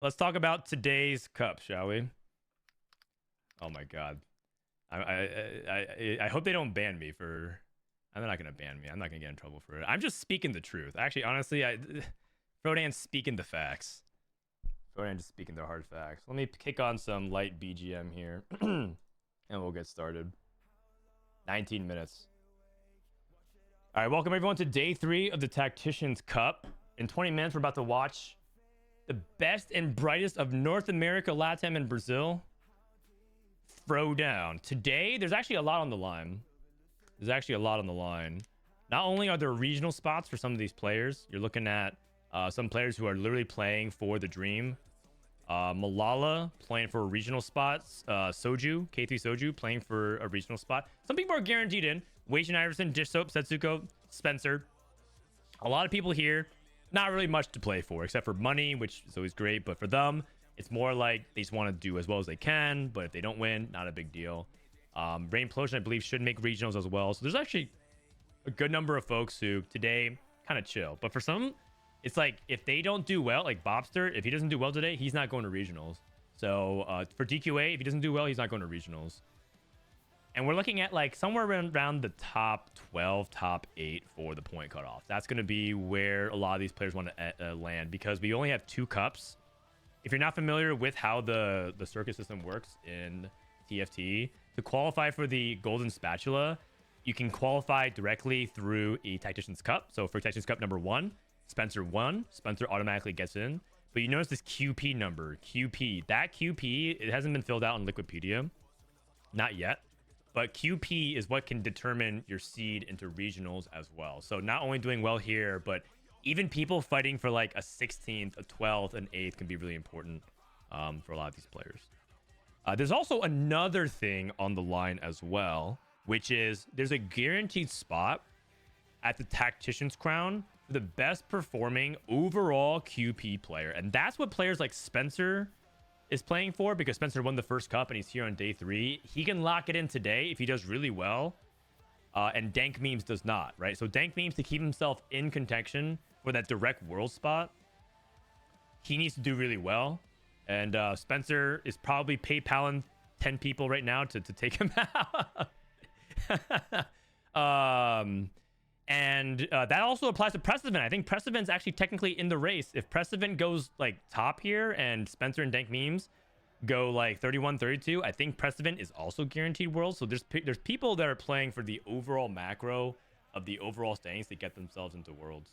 Let's talk about today's cup, shall we? Oh my god. I hope they don't ban me for. I'm not gonna ban me. I'm not gonna get in trouble for it. I'm just speaking the truth. Actually, honestly, Frodan's speaking the facts. Frodan just speaking the hard facts. Let me kick on some light BGM here, and we'll get started. 19 minutes. All right, welcome everyone to day 3 of the Tactician's Cup. In 20 minutes, we're about to watch the best and brightest of North America, LATAM, and Brazil throw down. Today, there's actually a lot on the line. Not only are there regional spots for some of these players, you're looking at some players who are literally playing for the dream. Milala playing for regional spots. Soju, k3soju playing for a regional spot. Some people are guaranteed in. Wage and Iverson, Dishsoap, Setsuko, Spencer. A lot of people here, not really much to play for except for money, which is always great. But for them, it's more like they just want to do as well as they can. But if they don't win, not a big deal. Rainplosion, I believe, should make regionals as well. So there's actually a good number of folks who today kind of chill. But for some, it's like if they don't do well, like Bopster, if he doesn't do well today, he's not going to regionals. So for DQA, if he doesn't do well, he's not going to regionals. And we're looking at like somewhere around the top 12, top 8 for the point cutoff. That's going to be where a lot of these players want to land because we only have 2 cups. If you're not familiar with how the circuit system works in TFT, to qualify for the Golden Spatula, you can qualify directly through a Tactician's Cup. So for Tactician's Cup number 1, Spencer won. Spencer automatically gets in. But you notice this QP number, QP. That QP, it hasn't been filled out in Liquipedia. Not yet. But QP is what can determine your seed into regionals as well. So not only doing well here, but even people fighting for like a 16th, a 12th, an 8th can be really important for a lot of these players. There's also another thing on the line as well, which is there's a guaranteed spot at the Tactician's Crown for the best performing overall QP player. And that's what players like Spencer is playing for, because Spencer won the first cup and he's here on day 3. He can lock it in today if he does really well. And Dank Memes does not, right? So Dank Memes, to keep himself in contention for that direct world spot, he needs to do really well. And Spencer is probably PayPaling 10 people right now to take him out. And that also applies to Prestivent. I think Prestivent's actually technically in the race. If Prestivent goes like top here and Spencer and Dank Memes go like 31, 32, I think Prestivent is also guaranteed worlds. So there's people that are playing for the overall macro of the overall standings to get themselves into worlds.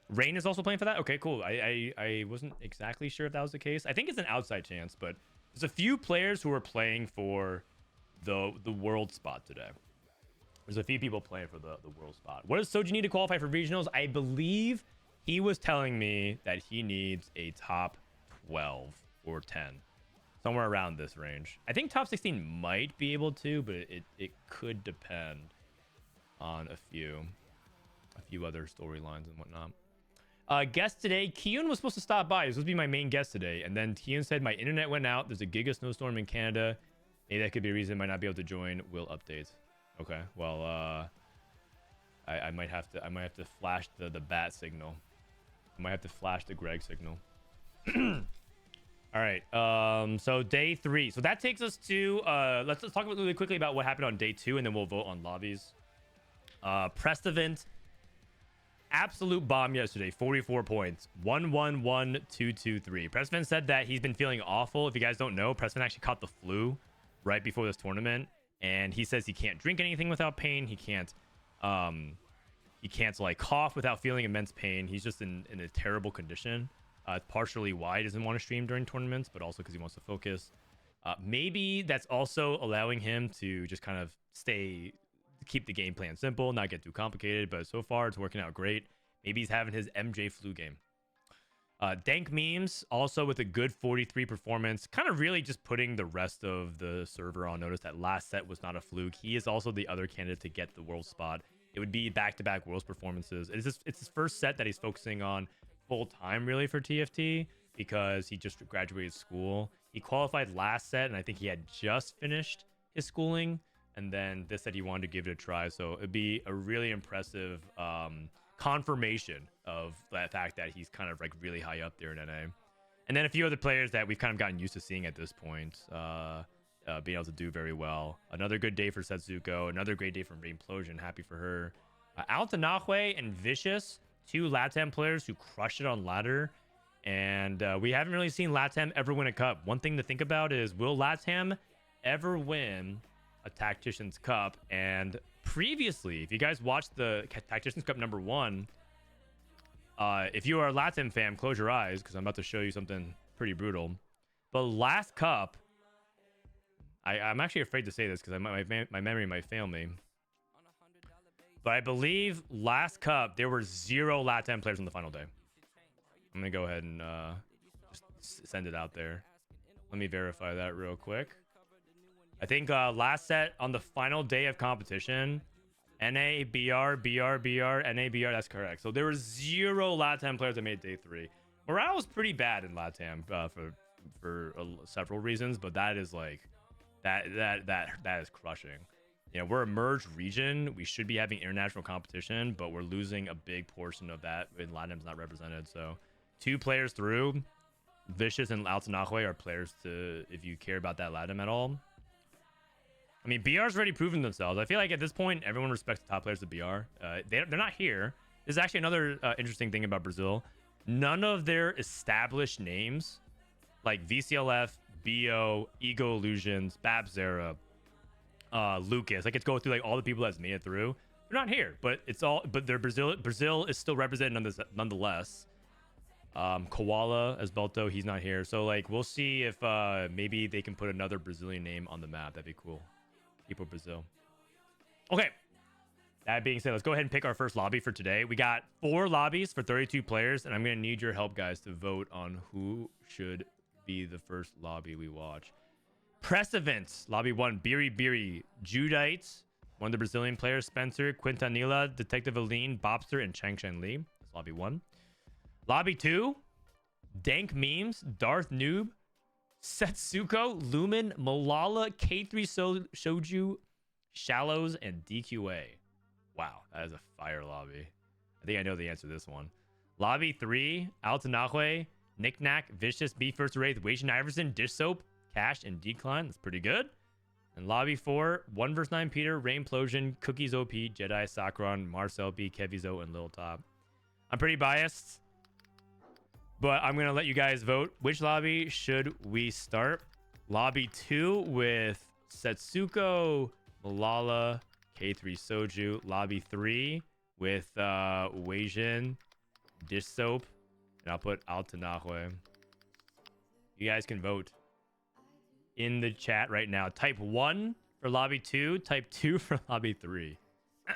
Rain is also playing for that. Okay, cool. I wasn't exactly sure if that was the case. I think it's an outside chance, but there's a few players who are playing for the world spot today. There's a few people playing for the world spot. What does Soju need to qualify for regionals? I believe he was telling me that he needs a top 12 or 10. Somewhere around this range. I think top 16 might be able to, but it could depend on a few other storylines and whatnot. Guest today, Kiyoon was supposed to stop by. He was supposed to be my main guest today. And then Kiyoon said my internet went out. There's a giga snowstorm in Canada. Maybe that could be a reason I might not be able to join. Will update. Okay, well, I might have to flash the bat signal. I might have to flash the Greg signal. All right. So day 3. So that takes us to let's talk really quickly about what happened on day 2, and then we'll vote on lobbies. Prestivent, absolute bomb yesterday. 44 points. 1-1-1-2-2-3. Prestivent said that he's been feeling awful. If you guys don't know, Prestivent actually caught the flu right before this tournament. And he says he can't drink anything without pain. He can't like cough without feeling immense pain. He's just in a terrible condition. Partially why he doesn't want to stream during tournaments, but also because he wants to focus. Maybe that's also allowing him to just kind of keep the game plan simple, not get too complicated. But so far, it's working out great. Maybe he's having his MJ flu game. Dank Memes also with a good 43 performance, kind of really just putting the rest of the server on notice that last set was not a fluke. He is also the other candidate to get the world spot. It would be back-to-back worlds performances. It's his first set that he's focusing on full time really for TFT because he just graduated school. He qualified last set and I think he had just finished his schooling, and then this set he wanted to give it a try. So it'd be a really impressive confirmation of that fact that he's kind of like really high up there in NA. And then a few other players that we've kind of gotten used to seeing at this point, being able to do very well. Another good day for Setsuko. Another great day from Rainplosion. Happy for her. Altanahue and Vicious, 2 LATAM players who crushed it on ladder. And we haven't really seen LATAM ever win a cup. One thing to think about is, will LATAM ever win a Tactician's Cup? And previously, if you guys watched the Tactician's Cup #1, if you are a LATAM fan, close your eyes because I'm about to show you something pretty brutal. But last cup, I'm actually afraid to say this because my memory might fail me. But I believe last cup, there were 0 LATAM players on the final day. I'm going to go ahead and just send it out there. Let me verify that real quick. I think last set on the final day of competition, NA, BR, BR, BR, NA, BR, that's correct. So there were 0 LATAM players that made day 3. Morale was pretty bad in LATAM for several reasons, but that is like, that is crushing. You know, we're a merged region. We should be having international competition, but we're losing a big portion of that when LATAM's not represented. So 2 players through. Vicious and Altanahue are players to, if you care about that LATAM at all. I mean, BR's already proven themselves. I feel like at this point, everyone respects the top players of BR. They're not here. This is actually another interesting thing about Brazil. None of their established names, like VCLF, BO, Ego Illusions, Babzera, Lucas, I could go through like all the people that's made it through. They're not here, but it's all, but they're Brazil is still represented nonetheless. Koala as Belto, he's not here. So like, we'll see if maybe they can put another Brazilian name on the map. That'd be cool. People Brazil. Okay. That being said, let's go ahead and pick our first lobby for today. We got 4 lobbies for 32 players, and I'm going to need your help, guys, to vote on who should be the first lobby we watch. Prestivent, lobby 1, Biribiri, Judite, one of the Brazilian players, Spencer, Quintanilla, Detective Aline, Bopster, and Changshan Lee. That's lobby 1. Lobby 2, Dank Memes, Darth Noob, Setsuko, Lumen, Milala, k3soju, Shallows, and DQA. Wow, that is a fire lobby. I think I know the answer to this one. Lobby 3, Altanahue, Knickknack, Vicious, Be First Wraith, Wation Iverson, Dishsoap, Cash, and Decline. That's pretty good. And lobby 4, 1 vs 9 Peter, Rainplosion, CookiesOP, Jedi, Sakron, MarcelP, Kevyzhou, and LilTop. I'm pretty biased, but I'm going to let you guys vote. Which lobby should we start? Lobby 2 with Setsuko, Milala, k3soju. Lobby 3 with Wasian, Dishsoap, and I'll put Altanahue. You guys can vote in the chat right now. Type 1 for lobby 2, type 2 for lobby 3.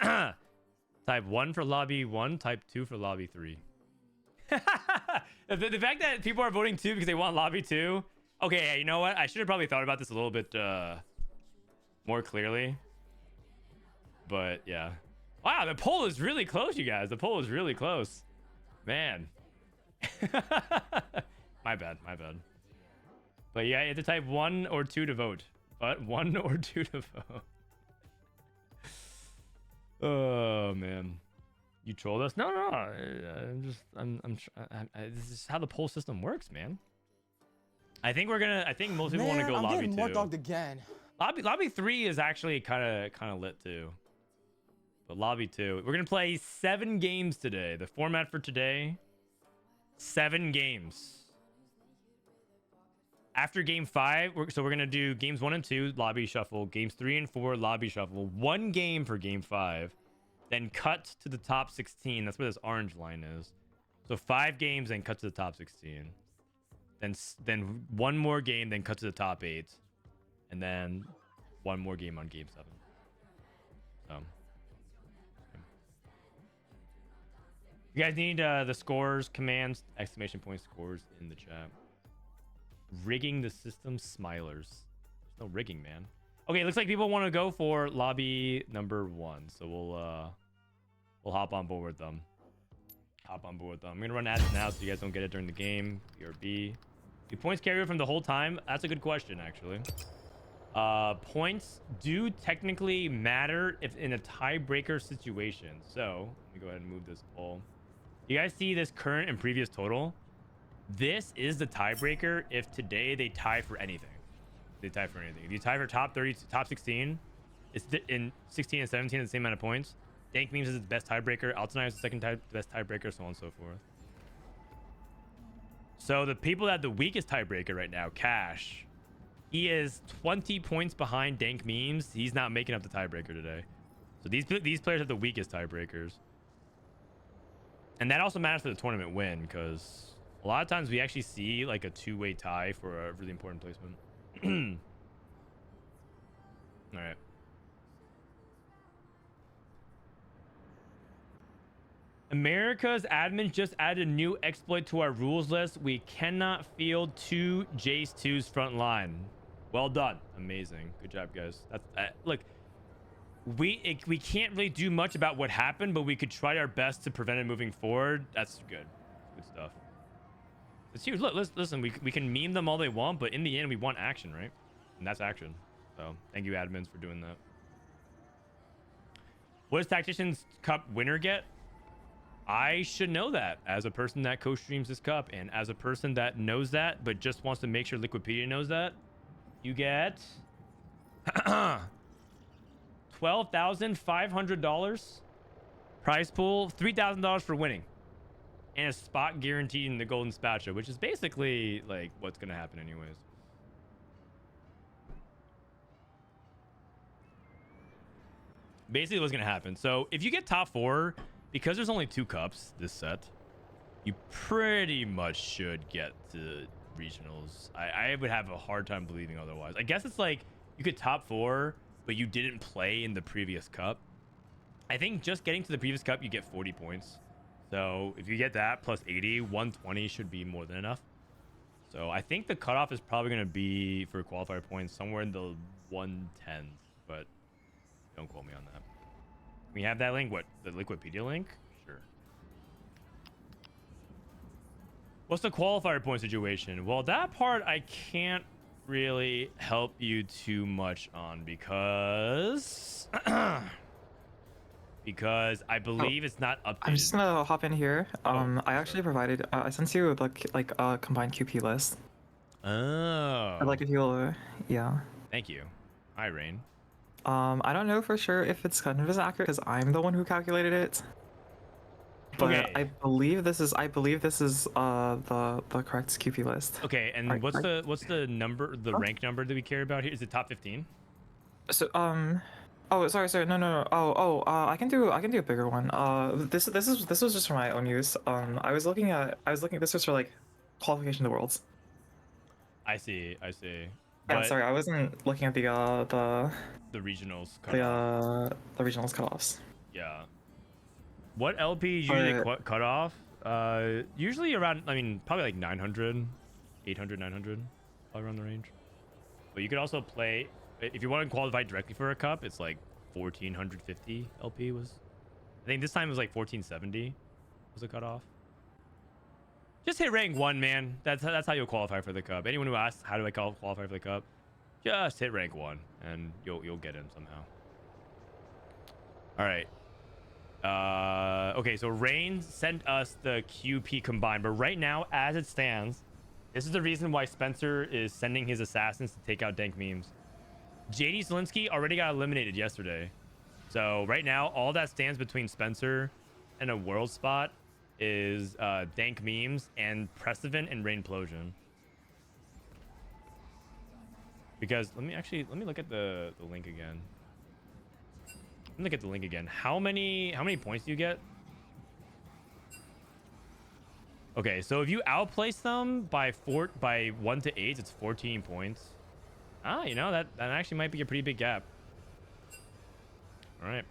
Type 1 for lobby 1, type 2 for lobby 3. The fact that people are voting 2 because they want lobby 2. Okay, you know what? I should have probably thought about this a little bit more clearly. But yeah. Wow, the poll is really close, you guys. The poll is really close. Man. My bad. But yeah, you have to type 1 or 2 to vote. But 1 or 2 to vote. Oh man, you trolled us? No. This is how the poll system works, man. I think most people want to go lobby 2. More dogged again. Lobby 3 is actually kind of lit too. But lobby 2, we're gonna play 7 games today. The format for today, 7 games. After game 5, we're gonna do games 1 and 2 lobby shuffle, games 3 and 4 lobby shuffle, 1 game for game 5, then cut to the top 16. That's where this orange line is. So 5 games, then cut to the top 16. Then 1 more game, then cut to the top 8, and then 1 more game on game 7. So you guys need the scores, commands, exclamation point scores in the chat. Rigging the system, smilers. There's no rigging, man. Okay, looks like people want to go for lobby number 1, so we'll hop on board with them. I'm gonna run ads now so you guys don't get it during the game. BRB. Do points carry over from the whole time? That's a good question, actually. Points do technically matter if in a tiebreaker situation. So let me go ahead and move this poll. You guys see this current and previous total? This is the tiebreaker if today they tie for anything. They tie for anything. If you tie for top 30, top 16, it's in 16 and 17 the same amount of points. Dank Memes is the best tiebreaker. Alternate is the second best tiebreaker, so on and so forth. So the people that have the weakest tiebreaker right now, Cash, he is 20 points behind Dank Memes. He's not making up the tiebreaker today. So these players have the weakest tiebreakers. And that also matters for the tournament win, because a lot of times we actually see like a two-way tie for a really important placement. All right. America's admin just added a new exploit to our rules list. We cannot field 2 Jace 2's front line. Well done. Amazing. Good job, guys. That's look, we can't really do much about what happened, but we could try our best to prevent it moving forward. That's good. Good stuff. It's huge. Look, listen, we can meme them all they want, but in the end, we want action, right? And that's action. So thank you, admins, for doing that. What does Tactician's Cup winner get? I should know that as a person that co-streams this cup, and as a person that knows that but just wants to make sure Liquipedia knows that. You get $12,500 prize pool, $3,000 for winning, and a spot guaranteed in the golden spatula, which is basically like what's gonna happen anyways. Basically what's gonna happen. So if you get top 4, because there's only 2 cups this set, you pretty much should get to regionals. I would have a hard time believing otherwise. I guess it's like you could top 4, but you didn't play in the previous cup. I think just getting to the previous cup, you get 40 points. So if you get that plus 80, 120 should be more than enough. So I think the cutoff is probably going to be for qualifier points somewhere in the 110s, but don't quote me on that. We have that link. What, the Liquipedia link? Sure. What's the qualifier point situation? Well, that part I can't really help you too much on because I believe it's not updated. I'm just gonna hop in here. I actually provided I sent you like a combined QP list. Oh. I'd like if you'll yeah. Thank you. Hi, Rain. I don't know for sure if it's kind of as accurate because I'm the one who calculated it. But Okay. I believe this is the correct QP list. Okay, and what's the number, the rank number that we care about here? Is it top 15? So oh sorry no I can do a bigger one. This was just for my own use. I was looking this was for like qualification to the worlds. I see. Yeah, sorry, I wasn't looking at the regionals cutoff. The regionals cutoffs. Yeah. What LP is usually cut off? Usually around, I mean, probably like 900, 800, 900, probably around the range. But you could also play, if you want to qualify directly for a cup, it's like 1450 LP was. I think this time it was like 1470 was the cutoff. Just hit rank 1, man. That's how you'll qualify for the cup. Anyone who asks how do I qualify for the cup, just hit rank 1 and you'll get in somehow. All right. Okay, so Rain sent us the QP combined, but right now, as it stands, this is the reason why Spencer is sending his assassins to take out Dank Memes. JD Zelinsky already got eliminated yesterday. So right now, all that stands between Spencer and a world spot is Dank Memes and Prestivent and Rainplosion. Because let me look at the link again. Let me look at the link again. How many points do you get? Okay, so if you outplace them by 1 to 8, it's 14 points. Ah, you know, that actually might be a pretty big gap. All right.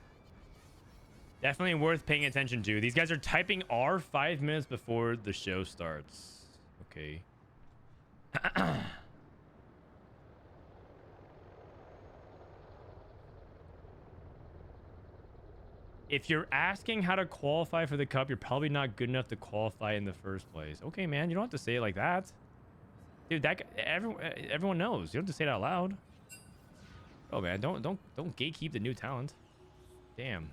Definitely worth paying attention to. These guys are typing R 5 minutes before the show starts. Okay. If you're asking how to qualify for the cup, you're probably not good enough to qualify in the first place. Okay, man, you don't have to say it like that. Dude, everyone knows. You don't have to say it out loud. Oh man, don't gatekeep the new talent. Damn.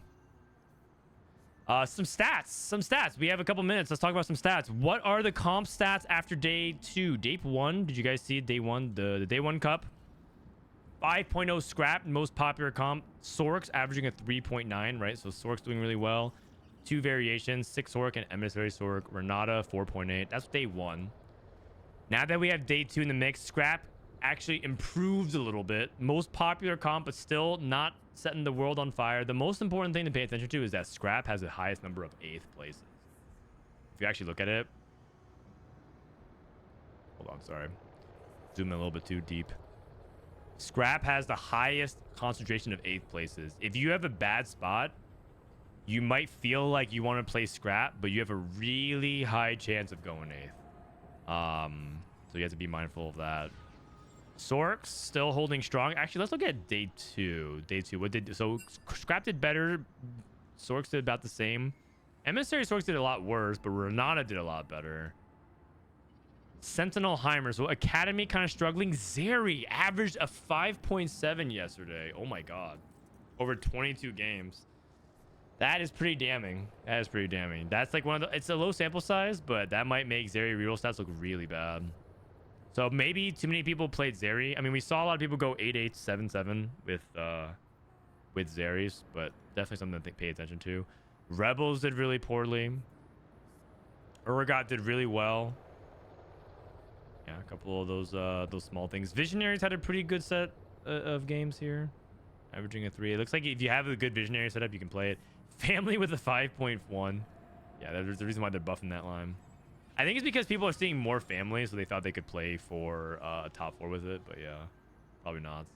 Some stats. We have a couple minutes. Let's talk about some stats. What are the comp stats after day 2? Day 1, did you guys see day 1? The day 1 cup. 5.0 scrap, most popular comp. Sorks averaging a 3.9, right? So Sork's doing really well. 2 variations, 6 Sork and Emissary Sork. Renata, 4.8. That's day 1. Now that we have day 2 in the mix, scrap actually improved a little bit. Most popular comp, but still not setting the world on fire. The most important thing to pay attention to is that scrap has the highest number of 8th places. If you actually look at it, hold on, sorry, zoom in a little bit too deep. Scrap has the highest concentration of 8th places. If you have a bad spot, you might feel like you want to play scrap, but you have a really high chance of going 8th. So you have to be mindful of that. Sorks still holding strong. Actually, let's look at day 2. So scrap did better. Sorks did about the same. Emissary Sorks did a lot worse, but Renata did a lot better. Sentinel Heimer. So Academy kind of struggling. Zeri averaged a 5.7 yesterday. Oh my god. Over 22 games. That is pretty damning. That's like one of the... It's a low sample size, but that might make Zeri reroll stats look really bad. So maybe too many people played Zeri. I mean, we saw a lot of people go 8-8, 7-7 with Zeris, but definitely something to pay attention to. Rebels did really poorly. Urgot did really well. Yeah, a couple of those small things. Visionaries had a pretty good set of games here, averaging a 3. It looks like if you have a good Visionary setup, you can play it. Family with a 5.1. Yeah, there's the reason why they're buffing that line. I think it's because people are seeing more family, so they thought they could play for top 4 with it, but yeah, probably not.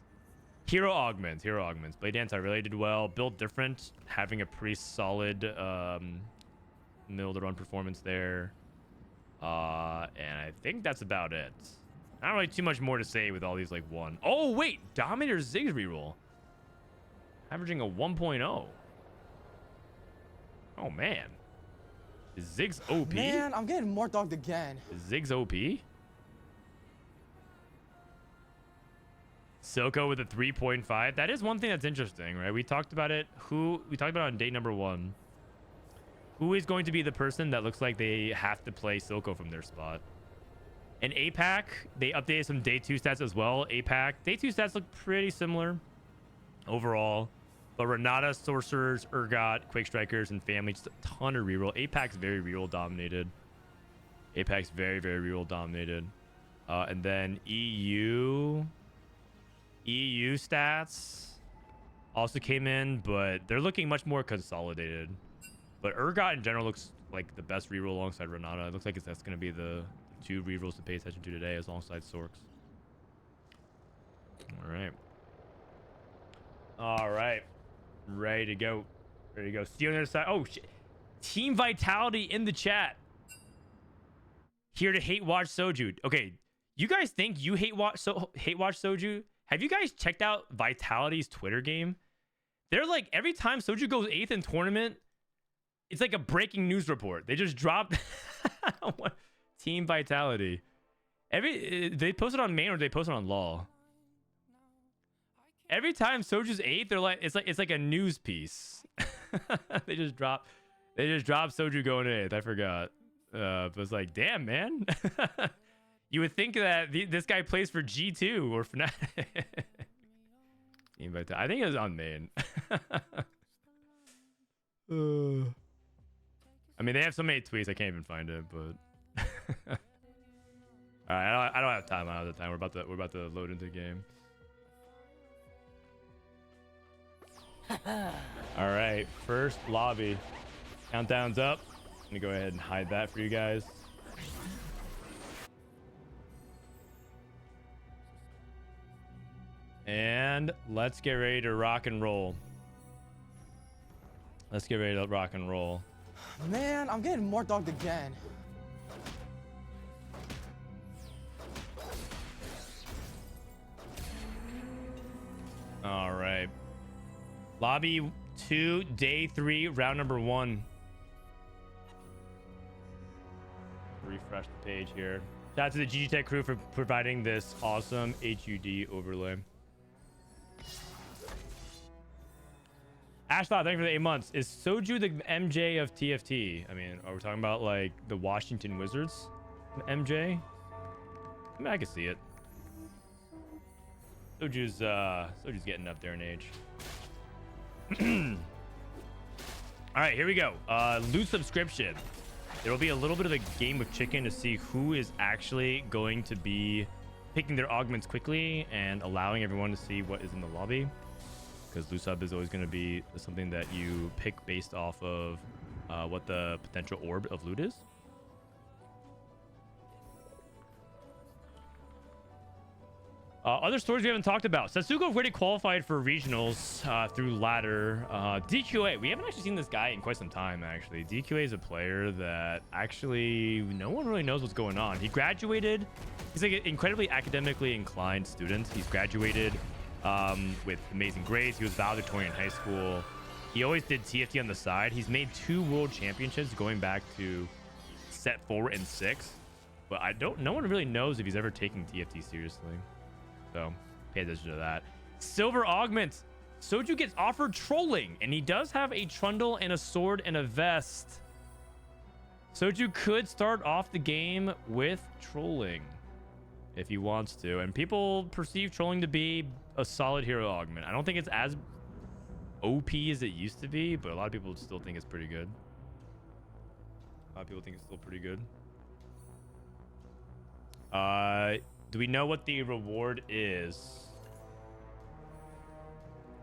Hero augments. Blade Dance I really did well. Built different, having a pretty solid middle to run performance there. And I think that's about it. Not really too much more to say with all these like 1. Oh wait, Dominator Ziggs reroll, averaging a 1.0. Oh man. Is Ziggs OP? Man, I'm getting more dogged again. Is Ziggs OP? Silco with a 3.5. That is one thing that's interesting, right? We talked about it. We talked about it on day number 1. Who is going to be the person that looks like they have to play Silco from their spot? And APAC, they updated some day 2 stats as well. APAC, day 2 stats look pretty similar overall. But Renata, Sorcerers, Urgot, Quake Strikers, and Family, just a ton of reroll. APAC's very reroll dominated. Very, very reroll dominated. And then EU stats also came in, but they're looking much more consolidated. But Urgot in general looks like the best reroll alongside Renata. It looks like that's going to be the 2 rerolls to pay attention to today alongside Sorks. All right. Ready to go. See you on the other side. Oh, shit. Team Vitality in the chat. Here to hate watch Soju. Okay, you guys think you hate watch Soju? Have you guys checked out Vitality's Twitter game? They're like, every time Soju goes 8th in tournament, it's like a breaking news report. They just dropped Team Vitality. They post it on main or they post it on law. Every time Soju's 8th, they're like it's like a news piece. they just drop Soju going 8th. I forgot. But it's like, damn, man. You would think that this guy plays for G2 or Fnatic. I think it was on main. I mean, they have so many tweets, I can't even find it. But all right, I don't have time. We're about to load into the game. All right, first lobby. Countdown's up. Let me go ahead and hide that for you guys. And let's get ready to rock and roll. Man, I'm getting more dogged again. All right. Lobby 2, day 3, round number 1. Refresh the page here. Shout out to the GG Tech crew for providing this awesome HUD overlay. Ashthought, thank you for the 8 months. Is Soju the MJ of TFT? I mean, are we talking about like the Washington Wizards MJ? I mean, I can see it. Soju's getting up there in age. All right, here we go. Loot subscription. There will be a little bit of a game of chicken to see who is actually going to be picking their augments quickly and allowing everyone to see what is in the lobby. Because loot sub is always going to be something that you pick based off of what the potential orb of loot is. Other stories we haven't talked about. Setsuko already qualified for regionals through ladder. DQA, we haven't actually seen this guy in quite some time, actually. DQA is a player that actually no one really knows what's going on. He graduated. He's like an incredibly academically inclined student. He's graduated with amazing grades. He was valedictorian in high school. He always did TFT on the side. He's made 2 world championships going back to set 4 and 6. But no one really knows if he's ever taking TFT seriously. So pay attention to that. Silver augment. Soju gets offered trolling, and he does have a trundle and a sword and a vest. Soju could start off the game with trolling if he wants to, and people perceive trolling to be a solid hero augment. I don't think it's as OP as it used to be, but a lot of people still think it's pretty good. A lot of people think it's still pretty good. Do we know what the reward is?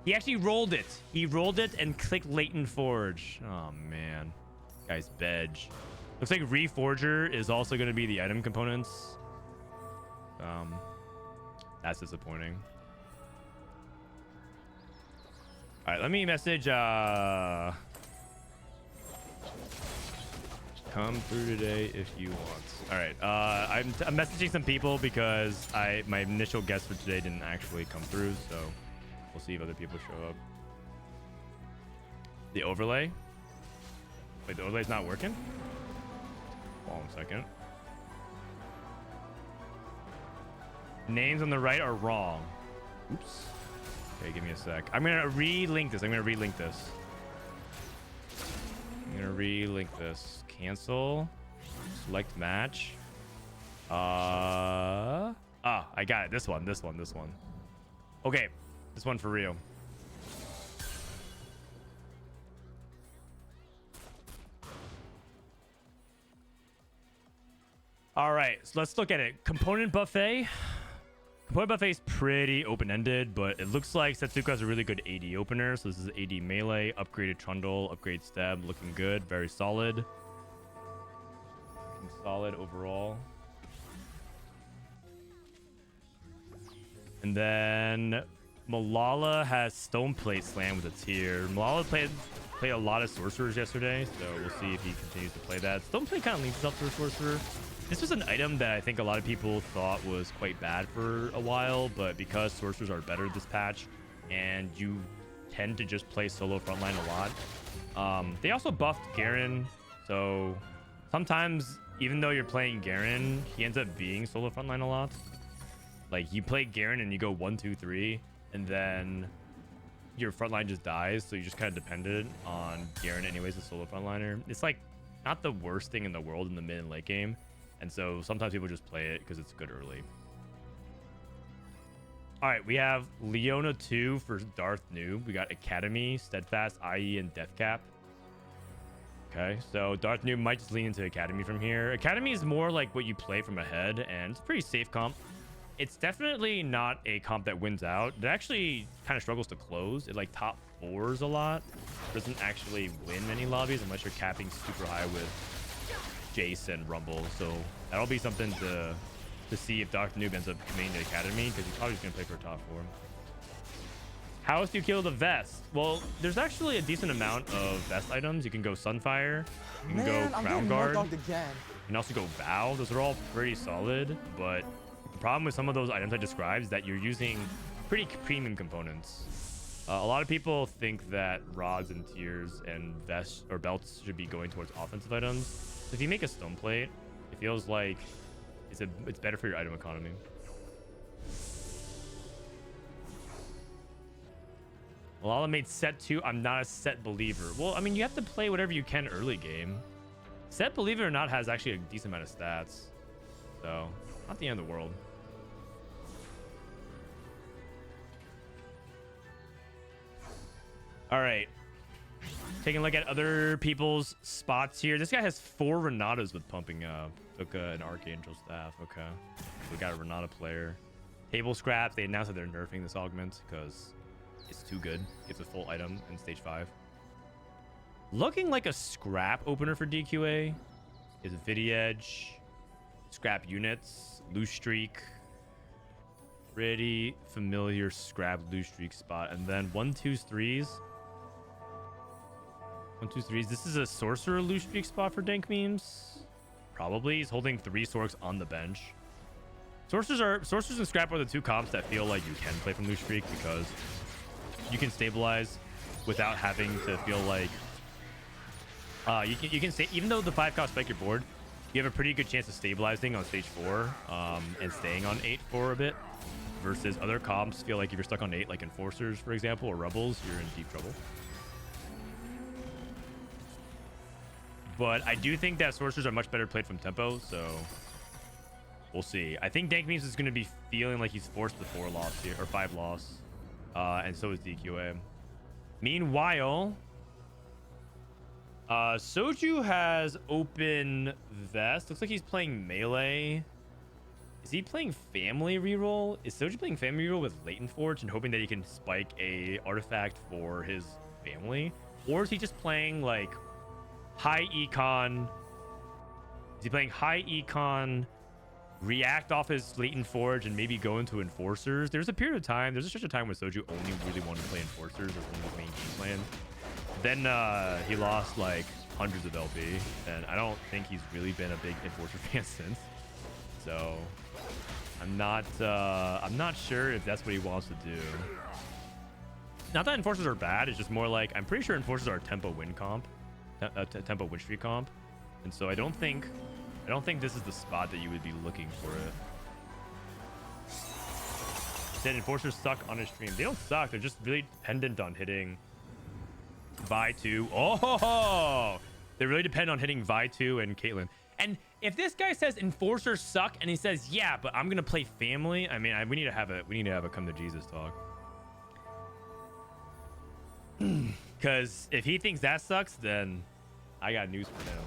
He actually rolled it. He rolled it and clicked Latent Forge. Oh, man. Guy's bedge. Looks like Reforger is also going to be the item components. That's disappointing. All right, let me message... Come through today if you want. All right, I'm messaging some people because my initial guess for today didn't actually come through, so we'll see if other people show up. The overlay? Wait, the overlay's not working? Hold on a second. Names on the right are wrong. Oops. Okay, give me a sec. I'm gonna relink this. I'm gonna relink this. Cancel. Select match. I got it. This one. Okay, this one for real. All right, so let's look at it. Component buffet. Component buffet is pretty open-ended, but it looks like Setsuko has a really good AD opener. So this is AD melee, upgraded trundle, upgrade stab, looking good, very solid. Solid overall. And then Milala has Stoneplate Slam with a tier. Milala played a lot of sorcerers yesterday, so we'll see if he continues to play that. Stoneplate kind of leans up to a sorcerer. This was an item that I think a lot of people thought was quite bad for a while, but because sorcerers are better this patch and you tend to just play solo frontline a lot. They also buffed Garen, so sometimes even though you're playing Garen, he ends up being solo frontline a lot. Like, you play Garen and you go 1, 2, 3, and then your frontline just dies, so you're just kind of dependent on Garen anyways, a solo frontliner. It's like not the worst thing in the world in the mid and late game, and so sometimes people just play it because it's good early. All right, we have Leona 2 for Darth Noob. We got Academy, Steadfast, IE, and Deathcap. Okay, so Darth Noob might just lean into Academy from here. Academy is more like what you play from ahead, and it's a pretty safe comp. It's definitely not a comp that wins out. It actually kind of struggles to close. It like top 4s a lot. Doesn't actually win many lobbies unless you're capping super high with Jace and Rumble. So that'll be something to see if Darth Noob ends up committing to Academy, because he's probably just going to play for a top 4. How else do you kill the vest? Well, there's actually a decent amount of vest items. You can go Sunfire, you can go Crown Guard, you can also go Vow. Those are all pretty solid, but the problem with some of those items I described is that you're using pretty premium components. A lot of people think that rods and tiers and vests or belts should be going towards offensive items. So if you make a stone plate, it feels like it's better for your item economy. Milala made set 2. I'm not a set believer. Well, I mean, you have to play whatever you can early game. Set, believe it or not, has actually a decent amount of stats. So, not the end of the world. All right. Taking a look at other people's spots here. This guy has 4 Renatas with pumping up. Took an Archangel staff. Okay. We got a Renata player. Table scraps. They announced that they're nerfing this augment because it's too good. Gets a full item in stage 5. Looking like a scrap opener for DQA is Vidiedge, scrap units, loose streak. Pretty familiar scrap loose streak spot. And then 1, 2s, 3s. 1, 2, 3s. This is a sorcerer loose streak spot for dank memes. Probably. He's holding 3 sorks on the bench. Sorcerers and scrap are the 2 comps that feel like you can play from loose streak because you can stabilize without having to feel like you can stay. Even though the 5-cost spike your board, you have a pretty good chance of stabilizing on stage 4 and staying on 8 for a bit. Versus other comps feel like if you're stuck on 8, like Enforcers, for example, or Rebels, you're in deep trouble. But I do think that Sorcerers are much better played from tempo, so we'll see. I think Dank Memes is going to be feeling like he's forced the 4 loss here, or 5 loss. And so is DQA. Meanwhile, Soju has open vest. Looks like he's playing melee. Is he playing family reroll? Is Soju playing family reroll with Latent Forge and hoping that he can spike a artifact for his family? Or is he just playing like high econ? Is he playing high econ, react off his Latent Forge, and maybe go into Enforcers? There's a period of time, there's such a time when Soju only really wanted to play Enforcers as one of his main game plans. Then he lost like hundreds of LP, and I don't think he's really been a big Enforcer fan since. So I'm not sure if that's what he wants to do. Not that Enforcers are bad, it's just more like I'm pretty sure Enforcers are a tempo win comp, tempo win streak comp, and so I don't think this is the spot that you would be looking for it. Said Enforcers suck on his stream. They don't suck. They're just really dependent on hitting Vi 2. Oh, they really depend on hitting Vi 2 and Caitlyn. And if this guy says Enforcers suck and he says, yeah, but I'm gonna play family, I mean, we need to have a come to Jesus talk. Because if he thinks that sucks, then I got news for him.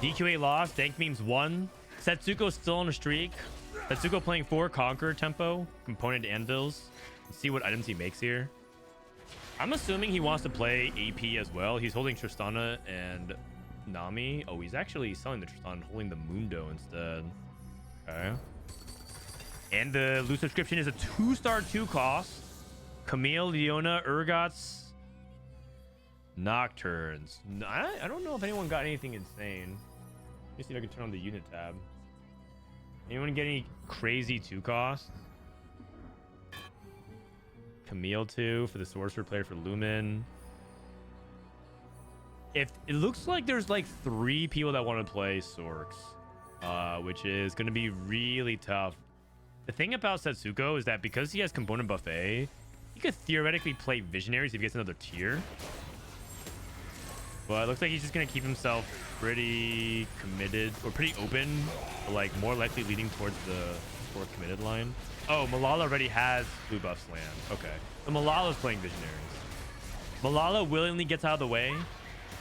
DQA lost. Dank Memes won. Setsuko's still on a streak. Setsuko playing 4 Conqueror tempo, component Anvils. Let's see what items he makes here. I'm assuming he wants to play AP as well. He's holding Tristana and Nami. Oh, he's actually selling the Tristana and holding the Mundo instead. Okay. And the loot subscription is a 2-star 2 cost. Camille, Leona, Urgots, Nocturnes. I don't know if anyone got anything insane. Let me see if I can turn on the unit tab. Anyone get any crazy 2 costs? Camille 2 for the Sorcerer player for Lumen. If it looks like there's like 3 people that want to play Sorks, which is going to be really tough. The thing about Setsuko is that because he has component buffet, he could theoretically play Visionaries if he gets another tier. But it looks like he's just going to keep himself pretty committed, or pretty open, or like more likely leading towards the 4th committed line. Oh, Milala already has blue buffs land. Okay. So Malala's playing Visionaries. Milala willingly gets out of the way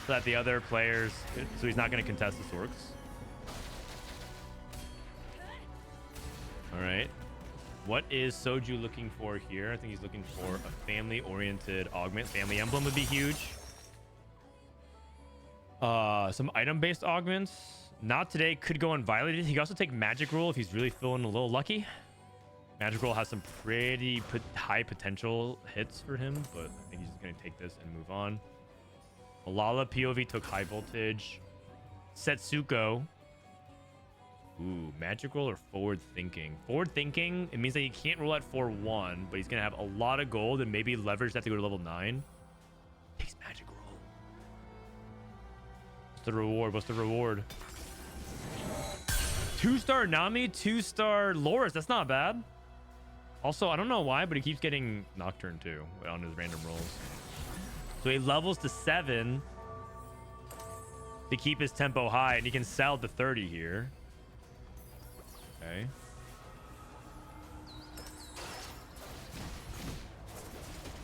so that the other players, so he's not going to contest the Sorks. All right. What is Soju looking for here? I think he's looking for a family-oriented augment. Family Emblem would be huge. Some item-based augments. Not today. Could go unviolated. He could also take Magic Roll if he's really feeling a little lucky. Magic Roll has some pretty high potential hits for him, but I think he's just going to take this and move on. Milala POV took High Voltage. Setsuko. Ooh, Magic Roll or Forward Thinking? Forward Thinking, it means that he can't roll at 4-1, but he's going to have a lot of gold and maybe leverage that to go to level 9. Takes Magic Roll. What's the reward? 2-star Nami, 2-star Loris. That's not bad. Also, I don't know why, but he keeps getting Nocturne too on his random rolls. So he levels to 7 to keep his tempo high, and he can sell to 30 here. Okay.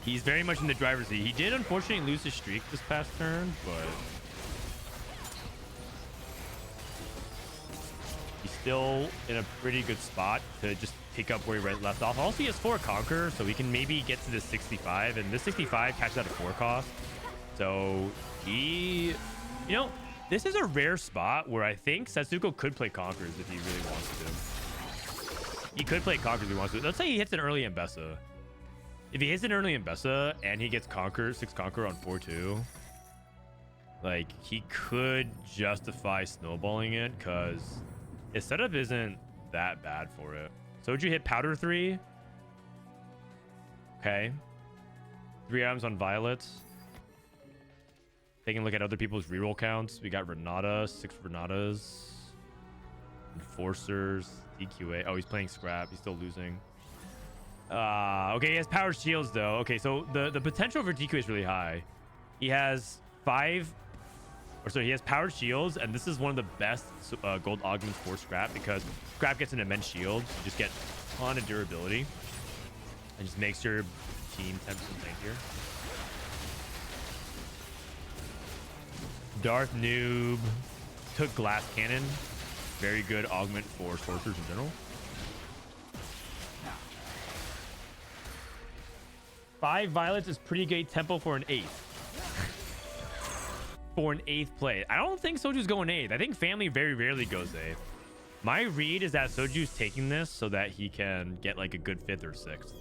He's very much in the driver's seat. He did unfortunately lose his streak this past turn, but he's still in a pretty good spot to just pick up where he left off. Also, he has 4 Conquer, so he can maybe get to the 65, and this 65 catches out a 4 cost. So he, you know, this is a rare spot where I think Setsuko could play Conquers if he really wants to. He could play Conquers if he wants to. Let's say he hits an early Mbessa. If he hits an early Mbessa and he gets Conquer, 6 Conquer on 4-2, like, he could justify snowballing it because his setup isn't that bad for it. Soju hit Powder 3. Okay. 3 items on Violets. Taking a look at other people's reroll counts. We got Renata, 6 Renatas. Enforcers, DQA. Oh, he's playing Scrap. He's still losing. Okay, he has Power Shields, though. Okay, so the potential for DQA is really high. He has 5... Or sorry, he has Powered Shields, and this is one of the best gold augments for Scrap because Scrap gets an immense shield. You just get a ton of durability. And just makes your team 10% tankier. Darth Noob took Glass Cannon. Very good augment for sorcerers in general. 5 Violets is pretty great tempo for an 8th. For an 8th play. I don't think Soju's going 8th. I think Family very rarely goes 8th. My read is that Soju's taking this so that he can get like a good 5th or 6th.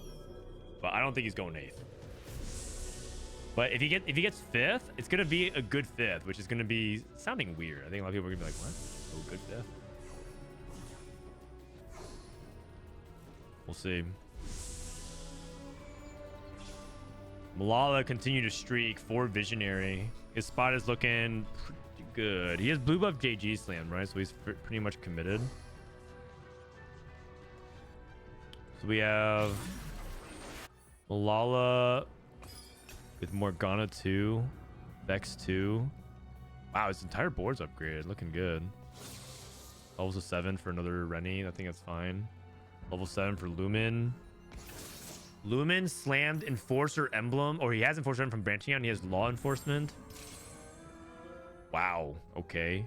But I don't think he's going 8th. But if he gets 5th, it's gonna be a good 5th, which is gonna be sounding weird. I think a lot of people are gonna be like, what? Oh, good 5th. We'll see. Milala continued to streak for Visionary. His spot is looking pretty good. He has blue buff JG slam, right? So he's pretty much committed. So we have Milala with Morgana 2, Vex 2. Wow, his entire board's upgraded. Looking good. Levels of 7 for another Rennie. I think that's fine. Level 7 for Lumen. Lumen slammed Enforcer Emblem, or he has Enforcer Emblem from branching out, and he has Law Enforcement. Wow. Okay.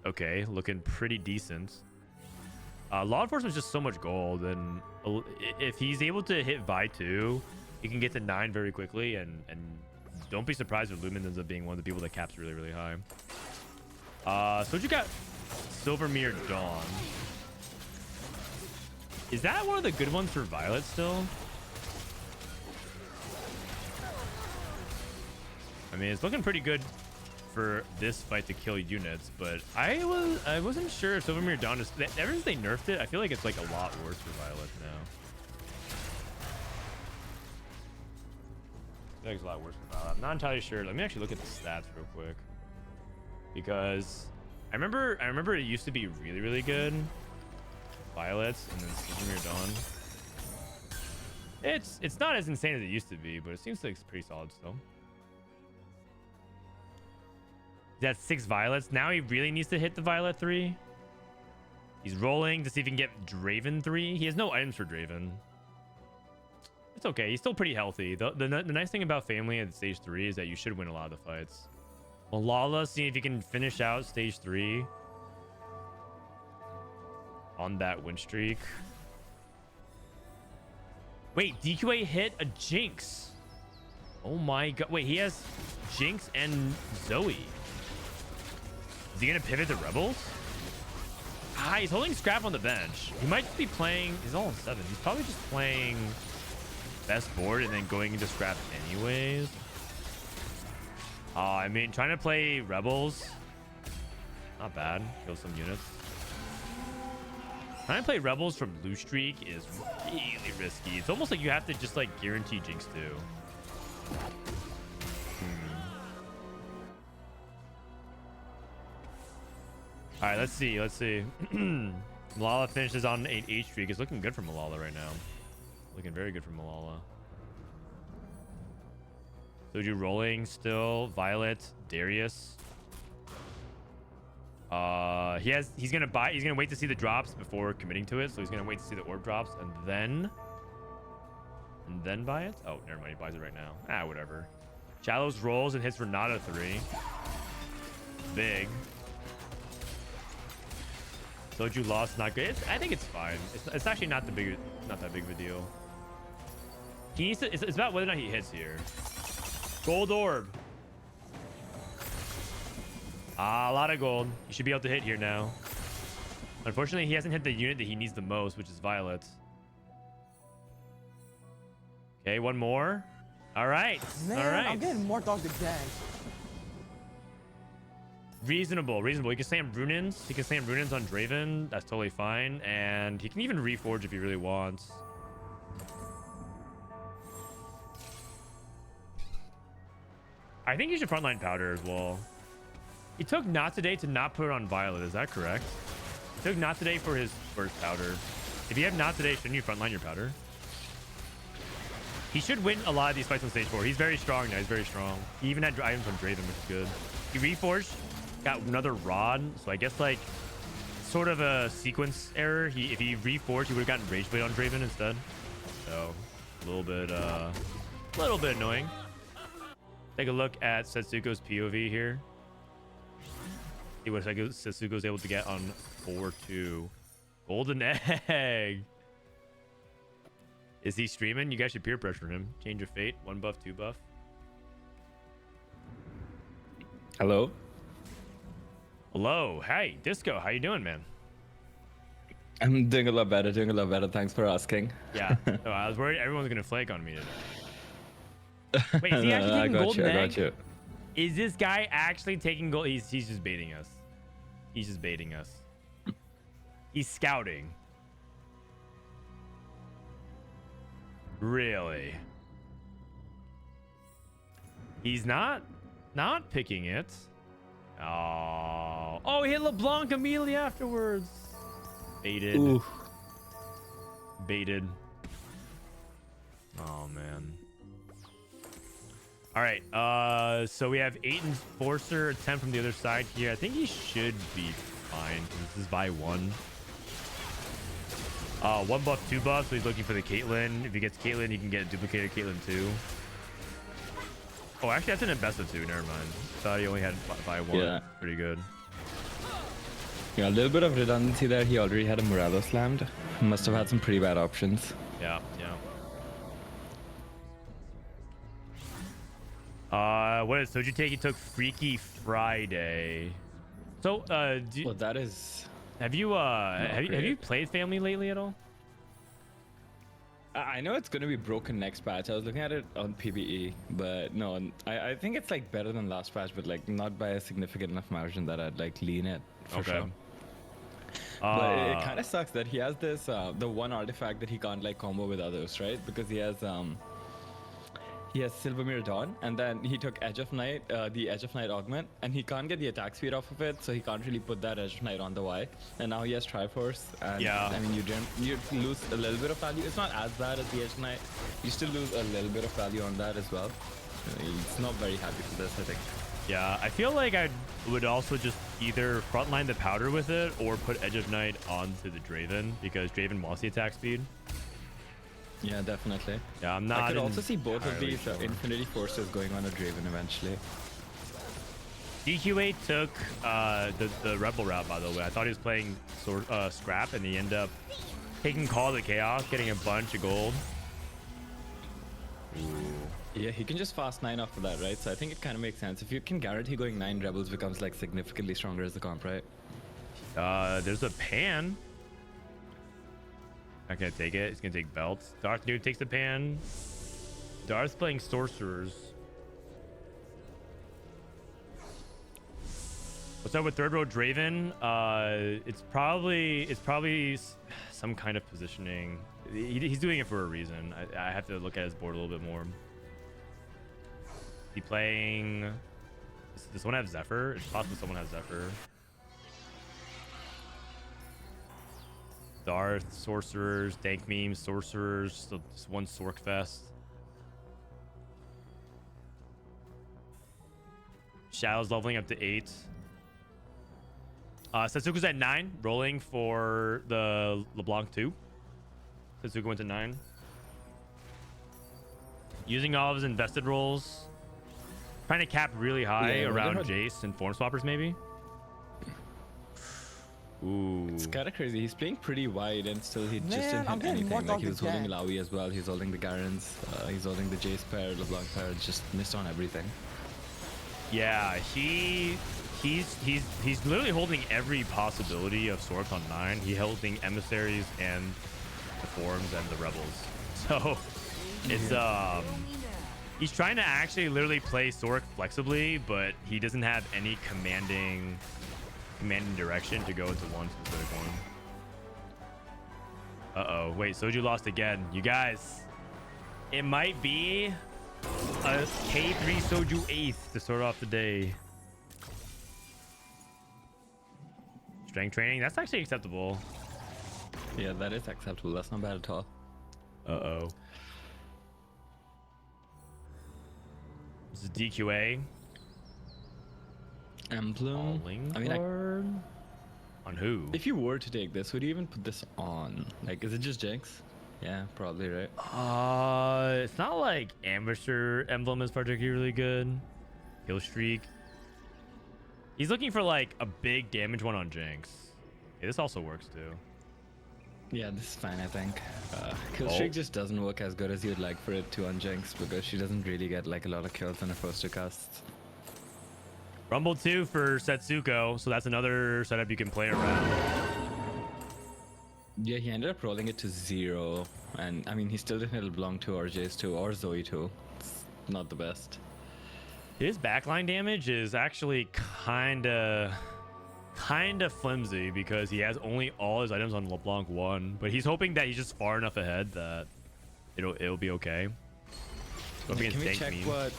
Okay, looking pretty decent. Law Enforcement is just so much gold, and if he's able to hit Vi 2, he can get to 9 very quickly, and don't be surprised if Lumen ends up being one of the people that caps really, really high. So you got Silvermere Dawn. Is that one of the good ones for Violet still? I mean, it's looking pretty good for this fight to kill units, but I wasn't sure if Silvermere Dawn is... Ever since they nerfed it, I feel like it's like a lot worse for Violet now. I feel like it's a lot worse for Violet. I'm not entirely sure. Let me actually look at the stats real quick. Because I remember it used to be really, really good. Violets and then Silvermere Dawn. It's not as insane as it used to be, but it seems like it's pretty solid still. He's at 6 Violets. Now he really needs to hit the Violet 3. He's rolling to see if he can get Draven 3. He has no items for Draven. It's okay. He's still pretty healthy. The nice thing about Family at stage 3 is that you should win a lot of the fights. Milala, seeing if he can finish out stage 3 on that win streak. Wait, DQA hit a Jinx. Oh my god. Wait, he has Jinx and Zoe. Is he gonna pivot to Rebels? Ah, he's holding Scrap on the bench. He might be playing... He's all on 7. He's probably just playing best board and then going into Scrap anyways. I mean, trying to play Rebels, not bad. Kill some units. Trying to play Rebels from blue streak is really risky. It's almost like you have to just like guarantee Jinx too. All right, let's see. Milala finishes on an 8 streak. It's looking good for Milala right now. Looking very good for Milala. Soju rolling still. Violet, Darius. He's gonna wait to see the drops before committing to it. So he's gonna wait to see the orb drops and then buy it. Oh, never mind. He buys it right now. Ah, whatever. Shallows rolls and hits Renata 3. Big. Soju lost, not good. I think it's fine. It's actually not that big of a deal. He needs to, it's about whether or not he hits here. Gold orb. Ah, a lot of gold. You should be able to hit here now. Unfortunately, he hasn't hit the unit that he needs the most, which is Violet. Okay, one more. All right. Man, all right. I'm getting more dogged again. Reasonable. He can slam Runins. He can slam Runins on Draven. That's totally fine. And he can even reforge if he really wants. I think he should frontline powder as well. He took not today to not put it on Violet. Is that correct? He took not today for his first powder. If you have not today, shouldn't you frontline your powder? He should win a lot of these fights on stage 4. He's very strong now. He's very strong. He even had items on Draven, which is good. He reforged, got another rod. So I guess like sort of a sequence error. If he reforged, he would have gotten Rage Blade on Draven instead. So a little bit annoying. Take a look at Setsuko's POV here. See what Setsuko's able to get on 4-2. Golden egg. Is he streaming? You guys should peer pressure him. Change of fate. 1 buff, 2 buff. Hello. Hello. Hey, Disco. How you doing, man? I'm doing a lot better. Thanks for asking. Yeah. Oh, I was worried everyone's going to flake on me today. Wait, is he actually taking golden egg? I got you. Is this guy actually taking gold? He's just baiting us. He's just baiting us. He's scouting. Really? He's not picking it. Oh, he hit LeBlanc immediately afterwards. Baited. Ooh. Baited. Oh man. All right. So we have 8 Enforcer, 10 from the other side here. I think he should be fine because this is by 1. 1 buff, 2 buffs. So he's looking for the Caitlyn. If he gets Caitlyn, he can get a duplicated Caitlyn too. Oh, actually, that's an best of 2. Never mind. Thought he only had by 1. Yeah. Pretty good. Yeah, a little bit of redundancy there. He already had a Morello slammed. Must have had some pretty bad options. Yeah. What did Soju take? He took Freaky Friday. So, Well, that is. have you played Family lately at all? I know it's going to be broken next patch. I was looking at it on PBE, but no, I think it's like better than last patch, but like not by a significant enough margin that I'd like lean it for sure. But it kind of sucks that he has this the one artifact that he can't like combo with others, right? Because he has Silvermere Dawn, and then he took Edge of Night, the Edge of Night augment, and he can't get the attack speed off of it, so he can't really put that Edge of Night on the Y. And now he has Triforce, and yeah. I mean you lose a little bit of value. It's not as bad as the Edge of Night. You still lose a little bit of value on that as well. He's not very happy for this, I think. Yeah, I feel like I would also just either frontline the powder with it or put Edge of Night onto the Draven because Draven wants the attack speed. Yeah, definitely. Yeah, I'm not. I could also see both of these sure. Infinity Forces going on a Draven eventually. DQ8 took the Rebel route, by the way. I thought he was playing Scrap, and he ended up taking Call to Chaos, getting a bunch of gold. Ooh. Yeah, he can just fast 9 off of that, right? So I think it kind of makes sense. If you can guarantee going 9 Rebels becomes like significantly stronger as a comp, right? There's a Pan. Not gonna take it. He's gonna take belts. Darth dude takes the Pan. Darth's playing sorcerers. What's up with third row Draven? It's probably some kind of positioning. He's doing it for a reason. I have to look at his board a little bit more. He playing? Does someone have Zephyr? It's possible someone has Zephyr. Darth, sorcerers, dank memes, sorcerers. So just one Sork fest. Shadow's leveling up to 8. Setsuko's at 9, rolling for the LeBlanc 2. Setsuko went to 9. Using all of his invested rolls. Trying to cap really high around Jace and form swappers, maybe. Ooh. It's kind of crazy. He's playing pretty wide and still he just Man, didn't I'm hit getting more anything. Like he was dogged holding again. Laui as well. He's holding the Garens. He's holding the Jace pair, LeBlanc pair. Just missed on everything. Yeah, he's literally holding every possibility of Sork on 9. He's holding emissaries and the forms and the rebels. So it's he's trying to actually literally play Sork flexibly, but he doesn't have any commanding direction to go into one specific one. Uh-oh. Wait, Soju lost again. You guys, it might be a k3soju 8th to start off the day. Strength training, that's actually acceptable. Yeah, that is acceptable. That's not bad at all. Uh-oh. This is DQA. Emblem. I mean, on who? if you were to take this, would you even put this on? Like, is it just Jinx? Yeah, probably, right? It's not like Amateur Emblem is particularly good. Kill streak. He's looking for like a big damage one on Jinx. Yeah, this also works too. Yeah, this is fine, I think. Killstreak just doesn't work as good as you'd like for it to on Jinx because she doesn't really get like a lot of kills on her first 2 casts. Rumble 2 for Setsuko, so that's another setup you can play around. Yeah, he ended up rolling it to 0, and I mean, he still didn't hit LeBlanc 2 or Jace 2 or Zoe 2. It's not the best. His backline damage is actually kinda flimsy because he has only all his items on LeBlanc 1, but he's hoping that he's just far enough ahead that it'll be okay. But Yeah, can we against check Dank what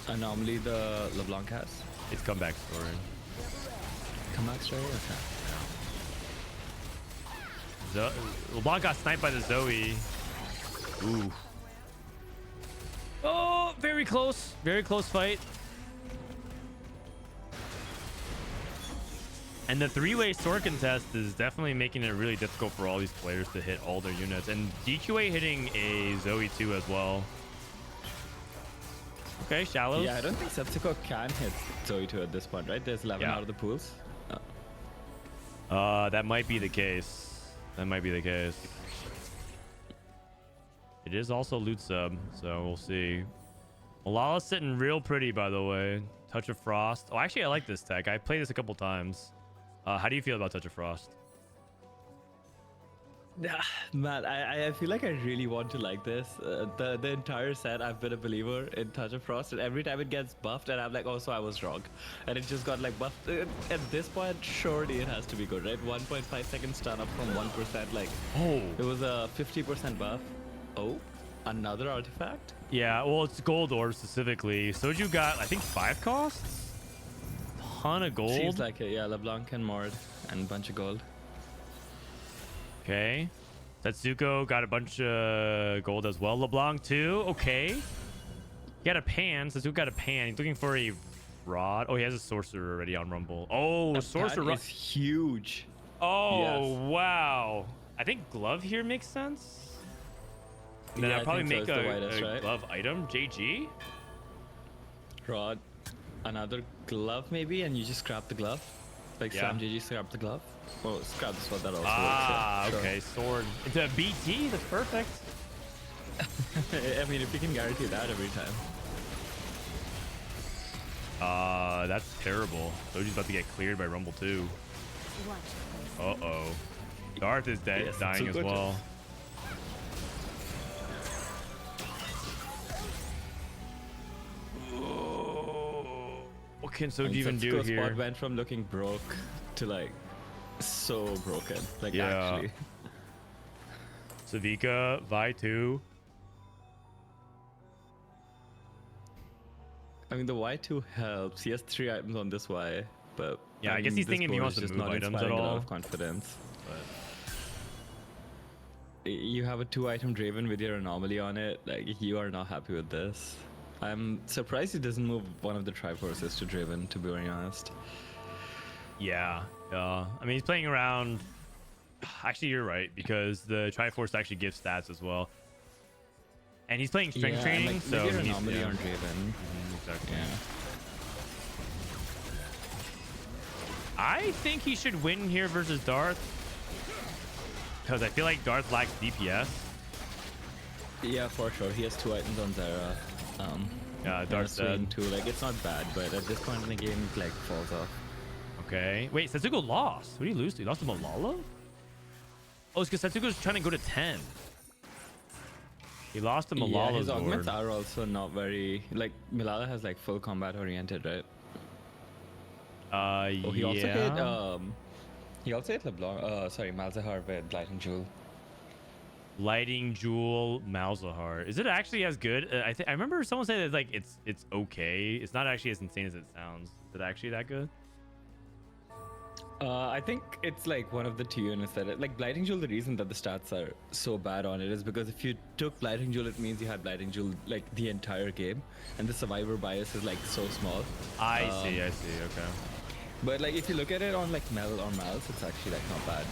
anomaly the LeBlanc has? It's comeback story. Comeback story? Okay. LeBlanc got sniped by the Zoe. Ooh. Oh, very close. Very close fight. And the 3-way sword contest is definitely making it really difficult for all these players to hit all their units. And DQA hitting a Zoe 2 as well. Okay, shallows. Yeah, I don't think Setsuko can hit Zoe 2 at this point, right? There's 11 out of the pools. That might be the case. That might be the case. It is also loot sub, so we'll see. Milala's sitting real pretty, by the way. Touch of Frost. Oh, actually, I like this tech. I played this a couple times. How do you feel about Touch of Frost? Man, I feel like I really want to like this. The entire set, I've been a believer in Touch of Frost, and every time it gets buffed, and I'm like, oh, so I was wrong. And it just got like buffed. At this point, surely it has to be good, right? 1.5 seconds stun up from 1%. Like, oh, it was a 50% buff. Oh, another artifact? Yeah, well, it's gold ore specifically. Soju got, I think, 5 costs? Ton of gold. Seems like it, yeah. LeBlanc and Mord and a bunch of gold. Okay. Setsuko got a bunch of gold as well. LeBlanc too. Okay. He got a pan. Setsuko got a pan. He's looking for a rod. Oh, he has a sorcerer already on Rumble. Oh, That sorcerer is huge. Oh, Yes. wow. I think glove here makes sense. And then Yeah, I'll I probably think so. make It's the widest, a right? glove item. JG. Rod, another glove maybe, and you just scrap the glove. Like Yeah. Sam GG scrap the glove. Oh, scrap the sword, that also Ah, works. Yeah, okay. Sword. It's a BT. That's perfect. Sure. I mean, if you can guarantee that every time. That's terrible. Soju's about to get cleared by Rumble too. Uh-oh. Darth is dead, Yes, dying too as good. well. What can Soju And even do Setsuko's here? spot went from looking broke to like so broken. Like Yeah. actually. Savika, Vi 2. I mean, the Y2 helps. He has 3 items on this Y, but Yeah, I guess mean, he's this thinking he board wants is to just move not items at inspiring a lot all. of confidence. you have a 2-item Draven with your anomaly on it. Like, you are not happy with this. I'm surprised he doesn't move one of the Triforces to Draven, to be very honest. Yeah. I mean, he's playing around. Actually, you're right, because the Triforce actually gives stats as well. And he's playing strength training, like, so with your he needs, anomaly yeah. on Draven. Exactly. Yeah. I think he should win here versus Darth, because I feel like Darth lacks DPS. Yeah, for sure. He has 2 items on Zara. Darth swing too. Like, it's not bad, but at this point in the game, it like falls off. Okay. Wait, Setsuko lost. What did he lose to? He lost to Milala? Oh, it's because Setsuko's trying to go to 10. He lost to Milala's Yeah, his board. augments are also not very... Like, Milala has like full combat oriented, right? Oh, he also hit... He also hit LeBlanc... sorry, Malzahar with Lightning Jewel. Lighting Jewel Malzahar. Is it actually as good? I remember someone saying that like it's okay. It's not actually as insane as it sounds. Is it actually that good? I think it's like one of the two units that like Blighting Jewel. The reason that the stats are so bad on it is because if you took Blighting Jewel, it means you had Blighting Jewel like the entire game, and the survivor bias is like so small. I see. Okay. But like if you look at it on like Mel or Mals, it's actually like not bad.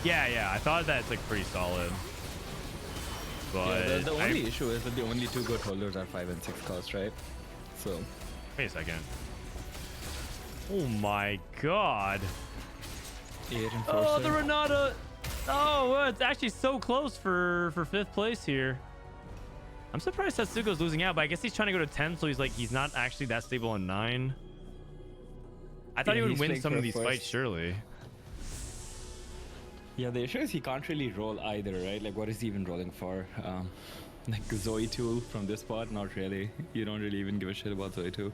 Yeah. I thought that's like pretty solid. But yeah, the only issue is that the only 2 good holders are 5 and 6 cost, right? So. Wait a second. Oh my god. 8 and 4. Oh, the Renata. Oh, well, it's actually so close for 5th place here. I'm surprised Setsuko's losing out, but I guess he's trying to go to 10, so he's not actually that stable on 9. I thought he would win some of these fights, surely. Yeah, the issue is he can't really roll either, right? Like, what is he even rolling for? Like Zoe tool from this spot? Not really. You don't really even give a shit about Zoe 2.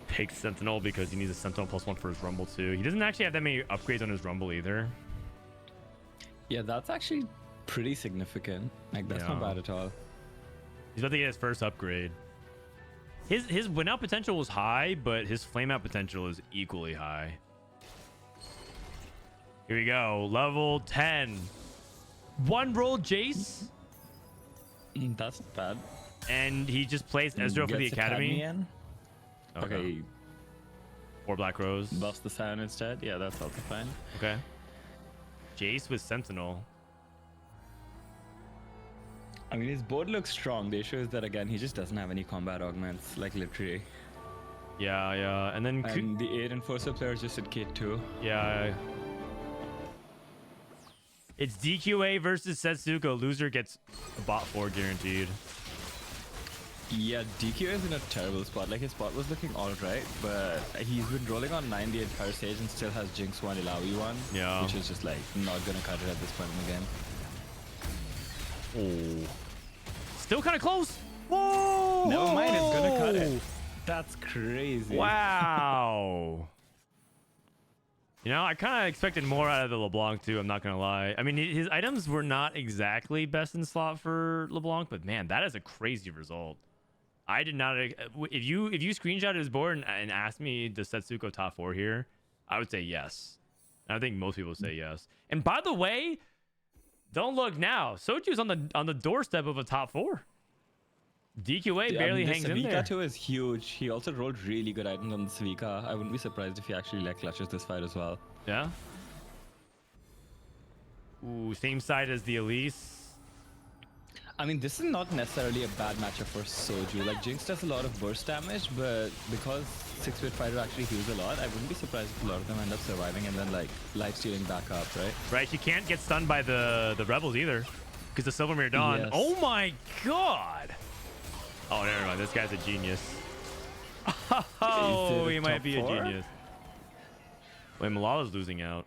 Takes Sentinel because he needs a Sentinel +1 for his Rumble too. He doesn't actually have that many upgrades on his Rumble either. Yeah, that's actually pretty significant. Like, that's not bad at all. He's about to get his first upgrade. His win out potential was high, but his flame out potential is equally high. Here we go. Level 10. 1 roll Jace. That's not bad. And he just plays Ezreal for the Academy. Okay. 4 Black Rose. Buffs the Scion instead. Yeah, that's also fine. Okay. Jace with Sentinel. I mean, his board looks strong. The issue is that, again, he just doesn't have any combat augments, like literally. Yeah. And then... And the 8 Enforcer players just at Kate 2. Yeah. It's DQA versus Setsuko. Loser gets a bot 4 guaranteed. Yeah, DQ is in a terrible spot. Like, his spot was looking alright, but he's been rolling on 9 the entire stage and still has Jinx 1, Ilaoi 1. Yeah. Which is just, like, not gonna cut it at this point in the game. Oh. Still kind of close. Whoa! Never mind, it's gonna cut it. That's crazy. Wow. You know, I kind of expected more out of the LeBlanc too. I'm not gonna lie. I mean, his items were not exactly best in slot for LeBlanc, but man, that is a crazy result. I did not. If you screenshot his board and asked me does Setsuko top 4 here, I would say yes. I think most people say yes. And by the way, don't look now. Soju's on the doorstep of a top 4. DQA barely hangs in there. Svika too is huge. He also rolled really good items on the Svika. I wouldn't be surprised if he actually like clutches this fight as well. Yeah. Ooh, same side as the Elise. I mean, this is not necessarily a bad matchup for Soju. Like, Jinx does a lot of burst damage, but because 6-bit fighter actually heals a lot, I wouldn't be surprised if a lot of them end up surviving and then like life stealing back up, right? Right, she can't get stunned by the rebels either, because the Silvermere Dawn. Yes. Oh my god! Oh, never mind. This guy's a genius. Oh, he might be a genius. Wait, Malala's losing out.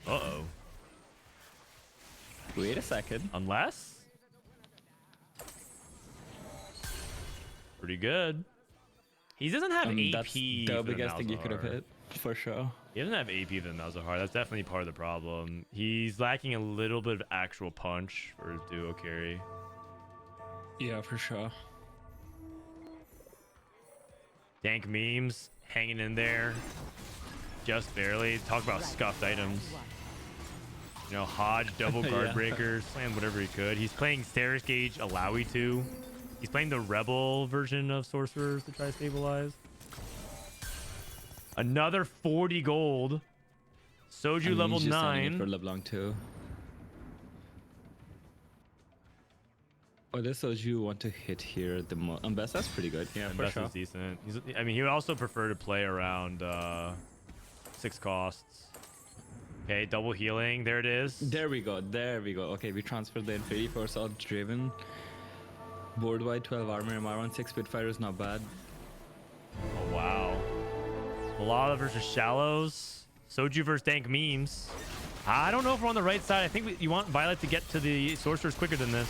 Uh-oh. Wait a second. Unless? Pretty good. He doesn't have AP. That's the for biggest thing you could have Malzahar. hit, for sure. He doesn't have AP than Malzahar. That's definitely part of the problem. He's lacking a little bit of actual punch for his duo carry. Yeah, for sure. Dank memes hanging in there. Just barely. Talk about scuffed items. You know, Hodge double guard Yeah. breaker, slammed whatever he could. He's playing Steris Gauge Alawi 2. He's playing the Rebel version of Sorcerers to try to stabilize. Another 40 gold. Soju I mean, level he's just sending it 9. for LeBlanc too. Oh, this Soju want to hit here at the best. That's pretty good. Yeah, And for Best sure. is decent. I mean, he would also prefer to play around 6 costs. Okay, double healing. There it is. There we go. There we go. Okay, we transferred the Infinity Force out. Driven. Board wide 12 armor. MR1 6 Spitfire is not bad. Oh, wow. Milala versus Shallows. Soju versus Dank Memes. I don't know if we're on the right side. I think you want Violet to get to the Sorcerers quicker than this.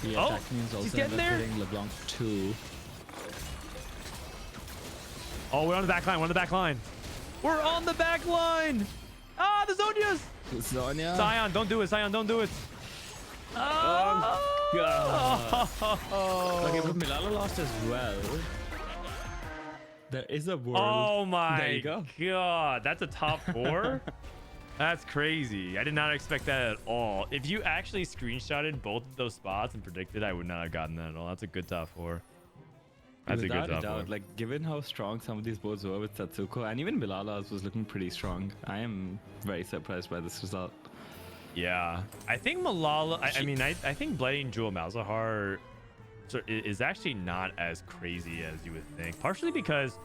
Yeah, Oh, that means also he's getting there. hitting LeBlanc 2. Oh, we're on the back line. We're on the back line. We're on the back line. Ah, the Zonias. Zonia. Zion, don't do it. Zion, don't do it. God. Oh, Okay, but Milala lost as well. There is a world. oh my There you go. god. That's a top 4? That's crazy. I did not expect that at all. If you actually screenshotted both of those spots and predicted, I would not have gotten that at all. That's a good top 4. That's Without a good top 4. like given how strong some of these boards were with Setsuko, and even Milala's was looking pretty strong. I am very surprised by this result. Yeah, I think Milala. I think Bleeding Jewel Malzahar is actually not as crazy as you would think. Partially because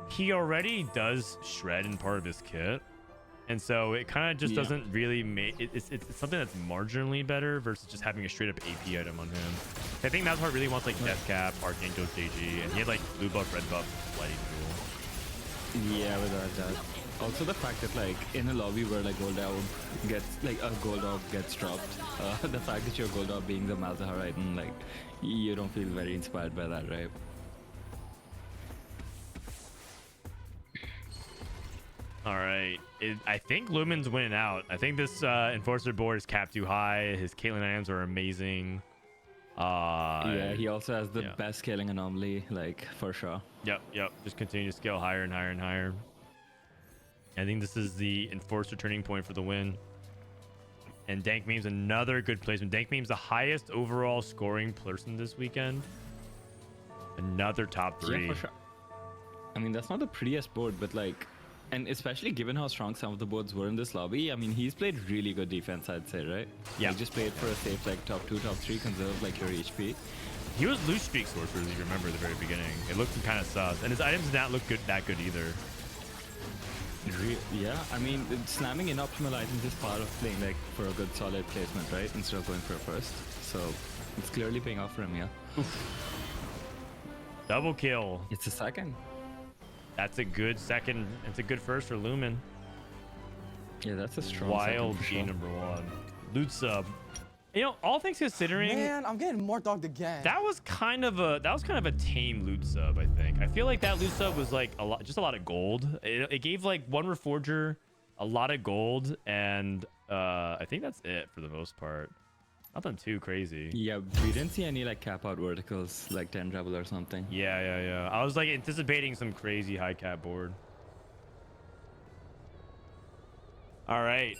he already does shred in part of his kit, and so it kind of just Yeah. doesn't really make it's something that's marginally better versus just having a straight up AP item on him. I think Malzahar really wants like Death Cap, Archangel JG, and he had like blue buff, red buff, Bleeding Jewel. Yeah, without that. Also the fact that like in a lobby where like gold orb gets like a gold orb gets dropped, the fact that your gold orb being the Malzahar item, like you don't feel very inspired by that, right? All right. I think Lumen's winning out. I think this Enforcer board is capped too high. His Caitlyn items are amazing. Yeah, he also has the yeah. best scaling anomaly, like for sure. Yep. Just continue to scale higher and higher and higher. I think this is the Enforcer turning point for the win. And Dank Meme's another good placement. Dank Meme's the highest overall scoring person this weekend. Another top 3. Yeah, for sure. I mean, that's not the prettiest board, but like, and especially given how strong some of the boards were in this lobby, I mean, he's played really good defense, I'd say, right? Yeah. Like, just played for a safe, like, top 2, top 3, conserve, like, your HP. He was loose streak sorcerers, if you remember at the very beginning. It looked kind of sus. And his items did not look that good either. Yeah, I mean, slamming in optimal items is part of playing, like, for a good solid placement, right? Instead of going for a first. So, it's clearly paying off for him, yeah. Double kill. It's a second. That's a good second. It's a good first for Lumen. Yeah, that's a strong Wild second for G sure. number 1. Loot sub. You know, all things considering, Man, I'm getting more dogged again. that was kind of a tame loot sub. I think. I feel like that loot sub was like just a lot of gold. It gave like one Reforger, a lot of gold, and I think that's it for the most part. Nothing too crazy. Yeah, we didn't see any, like, cap out verticals, like 10 treble or something. Yeah. I was like anticipating some crazy high cap board. All right.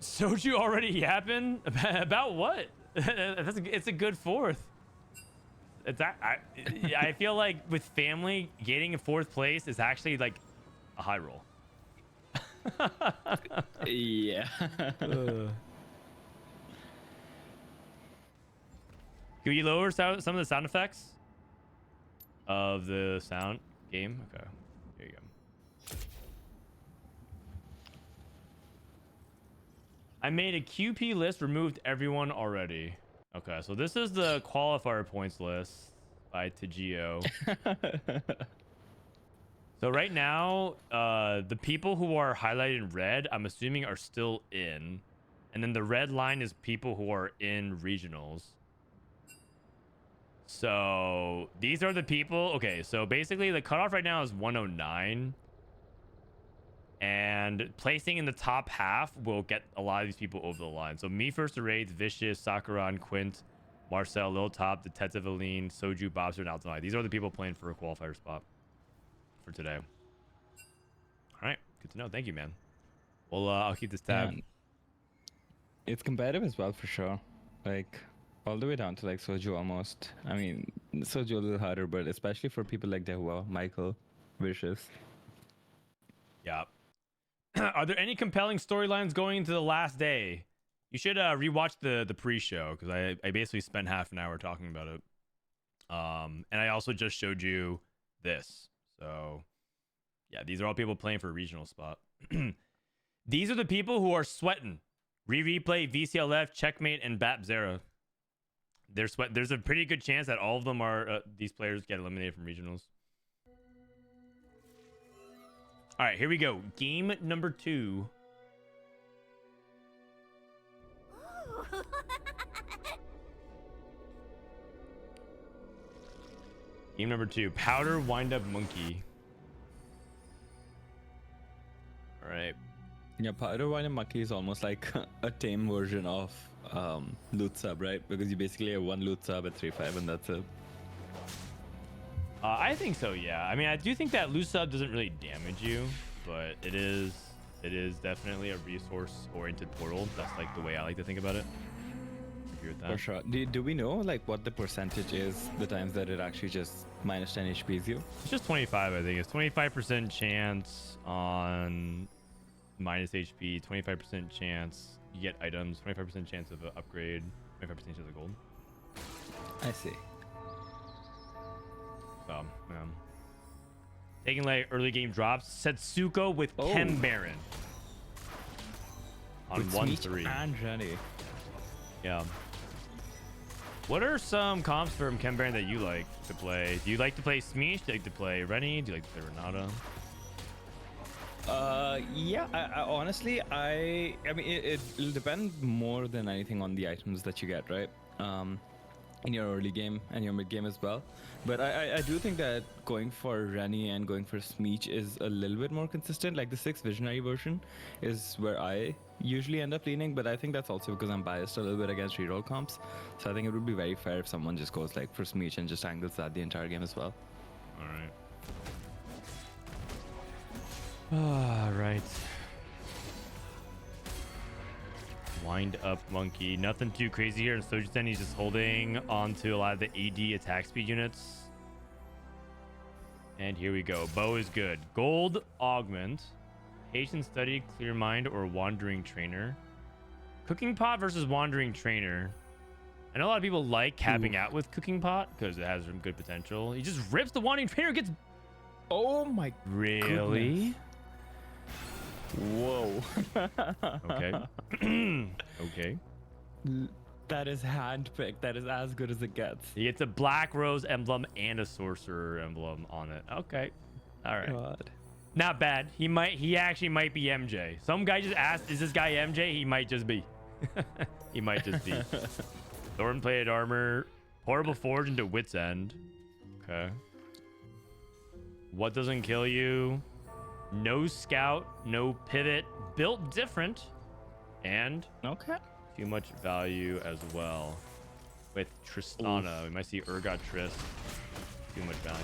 Soju already yapping about what? It's a good 4th. I feel like with family, getting a 4th place is actually like a high roll. Yeah. Can you lower some of the sound effects of the sound game? Okay, here you go. I made a QP list, removed everyone already. Okay, so this is the qualifier points list by Tagio. So right now, the people who are highlighted in red, I'm assuming are still in. And then the red line is people who are in regionals. So these are the people. Okay, so basically the cutoff right now is 109. And placing in the top half will get a lot of these people over the line. So me first to Wraith, Vicious, Sakuran, Quint, Marcel, LilTop, Detective Aline, Soju, Bopster, and Altonai. These are the people playing for a qualifier spot for today. All right, good to know. Thank you, man. Well, I'll keep this tab. Yeah. It's competitive as well for sure. Like all the way down to like Soju almost. I mean, Soju a little harder, but especially for people like Dehua, Michael, Vicious. Yeah. Are there any compelling storylines going into the last day? You should rewatch the pre-show because I basically spent half an hour talking about it. And I also just showed you this. So yeah, these are all people playing for a regional spot. These are the people who are sweating. Replay, VCLF, Checkmate, and Bap Zera. They're sweat. There's a pretty good chance that all of them are these players get eliminated from regionals. All right, here we go. Game number 2. Game number 2. Powder Wind Up Monkey. All right. Yeah, Powder Wine and Monkey is almost like a tame version of loot sub, right? Because you basically have one loot sub at 3-5 and that's it. I think so, yeah. I mean, I do think that loose sub doesn't really damage you, but it is definitely a resource-oriented portal. That's like the way I like to think about it. Agree with that. For sure. Do we know like what the percentage is the times that it actually just minus 10 HPs you? It's just 25, I think. It's 25% chance on minus HP, 25% chance you get items, 25% chance of an upgrade, 25% chance of gold. I see. So, taking like early game drops. Setsuko with Chem Baron on With 1-3. and Jenny. Yeah. What are some comps from Chem Baron that you like to play? Do you like to play Smeesh? Do you like to play Rennie? Do you like to play Renata? Yeah, I honestly, I mean, it'll depend more than anything on the items that you get, right? In your early game and your mid game as well. But I do think that going for Rennie and going for Smeech is a little bit more consistent. Like the 6 Visionary version is where I usually end up leaning, but I think that's also because I'm biased a little bit against reroll comps. So I think it would be very fair if someone just goes like for Smeech and just angles that the entire game as well. All right. All right. Wind up monkey. Nothing too crazy here. And Sojuten, he's just holding on to a lot of the AD attack speed units. And here we go. Bow is good. Gold augment. Patient study, clear mind, or wandering trainer. Cooking pot versus wandering trainer. I know a lot of people like capping out with cooking pot because it has some good potential. He just rips the wandering trainer. Gets. Oh my. Really? Goodness. Whoa. Okay. Okay. That is handpicked. That is as good as it gets. He gets a Black Rose emblem and a Sorcerer emblem on it. Okay. All right. God. Not bad. He actually might be MJ. Some guy just asked, is this guy MJ? He might just be. He might just be. Thorn plated armor. Portable forge into Wit's End. Okay. What doesn't kill you? No scout, no pivot, built different, and Okay. too much value as well. With Tristana, we might see Urgot Trist. Too much value.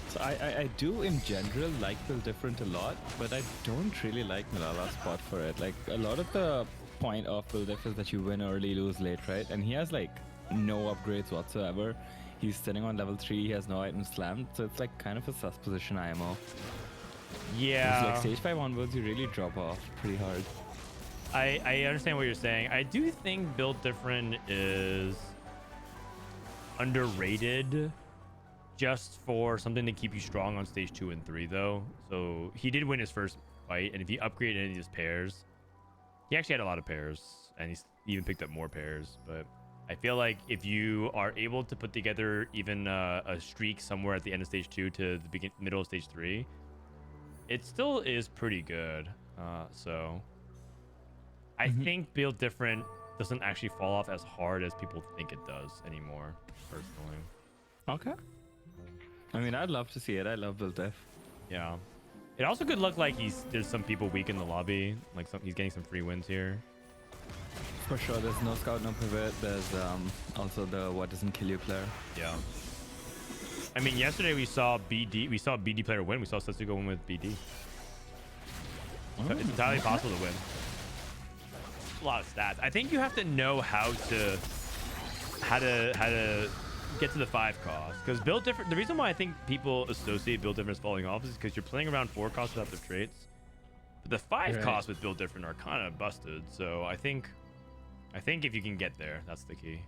So I do in general like build different a lot, but I don't really like Milala's spot for it. Like a lot of the point of build diff is that you win early, lose late, right? And he has like no upgrades whatsoever. He's sitting on level 3, he has no items slammed, so it's like kind of a sus position IMO. Yeah. It's like stage 5 onwards, you really drop off pretty hard. I understand what you're saying. I do think Build Different is underrated just for something to keep you strong on stage 2 and 3, though. So he did win his first fight, and if he upgraded any of his pairs, he actually had a lot of pairs, and he's even picked up more pairs. But I feel like if you are able to put together even a streak somewhere at the end of stage 2 to the middle of stage 3, it still is pretty good. So I think Build Different doesn't actually fall off as hard as people think it does anymore, personally. Okay. I mean, I'd love to see it. I love build diff. Yeah. It also could look like there's some people weak in the lobby. Like he's getting some free wins here. For sure, there's no scout, no pivot. There's also the what doesn't kill you player. Yeah. I mean, yesterday we saw BD. We saw BD player win. We saw Setsuko win with BD. So it's entirely possible to win. a lot of stats. I think you have to know how to get to the 5 cost, because build different. The reason why I think people associate build difference falling off is because you're playing around 4 cost without the traits. But the 5 costs with build different are kind of busted. So I think if you can get there, that's the key.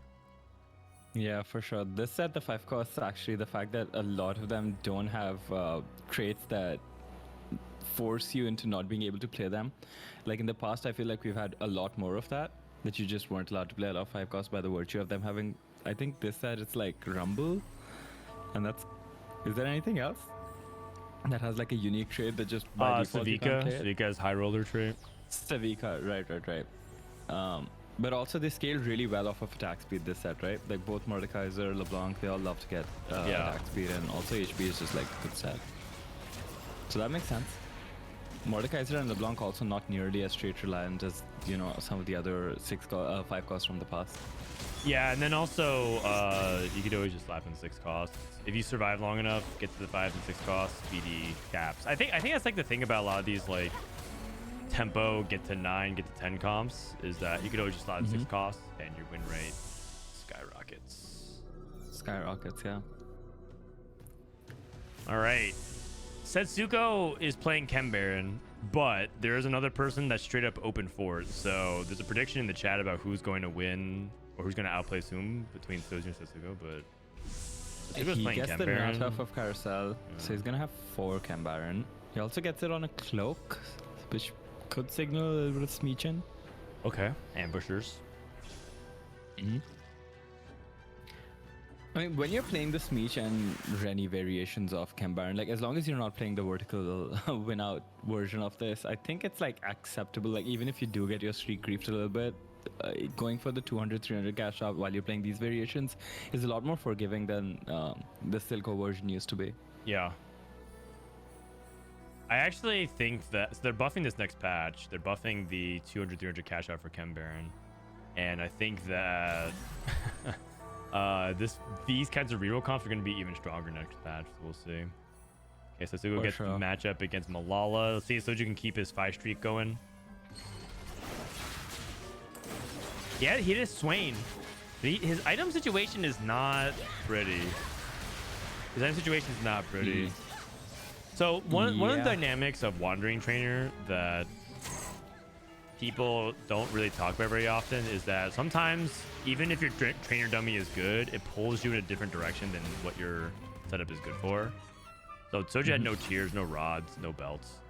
Yeah, for sure. This set, the 5 costs, actually, the fact that a lot of them don't have traits that force you into not being able to play them. Like in the past, I feel like we've had a lot more of that you just weren't allowed to play a lot of 5 costs by the virtue of them having. I think this set it's like Rumble, and that's. Is there anything else that has like a unique trait that just by default you can't play it? Savika's high roller trait. Savika, right. But also they scale really well off of attack speed this set, right? Like both Mordekaiser, LeBlanc, they all love to get attack speed, and also HP is just like a good set. So that makes sense. Mordekaiser and LeBlanc also not nearly as trait reliant as, you know, some of the other 5 costs from the past. Yeah, and then also you could always just slap in 6 costs. If you survive long enough, get to the 5 and 6 costs, BD caps. I think that's like the thing about a lot of these like tempo, get to 9, get to 10 comps, is that you could always just slap in 6 costs and your win rate skyrockets. Skyrockets, yeah. All right. Setsuko is playing Chem Baron, but there is another person that's straight up open fort. So there's a prediction in the chat about who's going to win or who's going to outplay Zoom between Soju and Setsuko, but Setsuko's he playing gets Chem the Baron. Nat of Carousel, so he's gonna have 4 Chem Baron. He also gets it on a cloak, which could signal a little bit of Smeechin. Okay, ambushers. I mean, when you're playing the Smeech and Rennie variations of Chem Baron, like as long as you're not playing the vertical win out version of this, I think it's like acceptable. Like even if you do get your streak griefed a little bit, going for the 200-300 cash out while you're playing these variations is a lot more forgiving than the Silco version used to be. Yeah. I actually think that so they're buffing this next patch. They're buffing the 200-300 cash out for Chem Baron, and I think that these kinds of reroll comps are going to be even stronger next patch. So we'll see. Okay, so Setsuko gets the matchup against Milala. Let's see if Soju can keep his 5 streak going. Yeah, he is Swain. His item situation is not pretty. His item situation is not pretty. So one of the dynamics of Wandering Trainer that people don't really talk about very often is that sometimes even if your trainer dummy is good, it pulls you in a different direction than what your setup is good for. So Soju had no tiers, no rods, no belts.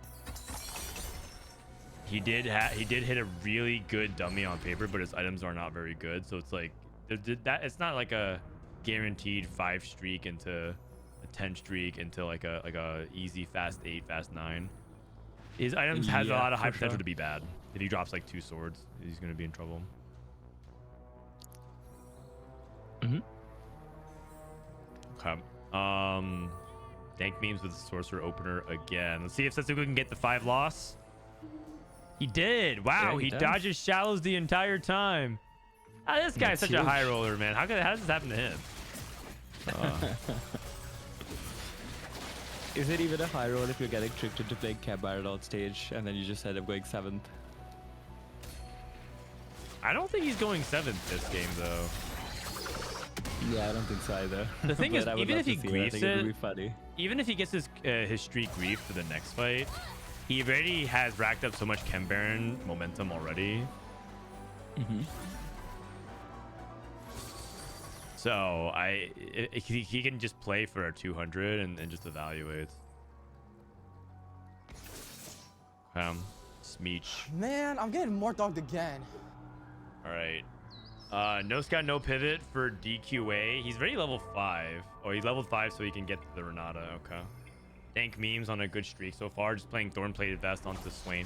He did hit a really good dummy on paper, but his items are not very good. So it's like it's not like a guaranteed 5 streak into a 10 streak into like a easy fast 8, fast 9. His items has a lot of high potential to be bad. If he drops like 2 swords, he's gonna be in trouble. Okay. Dank memes with the sorcerer opener again. Let's see if Setsuko can get the 5 loss. He did. Wow, yeah, he dodges shallows the entire time. This guy's such a high roller, man. How does this happen to him? Is it even a high roll if you're getting tricked into playing Chem Baron on stage and then you just end up going 7th? I don't think he's going 7th this game, though. Yeah, I don't think so either. The thing is, even if he griefs it, be funny. even if he gets his streak griefed for the next fight, he already has racked up so much Chem Baron momentum already. So he can just play for a 200 and just evaluate. Smeech. Man, I'm getting more dogged again. All right. No scout, no pivot for DQA. He's already level 5. Oh, he's level 5 so he can get the Renata. Okay. Dank memes on a good streak so far. Just playing Thorn-plated vest onto Swain.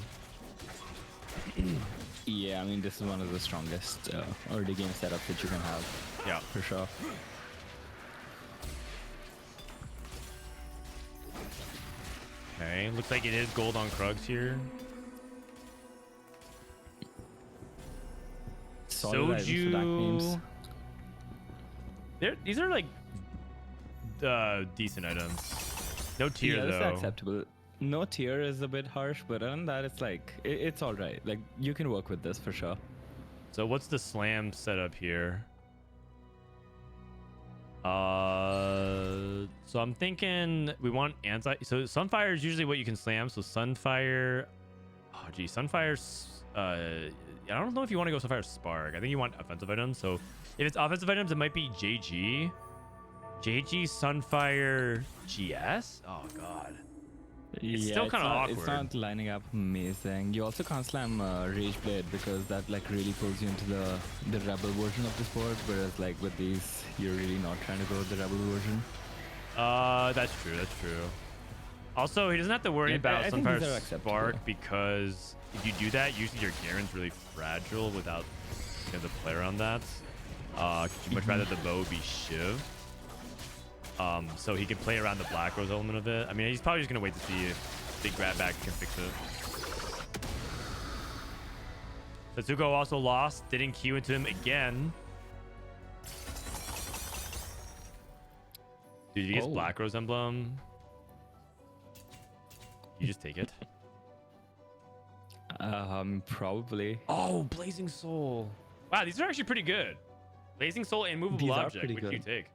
Yeah, I mean, this is one of the strongest early game setups that you can have. Yeah, for sure. Okay, looks like it is gold on Krugs here. Soju. These are like decent items. No tier yeah, though. That's acceptable. No tier is a bit harsh, but other than that, it's like it's all right. Like you can work with this for sure. So what's the slam setup here? So I'm thinking we want anti. So Sunfire is usually what you can slam. So Sunfire. Oh geez, Sunfire's. I don't know if you want to go Sunfire Spark. I think you want offensive items. So if it's offensive items, it might be JG. JG Sunfire GS. Oh god. It's still kind of awkward. It's not lining up amazing. You also can't slam Rage Blade because that like really pulls you into the Rebel version of the sport. Whereas like with these, you're really not trying to go with the Rebel version. That's true. That's true. Also, he doesn't have to worry about Sunfire Spark because if you do that, usually your Garen's really fragile without the play around that. You'd much rather the bow be Shiv. So he can play around the Black Rose element of it. I mean, he's probably just gonna wait to see if Big Grab Back can fix it. Setsuko also lost. Didn't queue into him again. Dude, he gets Black Rose emblem. You just take it. Probably. Oh, Blazing Soul. Wow, these are actually pretty good. Blazing Soul and Movable Object. Which do you take?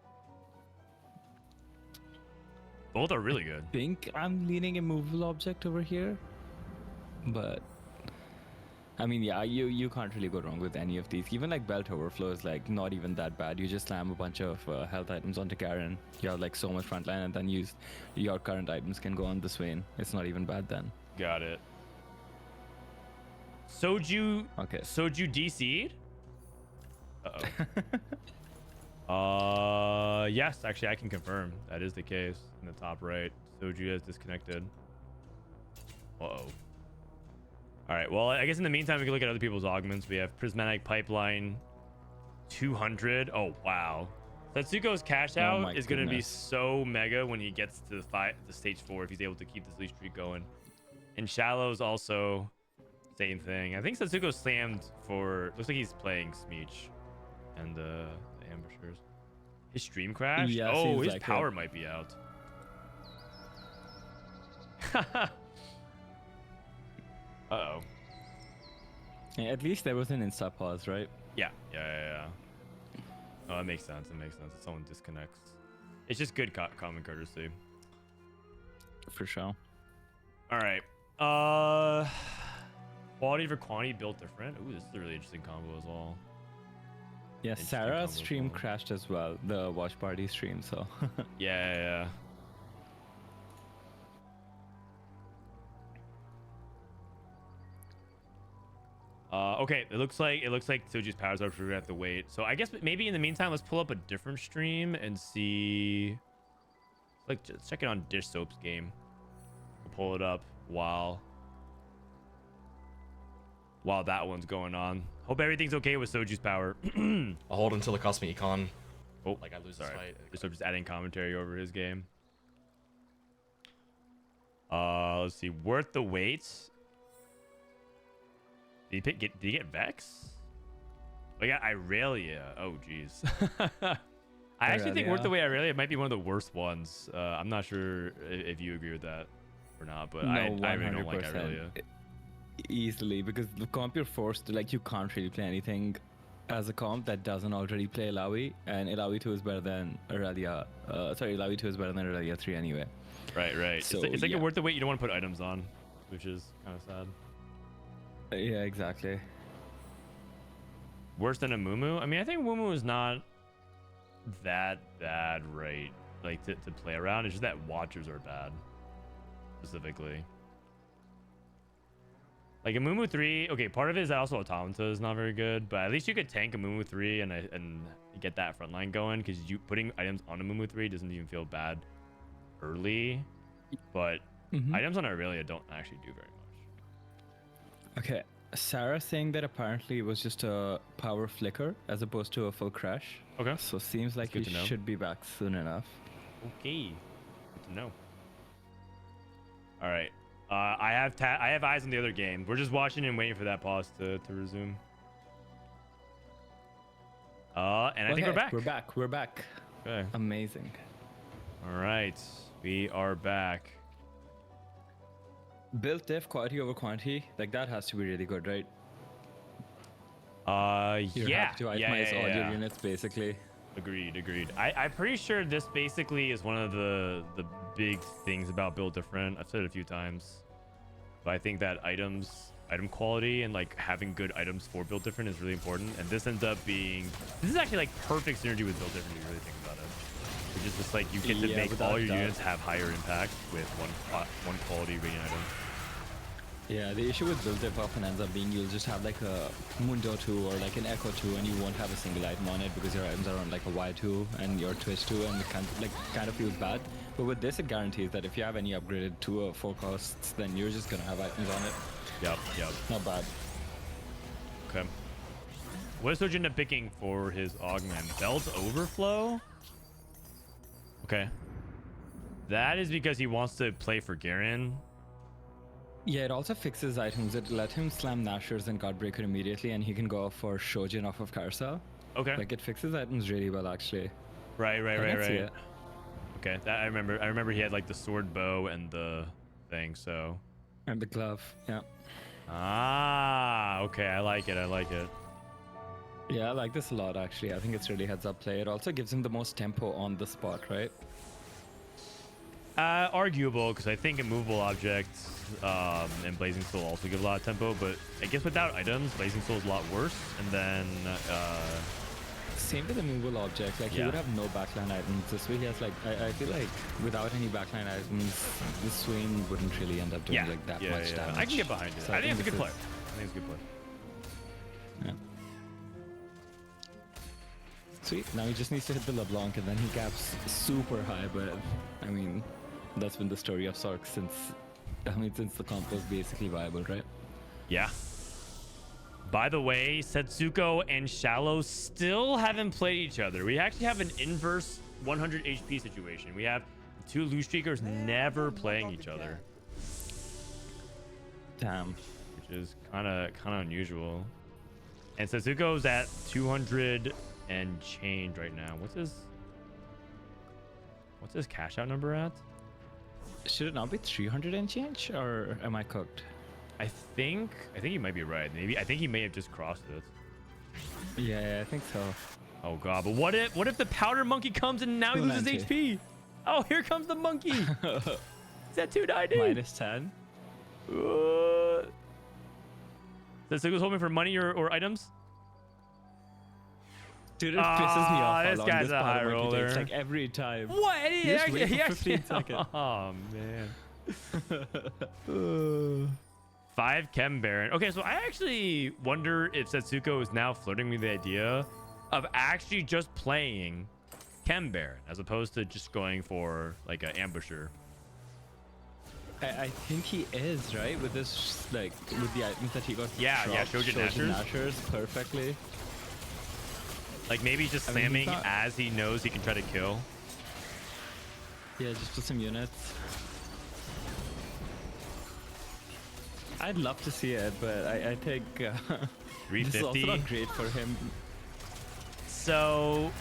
Both are really good. I think I'm leaning a movable object over here, but I mean, yeah, you can't really go wrong with any of these. Even like Belt Overflow is like not even that bad. You just slam a bunch of health items onto Garen. You have like so much frontline, and then your current items can go on the Swain. It's not even bad then. Got it. Soju. Okay. Soju DC'd? Yes, actually, I can confirm that is the case in the top right. Soju has disconnected. All right. Well, I guess in the meantime, we can look at other people's augments. We have Prismatic Pipeline 200. Oh, wow. Setsuko's cash out is going to be so mega when he gets to the stage 4 if he's able to keep this lead streak going. And Shallow's also same thing. I think Setsuko slammed for... Looks like he's playing Smeech and the ambushers. His stream crashed? Yeah, oh, his like power might be out. Uh-oh. Yeah, at least there was an insta pause, right? Yeah. Oh, that makes sense. If someone disconnects. It's just good common courtesy. For sure. All right. Quality for quantity built different. Ooh, this is a really interesting combo as well. Yeah, Sarah's stream crashed as well. The watch party stream, so. Yeah. Okay, it looks like Soju's powers up, so we're gonna have to wait. So I guess maybe in the meantime, let's pull up a different stream and see. Like, just check it on Dishsoap's game. We'll pull it up while that one's going on. Hope everything's okay with Soju's power. I'll hold until it costs me econ. Oh, like I lose sorry. this fight. Dishsoap just adding commentary over his game. Let's see. Worth the wait. Did he get Vex? Oh, yeah, Irelia. Oh, jeez. I actually think Worth the Wait Irelia might be one of the worst ones. I'm not sure if you agree with that or not, but I really don't like Irelia. Easily, because the comp you're forced to, like, you can't really play anything as a comp that doesn't already play Ilaoi, and Ilaoi 2 is better than Irelia. Ilaoi 2 is better than Irelia 3 anyway. Right. So, it's like a Worth the Wait you don't want to put items on, which is kind of sad. Yeah, exactly. Worse than a Mumu? I mean, I think Mumu is not that bad, right? Like, to play around. It's just that Watchers are bad, specifically. Like, a Mumu 3, okay, part of it is that also Automata is not very good, but at least you could tank a Mumu 3 and get that front line going, because you putting items on a Mumu 3 doesn't even feel bad early, but items on Aurelia don't actually do very much. Okay, Sarah saying that apparently it was just a power flicker as opposed to a full crash. Okay. So seems like you should be back soon enough. Okay. Good to know. All right. I have eyes on the other game. We're just watching and waiting for that pause to resume. And I think We're back. Okay. Amazing. All right. We are back. Built diff, quality over quantity, like that has to be really good, right? You're Yeah. happy to Yeah, itemize yeah, all your yeah. units basically. Agreed. I'm pretty sure this basically is one of the big things about Build Different. I've said it a few times, but I think that item quality and like having good items for Build Different is really important. And this ends up being, this is actually like perfect synergy with Build Different if you really think about it. Which is just like you get to make without all your doubt. units have higher impact with one quality rating item. Yeah, the issue with build diff often ends up being you'll just have like a Mundo 2 or like an Echo 2 and you won't have a single item on it because your items are on like a Y2 and your Twitch 2 and it kind of feels bad. But with this it guarantees that if you have any upgraded 2 or 4 costs, then you're just gonna have items on it. Yep. Not bad. Okay. What does Soju end up picking for his augment? Belt Overflow? Okay. That is because he wants to play for Garen. Yeah, it also fixes items. It let him slam Nashers and Godbreaker immediately and he can go for Shojin off of Carousel. Okay. Like it fixes items really well actually. Right. I can see it. Okay, that I remember he had like the sword bow and the thing, so. And the glove, yeah. Ah, okay, I like it. Yeah, I like this a lot actually. I think it's really heads up play. It also gives him the most tempo on the spot, right? Arguable, because I think immovable objects and Blazing Soul also give a lot of tempo, but I guess without items, Blazing Soul is a lot worse. And then Same with the movable object. Like he Yeah. would have no backline items. This way he has like I feel like without any backline items, this Swain wouldn't really end up doing like that much damage. I can get behind it. So I think it's a good this play. is- I think it's a good play. Yeah. Sweet. Now he just needs to hit the LeBlanc and then he caps super high. But I mean, that's been the story of Sork since the comp was basically viable, right? Yeah. By the way, Setsuko and Shallow still haven't played each other. We actually have an inverse 100 HP situation. We have two loose streakers never playing each other, Damn. which is kind of unusual. And Setsuko's at 200 and change right now. What's his cash out number at? Should it not be 300 and change, or am I cooked? I think you might be right. I think he may have just crossed it. Yeah, I think so. Oh god, but what if the powder monkey comes and now he loses 290. HP? Oh, here comes the monkey. Is that 290? Minus 10. Setsuko's hoping for money or items? Dude, it pisses me off. This guy's a high roller. Takes, like every time. What? He just waits for 15 seconds. Oh man. 5 Chem Baron. Okay, so I actually wonder if Setsuko is now flirting with the idea of actually just playing Chem Baron as opposed to just going for like an ambusher. I think he is, right? With this, like, with the items that he got. Yeah, dropped, Shojin Nashers. Perfectly. Like maybe just I mean, slamming he's not- as he knows he can try to kill. Yeah, just put some units. I'd love to see it, but I think this is also 350. not great for him. So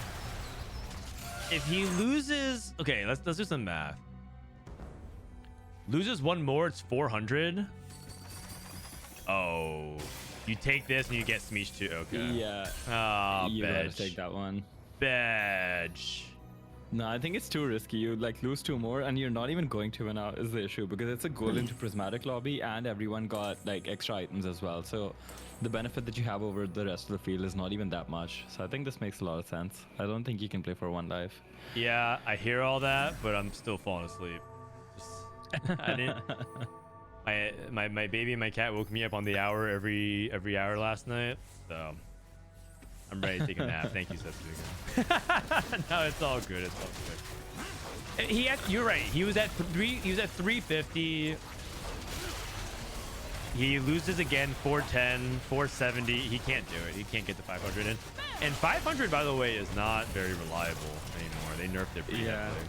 if he loses, okay, let's do some math. Loses one more, it's 400. Oh, you take this and you get Smeech too. Okay. Yeah, Oh, you gotta bitch. take that one. Bitch. No, I think it's too risky. You like lose 2 more, and you're not even going to win out is the issue because it's a goal into Prismatic lobby, and everyone got like extra items as well. So the benefit that you have over the rest of the field is not even that much. So I think this makes a lot of sense. I don't think you can play for 1 life. Yeah, I hear all that, but I'm still falling asleep. Just, I didn't. My baby and my cat woke me up on the hour every hour last night, so I'm ready to take a nap. Thank you, Setsuko. No, it's all good. It's all good. You're right. He was at 350. He loses again 410, 470. He can't do it. He can't get to 500. And 500, by the way, is not very reliable anymore. They nerfed it pretty Yeah. heavily.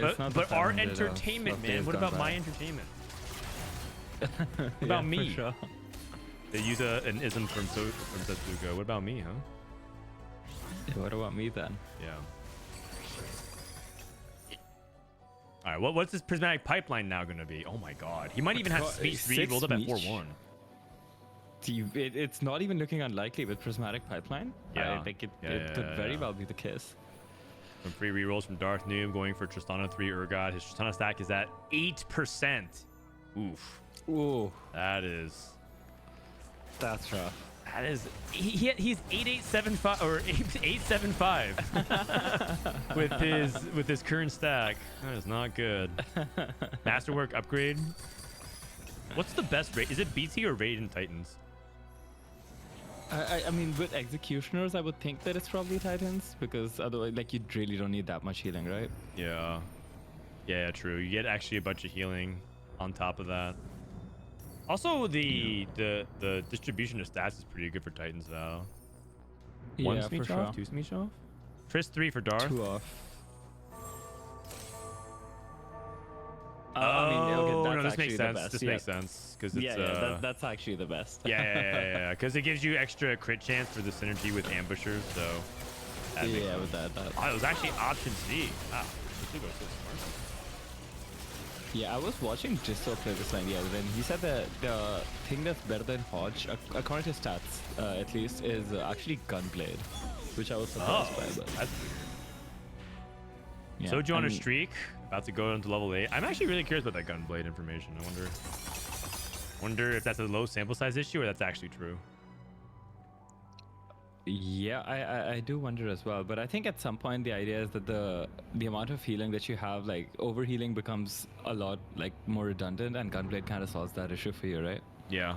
It's not the But our 500 of entertainment, man. days What gone about by. my entertainment? What Yeah, about for me? sure. They use an ism from Setsuko. What about me, huh? Yeah, what about me then? Yeah. All right. What's this prismatic pipeline now going to be? Oh my God. He might even have God, speech 3 6 rolled up at Smeech? 4-1. It's not even looking unlikely with Prismatic Pipeline. Yeah. I think it Yeah, could very yeah. well be the case. Some free rerolls from Darth Noob going for Tristana 3 Urgot. His Tristana stack is at 8%. Oof. Ooh, That is. that's rough. That is. He's 8875 or 875 with his current stack. That is not good. Masterwork upgrade. What's the best rate? Is it BT or Radiant Titans? I mean, with Executioners, I would think that it's probably Titans because otherwise, like, you really don't need that much healing, right? Yeah. Yeah, true. You get actually a bunch of healing on top of that. Also, the distribution of stats is pretty good for Titans, Val. One Yeah, Smeech for off, sure. two Smeech off. Trist 3 for Darth. 2 off. Oh, I mean, okay, no, that's this makes actually the sense. best, This yeah. makes sense because it's Yeah, that's actually the best. yeah, because it gives you extra crit chance for the synergy with ambushers. So that makes Yeah, sense. with that. Oh, it was actually option C. Wow, Setsuko's so smart. Yeah, I was watching Dishsoap play this line the other day, and he said that the thing that's better than Hodge, according to stats at least, is actually Gunblade, which I was surprised by. But That's yeah, Soju on I a mean, streak, about to go into level 8. I'm actually really curious about that Gunblade information. I wonder if that's a low sample size issue or that's actually true. Yeah, I do wonder as well. But I think at some point the idea is that the amount of healing that you have, like overhealing, becomes a lot like more redundant, and Gunblade kind of solves that issue for you, right? Yeah.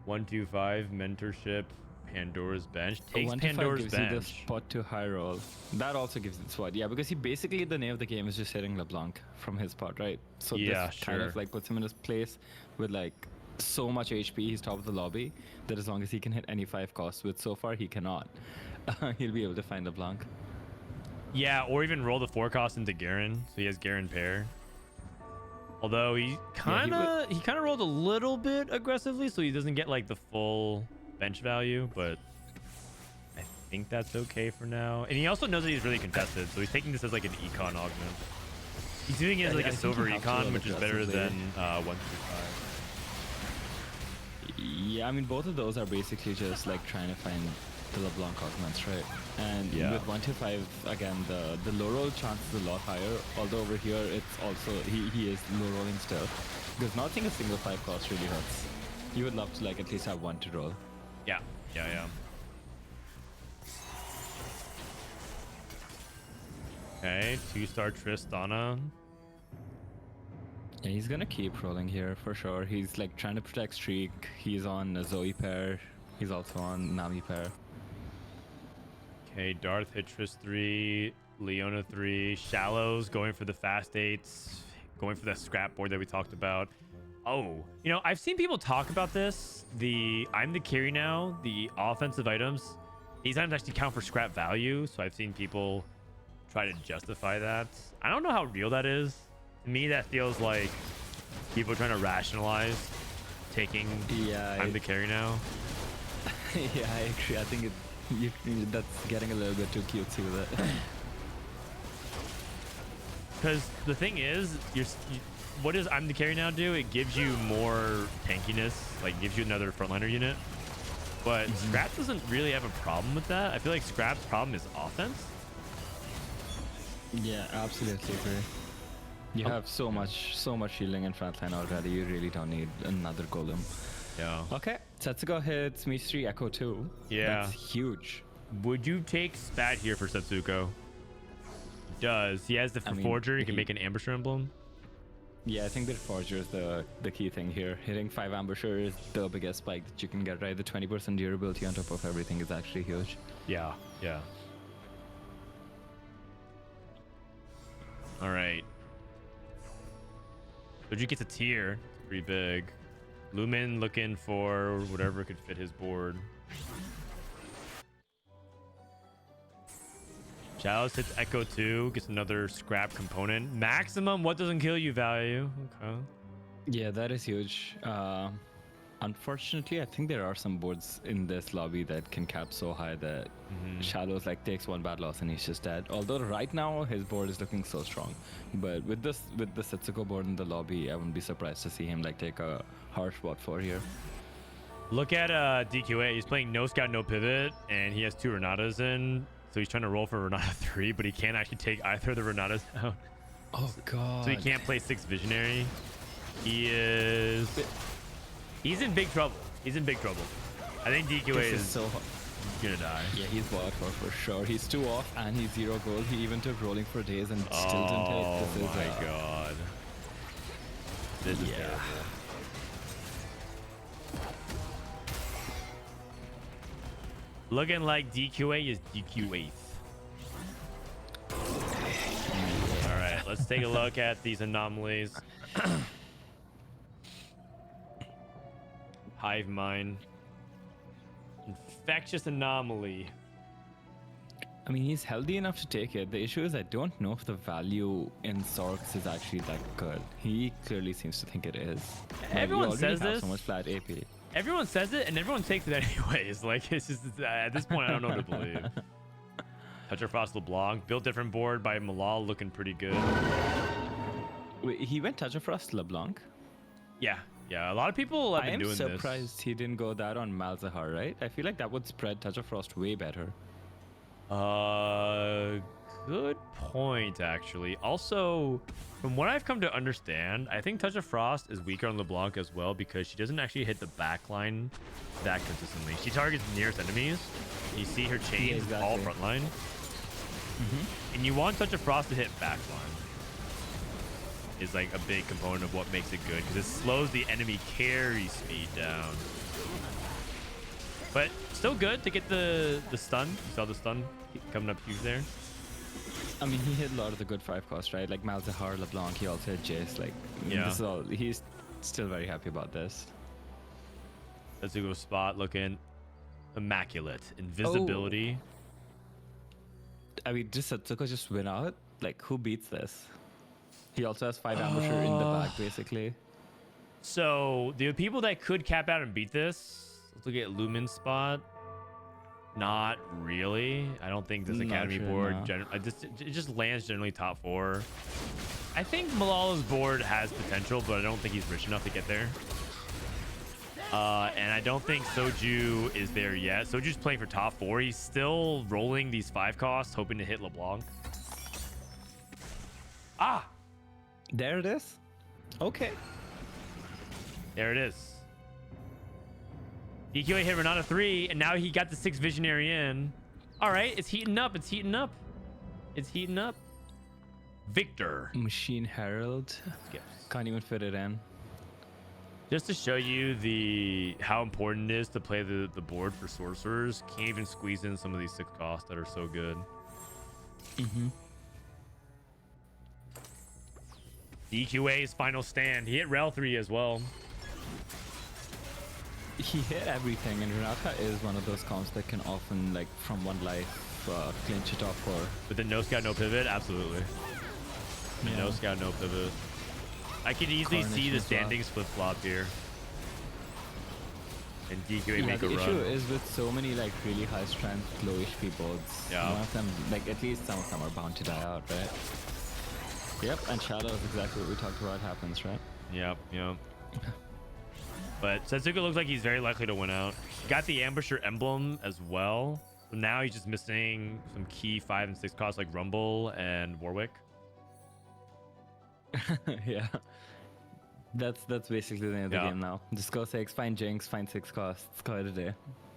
125 mentorship. Pandora's bench takes 125 Pandora's gives you the bench. spot to high roll. That also gives you the spot. Yeah, because he basically, the name of the game is just hitting LeBlanc from his spot, right? So Yeah, this kind of sure. like puts him in his place with like so much HP. He's top of the lobby that as long as he can hit any 5 costs, which so far he cannot, he'll be able to find LeBlanc. Yeah, or even roll the 4 cost into Garen, so he has Garen pair. Although he kind of rolled a little bit aggressively, so he doesn't get like the full bench value, but I think that's okay for now. And he also knows that he's really contested, so he's taking this as like an econ augment. He's doing it as like I a think silver you have to econ, roll which is better aggressively. than 135. Yeah, I mean, both of those are basically just like trying to find the LeBlanc augments, right? And Yeah. with 125, again, the low roll chance is a lot higher. Although over here, it's also he is low rolling still, because not seeing a single 5 cost really hurts. You would love to like at least have 1 to roll. Yeah. Okay, 2-star Tristana. Yeah, he's gonna keep rolling here for sure. He's like trying to protect streak. He's on a Zoe pair. He's also on Nami pair. Okay, Darth hit Trist 3, Leona 3, Shallows going for the fast 8s, going for that scrap board that we talked about. Oh, you know, I've seen people talk about this. I'm the carry now, the offensive items. These items actually count for scrap value, so I've seen people try to justify that. I don't know how real that is. To me, that feels like people trying to rationalize taking Yeah, I'm the carry now. yeah, I agree. I think that's getting a little bit too cutesy with it. Because the thing is, what does I'm the carry now do? It gives you more tankiness, like gives you another frontliner unit. But Scrap doesn't really have a problem with that. I feel like Scrap's problem is offense. Yeah, absolutely agree. You have so much healing in frontline already. You really don't need another golem. Yeah. Okay, Setsuko hits Meech 3 Echo 2. Yeah. That's huge. Would you take Spat here for Setsuko? He does. He has the I mean, Forger. He can make an Ambusher Emblem. Yeah, I think the Forger is the key thing here. Hitting 5 Ambusher is the biggest spike that you can get, right? The 20% durability on top of everything is actually huge. Yeah. All right. Soju gets a tier. Pretty big. Lumen looking for whatever could fit his board. Chalice hits Echo 2. Gets another scrap component. Maximum what doesn't kill you value. Okay. Yeah, that is huge. Unfortunately, I think there are some boards in this lobby that can cap so high that Shadow's like takes one bad loss and he's just dead. Although right now his board is looking so strong, but with the Setsuko board in the lobby, I wouldn't be surprised to see him like take a harsh bot 4 here. Look at DQA. He's playing no scout, no pivot, and he has 2 Renatas in. So he's trying to roll for Renata 3, but he can't actually take either of the Renatas out. Oh god. So he can't play 6 Visionary. He's in big trouble. He's in big trouble. I think DQA is so gonna die. Yeah, he's bot for sure. He's 2 off and he's 0 gold. He even took rolling for days and still didn't take. This Oh my god. This is terrible. Looking like DQA is DQ8th. All right, let's take a look at these anomalies. Hive Mind. Infectious anomaly. I mean, he's healthy enough to take it. The issue is I don't know if the value in Sorks is actually that good. He clearly seems to think it is. Everyone we already says have this. So much flat AP. Everyone says it, and everyone takes it anyways. Like, it's just at this point, I don't know what to believe. Toucher Frost LeBlanc, built different board by Milala, looking pretty good. Wait, he went Toucher Frost LeBlanc? Yeah, a lot of people have been doing this. I am surprised he didn't go that on Malzahar, right? I feel like that would spread Toucher Frost way better. Good point, actually. Also, from what I've come to understand, I think Touch of Frost is weaker on LeBlanc as well because she doesn't actually hit the back line that consistently. She targets nearest enemies. You see her chains all front line. And you want Touch of Frost to hit back line. Is like a big component of what makes it good because it slows the enemy carry speed down. But still good to get the stun. You saw the stun coming up huge there. I mean, he hit a lot of the good 5 costs, right? Like Malzahar, LeBlanc, he also hit Jace. Like, yeah. This is all, he's still very happy about this. Setsuko spot looking immaculate. Invisibility. Oh. I mean, does Setsuko just win out? Like, who beats this? He also has 5 ambusher in the back, basically. So, the people that could cap out and beat this, let's look at Lumen spot. Not really. I don't think this Academy board, it just lands generally top 4. I think Malala's board has potential, but I don't think he's rich enough to get there. And I don't think Soju is there yet. Soju's playing for top 4. He's still rolling these 5 costs, hoping to hit LeBlanc. Ah! There it is. Okay. There it is. DQA hit Renata 3, and now he got the 6 Visionary in. All right, it's heating up. It's heating up. It's heating up. Victor. Machine Herald. Can't even fit it in. Just to show you how important it is to play the board for sorcerers, can't even squeeze in some of these 6 costs that are so good. DQA's final stand. He hit Rel 3 as well. He hit everything, and Renata is one of those comps that can often, like, from one life, clinch it off for. With the no scout, no pivot, absolutely. Yeah. No scout, no pivot. I could easily see the standings flip-flop here. And DQA make a run. The issue is with so many, like, really high-strength, low HP boards, one of them, like, at least some of them are bound to die out, right? Yep, and Shadow is exactly what we talked about happens, right? Yep. But Setsuko looks like he's very likely to win out. Got the Ambusher emblem as well. So now he's just missing some key 5 and 6 costs like Rumble and Warwick. Yeah. That's basically the end of the game now. Just go 6, find Jinx, find 6 costs. Call it a day.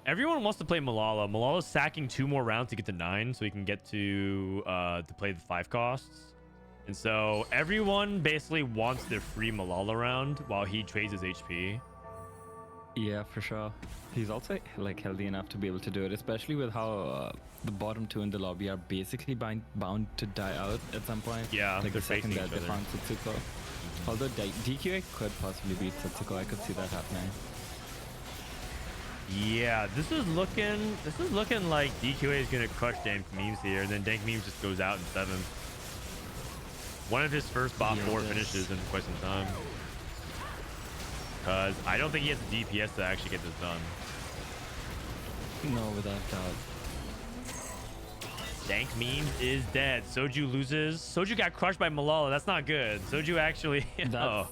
Everyone wants to play Milala. Malala's sacking 2 more rounds to get to 9 so he can get to play the 5 costs. And so everyone basically wants their free Milala round while he trades his HP. Yeah, for sure. He's also like healthy enough to be able to do it, especially with how the bottom 2 in the lobby are basically bound to die out at some point. Yeah, like they're the second facing that each they other. found Setsuko. Although DQA could possibly beat Setsuko, I could see that happening. Yeah, this is looking like DQA is gonna crush Dank Memes here, and then Dank Memes just goes out in 7th. One of his first bot 4 finishes in quite some time. Because I don't think he has the DPS to actually get this done. No, without doubt. Dank meme is dead. Soju loses. Soju got crushed by Milala. That's not good. Soju actually. Oh.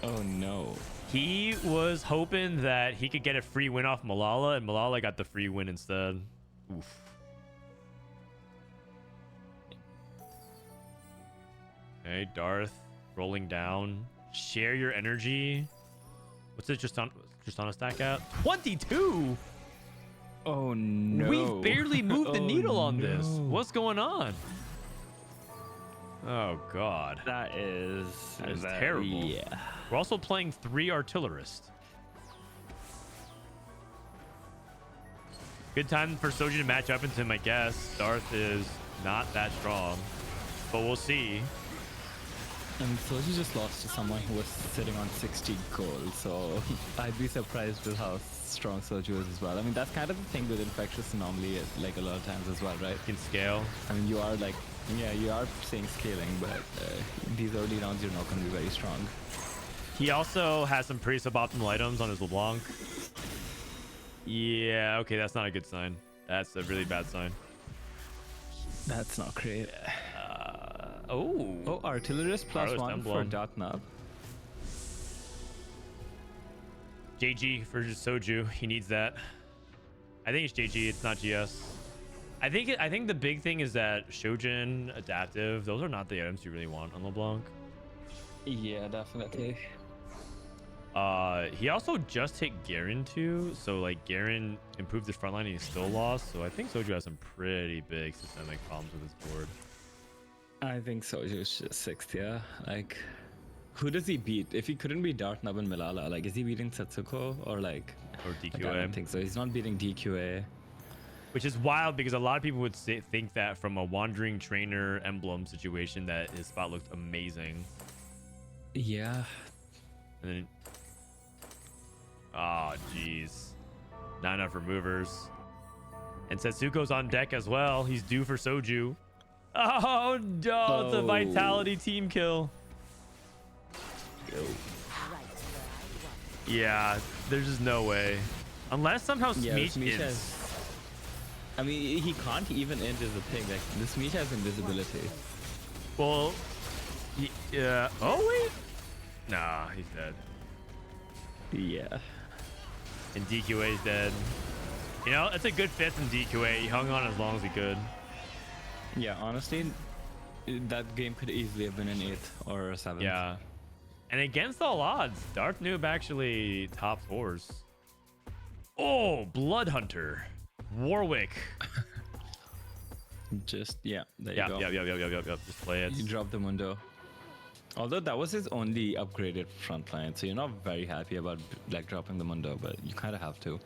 Oh no. He was hoping that he could get a free win off Milala, and Milala got the free win instead. Oof. Okay, Darth rolling down. Share your energy. What's it just on a stack at? 22. Oh no. We've barely moved the needle on no. this. What's going on? Oh god. That is terrible. Yeah. We're also playing 3 artillerists. Good time for Soju to match up into him, I guess. Darth is not that strong, but we'll see. And Soju just lost to someone who was sitting on 60 gold, so I'd be surprised with how strong Soju is as well. I mean, that's kind of the thing with Infectious normally, like a lot of times as well, right? Can scale. I mean, you are like, yeah, you are seeing scaling, but these early rounds, you're not going to be very strong. He also has some pretty suboptimal items on his LeBlanc. Yeah, okay, that's not a good sign. That's a really bad sign. That's not great. Oh, Artillerist plus Artillerist 1 emblem. for Darth Nub. JG for Soju. He needs that. I think it's JG. It's not GS. I think the big thing is that Shojin, Adaptive, those are not the items you really want on LeBlanc. Yeah, definitely. He also just hit Garen too, so like Garen improved his front line and he still lost. So I think Soju has some pretty big systemic problems with his board. I think Soju's just 6th, yeah. Like, who does he beat? If he couldn't beat Darth Nub and Milala, like, is he beating Setsuko or like? Or Like, I DQA. don't think so. He's not beating DQA. Which is wild because a lot of people would think that from a wandering trainer emblem situation that his spot looked amazing. Yeah. And then, oh jeez, not enough removers. And Setsuko's on deck as well. He's due for Soju. Oh no, it's a Vitality team kill. Yeah, there's just no way. Unless somehow Smeech is... I mean, he can't even int is the thing. Like, the Smeech has invisibility. Well, yeah. Oh wait. Nah, he's dead. Yeah. And DQA is dead. You know, it's a good 5th in DQA. He hung on as long as he could. Yeah, honestly, that game could easily have been an 8th or a 7th. Yeah. And against all odds, Darth Noob actually top 4s. Oh, Blood Hunter. Warwick. Just, yeah, there you go. Yep. Just play it. You dropped the Mundo. Although that was his only upgraded front line, so you're not very happy about like dropping the Mundo, but you kind of have to.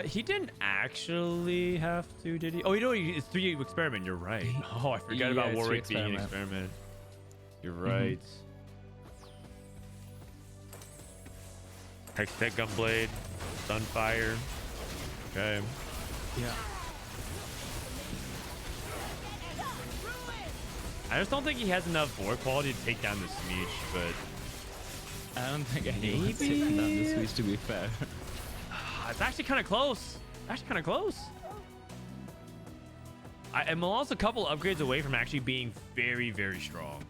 He didn't actually have to, did he? Oh, you know, it's 3 experiment. You're right. Oh, I forgot about it's Warwick 3 being an experiment. You're right. Hextech Gunblade, Sunfire. Okay. Yeah. I just don't think he has enough board quality to take down the Smeech, but I don't think anyone's taken down this Smeech, to be fair. it's actually kind of close. And Milala's a couple upgrades away from actually being very, very strong.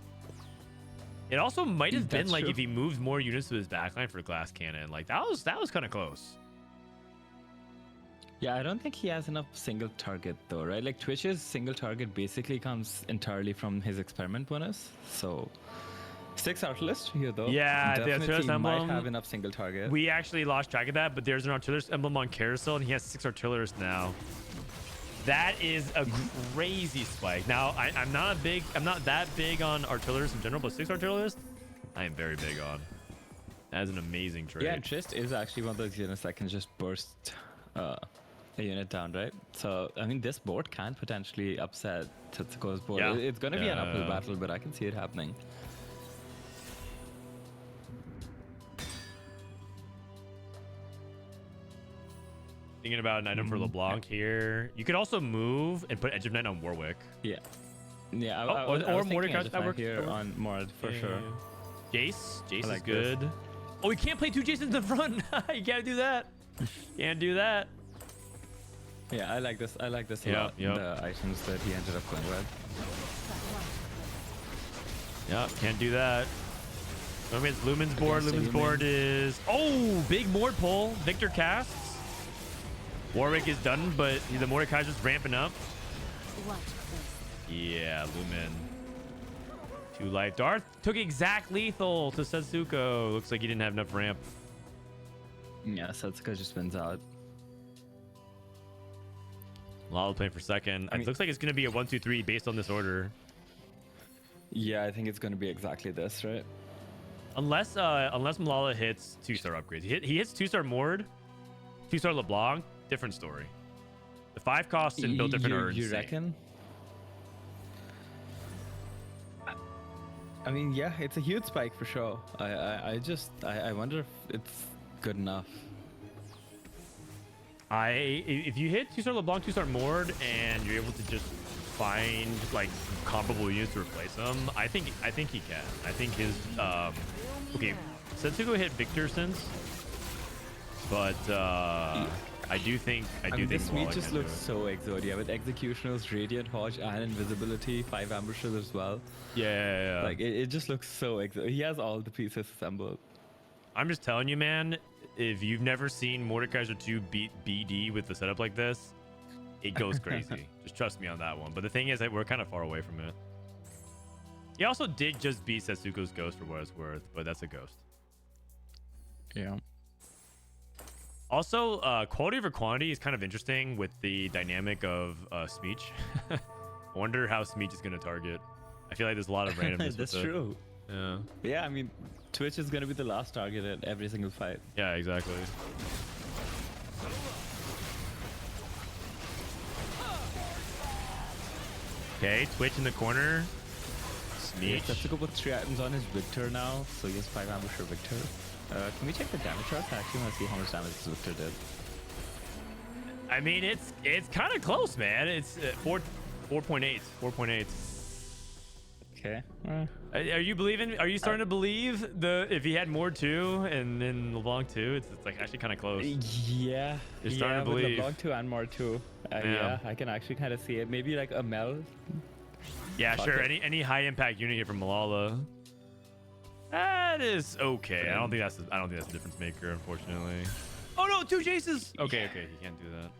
It also might have been like if he moves more units to his backline for Glass Cannon. Like that was kind of close. Yeah, I don't think he has enough single target though, right? Like Twitch's single target basically comes entirely from his experiment bonus. So 6 Artillerist here though. Yeah, the definitely Artillerist might emblem, have enough single target. We actually lost track of that, but there's an Artillerist emblem on Carousel, and he has 6 Artillerists now. That is a crazy spike. Now, I'm not that big on Artillerists in general, but 6 Artillerists, I am very big on. That is an amazing trade. Yeah, Trist is actually one of those units that can just burst a unit down, right? So, I mean, this board can potentially upset Setsuko's board. Yeah. It's going to be an uphill battle, but I can see it happening. Thinking about an item for LeBlanc here. You could also move and put Edge of Night on Warwick. Yeah. Yeah, I or was Mordecai, thinking that works here too. on Mord for sure. Jace I is like good. this. Oh, you can't play 2 Jaces in the front. You can't do that. Can't do that. Yeah, I like this. I like this a Yep, lot. yep. The items that he ended up going with. Yep, can't do that. I mean, it's Lumen's board. Against Lumen's Lumen. board is... Oh, big Mord pull. Victor casts. Warwick is done, but the Mordekaiser's ramping up. Yeah, Lumen. 2 life. Darth took exact lethal to Setsuko. Looks like he didn't have enough ramp. Yeah, Setsuko just wins out. Lala playing for second. I mean- It looks like it's going to be a 1-2-3 based on this order. Yeah, I think it's going to be exactly this, right? Unless Milala hits 2-star upgrades. He hits 2-star Mord, 2-star LeBlanc, different story. The 5 costs and build different are You insane. reckon? I mean, yeah, it's a huge spike for sure. I wonder if it's good enough. If you hit 2-star LeBlanc, 2-star Mord, and you're able to just find like comparable units to replace them, I think he can. I think his okay, Setsuko hit Victor since, but I do think This meat Milala just can do looks it. so Exodia with Executioners, Radiant Hodge, and Invisibility, 5 ambushes as well. Yeah. Like it just looks so Exodia. He has all the pieces assembled. I'm just telling you, man. If you've never seen Mordekaiser 2 beat BD with the setup like this, it goes crazy. Just trust me on that one. But the thing is that we're kind of far away from it. He also did just beat Setsuko's ghost for what it's worth, but that's a ghost. Yeah. Also, quality over quantity is kind of interesting with the dynamic of Smeech. I wonder how Smeech is going to target. I feel like there's a lot of randomness. That's with it. true. Yeah. Yeah, I mean, Twitch is gonna be the last target at every single fight. Yeah, exactly. Okay, Twitch in the corner. Smeech. Setsuko put 3 items on his Victor now, so he has 5 ambusher Victor. Can we check the damage chart? I actually want to see how much damage this Victor did. I mean, it's kind of close, man. It's 4.8. 4.8. Okay. Are you believing? Are you starting to believe if he had more too and then LeBlanc too? It's like actually kind of close. Yeah. You're starting to with believe. LeBlanc 2 and more 2. Yeah, I can actually kind of see it. Maybe like a Mel. Yeah, Fuck sure. it. Any high impact unit here from Milala. That is okay. I don't think that's a difference maker, unfortunately. Oh no, 2 Jaces. Okay, he can't do that.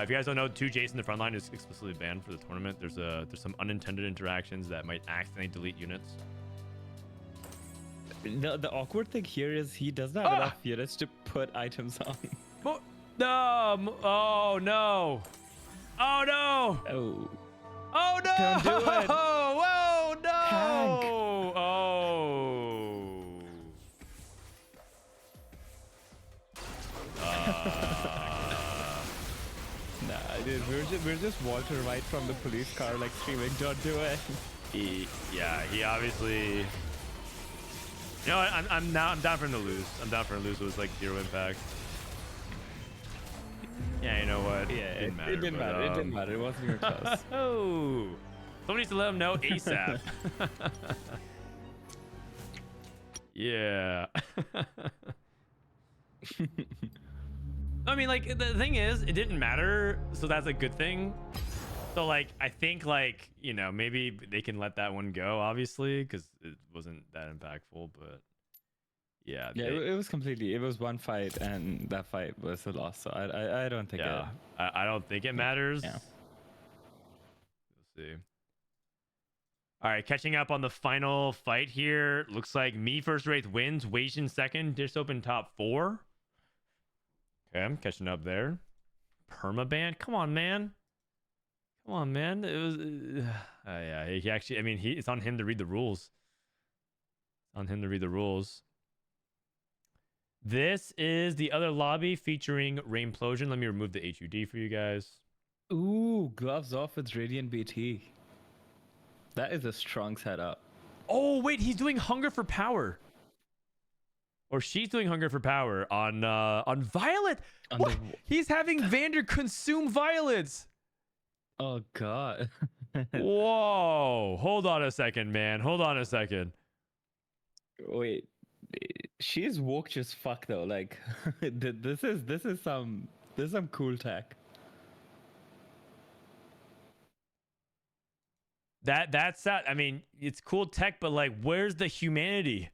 If you guys don't know, 2 Jace in the front line is explicitly banned for the tournament. There's some unintended interactions that might accidentally delete units. The awkward thing here is he doesn't have enough units to put items on. No! Oh no! Oh no! Oh. Oh no! Don't do it. Whoa! No! Hank. Oh! Nah, dude, we're just Walter White from the police car, like screaming, "Don't do it!" He obviously. You know what? I'm down for him to lose. I'm down for him to lose. It was like 0 impact. Yeah, you know what? Yeah, it didn't matter. It didn't matter. It wasn't even close. Oh, somebody needs to let him know ASAP. Yeah. I mean, like, the thing is, it didn't matter, so that's a good thing. So, like, I think, like, you know, maybe they can let that one go, obviously, because it wasn't that impactful, but yeah. Yeah, it was completely. It was one fight, and that fight was a loss. So I don't think. Yeah, I don't think it matters. Yeah. We'll see. All right, catching up on the final fight here. Looks like me first Wraith wins, Weijin second, Dishsoap in top 4. Okay, I'm catching up there. Permaban? Come on, man. Come on, man. It was yeah, he actually, I mean, it's on him to read the rules. It's on him to read the rules. This is the other lobby featuring Rainplosion. Let me remove the HUD for you guys. Ooh, gloves off with Radiant BT. That is a strong setup. Oh, wait, he's doing Hunger for Power. Or she's doing Hunger for Power on Violet. On What? the- He's having Vander consume Violets. Oh god. Whoa. Hold on a second, man. Hold on a second. Wait, she's woke as fuck though. Like, this is some cool tech. That's I mean, it's cool tech, but like, where's the humanity?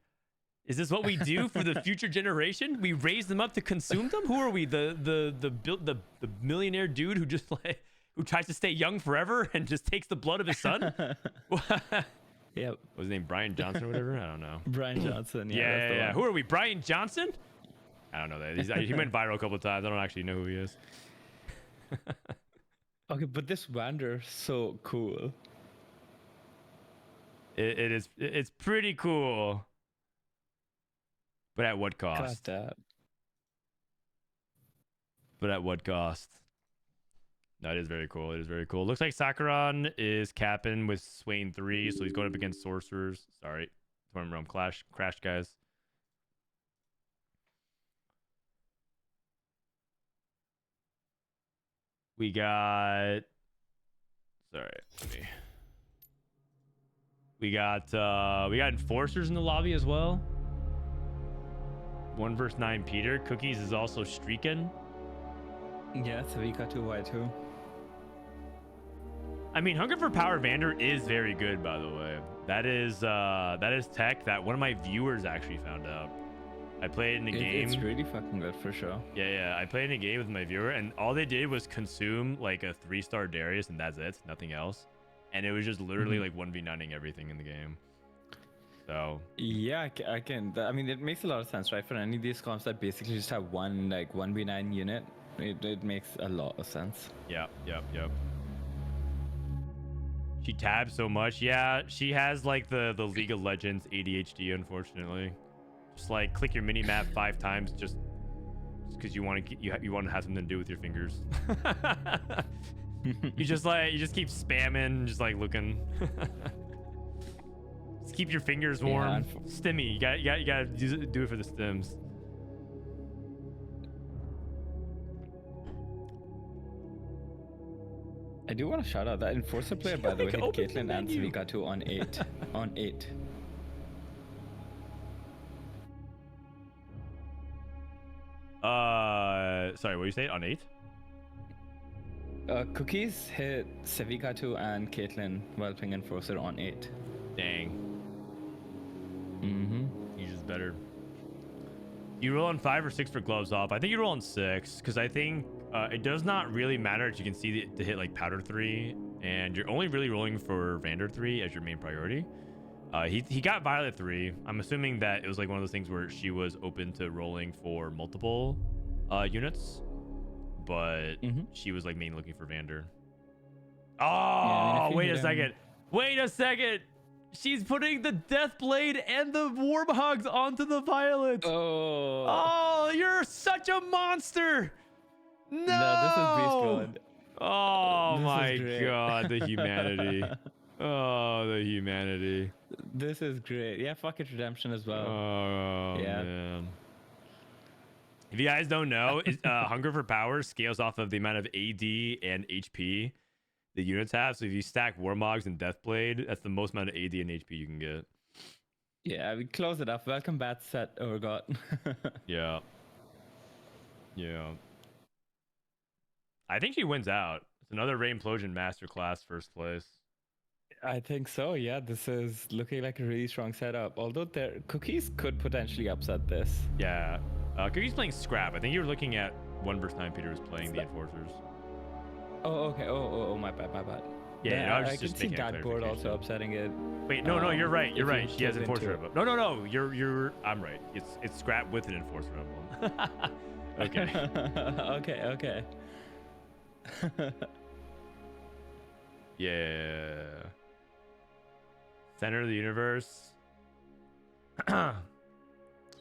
Is this what we do for the future generation? We raise them up to consume them? Who are we? The millionaire dude who just like who tries to stay young forever and just takes the blood of his son? Yep. What was his name? Brian Johnson or whatever? I don't know. Brian Johnson. Yeah. Yeah, that's the yeah. one. Who are we? Brian Johnson? I don't know that. He went viral a couple of times. I don't actually know who he is. Okay, but this Wander so cool. It's pretty cool. But at what cost? God, that. But at what cost? No, it is very cool. It is very cool. Looks like Sakaran is capping with Swain 3, so he's going up against Sorcerers. Sorry. Storm Realm Crash, guys. We got... Sorry. We got Enforcers in the lobby as well. 1 versus 9 Peter. Cookies is also streaking. Yeah, Savika 2y2. I mean, Hunger for Power Vander is very good, by the way. That is tech that one of my viewers actually found out. I played in a game. It's really fucking good for sure. Yeah. I played in a game with my viewer, and all they did was consume like a 3-star Darius, and that's it, nothing else. And it was just literally like 1v9ing everything in the game. So yeah, I can. I mean, it makes a lot of sense, right? For any of these comps that basically just have one like 1v9 unit, it makes a lot of sense. Yep. She tabs so much. Yeah, she has like the League of Legends ADHD, unfortunately. Just like click your mini map 5 times just because you want to you want to have something to do with your fingers. you just keep spamming, just like looking. Just keep your fingers warm. Yeah, Stimmy, you gotta do it for the stims. I do want to shout out that Enforcer player, by the way, hit Caitlyn and Savika 2 on 8. On 8. Sorry, what did you say? On 8? Cookies hit Savika 2 and Caitlyn while playing Enforcer on 8. Dang. He's just better. You roll on 5 or 6 for gloves off. I think you roll on 6 because I think it does not really matter if you can see to hit like powder 3, and you're only really rolling for Vander 3 as your main priority. He got Violet 3. I'm assuming that it was like one of those things where she was open to rolling for multiple units, but she was like mainly looking for Vander. Oh, yeah, wait a second. Wait a second. She's putting the Deathblade and the Warmhogs onto the Violet. Oh, you're such a monster. No, this is Beast Mode. Oh my god, the humanity. Oh, the humanity. This is great. Yeah, fuck it, Redemption as well. Oh, yeah. Man. If you guys don't know, Hunger for Power scales off of the amount of AD and HP the units have. So if you stack Warmogs and Deathblade, that's the most amount of AD and HP you can get. Yeah, we close it up. Welcome back, Set Overgot. Yeah. I think she wins out. It's another Rainplosion Masterclass first place. I think so, yeah. This is looking like a really strong setup. Although their Cookies could potentially upset this. Yeah. Cookies playing Scrap. I think you're looking at 1 versus 9 Peter is playing the Enforcers. Oh, okay. Oh, my bad. Yeah, I can see that board also upsetting it. Wait, no, you're right. You're right. She has Enforcer Emblem. No. I'm right. It's Scrap with an Enforcer Emblem. Okay. Okay. Yeah. Center of the universe.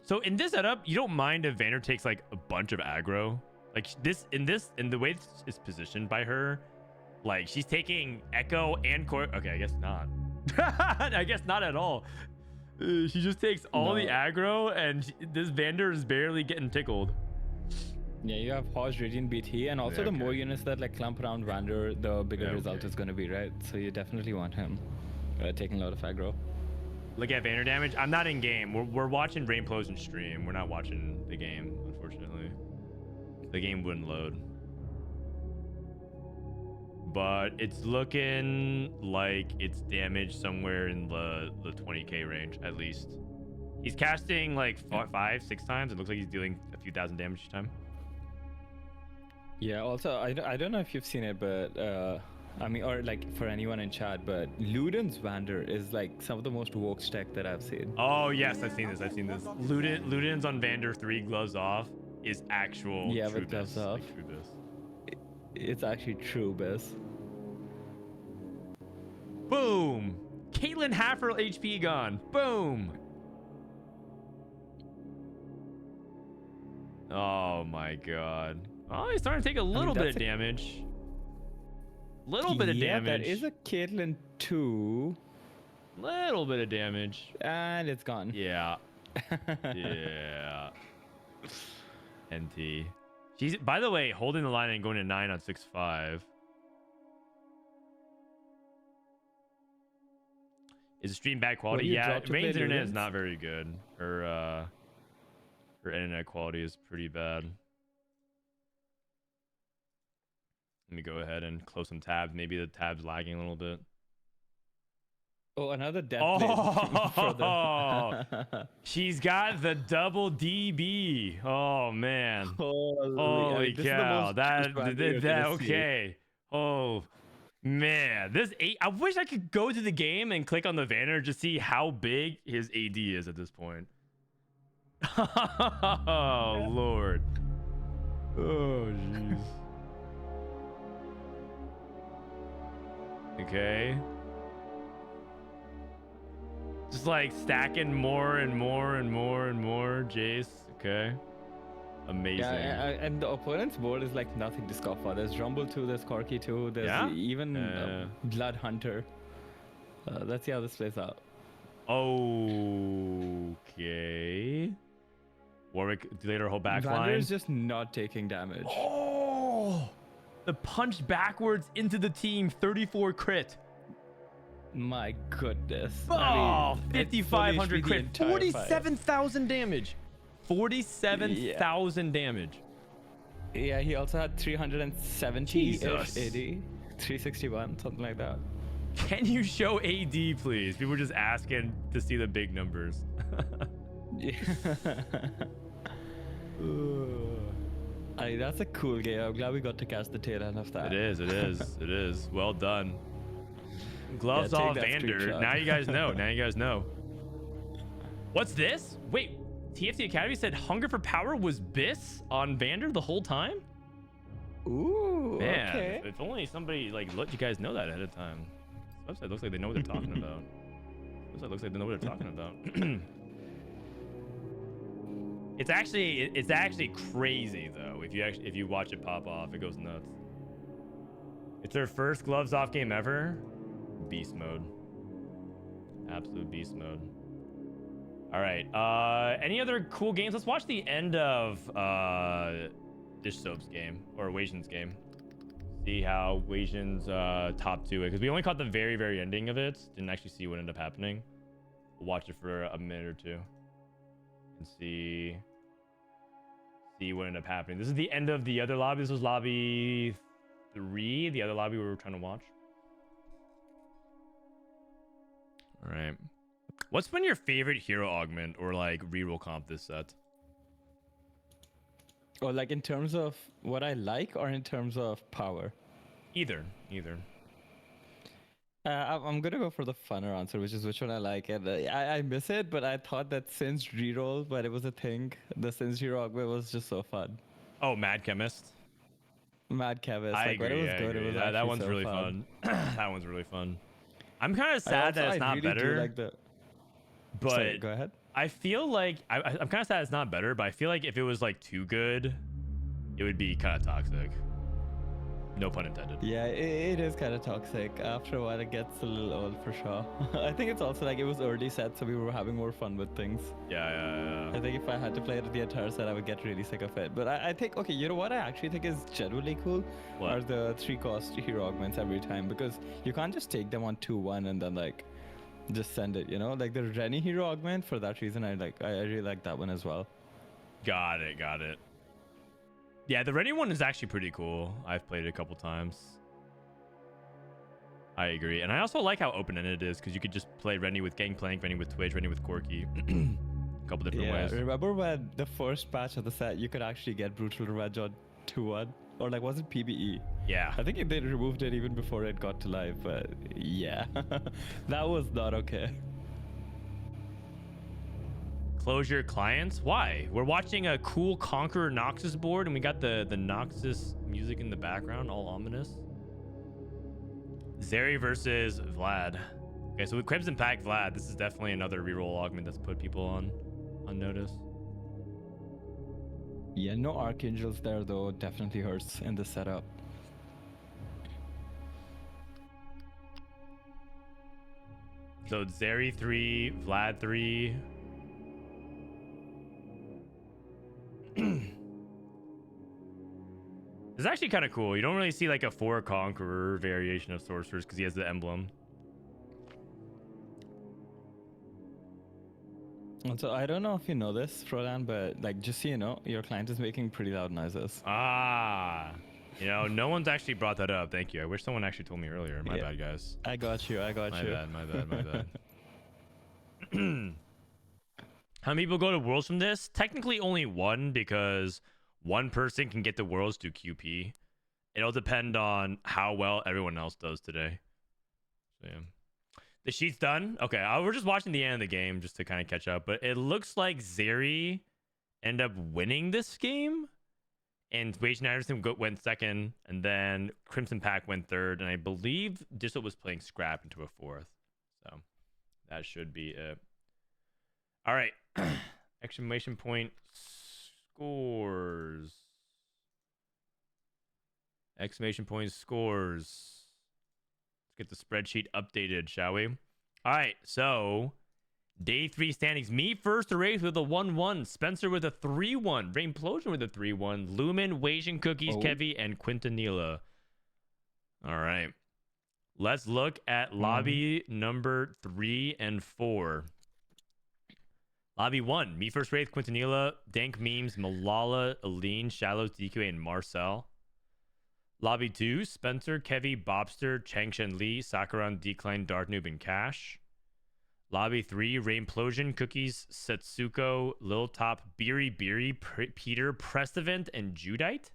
So in this setup, you don't mind if Vander takes like a bunch of aggro. Like in the way it's positioned by her, like she's taking Echo and Core. Okay, I guess not. I guess not at all. She just takes all the aggro, and this Vander is barely getting tickled. Yeah, you have Hodge, Radiant BT, and also the more units that like clump around Vander, the bigger result is going to be, right? So you definitely want him taking a lot of aggro. Look at Vander damage. I'm not in game. We're watching Rainplosion stream. We're not watching the game, unfortunately. The game wouldn't load. but it's looking like it's damage somewhere in the 20k range at least. He's casting like 5-6 times. It looks like he's dealing a few thousand damage each time. Yeah, also, I don't know if you've seen it, but I mean, or like for anyone in chat, but Luden's Vander is like some of the most woke tech that I've seen. Oh, yes, I've seen this. Luden's on Vander 3 gloves off is actual true with gloves best, off. like true best. It's actually true, Biz. Boom! Caitlyn half her HP gone. Boom! Oh my god. Oh, he's starting to take a little bit of damage. Little bit of damage. That is a Caitlyn 2. Little bit of damage. And it's gone. Yeah. Yeah. NT. She's, by the way, holding the line and going to 9 on 6-5. Is the stream bad quality? Yeah, Rain's internet is not very good. Her internet quality is pretty bad. Let me go ahead and close some tabs. Maybe the tab's lagging a little bit. Oh, another death blade. She's got the double DB. Oh man. Holy cow. That okay. Oh man. This I wish I could go to the game and click on the Vanner to see how big his AD is at this point. Oh Lord. Oh jeez. Okay. Just like stacking more and more and more and more Jace. Okay. Amazing. Yeah, and the opponent's board is like nothing to scoff at. There's Rumble 2, there's Corki 2, there's even Blood Hunter. Let's see how this plays out. Okay. Warwick later whole back line. Vander's just not taking damage. Oh! The punch backwards into the team. 34 crit. My goodness. Oh, 5,500 crit. 47,000 damage. 47,000 damage. Yeah, he also had 370-ish AD. 361, something like that. Can you show AD, please? People were just asking to see the big numbers. That's a cool game. I'm glad we got to catch the tail end of that. It is. It is. Well done. Gloves off Vander. Now you guys know. What's this? Wait, TFC Academy said Hunger for Power was Biss on Vander the whole time? Ooh, man, okay. If only somebody like let you guys know that ahead of time. This website looks like they know what they're talking about. It's actually crazy though. If you watch it pop off, it goes nuts. It's their first gloves off game ever. Beast mode. Absolute beast mode. All right. Any other cool games? Let's watch the end of Dishsoap's game or Weijin's game. See how Weijin's top 2 it, because we only caught the very, very ending of it. Didn't actually see what ended up happening. We'll watch it for a minute or two and see what ended up happening. This is the end of the other lobby. This was lobby 3, the other lobby we were trying to watch. All right. What's been your favorite hero augment or like reroll comp this set? Or like in terms of what I like or in terms of power? Either. I'm gonna go for the funner answer, which is which one I like. And I miss it, but I thought that Sin's reroll, but it was a thing. The Sin's hero augment was just so fun. Oh, Mad Chemist. Mad Chemist. I like, agree. When it was good, it was that one's so really fun. That one's really fun. I'm kind of sad that it's not really better. Like but sorry, go ahead. I feel like I'm kind of sad it's not better, but I feel like if it was like too good, it would be kind of toxic. No pun intended. Yeah, it is kind of toxic. After a while, it gets a little old for sure. I think it's also like it was early set, so we were having more fun with things. Yeah. I think if I had to play it the entire set, I would get really sick of it. But I think, okay, you know what I actually think is genuinely cool? What? Are the 3-cost hero augments every time, because you can't just take them on 2-1 and then like just send it, you know? Like the Rennie hero augment, for that reason, I really like that one as well. Got it. Yeah, the Rennie one is actually pretty cool. I've played it a couple times. I agree. And I also like how open-ended it is because you could just play Rennie with Gangplank, Rennie with Twitch, Rennie with Corki. A couple different ways. Remember when the first patch of the set, you could actually get Brutal Revenge on 2-1? Or like, was it PBE? Yeah. I think they removed it even before it got to live, but yeah. That was not okay. Close your clients? Why? We're watching a cool Conqueror Noxus board and we got the Noxus music in the background, all ominous. Zeri versus Vlad. Okay, so with Crimson Pack Vlad, this is definitely another reroll augment that's put people on notice. Yeah, no Archangels there though, definitely hurts in the setup. So Zeri 3, Vlad 3. It's actually kind of cool. You don't really see like a 4 Conqueror variation of Sorcerers because he has the emblem. Also, I don't know if you know this, Frodan, but like just so you know, your client is making pretty loud noises. Ah, you know, no one's actually brought that up. Thank you. I wish someone actually told me earlier. My bad, guys. I got you. My bad. How many people go to Worlds from this? Technically only one because one person can get the Worlds to QP. It'll depend on how well everyone else does today. So yeah. The sheet's done? Okay, we're just watching the end of the game just to kind of catch up. But it looks like Zeri ended up winning this game. And Wage Anderson went second. And then Crimson Pack went third. And I believe Dishsoap was playing Scrap into a fourth. So that should be it. All right. Exclamation point scores. Exclamation point scores. Let's get the spreadsheet updated, shall we? All right, so day 3 standings. Me first to race with a 1-1. Spencer with a 3-1. Rainplosion with a 3-1. Lumen, Wasian Cookies, Kevy, and Quintanilla. All right. Let's look at lobby number 3 and 4. Lobby 1. Me first race, Quintanilla, Dank Memes, Milala, Aline, Shallows, DQ, and Marcel. Lobby 2, Spencer, Kevy, Bopster, Changshen Lee, Sakuran, Decline, Darth Noob, and Cash. Lobby 3, Rainplosion, Cookies, Setsuko, LilTop, Biribiri, Peter, Prestivent, and Judite.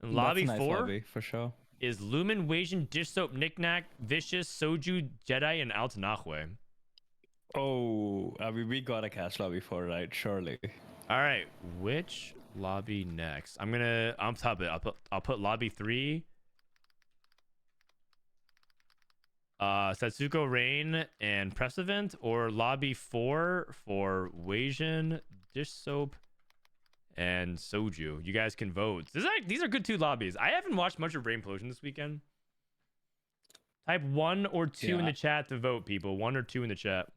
And lobby 4 lobby, for sure. is Lumen, Wasian, Dishsoap, Knickknack, Vicious, Soju, Jedi, and Altanahwe. Oh, I mean, we got a cash lobby 4, right? Surely. All right, which lobby next? I'm top it. I'll put lobby 3. Setsuko, Rain, and Prestivent, or lobby 4 for Wasian, Dishsoap, and Soju. You guys can vote. These are good 2 lobbies. I haven't watched much of Rainplosion this weekend. Type 1 or 2 in the chat to vote, people. 1 or 2 in the chat.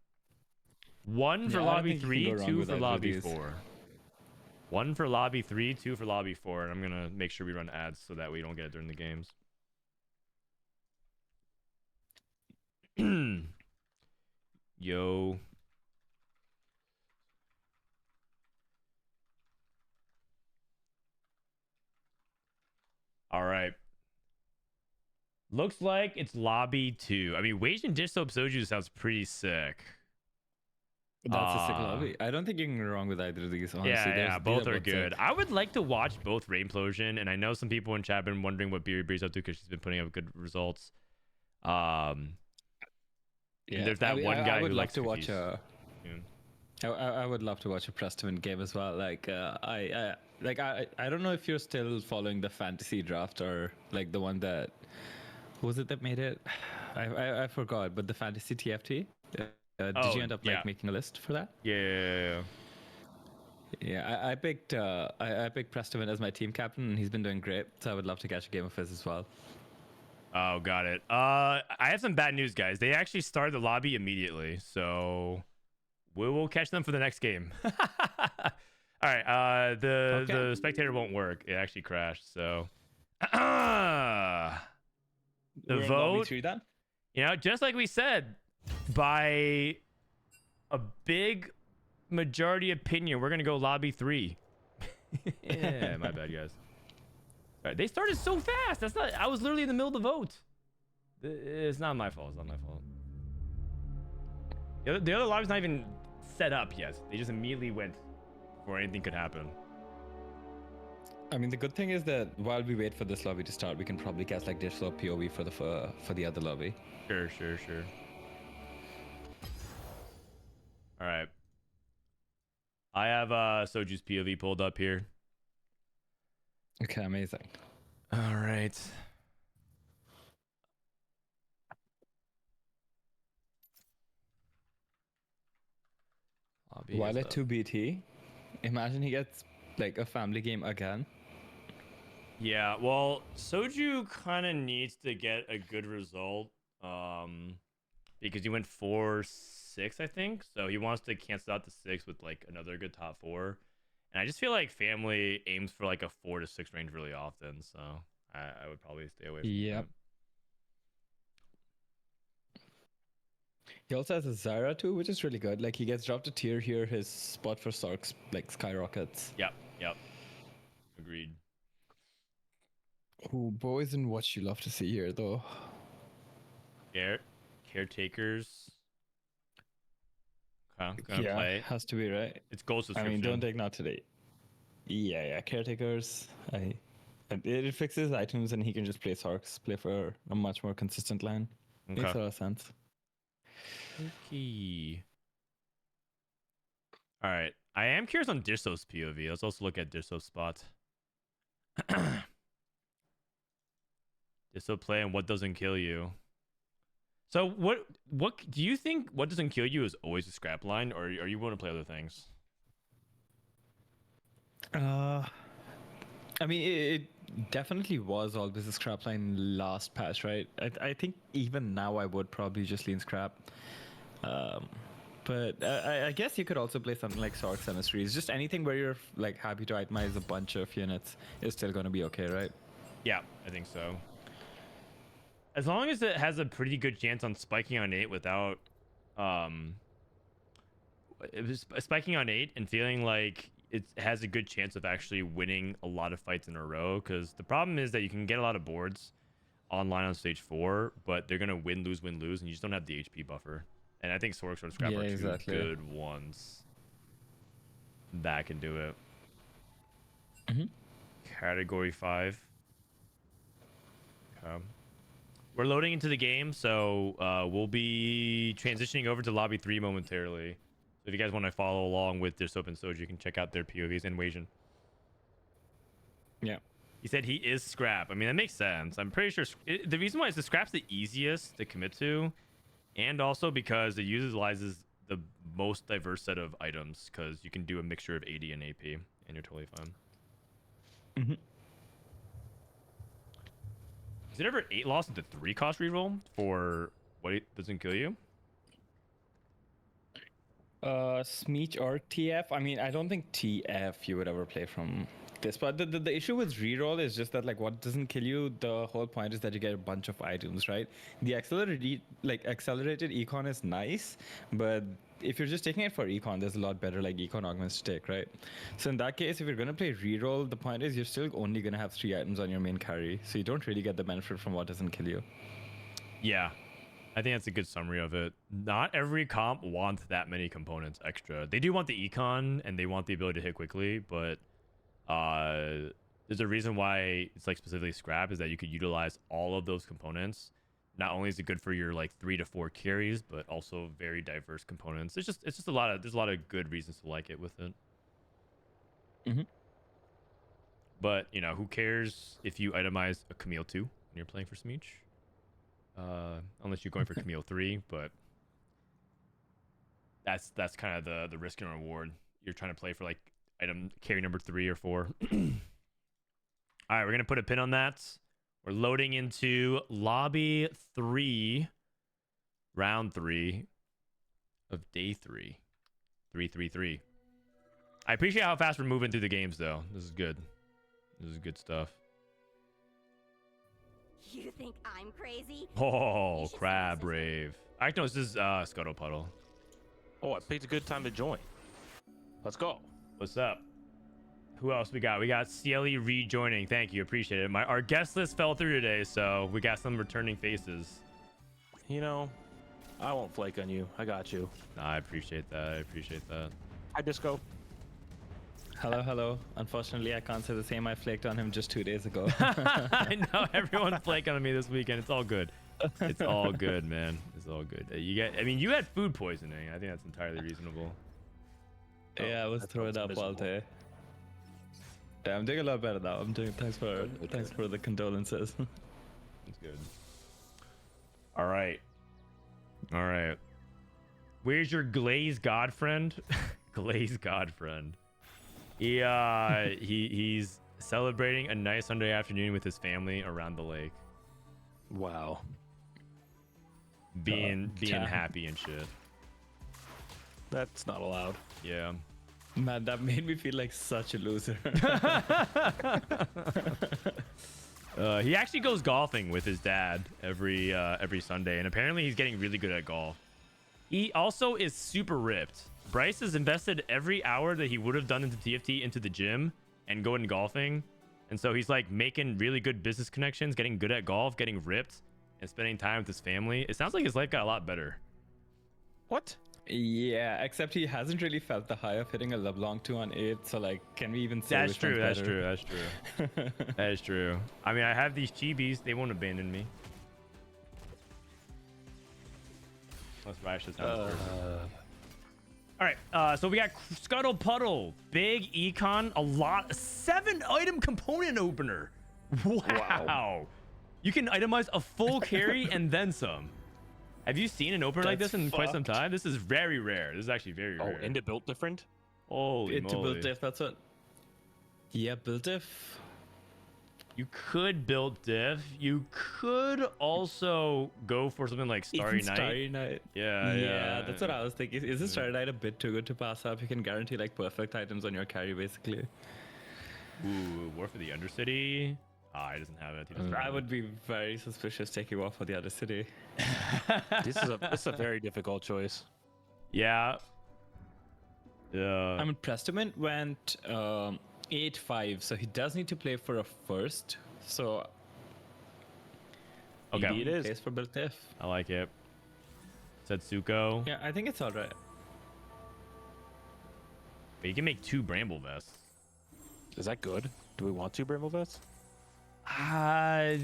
1 for lobby 3, 2 for lobby 4. 1 for lobby 3, 2 for lobby 4. And I'm going to make sure we run ads so that we don't get it during the games. Yo. All right. Looks like it's lobby 2. I mean, Wasian Dishsoap Soju sounds pretty sick. That's a sick lobby. I don't think you can go wrong with either of these, honestly. Yeah, both are good. I would like to watch both Rainplosion, and I know some people in chat have been wondering what Biribiri's up to because she's been putting up good results. Yeah, there's that one guy who likes to watch I would love to watch a Prestivent game as well. Like, I don't know if you're still following the fantasy draft or like the one that, who was it that made it? I forgot, but the fantasy TFT. Did you end up making a list for that? Yeah. I picked Prestivent as my team captain, and he's been doing great. So I would love to catch a game of his as well. Oh, got it. I have some bad news, guys. They actually started the lobby immediately, so we will catch them for the next game. All right. The spectator won't work. It actually crashed. So the We're in vote. lobby 3 then? You know, just like we said, by a big majority opinion, we're gonna go lobby 3. Yeah, my bad, guys. All right, they started so fast. I was literally in the middle of the vote. It's not my fault. It's not my fault. The other lobby's not even set up yet. They just immediately went before anything could happen. I mean, the good thing is that while we wait for this lobby to start, we can probably cast like Dishsoap POV for the other lobby. Sure. All right. I have Soju's POV pulled up here. Okay, amazing. All right. While at 2 BT, imagine he gets like a family game again. Yeah, well, Soju kind of needs to get a good result because he went 4-6, I think. So he wants to cancel out the 6 with like another good top 4. And I just feel like family aims for like a 4 to 6 range really often. So I would probably stay away from Yep. that. He also has a Zyra too, which is really good. Like he gets dropped a tier here, his spot for Sarks like skyrockets. Yep. Agreed. Oh, boys, and what you love to see here though. Caretakers. Okay, gonna play it. Has to be right. It's gold I subscription. mean, don't take not today. Yeah, caretakers. It fixes items and he can just play Sarks, play for a much more consistent line. Okay. Makes a lot of sense. Okay. All right. I am curious on Dishsoap's POV. Let's also look at Dishsoap's spot. Dishsoap play and what doesn't kill you. So what do you think? What doesn't kill you is always a scrap line, or are you willing to play other things? I mean, it definitely was always a scrap line last patch, right? I think even now I would probably just lean scrap. But I guess you could also play something like Sark's Mysteries. Just anything where you're like happy to itemize a bunch of units is still going to be okay, right? Yeah, I think so. As long as it has a pretty good chance on spiking on 8 without spiking on 8 and feeling like it has a good chance of actually winning a lot of fights in a row, because the problem is that you can get a lot of boards online on stage 4, but they're gonna win, lose, and you just don't have the HP buffer. And I think Sork or Scrap are two good ones that can do it. Category 5. Okay. We're loading into the game, so we'll be transitioning over to lobby 3 momentarily. So if you guys want to follow along with Dishsoap and Soju, you can check out their POVs and Wasion. Yeah. He said he is scrap. I mean, that makes sense. I'm pretty sure the reason why is the scrap's the easiest to commit to, and also because it utilizes the most diverse set of items, because you can do a mixture of AD and AP, and you're totally fine. Is it ever 8 loss into 3 cost reroll for what it doesn't kill you? Smeech or TF? I mean, I don't think TF you would ever play from this, but the issue with reroll is just that, like, what doesn't kill you, the whole point is that you get a bunch of items, right? The accelerated econ is nice, but if you're just taking it for econ, there's a lot better like econ augments to take, right? So in that case, if you're gonna play reroll, the point is you're still only gonna have 3 items on your main carry, so you don't really get the benefit from what doesn't kill you. Yeah, I think that's a good summary of it. Not every comp wants that many components extra. They do want the econ and they want the ability to hit quickly, but there's a reason why it's like specifically scrap, is that you could utilize all of those components. Not only is it good for your like 3 to 4 carries, but also very diverse components. It's just there's a lot of good reasons to like it with it. But you know, who cares if you itemize a Camille 2 when you're playing for Smeech? Unless you're going for Camille 3, but that's kind of the risk and reward. You're trying to play for like item carry number 3 or 4. All right, we're gonna put a pin on that. We're loading into lobby 3, round 3 of day 3. 3-3-3. I appreciate how fast we're moving through the games, though. This is good. This is good stuff. You think I'm crazy? Oh, crab rave. Actually, no, this is Scuttle Puddle. Oh, I picked a good time to join. Let's go. What's up? Who else we got? We got CLE rejoining. Thank you, appreciate it. Our guest list fell through today, so we got some returning faces. You know, I won't flake on you. I got you. Nah, I appreciate that. I appreciate that. Hi, Disco. Hello, hello. Unfortunately, I can't say the same. I flaked on him just 2 days ago. I know everyone's flaking on me this weekend. It's all good. It's all good, man. It's all good. I mean, you had food poisoning. I think that's entirely reasonable. Yeah, I was that throwing sounds up all miserable. day. Yeah, I'm doing a lot better now. I'm doing. Thanks for the condolences. That's good. All right. All right. Where's your glazed god friend? Glazed god friend. He's celebrating a nice Sunday afternoon with his family around the lake. Wow. Being damn. happy and shit. That's not allowed. Yeah. Man, that made me feel like such a loser. He actually goes golfing with his dad every Sunday, and apparently he's getting really good at golf. He also is super ripped. Bryce has invested every hour that he would have done into TFT into the gym and going golfing, and so he's like making really good business connections, getting good at golf, getting ripped, and spending time with his family. It sounds like his life got a lot better. What? Yeah, except he hasn't really felt the high of hitting a LeBlanc 2 on 8. So like, can we even say That's which one's true. That's better? true. That's true. That is true. I mean, I have these chibis. They won't abandon me. Unless Rash is not this person. All right. So we got Scuttle Puddle, big econ, a lot, 7-item component opener. Wow. You can itemize a full carry and then some. Have you seen an opener like this That's in quite some fucked. time? This is very rare. This is actually very Oh, rare. and it built different? Holy To moly. build diff, that's what. Yeah, build diff. You could build diff. You could also go for something like Starry Even Night. Starry Night. Yeah, That's what I was thinking. Is this Starry Night a bit too good to pass up? You can guarantee like perfect items on your carry, basically. Ooh, War for the Undercity. Ah, he doesn't have it. He doesn't I have would be very suspicious taking off for the other city. This is a very difficult choice. Yeah. I mean, Prestivent went 8-5, so he does need to play for a first. So Okay. Indeed it is. plays for build diff. I like it. Setsuko. Yeah, I think it's all right. But you can make 2 Bramble Vests. Is that good? Do we want 2 Bramble Vests? I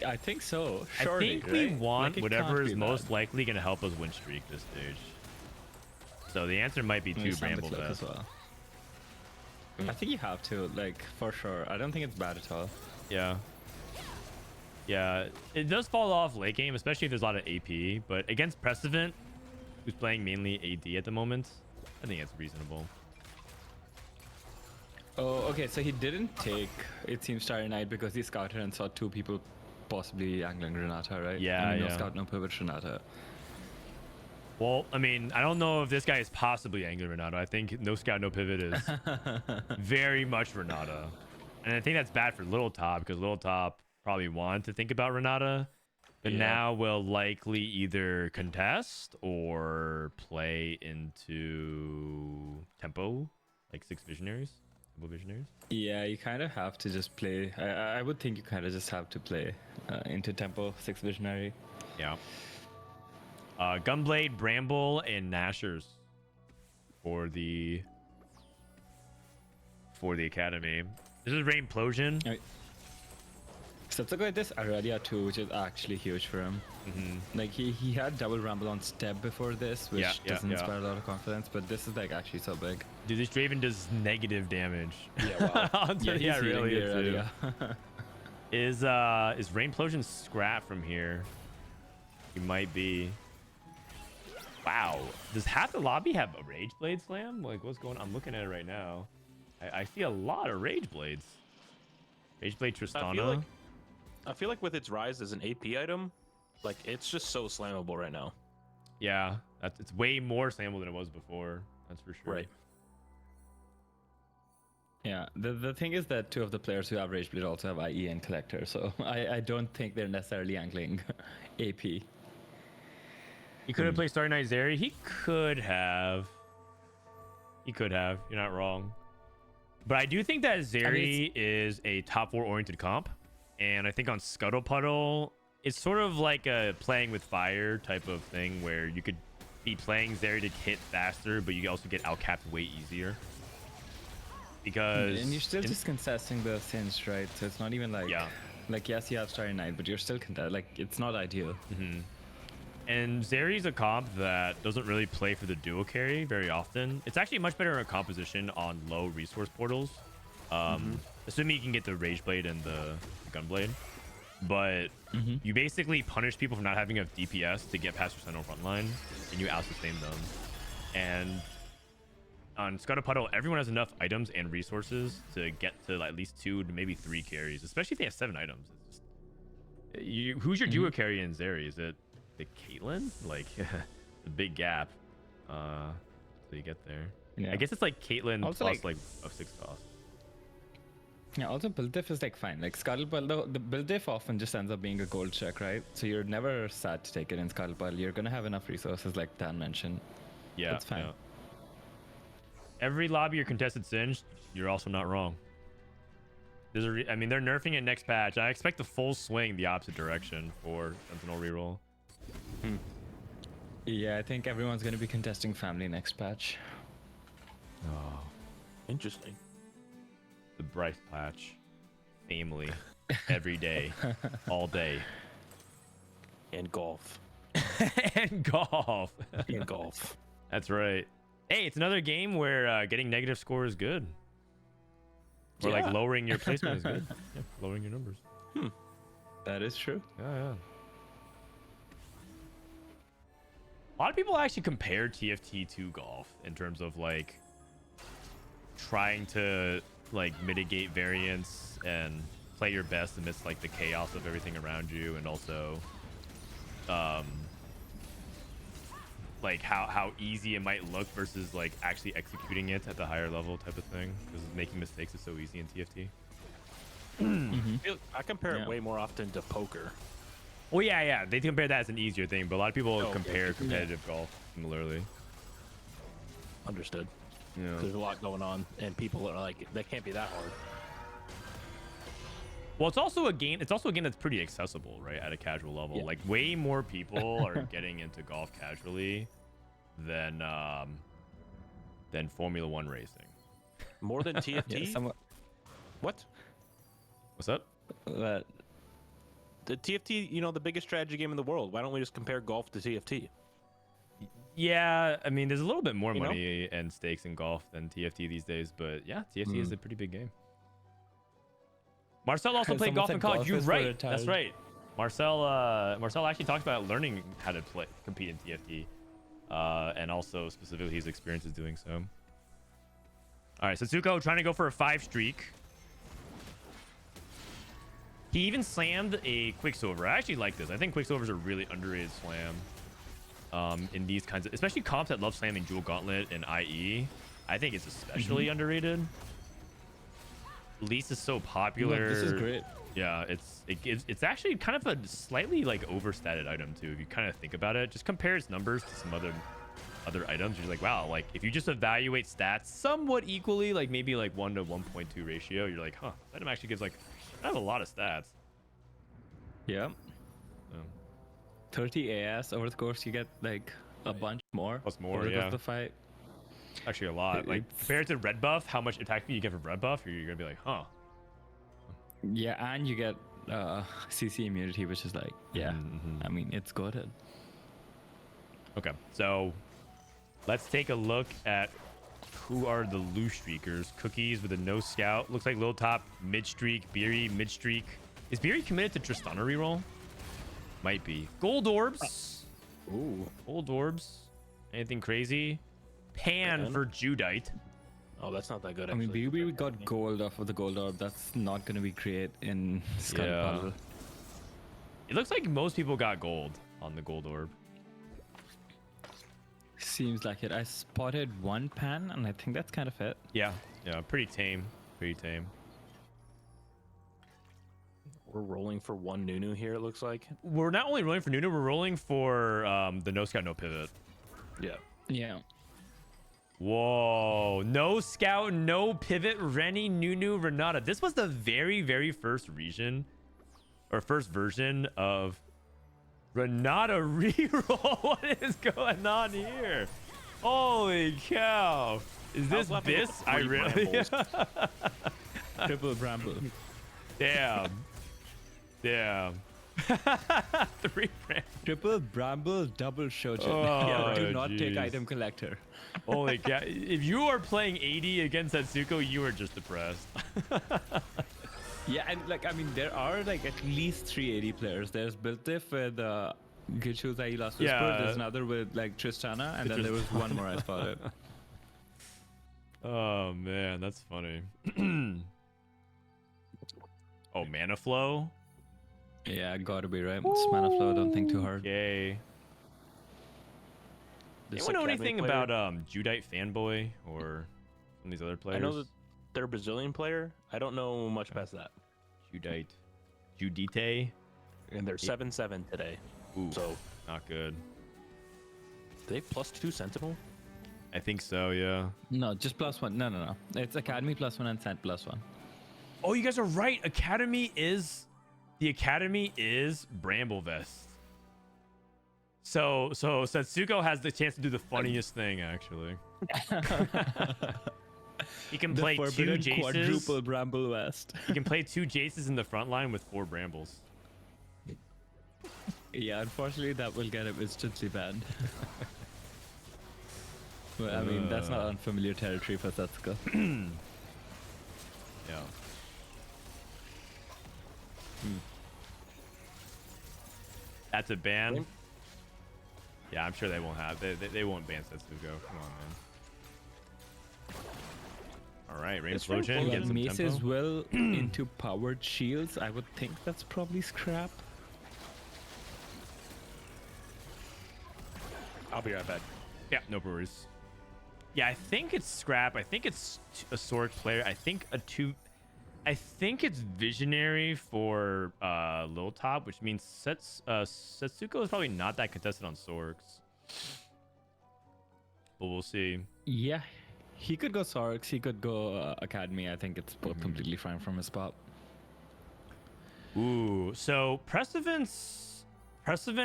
I think so. Surely, think we right? want Like, it whatever can't is be most bad. likely going to help us win streak this stage. So the answer might be 2 Maybe Samba Bramble Cloak Vests. as well. I think you have to, like, for sure. I don't think it's bad at all. Yeah. Yeah, it does fall off late game, especially if there's a lot of AP. But against Prestivent, who's playing mainly AD at the moment, I think it's reasonable. Oh, okay, so he didn't take, it seems, Starry Night because he scouted and saw 2 people possibly angling Renata, right? Yeah, I mean, yeah. No scout, no pivot Renata. Well, I mean, I don't know if this guy is possibly angling Renata. I think no scout, no pivot is very much Renata. And I think that's bad for LilTop because LilTop probably wanted to think about Renata. But Yeah. now will likely either contest or play into tempo, like 6 visionaries. Tempo visionaries. Yeah, you kind of have to just play. I would think you kind of just have to play into tempo 6 visionary. Yeah. Gunblade, Bramble, and Nashers for the academy. This is Rainplosion. Setsuko at this Aradia too, which is actually huge for him. Like he had double rumble on step before this, which Yeah, yeah, doesn't yeah. inspire a lot of confidence, but this is like actually so big. Dude, this Draven does negative damage. Yeah, wow. Yeah, he's really healing is, the too. Aradia. Is Rainplosion scrap from here? He might be. Wow. Does half the lobby have a Rage Blade Slam? Like, what's going on? I'm looking at it right now. I see a lot of Rage Blades. Rage Blade Tristana. I feel like with its rise as an AP item, like it's just so slammable right now. Yeah, it's way more slammable than it was before. That's for sure. Right. Yeah, the thing is that 2 of the players who have Rage Blade also have IE and Collector, so I don't think they're necessarily angling AP. He could have played Starry Night Zeri. He could have. You're not wrong. But I do think that Zeri is a top 4 oriented comp. And I think on Scuttle Puddle, it's sort of like a playing with fire type of thing where you could be playing Zeri to hit faster, but you also get outcapped way easier. Because and you're still just contesting the Singe, right? So it's not even like like yes, you have Starry Night, but you're still like it's not ideal. And Zeri's a comp that doesn't really play for the duo carry very often. It's actually much better in a composition on low resource portals. Assuming you can get the Rage Blade and the Gunblade. But you basically punish people for not having enough DPS to get past your Sentinel frontline, and you out-sustain them. And on Scuttle Puddle, everyone has enough items and resources to get to at least 2 to maybe 3 carries, especially if they have 7 items. It's just, who's your duo carry in Zeri? Is it the Caitlyn? Like, the big gap till you get there. Yeah. I guess it's like Caitlyn Also, plus like a 6 cost. Yeah, also build diff is like fine. Like Scuttle Puddle, the build diff often just ends up being a gold check, right? So you're never sad to take it in Scuttle Puddle. You're gonna have enough resources, like Dan mentioned. Yeah, That's fine. yeah. Every lobby you're contested Singed, you're also not wrong. There's I mean, they're nerfing it next patch. I expect the full swing the opposite direction for Sentinel reroll. Yeah, I think everyone's gonna be contesting family next patch. Oh, Interesting. the Bryce patch. Family. Every day. All day. And golf. And golf. And golf. That's right. Hey, it's another game where getting negative score is good. Or like lowering your placement is good. Yeah, lowering your numbers. That is true. Yeah. A lot of people actually compare TFT to golf in terms of like trying to like mitigate variance and play your best amidst like the chaos of everything around you, and also like how easy it might look versus like actually executing it at the higher level type of thing, because making mistakes is so easy in TFT. I compare it way more often to poker. Well, yeah, they compare that as an easier thing, but a lot of people compare competitive golf similarly. Understood. Yeah. There's a lot going on, and people are like, that can't be that hard. Well, it's also a game that's pretty accessible, right, at a casual level. Yeah. Like way more people are getting into golf casually than Formula One racing. More than TFT? Yeah, somewhat. What? What's up? But The TFT, you know, the biggest strategy game in the world. Why don't we just compare golf to TFT? Yeah, I mean, there's a little bit more You know? money and stakes in golf than TFT these days, but yeah, TFT is a pretty big game. Marcel also played Someone golf said in college. golf You're is for right. That's retired. right. Marcel actually talked about learning how to compete in TFT, and also specifically his experiences doing so. All right, Setsuko trying to go for a 5 streak. He even slammed a Quicksilver. I actually like this. I think Quicksilver's a really underrated slam. In these kinds of, especially comps that love slamming Jewel Gauntlet and IE. I think it's especially underrated. Least is so popular. Look, this is great. Yeah, it's actually kind of a slightly like overstated item too, if you kind of think about it. Just compare its numbers to some other items. You're like, wow, like if you just evaluate stats somewhat equally, like maybe like 1 to 1.2 ratio, you're like, huh, that item actually gives like kind of a lot of stats. yeah, So, 30 AS over the course, you get like a bunch more. Plus more, over the course yeah. of the fight. actually a lot. Like It's- compared to red buff, how much attack speed you get from red buff, you're gonna be like, huh. Yeah, and you get CC immunity, which is like, yeah, I mean, it's good. Okay, so let's take a look at who are the loose streakers. Cookies with a no scout. Looks like LilTop mid streak. Biri mid streak. Is Biri committed to Tristana reroll? Might be. Gold orbs. Ooh. Gold orbs. Anything crazy? Pan for Judite. Oh, that's not that good, I mean, actually. we got gold off of the gold orb. That's not going to be great in Scuttle Yeah. Puddle. It looks like most people got gold on the gold orb. Seems like it. I spotted one pan, and I think that's kind of it. Yeah, pretty tame. Pretty tame. We're rolling for one Nunu here, it looks like. We're not only rolling for Nunu, we're rolling for the no scout, no pivot. Yeah. Yeah. Whoa, no scout, no pivot, Rennie, Nunu, Renata. This was the very, very first region or first version of Renata reroll. What is going on here? Holy cow! Is I was this laughing at this? the I three really. brambles. Triple bramble. Damn. Damn. 3 brands. Triple bramble, double shojin. Oh, Do not take jeez. item collector. Holy cow! If you are playing 80 against Setsuko, you are just depressed. Yeah, and like I mean, there are like at least 380 players. There's Biltif with Gichu's IE Last Whisper. Yeah. There's another with like Tristana, and then there was one more I spotted. Oh man, that's funny. Oh, mana flow. Yeah, gotta be right. It's mana flow. Don't think too hard. Okay. This Anyone know academy anything player- about Judite Fanboy or some of these other players? I know that they're a Brazilian player. I don't know much past that. Judite. And they're 7-7 today. Ooh, So not good. they have +2 Sentinel. I think so, yeah. No, just +1. No. It's Academy +1 and Sent +1. Oh, you guys are right. The Academy is Bramble Vest. So Setsuko has the chance to do the funniest thing, actually. He can The play 2 forbidden Jaces. quadruple bramble west. He can play 2 Jaces in the front line with 4 Brambles. Yeah, unfortunately, that will get him instantly banned. Well, I mean, that's not unfamiliar territory for Setsuko. Yeah. That's a ban. Yeah, I'm sure they won't have. They won't ban Setsuko. Come on, man. All right, Rainplosion Rainplosion getting some Mace tempo. as well into powered shields. I would think that's probably scrap. I'll be right back. Yeah, no worries. Yeah, I think it's scrap. I think it's a Sork player. I think it's Visionary for LilTop, which means Setsuko is probably not that contested on Sorks. But we'll see. Yeah, he could go Sorks, he could go Academy. I think it's both completely fine from his spot. Ooh, so Prestivent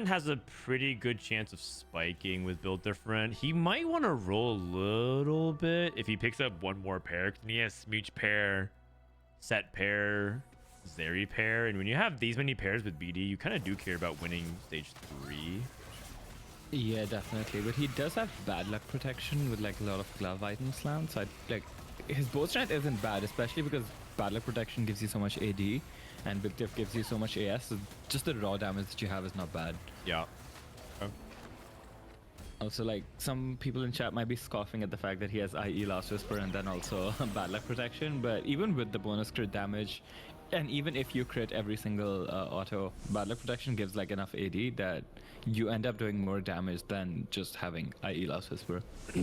has a pretty good chance of spiking with Build Different. He might want to roll a little bit if he picks up one more pair. Then he has Smooch pair, Set pair, Zeri pair. And when you have these many pairs with BD, you kind of do care about winning stage 3. Yeah, definitely. But he does have bad luck protection with like a lot of glove items land. So like his bow strength isn't bad, especially because bad luck protection gives you so much AD and Big Diff gives you so much AS. So just the raw damage that you have is not bad. Yeah. Also, like some people in chat might be scoffing at the fact that he has IE Last Whisper and then also bad luck protection. But even with the bonus crit damage, and even if you crit every single auto, bad luck protection gives like enough AD that you end up doing more damage than just having IE Last Whisper. All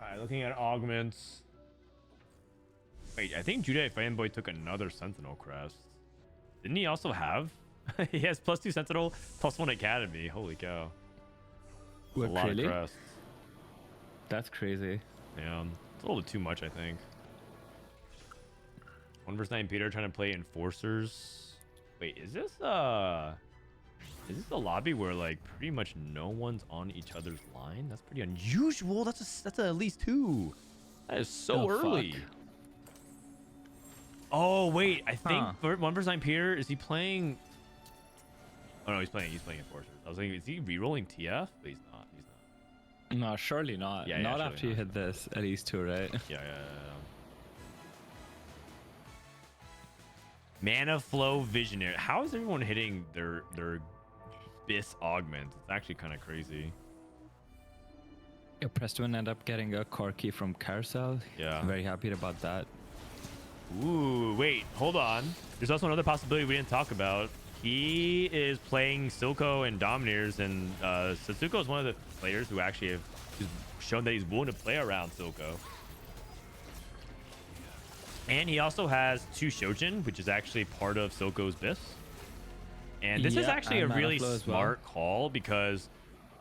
right, looking at augments. Wait, I think Judite Fanboy took another Sentinel crest. Didn't he also have? He has +2 Sentinel, +1 Academy. Holy cow. What, A lot really? of crests. That's crazy. Yeah, it's a little bit too much, I think. 1 vs 9 Peter trying to play Enforcers. Wait, is this the lobby where like pretty much no one's on each other's line? That's pretty unusual. That's at least 2. That is so Oh, early. fuck. Oh wait, I think Huh. for 1 vs 9 Peter, is he playing? Oh no, he's playing Enforcers. I was thinking, is he re-rolling TF? But he's not. No, surely not. Yeah, not surely after you not. hit this at least 2, right? Yeah. Mana Flow Visionary. How is everyone hitting their Bis augment? It's actually kind of crazy. Yeah, Preston ended up getting a core key from Carousel. Yeah. I'm very happy about that. Ooh, wait, hold on. There's also another possibility we didn't talk about. He is playing Silco and Domineers, and Setsuko is one of the players who actually have shown that he's willing to play around Silco. And he also has 2 Shojin, which is actually part of Silco's Bis. And this is Yeah, actually a and Mana really Flow as well. smart call because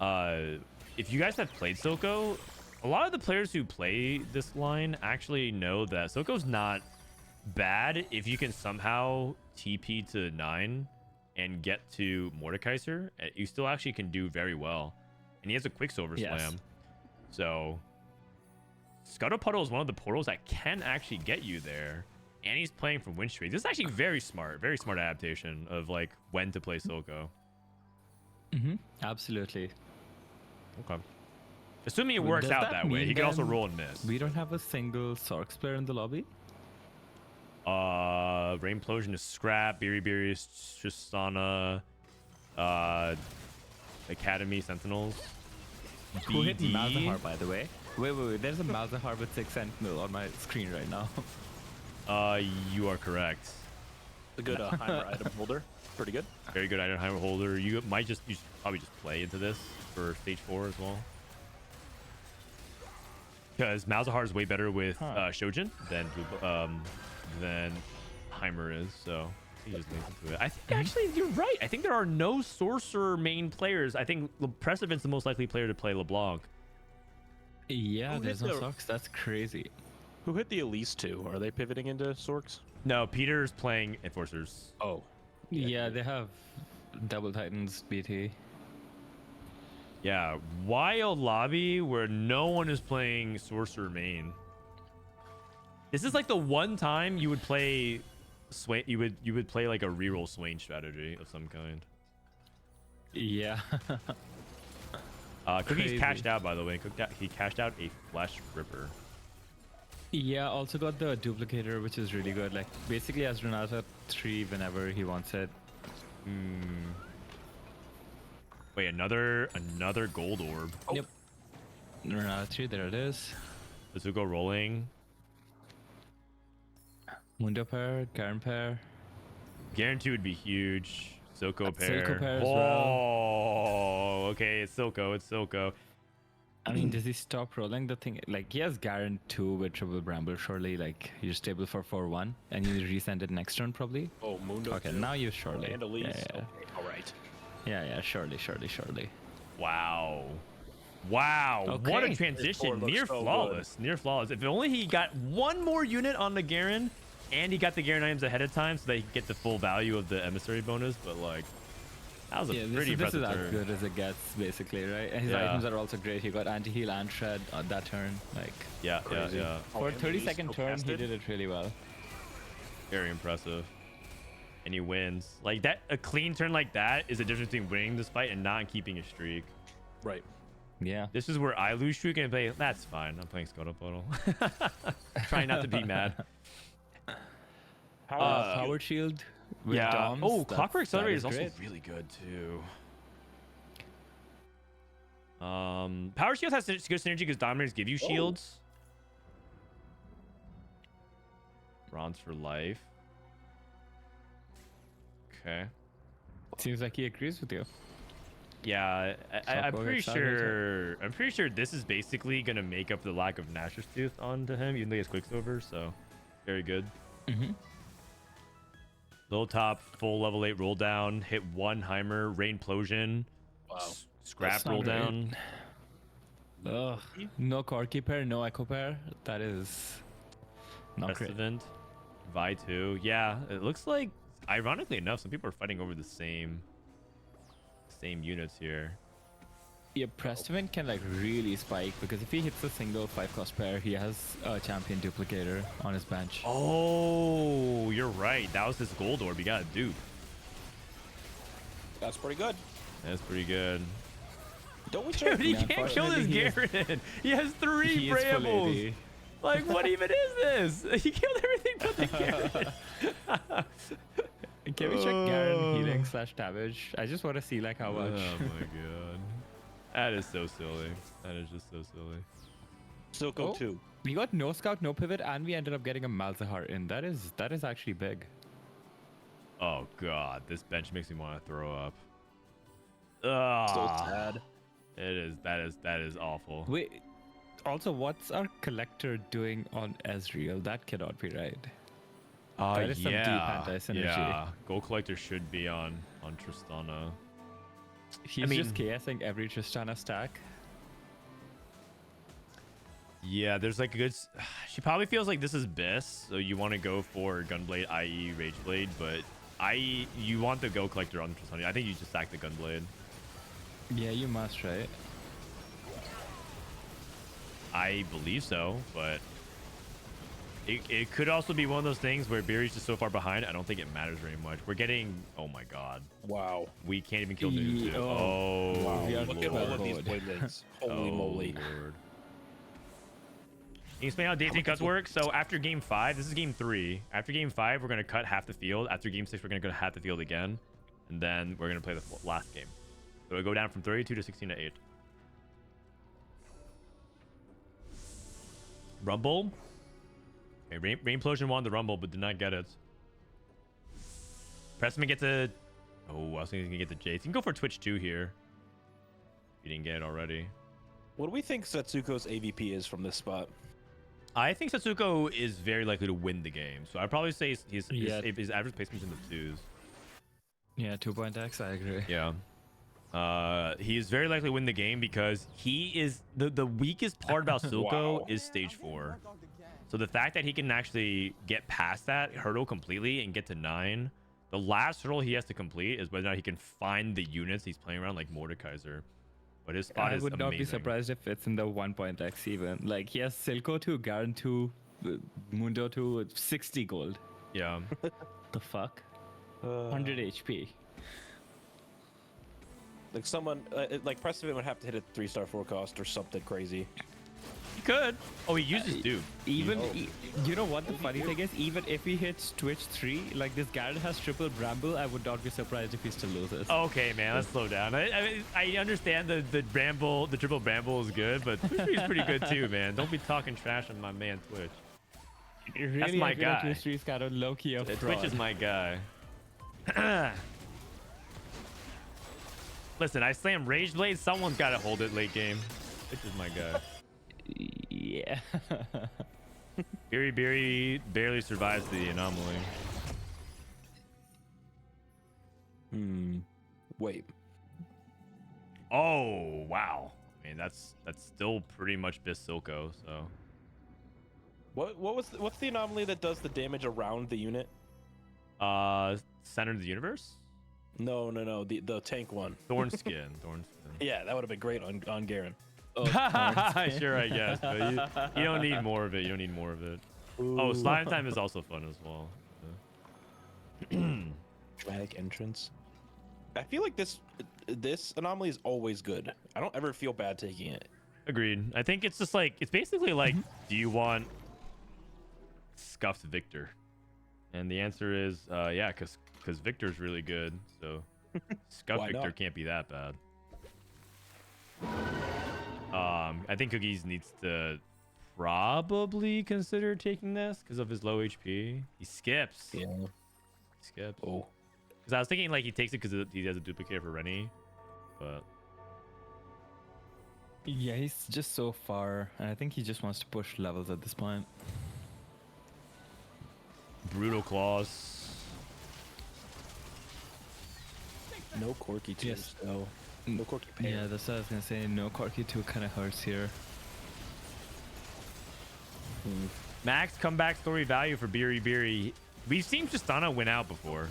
if you guys have played Silco, a lot of the players who play this line actually know that Silco's not bad if you can somehow TP to 9 and get to Mordekaiser, you still actually can do very well. And he has a Quicksilver Yes. Slam. So Scuttle Puddle is one of the portals that can actually get you there. And he's playing from Wind Streak. This is actually very smart adaptation of like when to play Silco. Absolutely. Okay. Assuming it Well, works does out that that way. mean He can also then roll and miss. We don't have a single Sorks player in the lobby? Rainplosion is Scrap, Biribiri is Tristana, Academy Sentinels. Who hit BD? Malzahar, by the way? Wait. There's a Malzahar with 6 Sentinel on my screen right now. You are correct. A good Heimer item holder. Pretty good. Very good item holder. You should probably just play into this for stage 4 as well. Because Malzahar is way better with Shojin than Heimer is, so he just links into it. I think actually you're right. I think there are no sorcerer main players. I think Prestivent's the most likely player to play LeBlanc. Yeah, Who there's hit no the- Sorks. That's crazy. Who hit the Elise 2? Are they pivoting into Sorks? No, Peter's playing Enforcers. Oh. Yeah, they have Double Titans BT. Yeah, wild lobby where no one is playing sorcerer main. This is like the one time you would play Swain. You would play like a reroll Swain strategy of some kind. Yeah. Cookies Crazy. cashed out, by the way. He cashed out a Flesh Ripper. Yeah, also got the duplicator, which is really good. Like, basically as Renata 3 whenever he wants it. Wait, another gold orb. Yep. Renata 3, there it is. Setsuko rolling. Mundo pair, Garen pair. Guarantee would be huge. Silco pair. Silco pair as Oh, okay. It's Silco. I mean, does he stop rolling the thing? Like, he has Garen 2 with Triple Bramble, surely. Like, you're stable for 4-1, and you resend it next turn, probably. Oh, Mundo. Okay, 2. now you surely. And Elise. Yeah, Okay, all right. yeah, surely. Wow. What a Okay. transition. Looks Near so flawless. Near flawless. If only he got one more unit on the Garen and he got the Garen items ahead of time so that he could get the full value of the emissary bonus, but like that was a Yeah, pretty this is impressive as turn. good as it gets, basically, right? And his Yeah. items are also great. He got anti-heal and shred on that turn. Like, Yeah. for a and 30-second Elise turn, he casted? did it really well. Very impressive. And he wins. Like that, a clean turn like that is a difference between winning this fight and not keeping a streak. Right. Yeah. This is where I lose streak and play. That's fine. I'm playing Scuttle Puddle. Trying not to be mad. Power shield with Yeah. Doms. Oh, Clockwork Accelerator is also great. really good too. Power Shield has good synergy because Dominators give you shields. Bronze for life. Okay. Seems like he agrees with you. Yeah, I'm Clockwork pretty Accelerator. sure. I'm pretty sure this is basically gonna make up the lack of Nashor's Tooth onto him, even though he has Quicksilver. So, very good. LilTop, full level 8 roll down, hit 1 Heimer, Rainplosion, Wow. Scrap That's roll not great. down. Ugh. No Corki pair, no Echo pair. That is not great. Prestivent, Vi 2. Yeah, it looks like, ironically enough, some people are fighting over the same units here. Yeah, Prestivent can like really spike because if he hits a single 5-cost pair, he has a champion duplicator on his bench. Oh, you're right. That was his gold orb. You got a dupe. That's pretty good. That's pretty good. Don't we Dude, check? he Yeah, can't kill this unfortunately, Garen. He has 3 He is full Brambles. AD. Like, what even is this? He killed everything but the Garen. Can we check Garen healing / damage? I just want to see like how much. Oh my god. That is so silly. That is just so silly. Silco Oh. 2. We got no scout, no pivot, and we ended up getting a Malzahar in. That is actually big. Oh god, this bench makes me want to throw up. So Ugh. sad. That is awful. Wait. Also, what's our collector doing on Ezreal? That cannot be right. That is some deep anti-synergy. Yeah, Gold Collector should be on Tristana. He's mean- just KSing every Tristana stack. Yeah, there's like a good. She probably feels like this is Biss, so you want to go for Gunblade, i.e. Rageblade, but You want the Go Collector on Tristani. I think you just sack the Gunblade. Yeah, you must, right? I believe so, but it could also be one of those things where Biri's just so far behind. I don't think it matters very much. We're getting. Oh my god. Wow. We can't even kill Noob. Oh. Oh. We are Look at all of these Lord. Blades. Holy moly. Lord. Can you explain how day 3 cuts work? So after game 5, this is game 3. After game 5, we're going to cut half the field. After game 6, we're going to cut half the field again. And then we're going to play the last game. So it'll go down from 32 to 16 to 8. Rumble. Okay, Rainplosion won the Rumble, but did not get it. Prestivent gets a... Oh, I was thinking he's going to get the Jace. You can go for Twitch 2 here. If you didn't get it already. What do we think Setsuko's AVP is from this spot? I think Setsuko is very likely to win the game. So I'd probably say his average placement's in the 2s. Yeah, 2.x, I agree. Yeah. He is very likely to win the game because he is... The weakest part about Silco Wow. is stage 4. So the fact that he can actually get past that hurdle completely and get to 9, the last hurdle he has to complete is whether or not he can find the units he's playing around, like Mordekaiser. But his spot I is would not be amazing. surprised if it's in the 1.x even. Like, he has Silco 2, Garen 2, Mundo 2, 60 gold. Yeah. The fuck? 100 HP. Like someone, like Prestivent would have to hit a 3-star forecast or something crazy. He could. Oh, he uses Duke. Even, you know what the funny thing is? Even if he hits Twitch 3, like this Garen has triple Bramble, I would not be surprised if he still loses. Okay, man, let's slow down. I understand the triple Bramble is good, but Twitch 3 is pretty good too, man. Don't be talking trash on my man Twitch. Really, That's my I feel like guy. Twitch 3 is kind of low-key a Twitch fraud. is my guy. Listen, I slam Rage Blade. Someone's got to hold it late game. Twitch is my guy. Yeah. Biribiri barely survives the anomaly. Wait. Oh, wow. I mean, that's still pretty much Silco, so. What's the anomaly that does the damage around the unit? Center of the universe? No. The tank one. Thornskin. Yeah, that would have been great on Garen. Sure, I guess, but you don't need more of it. Oh, slime time is also fun as well. Dramatic entrance. I feel like this anomaly is always good. I don't ever feel bad taking it. Agreed. I think it's just like, it's basically like, do you want Scuffed Victor? And the answer is, yeah, because Victor's really good. So Scuffed Why Victor not? can't be that bad. I think Cookies needs to probably consider taking this because of his low HP. He skips. Yeah. He skips. Oh. Because I was thinking like he takes it because he has a duplicate for Rennie, but Yeah, he's just so far, and I think he just wants to push levels at this point. Brutal Claws. No Corky too. Yes. No. No Corky pair. Yeah, that's what I was gonna say. No Corky 2 kind of hurts here. Max comeback story value for Biribiri. We've seen Tristana win out before.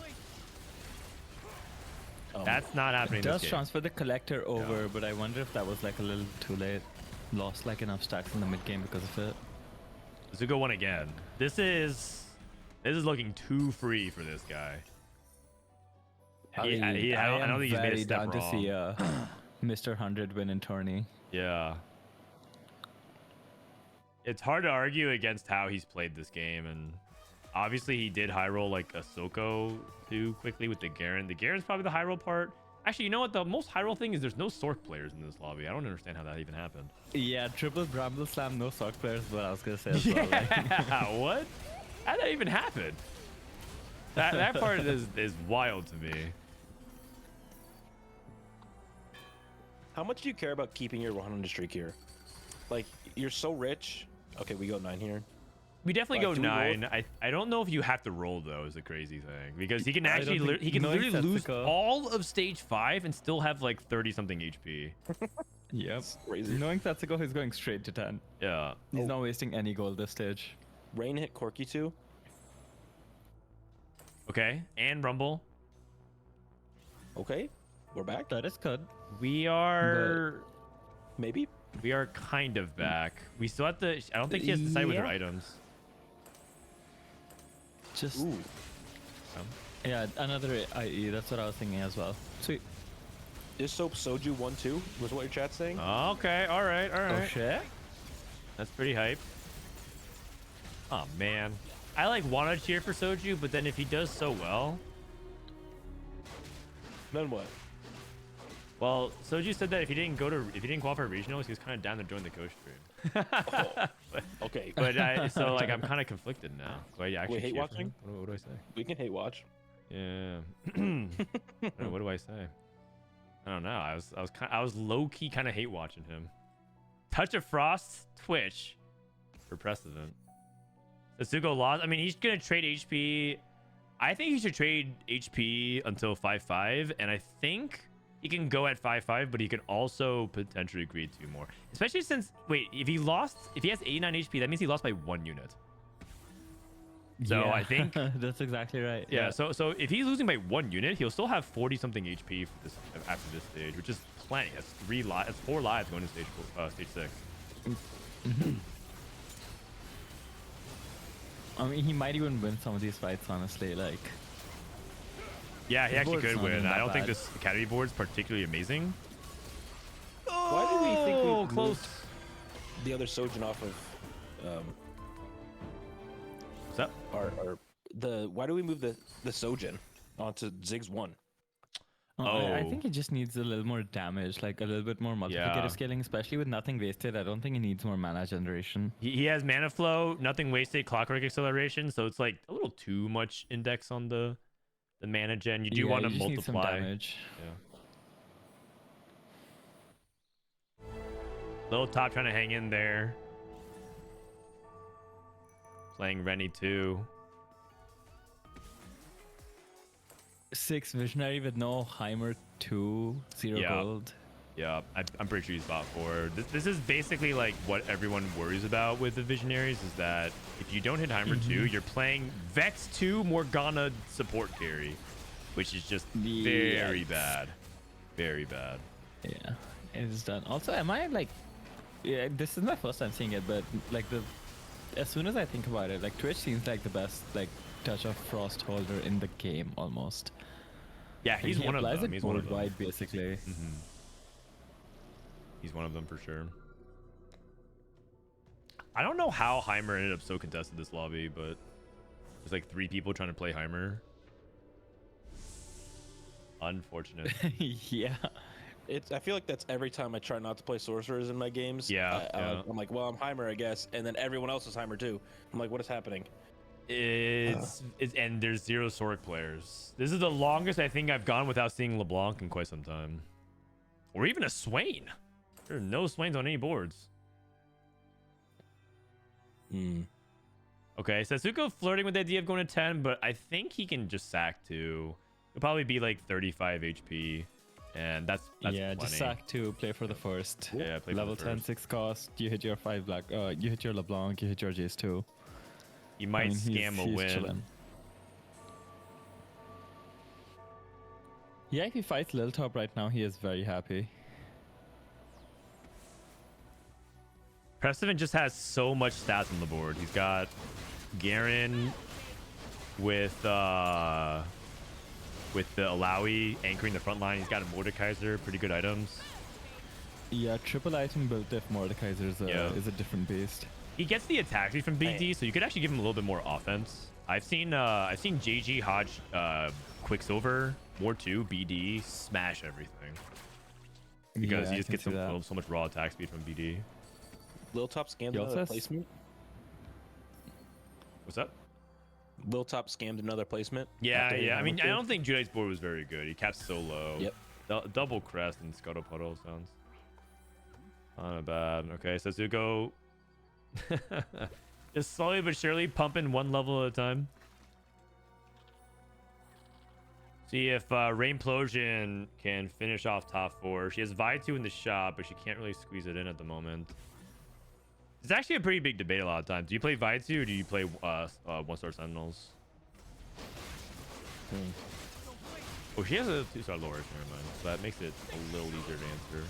That's not happening It this does game. transfer the collector over, but I wonder if that was like a little too late. Lost like enough stacks in the mid game because of it. Zuko won again. This is looking too free for this guy. I don't think he's made a step down wrong. to see Mr. 100 win in tourney. Yeah. It's hard to argue against how he's played this game, and obviously he did high roll like a Soko too quickly with the Garen. The Garen's probably the high roll part. Actually, you know what? The most high roll thing is there's no Sork players in this lobby. I don't understand how that even happened. Yeah, triple Bramble Slam, no Sork players, but I was gonna say as well. Like. Yeah, what? How did that even happen? That part is wild to me. How much do you care about keeping your 100 streak here? Like, you're so rich. Okay, we go 9 here. We definitely go Do we roll 9. I don't know if you have to roll though. Is the crazy thing because he can I actually don't think- he can knowing literally lose Setsuko- all of stage 5 and still have like 30 something HP. Yep. Crazy. Knowing Setsuko, he's going straight to 10. Yeah. He's not wasting any gold this stage. Rain hit Corky too. Okay, and Rumble. Okay, we're back. That is good. We are Maybe. kind of back. We still have to. I don't think she has decided with her Yeah. items. Just Ooh. yeah, another IE. That's what I was thinking as well. Sweet. Dishsoap Soju 1-2 was what your chat's saying. Okay, all right. Oh shit. That's pretty hype. Oh man, I like want to cheer for Soju, but then if he does so well, Then what? well, Soju said that if he didn't qualify for regionals, he was kind of down to join the Costream. Okay. But so like I'm kind of conflicted now. Do I actually hate cheer for watching? him? What do I say? We can hate watch. Yeah. What do I say? I don't know. I was low key kind of hate watching him. Touch of Frost Twitch for Prestivent. Setsuko lost. I mean, he's gonna trade HP. I think he should trade HP until 5-5, and I think he can go at 5-5, but he can also potentially agree to more. Especially since if he has 89 HP, that means he lost by 1 unit. So Yeah, I think that's exactly right. yeah. So if he's losing by 1 unit, he'll still have 40 something HP for this after this stage, which is plenty. That's 3 lives. That's 4 lives going to stage 6. I mean, he might even win some of these fights, honestly. Like, Yeah, he His actually board's could not win. even I that don't think bad. this academy board is particularly amazing. Why do we think we Oh, close. moved the other Sojin off of What's up? why do we move the Sojin onto Ziggs 1? I Oh. think he just needs a little more damage, like a little bit more multiplicative Yeah. scaling, especially with nothing wasted. I don't think he needs more mana generation. He has mana flow, nothing wasted, clockwork acceleration, so it's like a little too much index on the mana gen. You do want to you just need some multiply. damage. Yeah. LilTop trying to hang in there. Playing Rennie too. 6 visionary with no Heimer 2, 0 Yeah. gold. Yeah, I'm pretty sure he's bot 4. This is basically like what everyone worries about with the Visionaries is that if you don't hit Heimer 2, you're playing Vex 2 Morgana support carry, which is just very Yikes. bad. Very bad. Yeah, it is done. Also, am I like, yeah, this is my first time seeing it, but like as soon as I think about it, like Twitch seems like the best like touch of Frost holder in the game almost. Yeah, Like, he's he one of applies them. it He's one of board them. wide basically. He's one of them for sure. I don't know how Heimer ended up so contested this lobby, but there's like 3 people trying to play Heimer. Unfortunate. Yeah. I feel like that's every time I try not to play sorcerers in my games. Yeah, yeah. I'm like, well, I'm Heimer, I guess, and then everyone else is Heimer too. I'm like, what is happening? It's and there's 0 Soric players. This is the longest I think I've gone without seeing LeBlanc in quite some time, or even a Swain. There are no Swains on any boards. Okay, Setsuko flirting with the idea of going to 10, but I think he can just sack 2. It'll probably be like 35 HP, and that's Yeah, plenty. just sack to play for the first. Yeah, play for Level the 10, first. 6 cost. You hit your 5 black. You hit your LeBlanc. You hit your Jace too. He might he's- scam a he's win. chillin'. Yeah, if he fights LilTop right now, he is very happy. Prestivent just has so much stats on the board. He's got Garen with the Alawi anchoring the front line. He's got a Mordekaiser, pretty good items. Yeah, triple item built if Mordekaiser is a different beast. He gets the attack speed from BD, so you could actually give him a little bit more offense. I've seen JG Hodge Quicksilver War 2 BD smash everything because Yeah, he I just can gets see that. so much raw attack speed from BD. LilTop scammed He also another has- placement. What's up? LilTop scammed another placement. Yeah, after yeah. I Heimer mean, I 2. don't think Judai's board was very good. He capped so low. Yep. Double crest and Scuttle Puddle sounds not bad. Okay, Setsuko just slowly but surely pumping 1 level at a time. See if Rainplosion can finish off top 4. She has Vi2 in the shop, but she can't really squeeze it in at the moment. It's actually a pretty big debate a lot of times. Do you play Vi2 or do you play 1-star Sentinels? Oh, she has a 2-star lower. Never mind. So that makes it a little easier to answer.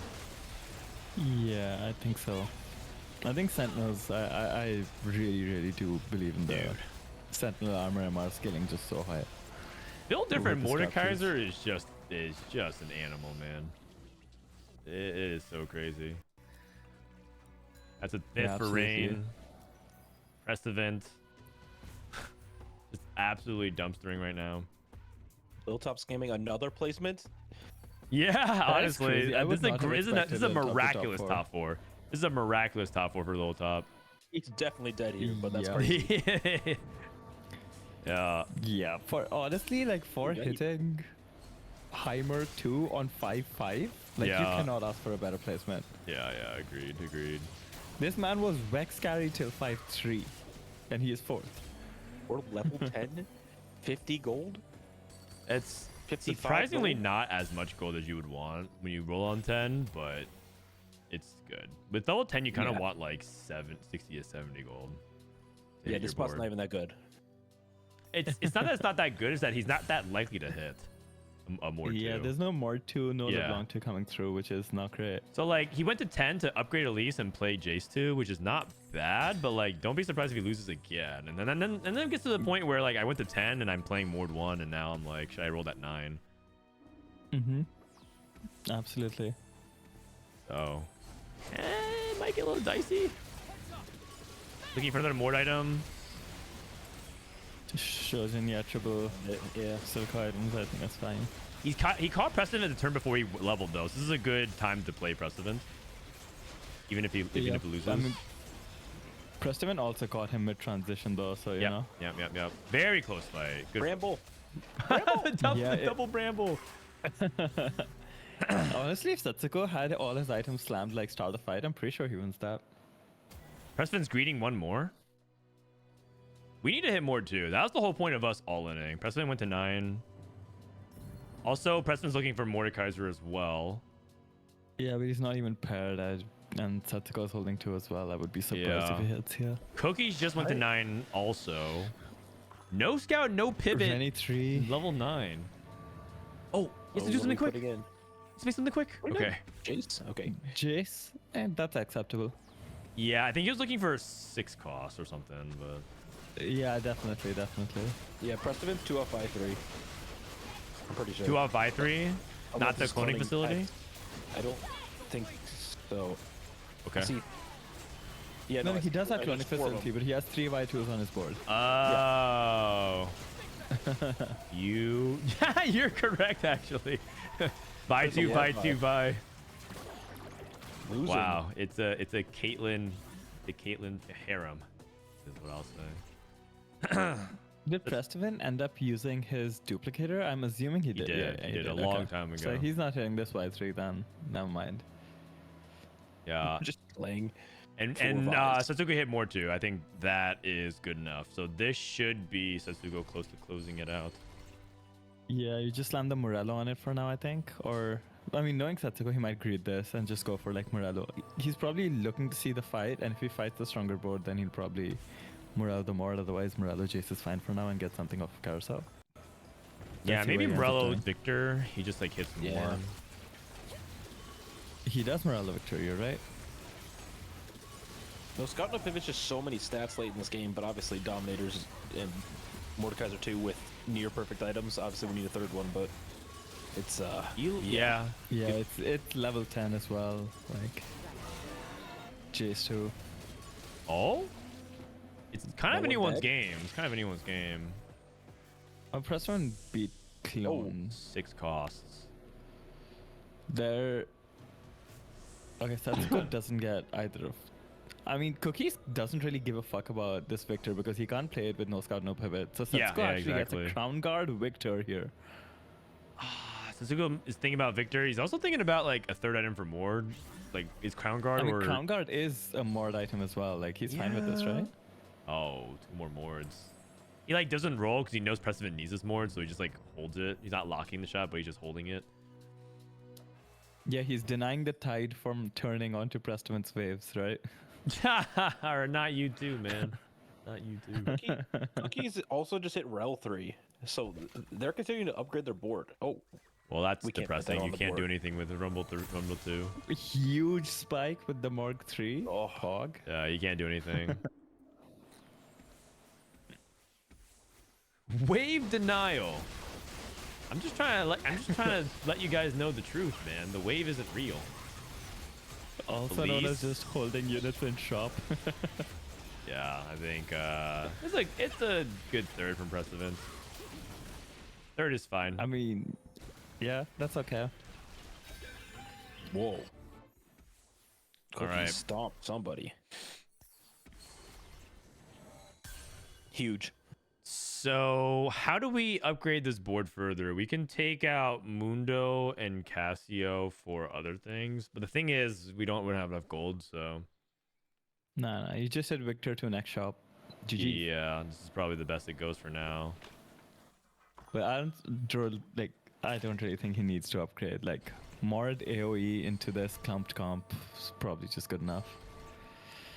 Yeah, I think so. I think Sentinels, I really do believe in the Dude. Sentinel armor MR scaling just so high. Build different With the structures. Mordekaiser is just an animal, man. It is so crazy. That's a fifth for absolutely. Rain. Prestivent. Just absolutely dumpstering right now. LilTop scamming another placement. Yeah, is crazy. honestly, I would this is not have isn't that, this is a expected LilTop to top miraculous four. top four. This is a miraculous top four for LilTop. He's definitely dead here, but that's Yeah. crazy. Yeah. Yeah, for honestly, like for Yeah, hitting Heimer 2 on 5-5, like you Yeah. cannot ask for a better placement. Yeah, agreed. This man was Vex carry till 5-3, and he is 4th. We're level 10, 50 gold. It's 55 surprisingly gold? not as much gold as you would want when you roll on 10, but it's good. With level 10, you kind of Yeah. want like 60 to 70 gold. to Yeah, hit this your spot's board. not even that good. It's not that it's not that good, it's that he's not that likely to hit a more Yeah, two. there's no more 2, no Yeah. LeBlanc 2 coming through, which is not great. So like he went to 10 to upgrade Elise and play Jace 2, which is not bad, but like don't be surprised if he loses again. And then it gets to the point where like I went to 10 and I'm playing Mord 1 and now I'm like, should I roll that 9? Mm-hmm. Absolutely. So it might get a little dicey. Looking for another Mord item. Shojin, yeah, triple Yeah. Silco items, I think that's fine. He caught Prestivent the turn before he leveled though, so this is a good time to play Prestivent. Even if he loses. I mean, Prestivent also caught him mid-transition though, so you know. Yep. Very close fight. Good. Bramble. Yeah, double Bramble. Honestly, if Setsuko had all his items slammed like start the fight, I'm pretty sure he wins that. Prestivent's greeting one more. We need to hit more too. That was the whole point of us all-inning. Prestivent went to 9. Also, Preston's looking for Mordekaiser as well. Yeah, but he's not even paired, and Setsuko's holding 2 as well. I would be surprised if he hits here. Cookies just went to 9 also. No scout, no pivot. Jenny 3. Level 9. Oh, he has to do something quick. Again. Let's make something quick. Okay. Jace. Okay. Jace, and that's acceptable. Yeah, I think he was looking for 6 cost or something, but... Yeah, definitely. Yeah, Prestivent 2 off by 3. I'm pretty sure. 2 out by 3. Unless Not the it's cloning facility. I don't think so. Okay. See. Yeah, No, I he does have there's cloning 4 of facility, them. but he has 3 Y2s on his board. Oh. You're correct actually. Buy There's a 2, lot buy of 2, buy. Losing. Wow, it's a Caitlyn, the Caitlyn harem. Is what I'll say. Did Prestivent end up using his duplicator? I'm assuming he did. did. Yeah, He did a long time ago. So he's not hitting this Y3 then. Never mind. Yeah, Just playing. and four and vibes. Setsuko hit more too. I think that is good enough. So this should be Setsuko close to closing it out. Yeah, you just land the Morello on it for now, I think. Or, I mean, knowing Setsuko, he might greed this and just go for like Morello. He's probably looking to see the fight, and if he fights the stronger board, then he'll probably Morello the more. Otherwise, Morello Jace is fine for now and get something off of Carousel. Yeah, That's the maybe way he ends up Morello doing. Victor. He just like hits Yeah. more. He does Morello Victor, you're right. No, Scout no pivot's just so many stats late in this game, but obviously Dominators and Mordekaiser 2 with near perfect items. Obviously, we need a third one, but it's Yeah. Yeah, it's level 10 as well. Like, Jace too. Oh. It's kind That of one anyone's dead? game. It's kind of anyone's game. Press one beat clone. 6 costs. There. Okay, Setsuko doesn't get either of. I mean, Cookies doesn't really give a fuck about this Victor because he can't play it with no scout, no pivot. So Setsuko Yeah, actually exactly. gets a Crown Guard Victor here. Setsuko is thinking about Victor. He's also thinking about like a third item for Mord. Like, is Crown Guard I mean, or Crown Guard is a Mord item as well. Like, he's fine with this, right? Oh, 2 more Mords. He like doesn't roll because he knows Prestivent needs this Mord, so he just like holds it. He's not locking the shot, but he's just holding it. Yeah, he's denying the tide from turning onto Prestivent's waves, right? Or not you too, man. Not you too. Cookies also just hit Rel 3. So they're continuing to upgrade their board. Oh, Well, that's We can't put that depressing. on You the can't do board. anything with Rumble 2. A huge spike with the Morg 3. Oh. Hog. You can't do anything. Wave denial. I'm just trying to let you guys know the truth, man. The wave isn't real. Also known as Police. just holding units in shop. Yeah, I think it's a good third from Prestivent. Third is fine. I mean, yeah, that's okay. whoa. Cookie right. stomped somebody. Huge. So how do we upgrade this board further? We can take out Mundo and Casio for other things, but the thing is, we don't have enough gold, so No, you just said Victor to next shop. GG. yeah, this is probably the best it goes for now. But I don't really think he needs to upgrade. Like, Mord AoE into this clumped comp is probably just good enough.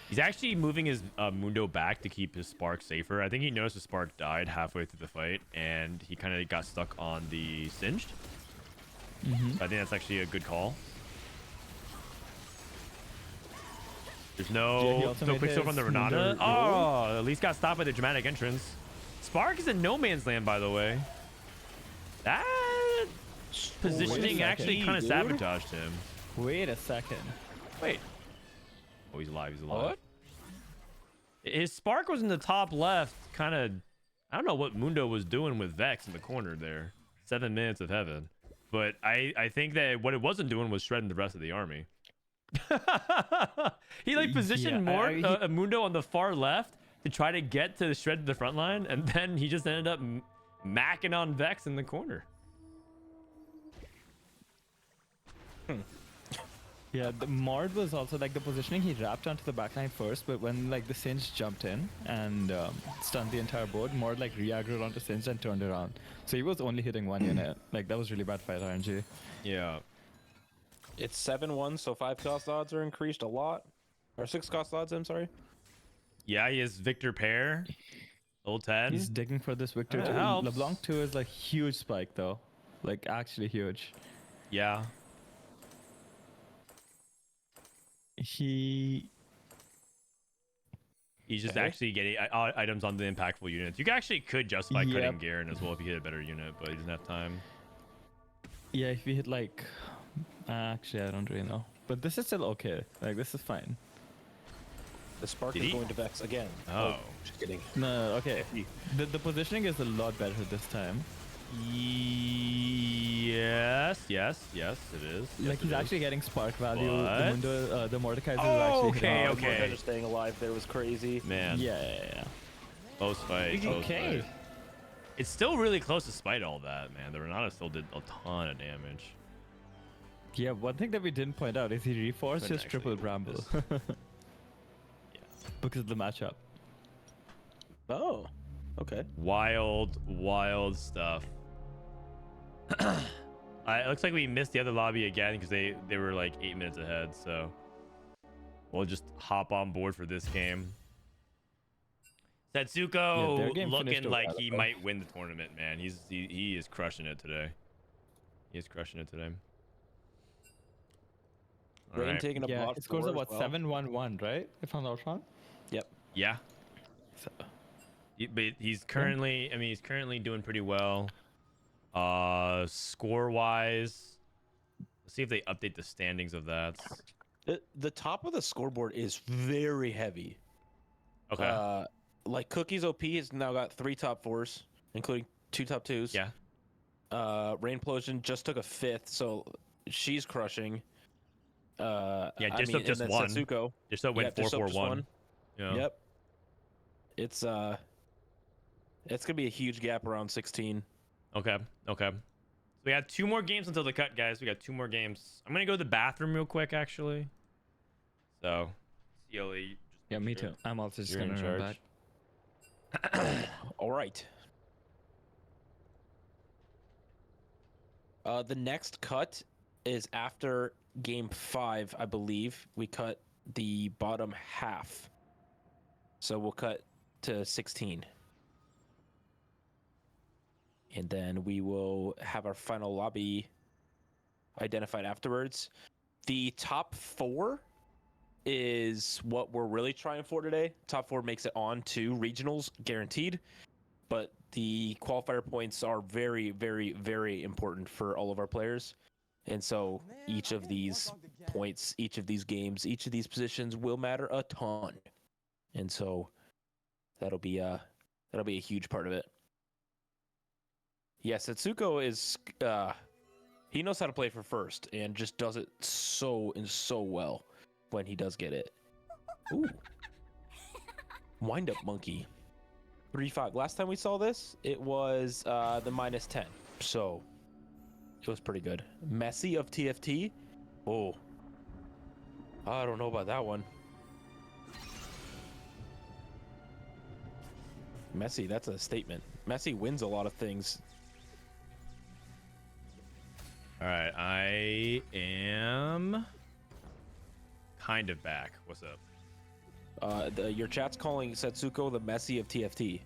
He's actually moving his Mundo back to keep his Spark safer. I think he noticed the Spark died halfway through the fight, and he kind of got stuck on the Singed. So I think that's actually a good call. There's Yeah, he no also so made quick from the his Renata. Mundo Oh, at least got stopped by the dramatic entrance. Spark is in no man's land, by the way. That positioning second. actually kind of Dude. sabotaged him. Wait a second. Wait. Oh, he's alive. He's alive. What? His Spark was in the top left, kind of. I don't know what Mundo was doing with Vex in the corner there. 7 minutes of heaven. But I think that what it wasn't doing was shredding the rest of the army. He like positioned Yeah, more he- Mundo on the far left to try to get to shred the front line, and then he just ended up macking on Vex in the corner. Yeah, the Mord was also like the positioning. He wrapped onto the backline first, but when like the Singe jumped in and stunned the entire board, Mord like re-aggroed onto Singe and turned around. So he was only hitting one unit. Like that was really bad fight RNG. Yeah. It's 7-1, so 5 cost odds are increased a lot. Or 6 cost odds, I'm sorry. Yeah, he has Victor Pair. Old 10. He's digging for this victory. That too. helps. LeBlanc 2 is like huge spike though. Like actually huge. Yeah. He's just Okay. actually getting items on the impactful units. You actually could justify Yep. cutting Garen as well if you hit a better unit, but he doesn't have time. Yeah, if we hit like actually I don't really know. But this is still okay. Like this is fine. The Spark Did is he? going to Vex again. Oh. Just kidding. No, okay. The positioning is a lot better this time. Yes, it is. Yes, Like he's it is. actually getting spark value. But- The Mundo, the Mordekaiser is Oh, actually okay, hitting. okay. Mordekaiser staying alive there was crazy. Man, Yeah. close fight. Close Okay. fight. It's still really close despite all that, man. The Renata still did a ton of damage. Yeah, one thing that we didn't point out is he reforced Couldn't his triple actually bramble. Yeah. Because of the matchup. Oh, okay. Wild stuff. It looks like we missed the other lobby again because they were like 8 minutes ahead, so we'll just hop on board for this game. Setsuko their game finished looking a like while he ago. might win the tournament, man. He is crushing it today. He is crushing it today. All Rain right. taking a Yeah, bot it scores four at as what, well. 7-1-1, right? If I'm not wrong. Yep. Yeah. So, But he's currently, I mean, he's currently doing pretty well. Score wise, let's see if they update the standings of that. The top of the scoreboard is very heavy. Okay. Like CookiesOP has now got 3 top 4s, including 2 top 2s. Yeah. Rainplosion just took a 5th, so she's crushing. Yeah, I Dishsoap mean, just and then won. Setsuko. Just so it went Yeah, Dishsoap just 4-4-1. won. Yeah. Yep. It's gonna be a huge gap around 16. Okay. Okay. So we got 2 more games until the cut, guys. We got 2 more games. I'm gonna go to the bathroom real quick, actually. So, CLE. Just yeah, make me sure too. I'm also just you're in gonna run charge. back. All right. The next cut is after game 5, I believe. We cut the bottom half. So we'll cut to 16. and then we will have our final lobby identified afterwards. The top 4 is what we're really trying for today. Top 4 makes it on to regionals guaranteed, but the qualifier points are very, very, very important for all of our players. And so each of these points, each of these games, each of these positions will matter a ton. And so that'll be a huge part of it. Yeah, Setsuko is he knows how to play for first and just does it so well when he does get it. Ooh. Wind up monkey. 3-5. Last time we saw this, it was the -10. So it was pretty good. Messy of TFT. Oh. I don't know about that one. Messy, that's a statement. Messy wins a lot of things. All right, I am kind of back. What's up? Your chat's calling Setsuko the Messi of TFT.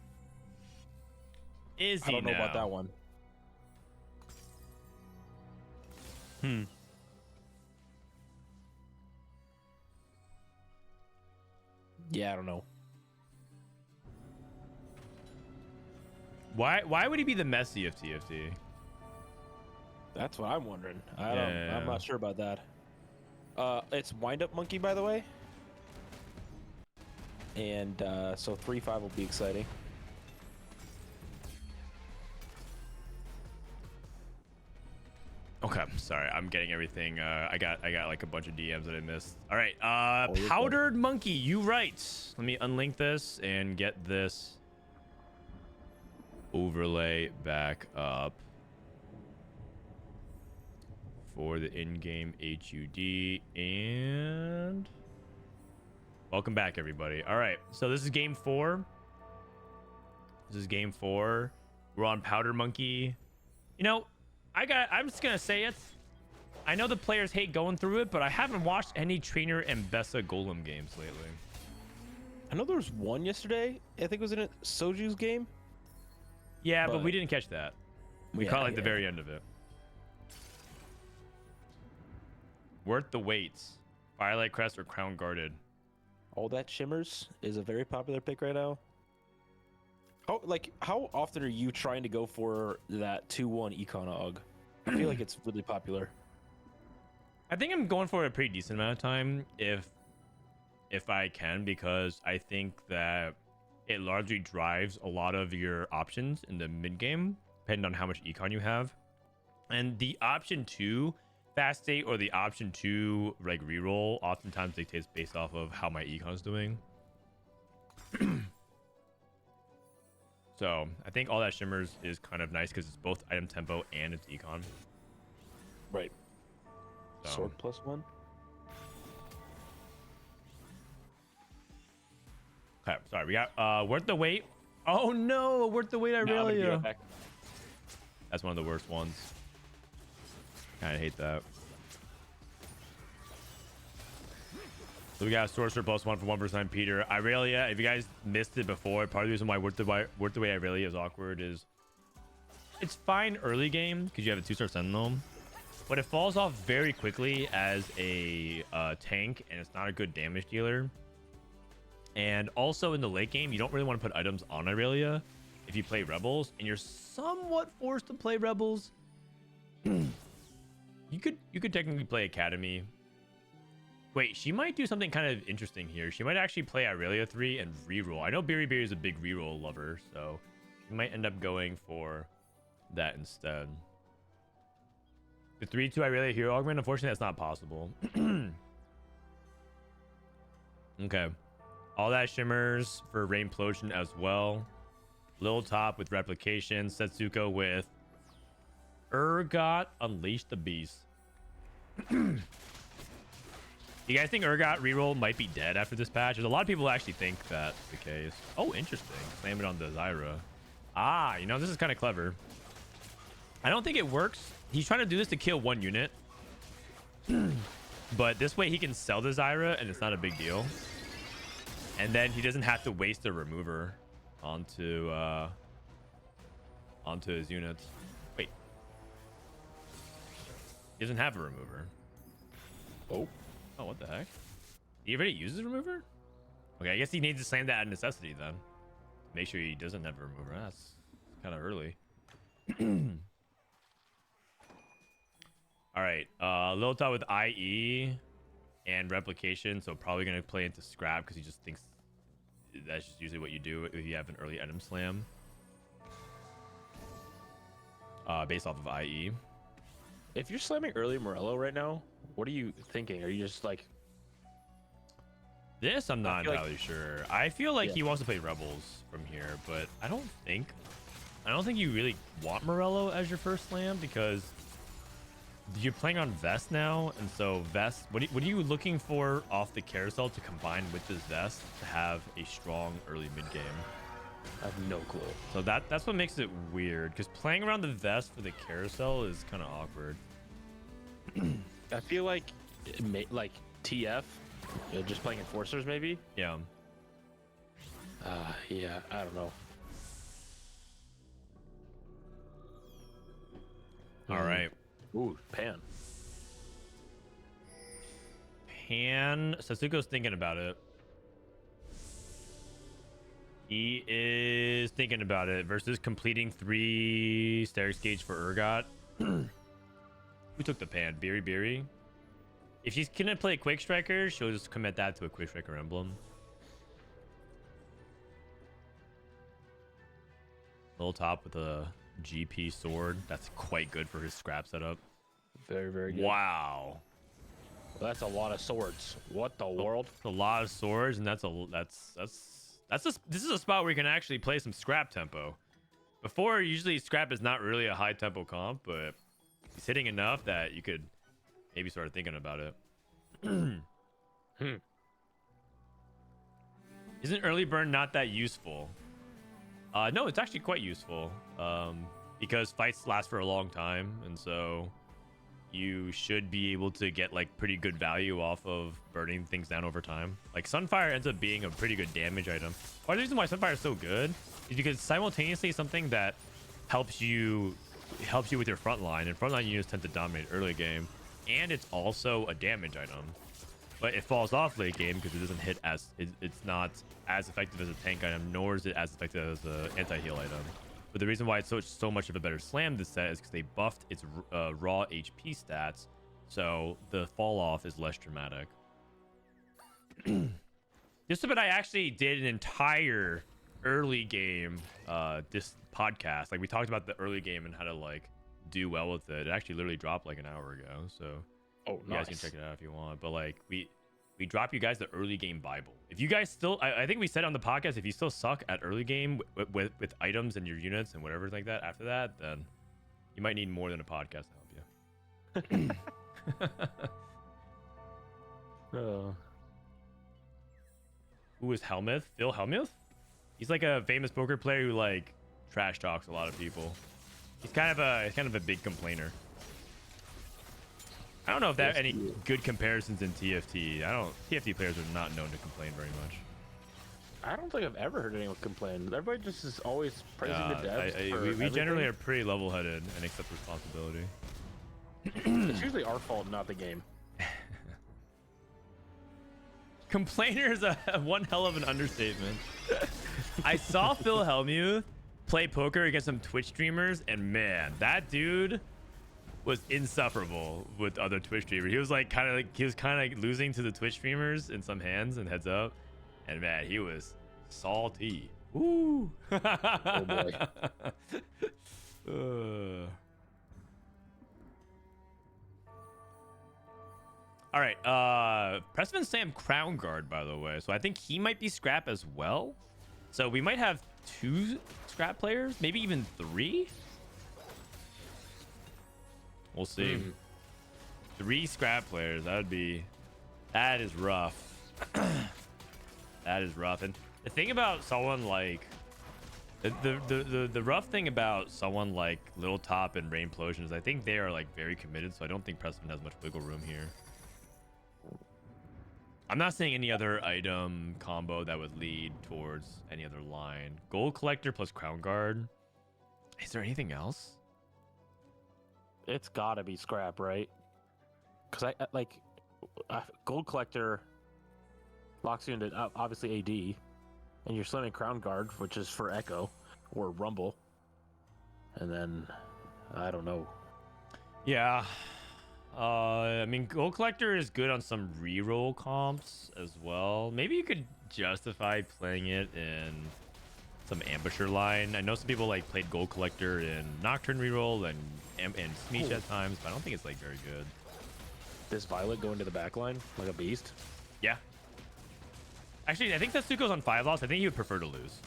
Is he I don't know about now? that one. Yeah, I don't know. Why would he be the Messi of TFT? That's what I'm wondering. I'm not sure about that. It's Wind Up Monkey, by the way. And so 3-5 will be exciting. Okay, sorry, I'm getting everything. I got like a bunch of DMs that I missed. All right, you're Powdered Monkey, you right. Let me unlink this and get this overlay back up for the in-game HUD. And welcome back, everybody. All right, so this is game 4. We're on Powder Monkey. You know, I'm just gonna say it. I know the players hate going through it, but I haven't watched any Trainer and Bessa Golem games lately. I know there was one yesterday. I think it was in a Soju's game. Yeah, but we didn't catch that. We caught like the yeah. very end of it. Worth the wait. Firelight Crest or Crown Guarded. All That Shimmers is a very popular pick right now. How often are you trying to go for that 2-1 Econ Og? I feel like it's really popular. I think I'm going for a pretty decent amount of time if I can, because I think that it largely drives a lot of your options in the mid game, depending on how much econ you have. And the option 2 fast state or the option 2 like reroll oftentimes dictates based off of how my econ's doing. So I think All That Shimmers is kind of nice because it's both item tempo and it's econ. Right. So. Sword +1. Okay, sorry. We got Worth the Wait. Oh no, Worth the Wait, Irelia. That's one of the worst ones. Kind of hate that. So we got Sorcerer +1 for 1% Peter. Irelia, if you guys missed it before, part of the reason why Worth the Wait Irelia is awkward is it's fine early game because you have a 2-star Sentinel, but it falls off very quickly as a tank, and it's not a good damage dealer. And also in the late game, you don't really want to put items on Irelia if you play Rebels, and you're somewhat forced to play Rebels. You could technically play Academy. Wait, she might do something kind of interesting here. She might actually play Irelia 3 and reroll. I know Biribiri is a big reroll lover, so she might end up going for that instead. The 3-2 Irelia hero augment, unfortunately, that's not possible. Okay. All That Shimmers for Rainplosion as well. LilTop with Replication. Setsuko with Urgot Unleash the Beast. You guys think Urgot reroll might be dead after this patch? There's a lot of people who actually think that's the case. Oh, interesting. Slam it on the Zyra. Ah, you know, this is kind of clever. I don't think it works. He's trying to do this to kill one unit. But this way he can sell the Zyra and it's not a big deal. And then he doesn't have to waste a remover onto onto his units. Wait. He doesn't have a remover. Oh. Oh, what the heck? He already uses remover? Okay, I guess he needs to slam that out of necessity then. Make sure he doesn't have a remover. That's kind of early. All right, LilTop with IE and replication, so probably gonna play into scrap because he just thinks that's just usually what you do if you have an early item slam. Based off of IE. If you're slamming early Morello right now, what are you thinking? Are you just like... This I'm not feel like- entirely sure. I feel like Yeah. he wants to play Rebels from here, but I don't think you really want Morello as your first slam because you're playing on Vest now, and so Vest. What are you looking for off the carousel to combine with this Vest to have a strong early mid game? I have no clue. So that's what makes it weird because playing around the Vest for the carousel is kind of awkward. I feel like like TF, just playing enforcers maybe. Yeah. Yeah, I don't know. All right. Ooh, Pan. Setsuko's thinking about it. He is thinking about it versus completing 3 Stair's Gauge for Urgot. Who took the pan? Biribiri? If she's gonna play Quick Striker, she'll just commit that to a Quick Striker emblem. LilTop with a GP sword. That's quite good for his scrap setup. Very, very good. Wow. Well, that's a lot of swords. What the world? It's a lot of swords, and this is a spot where you can actually play some scrap tempo. Before, usually scrap is not really a high tempo comp, but he's hitting enough that you could maybe start thinking about it. Isn't early burn not that useful? No, it's actually quite useful because fights last for a long time, and so you should be able to get like pretty good value off of burning things down over time. Like Sunfire ends up being a pretty good damage item. Part of the reason why Sunfire is so good is because simultaneously something that helps you with your front line, and frontline units tend to dominate early game, and it's also a damage item. But it falls off late game because it doesn't hit as it's not as effective as a tank item, nor is it as effective as an anti-heal item. But the reason why it's so much of a better slam this set is because they buffed its raw HP stats, so the fall off is less dramatic. Just about I actually did an entire early game this podcast. Like we talked about the early game and how to like do well with it. It actually literally dropped like an hour ago, so Oh, you guys can check it out if you want. But like we drop you guys the early game Bible. If you guys still, I think we said on the podcast, if you still suck at early game with items and your units and whatever like that after that, then you might need more than a podcast to help you. Who is Helmuth? Phil Helmuth? He's like a famous poker player who like trash talks a lot of people. He's kind of a big complainer. I don't know if there are any good comparisons in TFT. TFT players are not known to complain very much. I don't think I've ever heard anyone complain. Everybody just is always praising the devs. We generally are pretty level-headed and accept responsibility. It's usually our fault, not the game. Complainer is one hell of an understatement. I saw Phil Hellmuth play poker against some Twitch streamers, and man, that dude was insufferable with other Twitch streamers. He was kind of losing to the Twitch streamers in some hands and heads up, and man, he was salty. Woo! Oh boy. All right, Prestivent Sam Crown Guard, by the way, so I think he might be scrap as well. So we might have 2 scrap players, maybe even 3. We'll see. 3 scrap players. That is rough. That is rough. And the thing about someone like the rough thing about someone like LilTop and Rainplosion is I think they are like very committed, so I don't think Preston has much wiggle room here. I'm not seeing any other item combo that would lead towards any other line. Gold Collector plus Crown Guard. Is there anything else? It's gotta be scrap, right? Because Gold Collector locks you into obviously AD, and you're slamming Crown Guard, which is for Echo or Rumble, and then I don't know. Yeah. I mean, Gold Collector is good on some reroll comps as well. Maybe you could justify playing it in some Ambusher line. I know some people like played Gold Collector in Nocturne reroll and Smeech at times, but I don't think it's like very good. This Violet go into the back line like a beast. Yeah. Actually, I think Setsuko's on 5 loss. I think he would prefer to lose.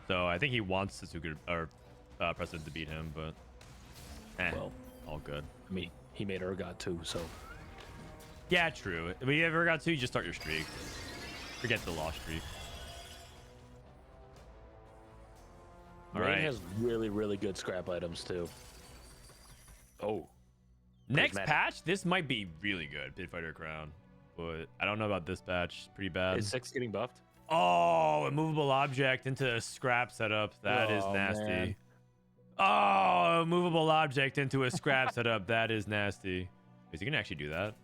So I think he wants Setsuko or Prestivent to beat him, but Well, all good. I mean, he made Urgot too, so Yeah, true. If you ever got to, you just start your streak. Forget the loss streak. All Rain right. has really, really good scrap items too. Oh, Next Prismatic. patch, this might be really good, Pit Fighter Crown. But I don't know about this patch. Pretty bad. is 6 getting buffed? Oh, a movable object into a scrap setup. That is Oh, nasty. man. Oh, a movable object into a scrap setup. That is nasty. Is he gonna actually do that?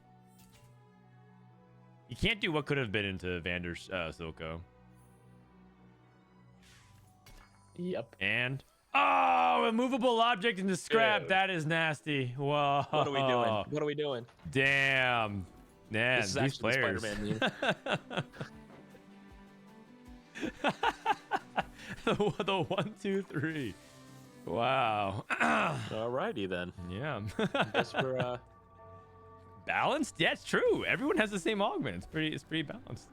He can't do what could have been into Vander Silco. Yep. And oh, a movable object into scrap. Dude. That is nasty. Whoa. What are we doing? What are we doing? Damn. Man, This is these actually players. Spider-Man. the 1, 2, 3. Wow. Alrighty then. Yeah. Guess we're Balanced? Yeah, it's true. Everyone has the same augment. It's pretty balanced.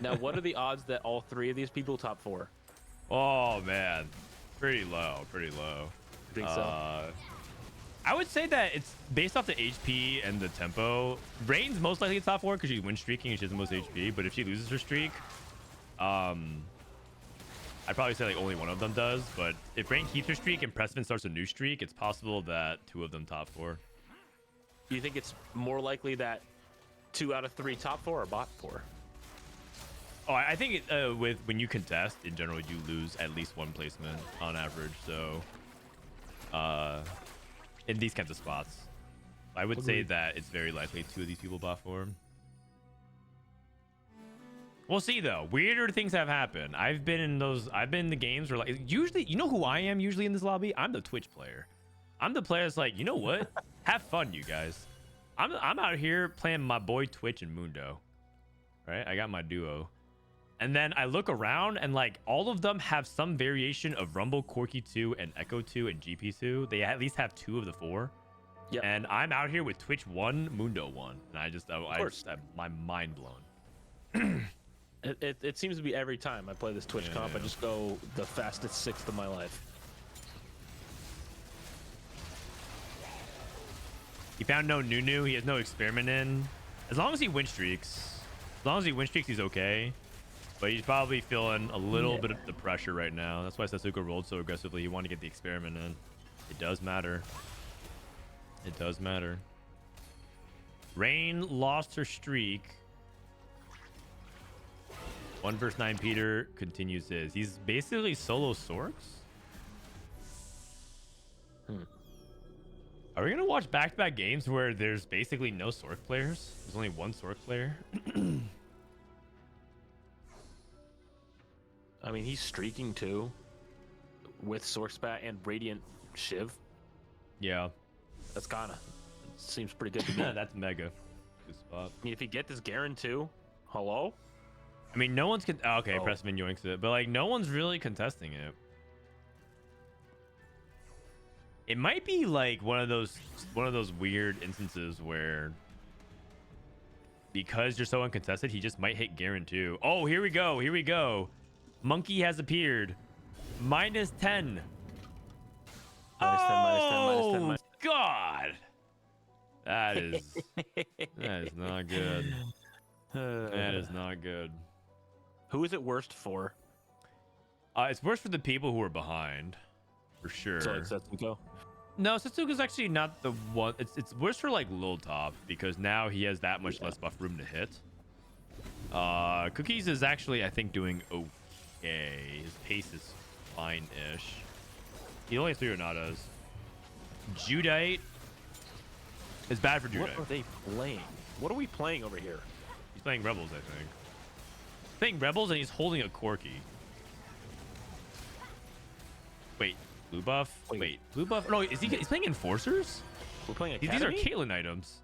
now. What are the odds that all 3 of these people top 4? Oh man. Pretty low. Pretty low. I think so. I would say that it's based off the HP and the tempo. Rain's most likely top 4 because she's win streaking and she has the most HP. But if she loses her streak, I'd probably say like only one of them does. But if Rain keeps her streak and Prestivent starts a new streak, it's possible that 2 of them top 4. Do you think it's more likely that 2 out of 3 top 4 or bot 4? Oh, I think with when you contest in general, you lose at least 1 placement on average. So, in these kinds of spots, I would say that it's very likely 2 of these people bot 4. We'll see though. Weirder things have happened. I've been in the games where like usually, you know who I am usually in this lobby? I'm the Twitch player. I'm the player that's like, you know what? Have fun, you guys. I'm out here playing my boy Twitch and Mundo. Right? I got my duo. And then I look around and like all of them have some variation of Rumble, Corky 2, and Echo 2, and GP 2. They at least have 2 of the 4. Yep. And I'm out here with Twitch 1, Mundo 1. And I just have my mind blown. It seems to be every time I play this Twitch comp, I Yeah. just go the fastest 6th of my life. He found no Nunu. He has no experiment in. As long as he win streaks. As long as he win streaks, he's okay. But he's probably feeling a little bit of the pressure right now. That's why Setsuko rolled so aggressively. He wanted to get the experiment in. It does matter. It does matter. Rain lost her streak. 1 versus 9 Peter continues his. He's basically solo Sorks. Are we going to watch back-to-back games where there's basically no Sork players? There's only 1 Sork player? I mean, he's streaking too with Sorkspat and Radiant Shiv. Yeah. That's kind of seems pretty good to me. That's mega. Good spot. I mean, if you get this Garen too, hello? I mean, no one's... okay, Prestivent yoinks it. But, like, no one's really contesting it. It might be, like, one of those weird instances where... because you're so uncontested, he just might hit Garen too. Oh, here we go. Here we go. Monkey has appeared. -10. -10, -10, -10, Oh, -10. God. That is not good. That is not good. Who is it worst for? It's worse for the people who are behind, for sure. So it's Setsuko. No, Setsuko's actually not the one. It's worse for like LilTop because now he has that much less buff room to hit. Cookies is actually, I think, doing okay. His pace is fine-ish. He only has 3 Renatas. Judite is bad for What Judite. are they playing? What are we playing over here? He's playing Rebels, I think. He's playing Rebels and he's holding a Corki. Wait, blue buff? Wait, blue buff? No, he's playing Enforcers? We're playing These Academy? are Caitlyn items.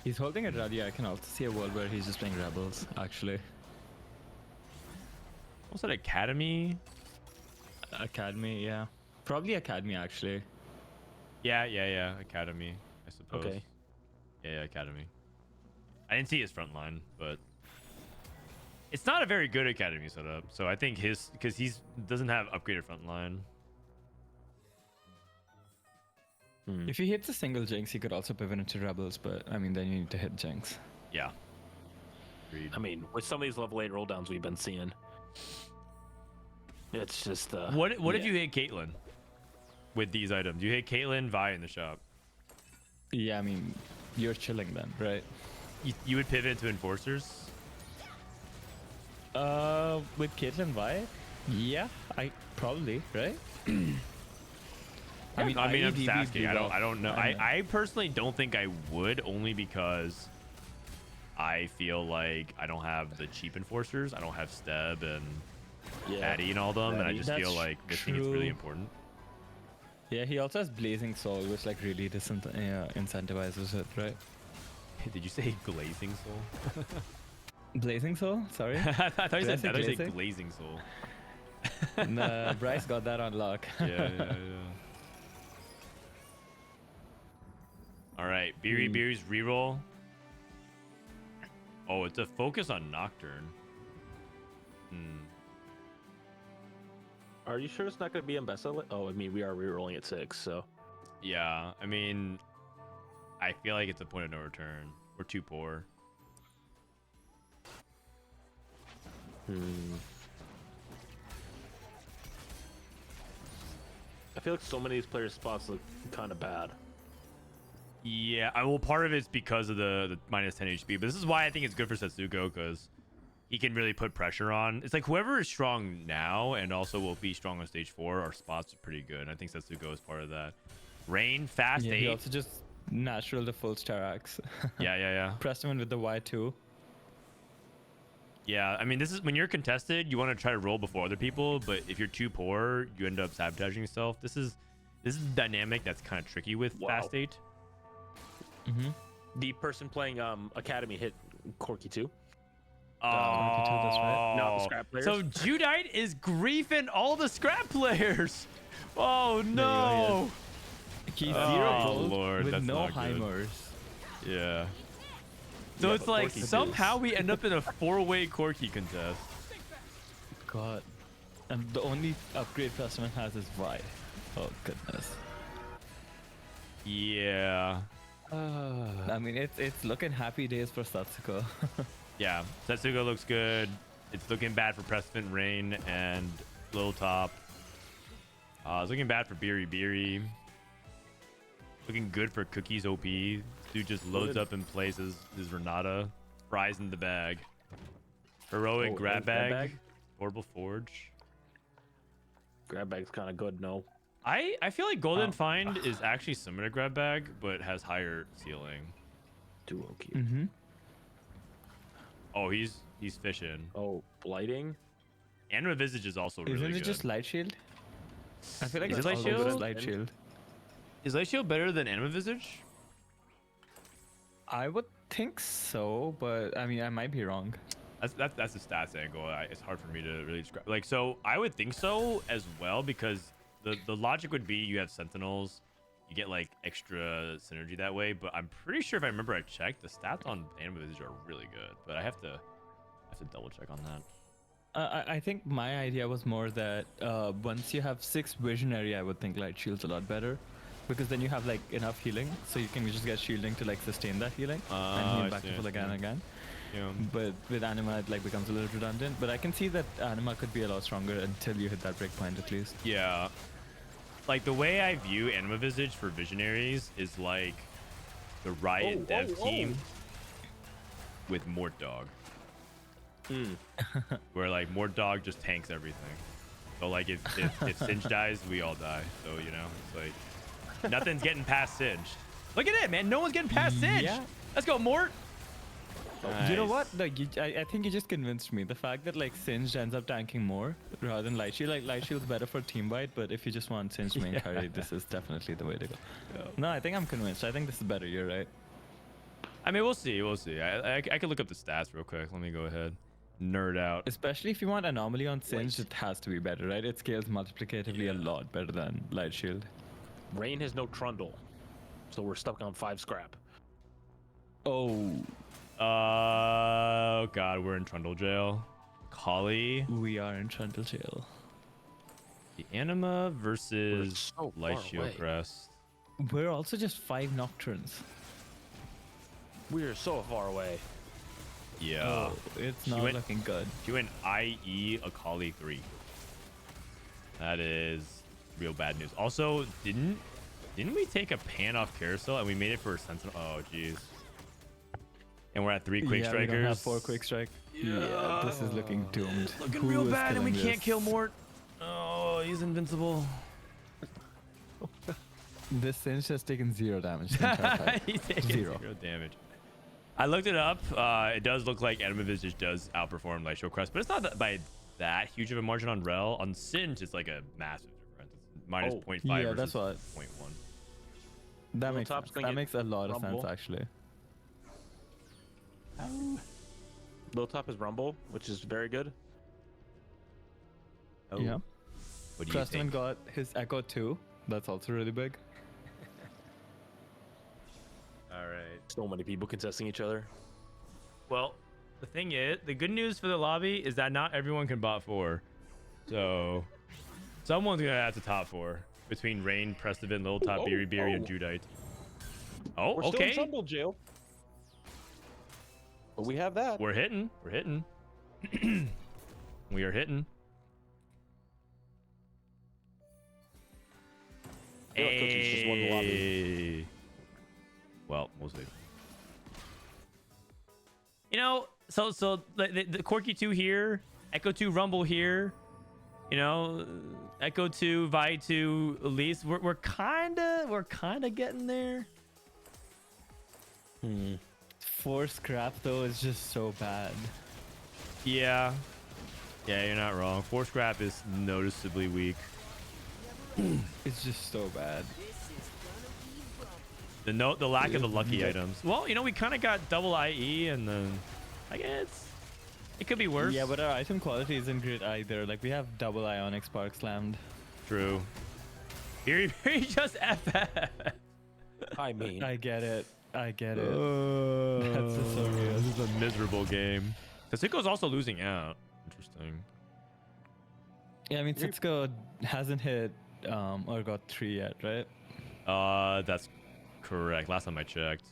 He's holding a Radia. I can also see a world where he's just playing Rebels, actually. What's that, Academy? Academy, yeah. Probably Academy, actually. Yeah, Academy, I suppose. Okay. Yeah, Academy. I didn't see his front line, but it's not a very good Academy setup. So I think because he's doesn't have upgraded front line. If he hits a single Jinx, he could also pivot into Rebels, but I mean, then you need to hit Jinx. Yeah. Agreed. I mean, with some of these level 8 roll downs we've been seeing, it's just What if you hit Caitlyn with these items? You hit Caitlyn, Vi in the shop. Yeah, I mean, you're chilling then, right? You would pivot into Enforcers? With Caitlyn Vi? Yeah, I probably, right? I mean, I'm just IEDB asking. I blue don't know. buff. I know. I personally don't think I would, only because I feel like I don't have the cheap Enforcers. I don't have Steb and Patty and all them, and I just feel That's like this thing is really true. important. Yeah, he also has Blazing Soul, which like really incentivizes it, right? Did you say Glazing Soul? Blazing Soul? Sorry? I thought you Did I said, say Glazing? Glazing Soul. Nah, Bryce got that on lock. Yeah. All right, Biribiri's reroll. Oh, it's a focus on Nocturne. Are you sure it's not going to be Mbessa? Oh, I mean, we are rerolling at 6, so. Yeah, I mean, I feel like it's a point of no return. We're too poor. I feel like so many of these players' spots look kind of bad. Yeah, well, part of it's because of the minus 10 HP, but this is why I think it's good for Setsuko, because he can really put pressure on. It's like whoever is strong now and also will be strong on stage 4, our spots are pretty good. I think Setsuko is part of that. Rain, fast Yeah, 8. he also just natural the full star axe. Yeah. Prestivent with the Y2. Yeah, I mean, this is when you're contested, you want to try to roll before other people, but if you're too poor, you end up sabotaging yourself. This is a dynamic that's kind of tricky with fast 8. The person playing Academy hit Corki too. Oh, Not the scrap players. So Judite is griefing all the scrap players. Oh no! He's Oh, 0 gold Lord, with that's no not good. Heimers. Yeah. So Yeah, it's but like Corki's somehow we end up in a 4-way Corki contest. God. And the only upgrade Prestivent has is Y. Oh, goodness. Yeah. I mean, it's looking happy days for Setsuko. Yeah. Setsuko looks good. It's looking bad for Prestivent, Rain, and LilTop. It's looking bad for Biribiri. Looking good for CookiesOP. Dude just loads up and plays his Renata. Fries in the bag. Heroic grab bag. Portable Forge. Grab bag's kind of good, no? I feel like Golden Find is actually similar to grab bag, but has higher ceiling. Duo key. Oh, he's fishing. Oh, blighting? Anima Visage is also really Isn't it good. just Light Shield? I feel like Is it it's Light all Shield? just Light Shield. Is Light Shield better than Anima Visage? I would think so, but I mean, I might be wrong. That's the stats angle. It's hard for me to really describe. Like, so I would think so as well, because the logic would be you have Sentinels, you get like extra synergy that way. But I'm pretty sure if I remember I checked, the stats on Anima Visage are really good. But I have to double check on that. I think my idea was more that once you have 6 Visionary, I would think Light Shield's a lot better. Because then you have like enough healing, so you can just get shielding to like sustain that healing and I heal back see, to full I again and see. again. Yeah. But with Anima, it like becomes a little redundant. But I can see that Anima could be a lot stronger until you hit that breakpoint at least. Yeah. Like the way I view Anima Visage for Visionaries is like the Riot dev team with Mort Dog. where like Mort just tanks everything. So like if Singe dies, we all die. So you know, it's like nothing's getting past Singe. Look at it, man. No one's getting past Singe. Yeah. Let's go, Mort. You know Nice. what? Like, I think you just convinced me. The fact that like Singed ends up tanking more rather than Light Shield. Like Light Shield's better for team bite, but if you just want Singed main carry, this is definitely the way to go. No, I think I'm convinced. I think this is better. You're right. I mean, we'll see. We'll see. I can look up the stats real quick. Let me go ahead. Nerd out. Especially if you want Anomaly on Singed, it has to be better, right? It scales multiplicatively a lot better than Light Shield. Rain has no Trundle, so we're stuck on 5 scrap. Oh, Oh god, we're in Trundle jail. Kali, we are in Trundle jail. the Anima We're versus so Light far Shield away. Crest. We're also just 5 Nocturnes. We are so far away. Yeah. Oh, it's She not went- looking good. She went IE Akali 3. That is real bad news. Also, didn't we take a pan off Carousel and we made it for a Sentinel? Oh jeez. And we're at 3 Quick yeah, Strikers. we don't have 4 Quick Strike. Yeah, this is looking doomed. Looking Who real is bad and we killing can't this? kill Mort. Oh, he's invincible. This Singe has taken 0 damage. The entire fight. He's taking 0. 0 damage. I looked it up. It does look like Enema Visage does outperform Light Shield Crest, but it's not by that huge of a margin on Rel. On Singe, it's like a massive difference. It's minus Oh. 0.5 Yeah, versus that's what. 0.1. That makes Top's sense. gonna That get makes a lot of Rumble. sense, actually. LilTop is Rumble, which is very good. Oh. Yeah. What do you Prestivent think? got his Echo 2. That's also really big. All right. So many people contesting each other. Well, the thing is, the good news for the lobby is that not everyone can bot 4. So, someone's going to have to top 4 between Rain, Prestivent, LilTop, Biribiri, and Judite. Oh, We're still okay. in Trundle jail. But we have that. We're hitting. We're hitting. We are hitting. I feel like Cookies just won the lobby. Hey. Well, we'll see. You know, so the Corky 2 here, Echo 2 Rumble here, you know, Echo 2, Vi 2, Elise, we're kinda getting there. 4 scrap, though, is just so bad. Yeah. Yeah, you're not wrong. 4 scrap is noticeably weak. It's just so bad. The lack of the lucky items. Well, you know, we kind of got double IE, and then I guess it could be worse. Yeah, but our item quality isn't great either. Like, we have double Ionic Spark slammed. True. Here just FF. I mean, I get it. I get it. That's just so real. This is a miserable game. Setsuko's also losing out. Interesting. Yeah, I mean, Setsuko hasn't hit or got 3 yet, right? That's correct. Last time I checked.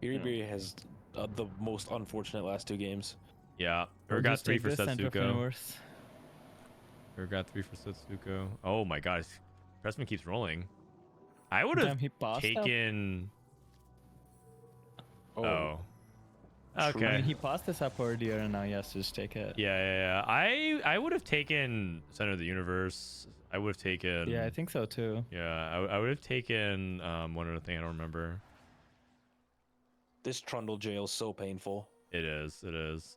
Biribiri has the most unfortunate last 2 games. Yeah. We'll Or got just 3 take for this Center of Setsuko. Universe. Or got 3 for Setsuko. Oh my gosh. Pressman keeps rolling. I would Damn, have he passed up. taken. Oh. I Okay. mean, he passed this up earlier, and now he has to just take it. Yeah. I would have taken Center of the Universe. I would have taken. Yeah, I think so too. Yeah, I would have taken one other thing. I don't remember. This Trundle jail is so painful. It is. It is.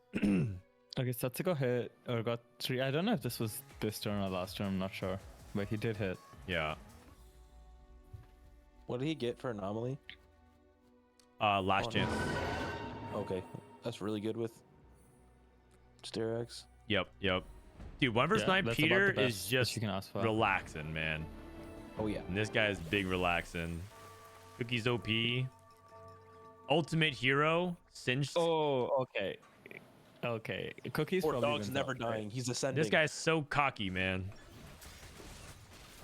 Okay, Setsuko hit or got 3. I don't know if this was this turn or last turn. I'm not sure, but he did hit. Yeah. What did he get for Anomaly? Last Oh, chance. Okay, that's really good with Sterex. Yep. Dude, 1 vs 9 that's about Peter the best is that just you can ask for. relaxing, man. Oh yeah. And this guy is big relaxing. CookiesOP. Ultimate hero. Singed. Oh, okay. Okay. Cookies Poor probably dog's wins never out, right? dying. He's ascending. This guy's so cocky, man.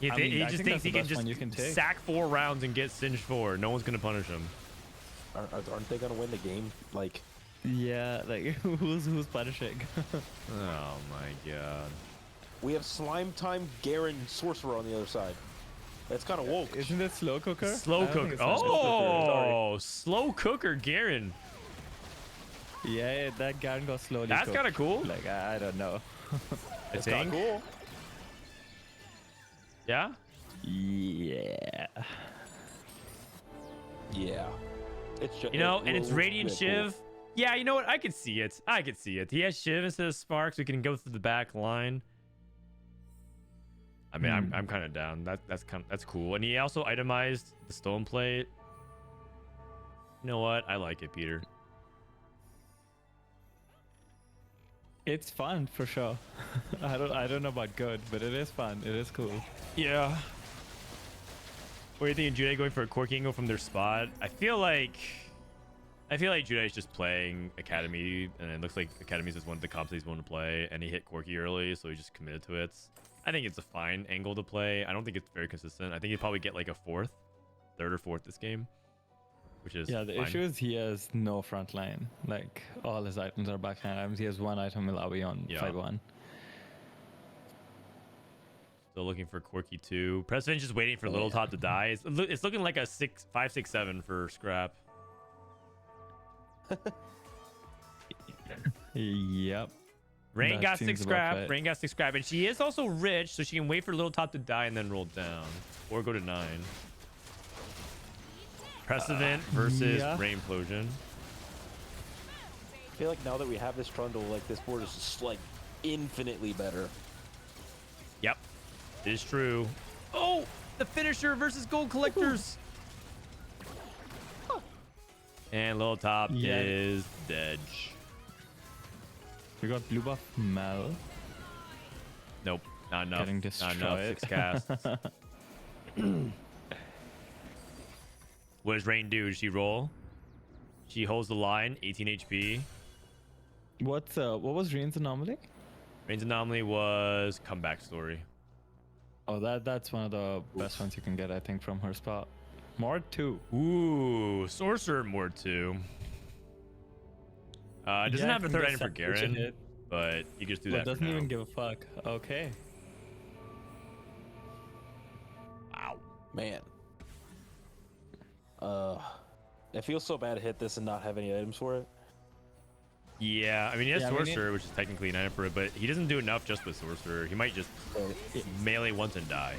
He, I mean, he I just think thinks that's he the can best one just you can take. sack 4 rounds and get Singed 4. No one's gonna punish him. Aren't they gonna win the game? Like, Yeah, like who's punishing? Oh my god. we have Slime Time Garen Sorcerer on the other side. That's kind of woke. Isn't it slow cooker? Slow I don't think cooker. it's not slow cooker. Oh, slow cooker, Garen. Yeah, that Garen got slowly. That's cooked. kind of cool. Like I don't know. I It's kind think. of cool. Yeah. Yeah. Yeah. It's just You know, and it's Radiant Shiv. Cool. Yeah, you know what? I could see it. I could see it. He has Shiv instead of Sparks. We can go through the back line. I mean, I'm kind of down. That's cool. And he also itemized the stone plate. You know what? I like it, Peter. It's fun for sure. I don't know about good, but it is fun. It is cool. Yeah. What do you think of Jude going for a Corki angle from their spot? I feel like Jude is just playing Academy, and it looks like Academy is just one of the comps he's wanting to play, and he hit Corki early, so he just committed to it. I think it's a fine angle to play. I don't think it's very consistent. I think he'd probably get like a third or fourth this game, which is Yeah, the fine. issue is he has no front line. Like all his items are backline items. He has one item Milala on Yeah. 5-1. Still looking for Corki 2. Prestivent just waiting for LilTop to die. It's looking like a 5, 6, 7 for Scrap. Yep. Rain That got seems 6 about scrap. right. Rain got 6 scrap. And she is also rich, so she can wait for LilTop to die and then roll down. Or go to 9. Prestivent versus yeah. Rainplosion. I feel like now that we have this trundle, like this board is just like infinitely better. Yep. It is true. Oh! The finisher versus gold collectors. And LilTop Yeah. is dead. We got blue buff Mal. Nope. Not enough. Getting Not enough. destroyed. 6 casts. What does Rain do? Does she roll? She holds the line, 18 HP. What was Rain's anomaly? Rain's anomaly was comeback story. Oh, that's one of the best ones you can get, I think, from her spot. Mord 2. Ooh, Sorcerer Mord 2. It doesn't Yeah, have a from third the item for separation Garen, hit. but you can just do But that for doesn't now. even give a fuck. Okay. Wow. Man. It feels so bad to hit this and not have any items for it. Yeah, I mean, he has Yeah, I mean, Sorcerer, which is technically an item for it, but he doesn't do enough just with Sorcerer. He might just melee once and die.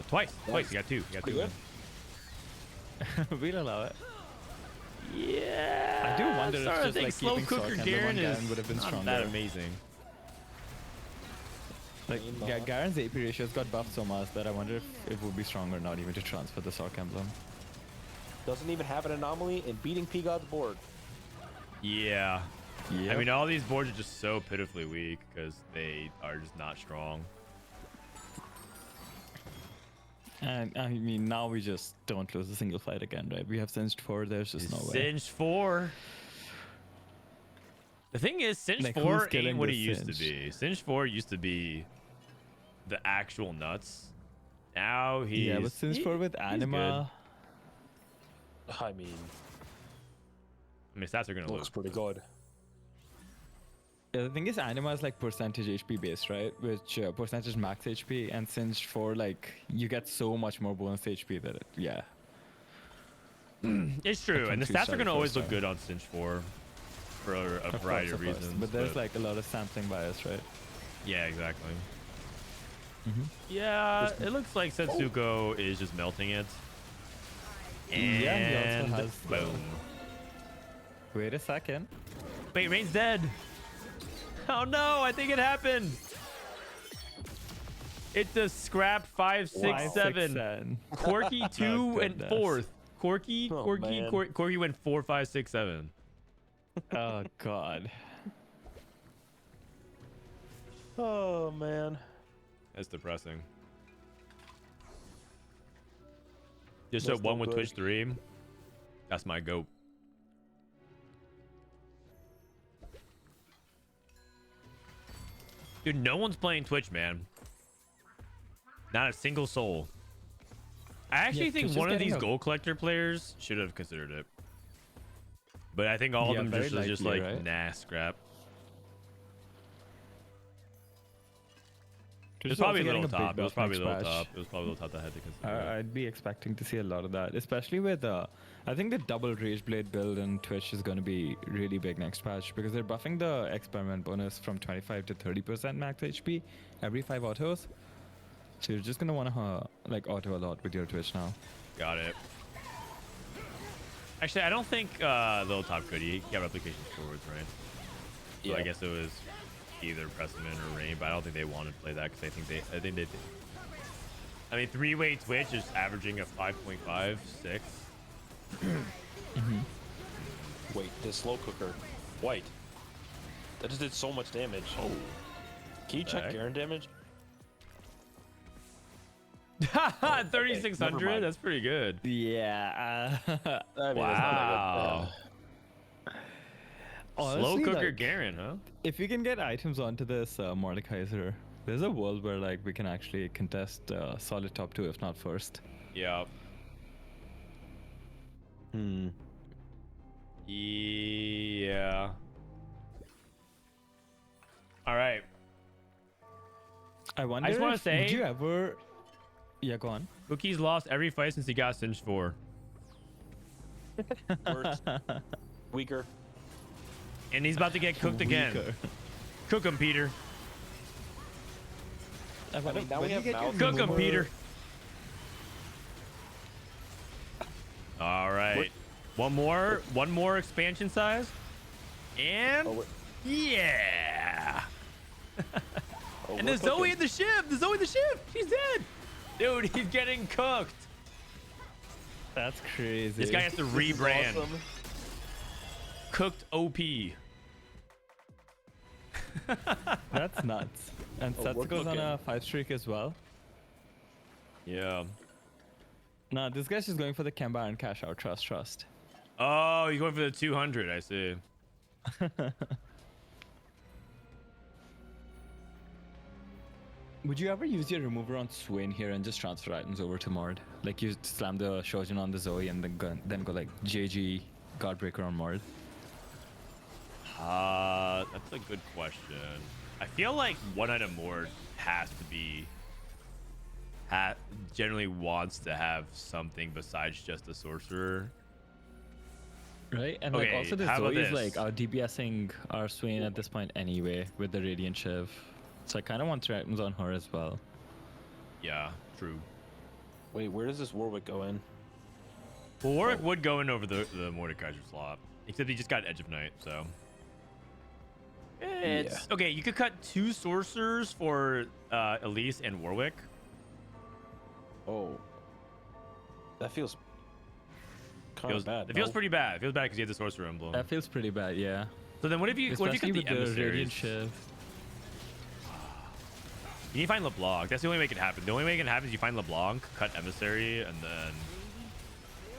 Twice. Twice. You got 2. You got 2. Pretty good. We'll allow it. Yeah. I do wonder if Sorry, I just think like slow keeping cooker Sork and Garen Lemon is Garen would have been not stronger. that amazing. Like Garen's AP ratios got buffed so much that I wonder if it would be stronger not even to transfer the Sork emblem. Doesn't even have an anomaly and beating P-God's board. Yeah. Yeah. I mean, all these boards are just so pitifully weak because they are just not strong. And I mean, now we just don't lose a single fight again, right? We have Singed 4, there's just no way. Singed 4. The thing is, Singed Like, 4 who's killing ain't what the he used to Singed? be. Singed 4 used to be the actual nuts. Now he's... Yeah, but Singed 4 with he's Anima, I mean, I mean, stats are going to looks lose. pretty good. yeah, the thing is Anima is like percentage HP based, right? Which percentage max HP, and Singed 4, like, you get so much more bonus HP that it, yeah. It's true, and the Country stats are side going to always first, look good on Singed 4 for a variety of course. reasons. But there's like a lot of sampling bias, right? Yeah, exactly. Mhm. Yeah, it looks like Setsuko is just melting it. And Yeah, and he also has the- boom. Wait a second. Wait, Rain's dead. Oh no, I think it happened. It's a scrap 5, 6, 5, 7. 7. Corky 2 and goodness. 4th. Corky, Oh, Corky, man. Corky went 4, 5, 6, 7. Oh god. Oh, man. That's depressing. Just That's at 1 not with good. Twitch 3. That's my goat. Dude, no one's playing Twitch, man. Not a single soul. I actually Yeah, think Twitch is one of getting these a- gold collector players should have considered it. But I think all Yeah, of them very just likely, like, right? nah, scrap. It was probably LilTop. It was probably LilTop. It was probably LilTop that had to consider. I'd be expecting to see a lot of that, especially with I think the double Rage Blade build in Twitch is going to be really big next patch because they're buffing the experiment bonus from 25 to 30% max HP every 5 autos. So you're just going to want to like auto a lot with your Twitch now. Got it. Actually, I don't think LilTop could. He got replication forwards, right? So I guess it was either Prestivent or Rain, but I don't think they wanted to play that because I think they. I mean, 3-way Twitch is averaging a 5.5, 6. Wait, the slow cooker, white. That just did so much damage. Oh, can you check Garen damage? 3,600. That's pretty good. Yeah. I mean, it's not that good. Wow. Honestly, Slow cooker like, Garen, huh? If you can get items onto this Mordekaiser, there's a world where like we can actually contest solid top 2, if not first. Yeah. Hmm. Yeah. All right. I wonder. just wanna if- say- Did you ever? Yeah, go on. Cookie's lost every fight since he got Singed 4. Worse. Weaker. And he's about to get cooked again. Weaker. Cook him, Peter. I mean, now we have Mal- Cook him, Peter. All right. One more expansion size. And Oh, yeah. oh, And we're there's Zoe cooking. in the ship. There's Zoe in the ship. She's dead. Dude, he's getting cooked. That's crazy. This guy has to This is rebrand. awesome. Cooked OP. That's nuts. And Oh, we're Setsuko's on cooking. a 5 streak as well. Yeah. Nah, this guy's just going for the Kemba and cash out. Trust. Oh, you're going for the 200. I see. Would you ever use your remover on Swain here and just transfer items over to Mord? Like you slam the Shojin on the Zoe and then go like JG Guardbreaker on Mord? That's a good question. I feel like one item Mord has to be generally wants to have something besides just a sorcerer. Right? And Okay, like also the how about Zoe is this? like out DPSing our Swain at this point anyway with the Radiant Shiv. So I kind of want 3 items on her as well. Yeah, true. Wait, where does this Warwick go in? Well, Warwick would go in over the Mordekaiser slot, except he just got Edge of Night, so. It's okay. You could cut 2 sorcerers for Elise and Warwick. Oh, that feels kind of bad. It feels no? pretty bad. It feels bad because you have the sorcerer emblem. That feels pretty bad, yeah. So then, what if you cut Especially the with the emissaries? Radiant Shiv. You need to find LeBlanc. That's the only way it can happen. The only way it can happen is you find LeBlanc, cut emissary, and then.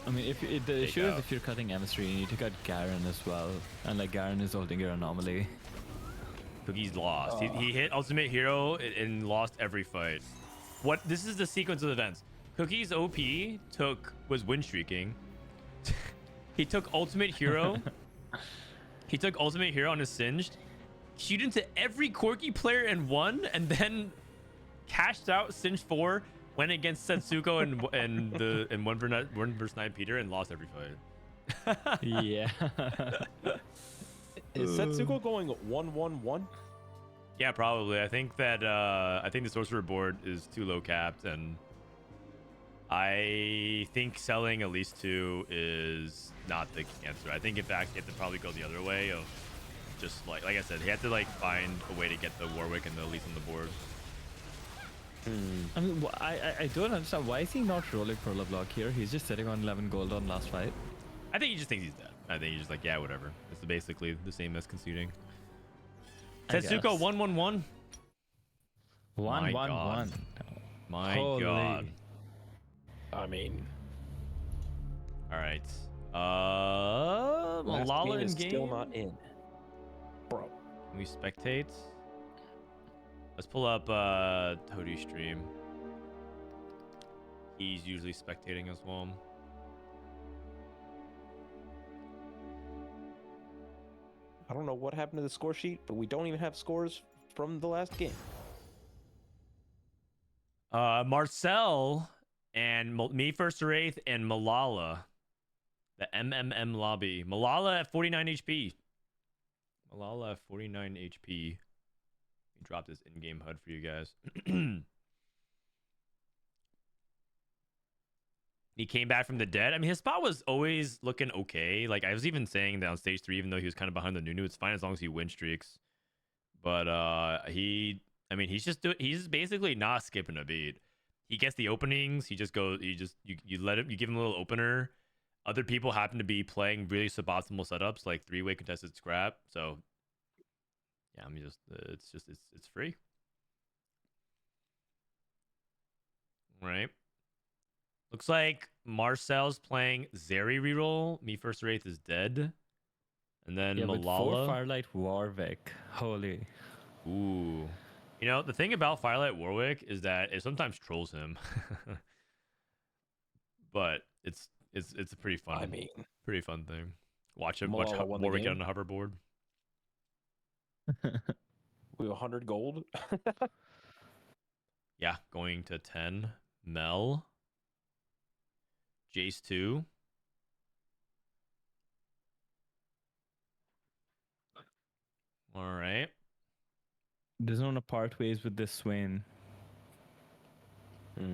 I mean, the issue is if you're cutting Emissary, you need to cut Garen as well. And like Garen is holding your anomaly. Cookie's lost. He hit Ultimate Hero and lost every fight. This is the sequence of events. Cookie's OP was win streaking. He took Ultimate Hero. He took Ultimate Hero on his Singed, queued into every Corki player and won, and then cashed out Singed 4, went against Setsuko and one versus 9 Peter and lost every fight. Yeah. Is Setsuko going 1-1-1? Yeah, probably. I think that I think the sorcerer board is too low capped, and I think selling at least 2 is not the answer. I think in fact you have to probably go the other way of just like I said, he had to like find a way to get the Warwick and the Elise on the board. I mean, I don't understand. Why is he not rolling for LeBlanc here? He's just sitting on 11 gold on last fight. I think he just thinks he's dead. I think he's just like, yeah, whatever. It's basically the same as conceding. I Setsuko guess. 1-1-1. 1-1-1. My Holy. God. I mean, All right. last Milala game in is game. still not in, bro. Can we spectate? Let's pull up Toady stream. He's usually spectating as well. I don't know what happened to the score sheet, but we don't even have scores from the last game. Marcel and me first or eighth and Milala. The MMM lobby. Milala at 49 HP. Milala at 49 HP. Let me drop this in-game HUD for you guys. He came back from the dead. I mean, his spot was always looking okay. Like, I was even saying that on stage 3, even though he was kind of behind the Nunu, it's fine as long as he win streaks. But he's basically not skipping a beat. He gets the openings. He just goes. You give him a little opener. Other people happen to be playing really suboptimal setups, like 3-way contested scrap. So yeah, I mean, it's free. All right. Looks like Marcel's playing Zeri reroll. Me first or eighth is dead. And then Yeah, with 4 Milala. Firelight Warwick. Holy. Ooh. You know, the thing about Firelight Warwick is that it sometimes trolls him. But it's a pretty fun thing. Watch him watch Milala won the Warwick get game. on a hoverboard. We have 100 gold. Yeah, going to 10. Mel. Jace 2. All right. Doesn't want to part ways with this Swain.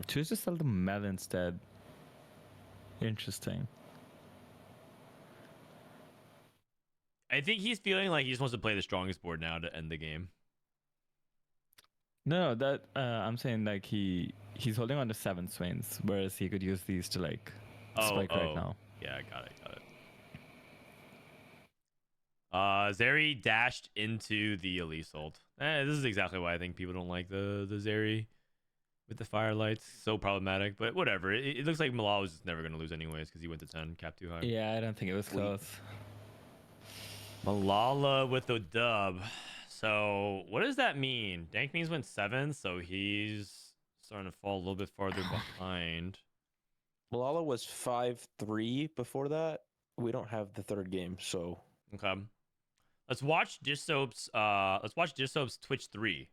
Choose to sell the Mel instead. Interesting. I think he's feeling like he just wants to play the strongest board now to end the game. No, that I'm saying like he's holding on to 7 Swains, whereas he could use these to like spike right now. Yeah, I got it. Zeri dashed into the Elise ult. This is exactly why I think people don't like the Zeri with the firelights. So problematic, but whatever. It looks like Milala was just never going to lose anyways because he went to 10, cap too high. Yeah, I don't think it was close. Milala with the dub. So what does that mean? Dank means went 7, so he's starting to fall a little bit farther behind. Milala was 5-3 before that. We don't have the third game, so Okay. Let's watch Dishsoap's Twitch 3.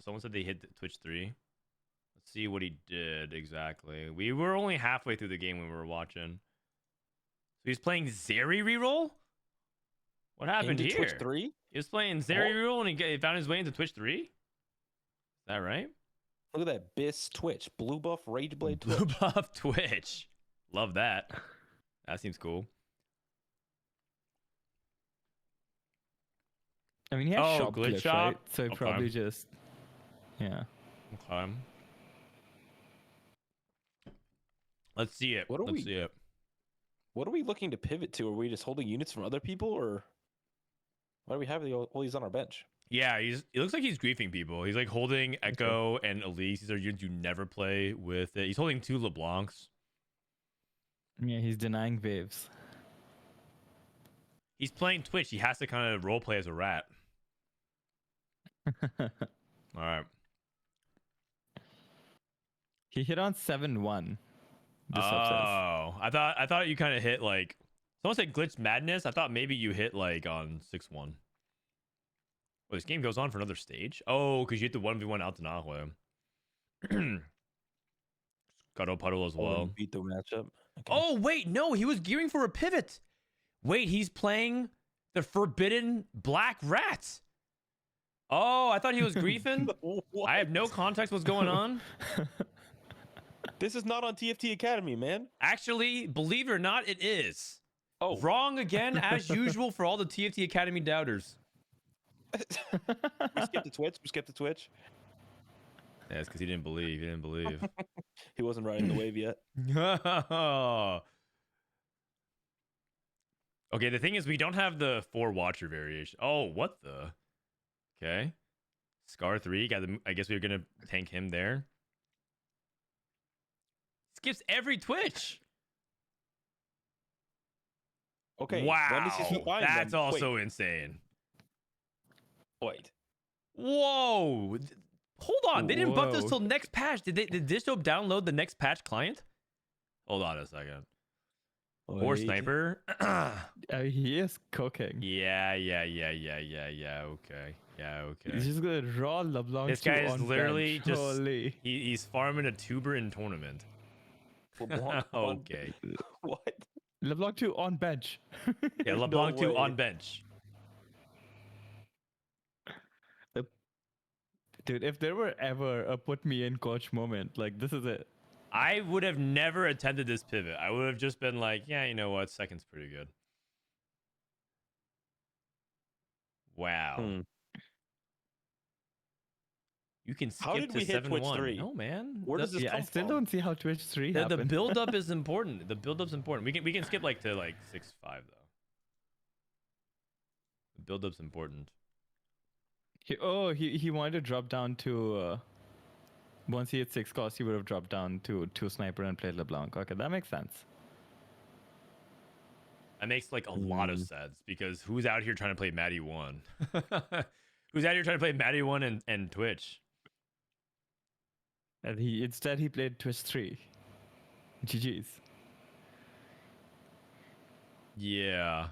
Someone said they hit Twitch 3. Let's see what he did exactly. We were only halfway through the game when we were watching. So he's playing Zeri reroll? What happened into here? Twitch 3? He was playing Zeri reroll and he found his way into Twitch 3? Is that right? Look at that Biss Twitch. Blue buff Rageblade Blue Twitch. buff Twitch. Love that. That seems cool. I mean, he has shop glitch glitch, shop? right? So he Okay. probably just, yeah. Okay. Let's see it. What are Let's we- see it. What are we looking to pivot to? Are we just holding units from other people, or why do we have all these on our bench? Yeah, it looks like he's griefing people. He's like holding Echo and Elise. These are units you never play with it. He's holding 2 LeBlancs. Yeah, he's denying waves. He's playing Twitch. He has to kind of role play as a rat. All right. He hit on 7-1. This says. Oh, I thought you kind of hit like someone said glitch madness. I thought maybe you hit like on 6-1. Well, this game goes on for another stage. Oh, because you hit the 1v1 out to Nahue. Scuttle Puddle as well. Beat the matchup. Okay. Oh, wait, no, he was gearing for a pivot. Wait, he's playing the Forbidden Black Rat. Oh, I thought he was griefing. What? I have no context what's going on. This is not on TFT Academy, man. Actually, believe it or not, it is. Oh, Wrong again, as usual, for all the TFT Academy doubters. we skipped the Twitch. Yeah, it's because he didn't believe. He didn't believe. He wasn't riding the wave yet. Okay, the thing is, we don't have the 4 Watcher variation. Oh, what the? Okay. Scar 3. I guess we were going to tank him there. Skips every Twitch. Okay. Wow. When does he find That's them? also insane. Wait. Whoa. Hold on. They didn't buff this Whoa. till next patch. Did Dishsoap download the next patch client? Hold on a second. Or Wait. sniper. He is cooking. Yeah. Okay. Yeah. He's Okay. just gonna raw LeBlanc This guy is on literally bench. just Holy. he's farming a tuber in tournament. LeBlanc on- Okay. What? LeBlanc 2 on bench. Yeah, No LeBlanc 2 way. on bench. Dude, if there were ever a put me in coach moment, like this is it. I would have never attempted this pivot. I would have just been like, yeah, you know what? Second's pretty good. Wow. Hmm. You can skip How did to we hit Twitch 7-1. 3? No, man. Where does this Yeah, I come still from? don't see how Twitch 3 the happened. build up is important. The build up's important. We can skip like to like 6-5 though. The build up's important. He wanted to drop down to once he hit 6 cost, he would have dropped down to 2 sniper and played LeBlanc. Okay, that makes sense. That makes like a lot of sense because who's out here trying to play Maddie 1? Who's out here trying to play Maddie 1 and Twitch? And he played Twitch 3. GG's. Yeah.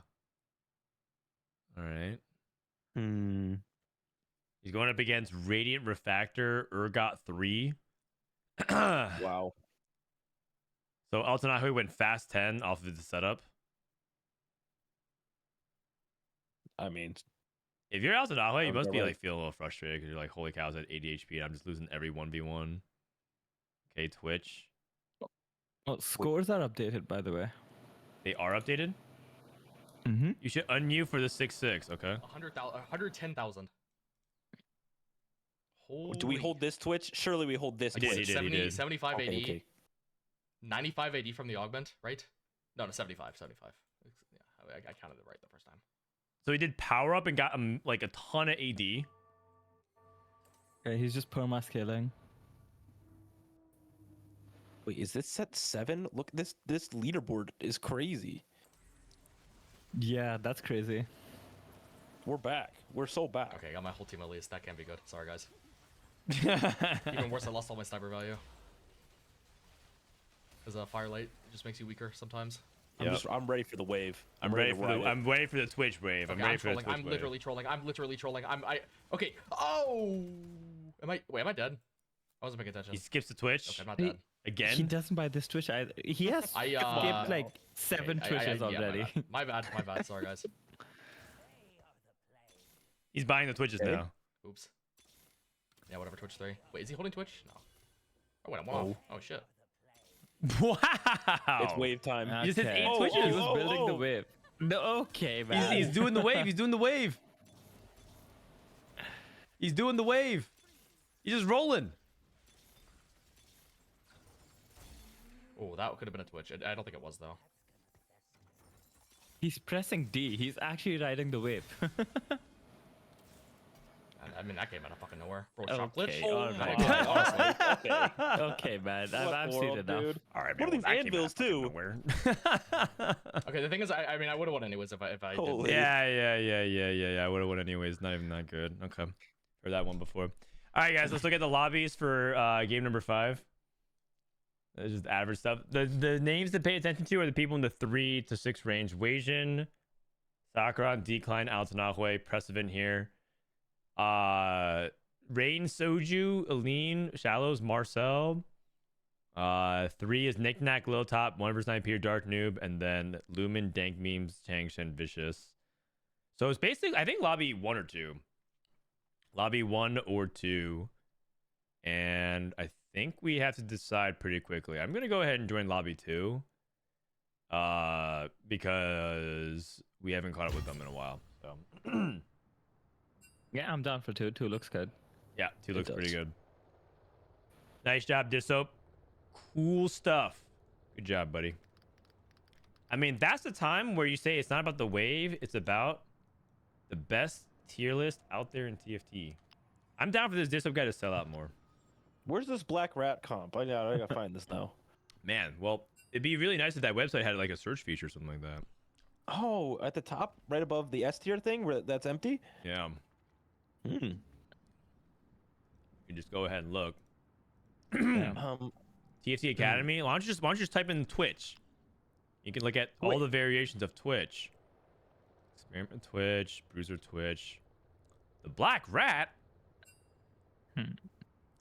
All right. Hmm. He's going up against Radiant Refactor, Urgot 3. Wow. So Altanahui went fast 10 off of the setup. I mean, If you're Altanahui, you Sounds must about be right. like feeling a little frustrated because you're like, holy cow, I was at 80 HP and I'm just losing every 1v1. Okay, Twitch. Oh, scores are updated, by the way. They are updated? Mm-hmm. You should unmute for the 6-6, okay? 110,000. do we hold this Twitch? Surely we hold this He did, Twitch. he did. 75 Okay, AD, okay. 95 AD from the augment, right? No, 75. Yeah, I counted it right the first time. So he did power up and got like a ton of AD. Okay, he's just perma scaling. Wait, is this set 7? Look, this leaderboard is crazy. Yeah, that's crazy. We're back. We're so back. Okay, I got my whole team at least. That can't be good. Sorry, guys. Even worse, I lost all my sniper value. Because Firelight just makes you weaker sometimes. I'm ready for the wave. I'm ready for the Twitch wave. Okay, I'm ready for the trolling. Twitch I'm wave. literally trolling. Okay. Oh! Am I dead? I wasn't paying attention. He skips the Twitch Okay, I'm not dead. again. He doesn't buy this Twitch either. He has skipped like 7 Okay, Twitches yeah, already. my bad. Sorry, guys. He's buying the Twitches now. Oops. Yeah, whatever. Twitch 3. Wait, is he holding Twitch? No. Oh, wait, I'm off. Oh, shit. Wow. It's wave time. He just hit 8 Okay. Twitches. He was building the wave. No, okay, man. He's doing the wave. He's doing the wave. He's doing the wave. He's just rolling. Oh, that could have been a Twitch. I don't think it was, though. He's pressing D. He's actually riding the wave. I mean, that came out of fucking nowhere. Bro, Okay, shot glitch? all my right. God, honestly. Okay. Okay, man. I've What seen world, enough. dude? All right, What are these anvils too? Okay, the thing is, I mean, I would have won anyways if I Holy- did. Yeah. I would have won anyways. Not even that good. Okay. Heard that one before. All right, guys. Let's look at the lobbies for game number 5. This is average stuff. The names to pay attention to are the people in the 3 to 6 range. Weijin, Sakura, Decline, Altanahue, Prestivent here. Rain, Soju, Aline, Shallows, Marcel. 3 is Knickknack, LilTop, 1 vs 9 Peer, Dark Noob, and then Lumen, Dank Memes, Changshen, Vicious. So it's basically, I think lobby 1 or 2. Lobby 1 or 2. And I think we have to decide pretty quickly. I'm gonna go ahead and join lobby 2. Because we haven't caught up with them in a while. So Yeah, I'm down for 2. 2 looks good. yeah, 2 looks does. pretty good. Nice job, Dishsoap. Cool stuff. Good job, buddy. I mean, that's the time where you say it's not about the wave, it's about the best tier list out there in TFT. I'm down for this Dishsoap guy to sell out more. Where's this black rat comp? I gotta find this now. Man, well, it'd be really nice if that website had like a search feature or something like that. Oh, at the top, right above the S tier thing, where that's empty. Yeah. Hmm. You can just go ahead and look. TFT TFT Academy. Why don't you just type in Twitch? You can look at all the variations of Twitch. Experiment Twitch, Bruiser Twitch, the Black Rat. I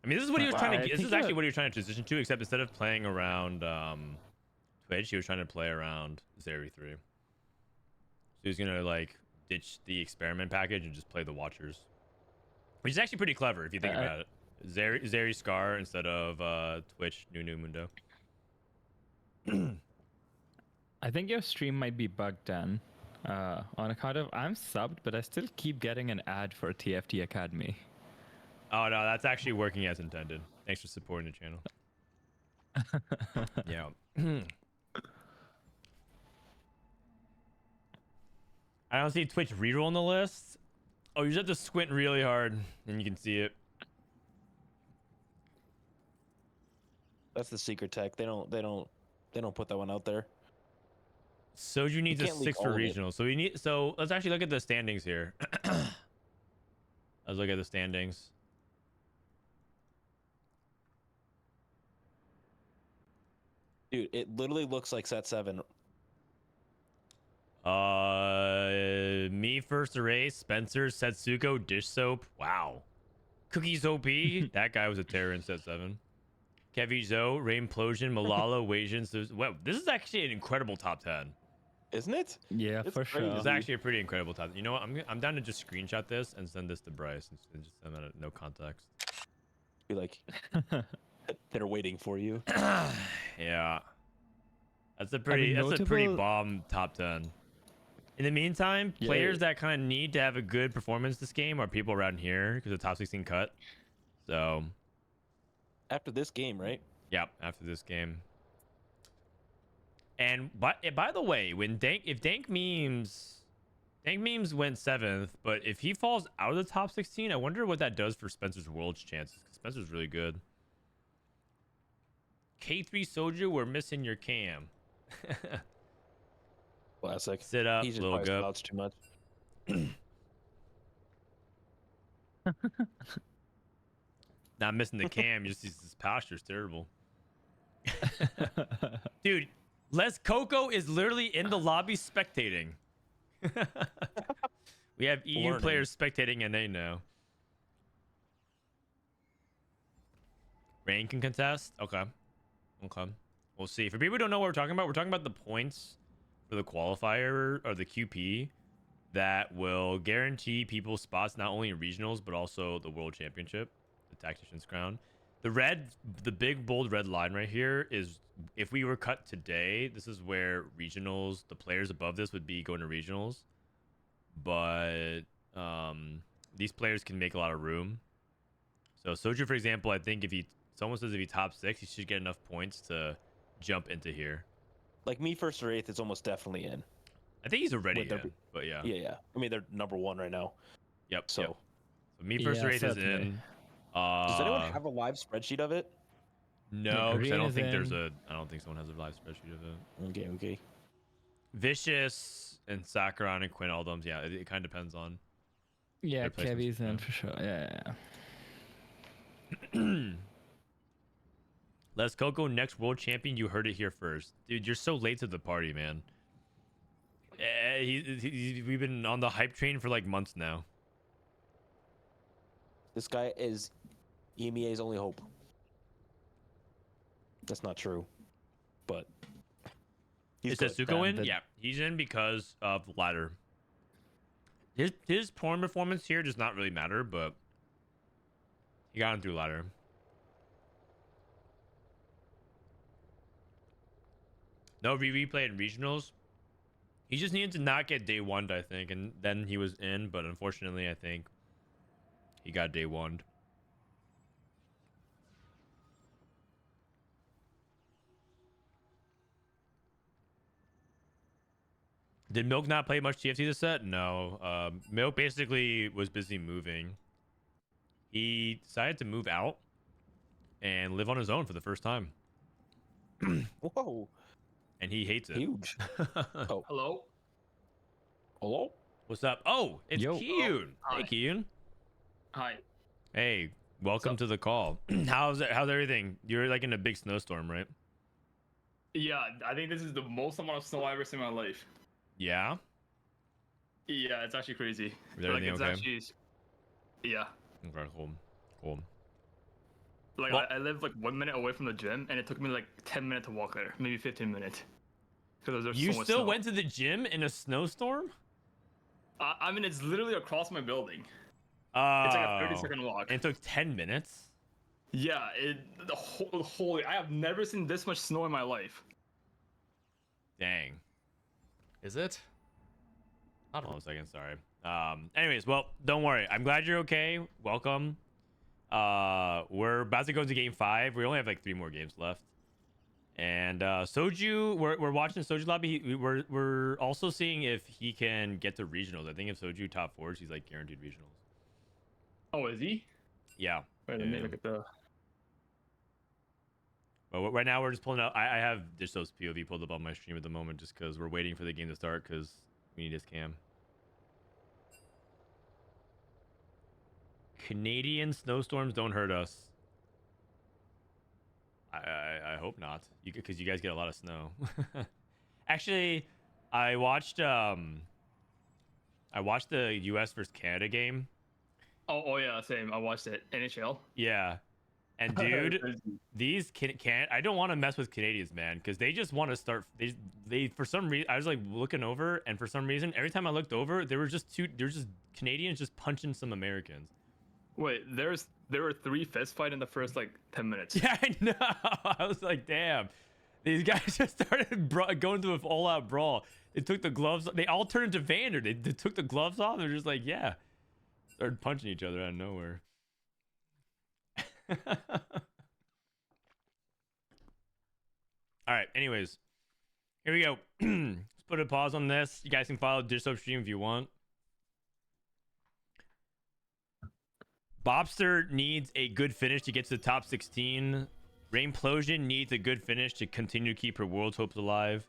mean, this is what he was trying to. This is actually what he was trying to transition to, except instead of playing around Twitch, he was trying to play around Zeri 3. So he's gonna like ditch the experiment package and just play the Watchers, which is actually pretty clever if you think about it. Zeri Scar instead of Twitch Nunu Mundo. I think your stream might be bugged, Dan. On account of I'm subbed, but I still keep getting an ad for TFT Academy. Oh no, that's actually working as intended. Thanks for supporting the channel. Yeah. I don't see Twitch reroll on the list. Oh, you just have to squint really hard and you can see it. That's the secret tech. They don't put that one out there. Soju needs a can't leak 6 for all of it. regional. So let's actually look at the standings here. Let's look at the standings. Dude, it literally looks like set 7. Me first array, Spencer, Setsuko, Dishsoap. Wow. CookiesOP. That guy was a terror in set 7. Kevyzhou, Rainplosion, Milala, Wasians. Wow, this is actually an incredible top 10. Isn't it? Yeah, It's for sure. crazy. It's actually a pretty incredible top 10. You know what? I'm down to just screenshot this and send this to Bryce and just send that no context. Be like, they're waiting for you. Yeah. That's a pretty bomb top 10. In the meantime, players that kind of need to have a good performance this game are people around here because the top 16 cut. So, After this game, right? yeah, after this game. And by the way, when if Dank Memes went 7th, but if he falls out of the top 16, I wonder what that does for Spencer's World's chances. 'Cause Spencer's really good. k3soju, we're missing your cam. Classic. Sit up, He's just little probably gup. slouched too much. Not missing the cam, just his posture's terrible. Dude, Les Coco is literally in the lobby spectating. We have EU Learning. players spectating and they know. Rain can contest? Okay. Okay. We'll see. For people who don't know what we're talking about the points for the qualifier or the QP that will guarantee people spots not only in regionals but also the world championship, the Tactician's crown. The big bold red line right here is if we were cut today, this is where regionals, the players above this would be going to regionals. But these players can make a lot of room. So Soju, for example, I think if someone says if he top 6, he should get enough points to jump into here. Like me first or 8th is almost definitely in. I think he's already Would there in, but yeah. Yeah. I mean, they're number 1 right now. Yep. So, yep. So me first Yeah, rate is certainly. in. does anyone have a live spreadsheet of it? No, 'cause I Green don't is think in. I don't think someone has a live spreadsheet of it. Okay. Vicious and Sakaran and Quinn Aldums, yeah, it kind of depends on. Yeah, Their placements, Kevy's in yeah. for sure. Yeah. Les Coco, next world champion. You heard it here first, dude. You're so late to the party, man. We've been on the hype train for like months now. This guy is EMEA's only hope. That's not true, but Is good. Setsuko in? Yeah, he's in because of ladder. His porn performance here does not really matter, but he got him through ladder. No replay in regionals. He just needed to not get day 1'd, I think, and then he was in. But unfortunately, I think he got day 1'd. Did Milk not play much TFT this set? No. Milk basically was busy moving. He decided to move out and live on his own for the first time. Whoa, And he hates it. huge. Oh, Hello. hello. What's up? Oh, it's Yo. Kiyoon. Hi. Hey, Kiyoon. Hi. Hey, welcome to the call. How's everything? You're like in a big snowstorm, right? Yeah, I think this is the most amount of snow I've ever seen in my life. Yeah. Yeah, it's actually crazy. Is everything it's okay? actually, yeah. Okay, cool. Cool. Like Well- I live like 1 minute away from the gym, and it took me like 10 minutes to walk there, maybe 15 minutes. Because there's You so much still snow. went to the gym in a snowstorm? I mean, it's literally across my building. Oh. It's like a 30-second walk. And it took 10 minutes? Yeah, holy, I have never seen this much snow in my life. Dang. Is it? I don't Hold know. on a second, sorry. Anyways, well, don't worry. I'm glad you're okay. Welcome. We're about to go into game 5. We only have like 3 more games left. And Soju, we're watching Soju lobby. We're also seeing if he can get to regionals. I think if Soju top 4s, he's like guaranteed regionals. Oh, is he? Yeah. Wait, let me Yeah. look at the. But right now we're just pulling out. I have Dishsoap's POV pulled up on my stream at the moment just because we're waiting for the game to start because we need his cam. Canadian snowstorms don't hurt us. I hope not. Because you guys get a lot of snow. Actually, I watched the U.S. versus Canada game. Oh yeah, same. I watched it. NHL. Yeah. And dude, these can't. I don't want to mess with Canadians, man, because they just want to start. They for some reason, I was like looking over, and for some reason, every time I looked over, there were just Canadians just punching some Americans. Wait, there were 3 fist fight in the first like 10 minutes. Yeah, I know. I was like, damn, these guys just started going to an all-out brawl. They took the gloves. They all turned into Vander. They took the gloves off. They're just like, yeah, started punching each other out of nowhere. All right, anyways, here we go. Let's put a pause on this. You guys can follow Dishsoap stream if you want. Bopster needs a good finish to get to the top 16. Rainplosion needs a good finish to continue to keep her world's hopes alive.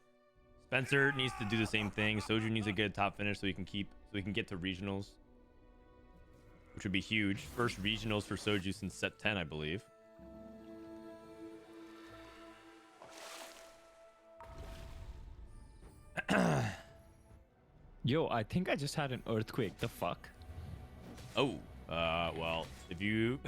Spencer needs to do the same thing. Soju needs a good top finish so he can get to regionals, which would be huge. First regionals for Soju since set 10, I believe. Yo, I think I just had an earthquake. The fuck? Oh, well, if you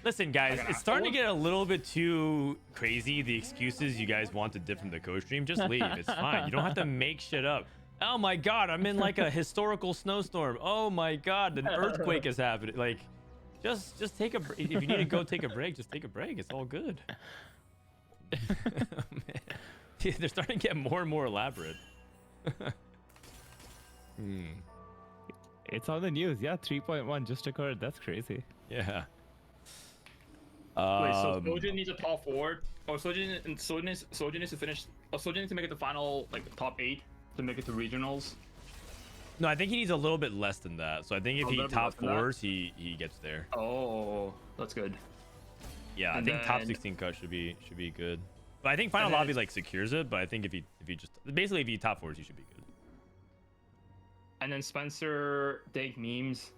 listen, guys, it's starting to get a little bit too crazy. The excuses you guys want to dip from the co-stream, just leave. It's fine. You don't have to make shit up. Oh my god, I'm in like a historical snowstorm. Oh my god, an earthquake is happening. Like, just take a break. If you need to go take a break, just take a break. It's all good. They're starting to get more and more elaborate. It's on the news. Yeah, 3.1 just occurred. That's crazy. Yeah. Wait, so Soju needs a top 4. Oh, Soju needs to finish. Oh, Soju needs to make it the final like top 8 to make it to regionals. No, I think he needs a little bit less than that. So I think if A he little bit top less than that? 4s, he gets there. Oh, that's good. Yeah, I And think top then- 16 cut should be good. But I think final And then- lobby like secures it. But I think if he just basically if he top 4s, he should be good. And then Spencer, Dank Memes,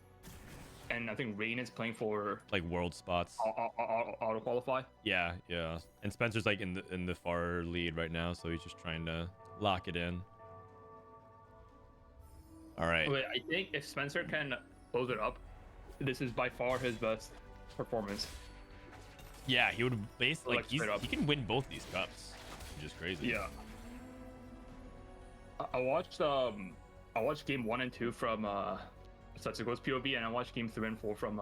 and I think Rain is playing for Like world spots. auto qualify. Yeah, yeah. And Spencer's like in the far lead right now, so he's just trying to lock it in. All right. Wait, I think if Spencer can close it up, this is by far his best performance. Yeah, he would basically Like, straight up. he can win both these cups, which is crazy. Yeah. I watched game 1 and 2 from Setsuko's POV, and I watched game 3 and 4 from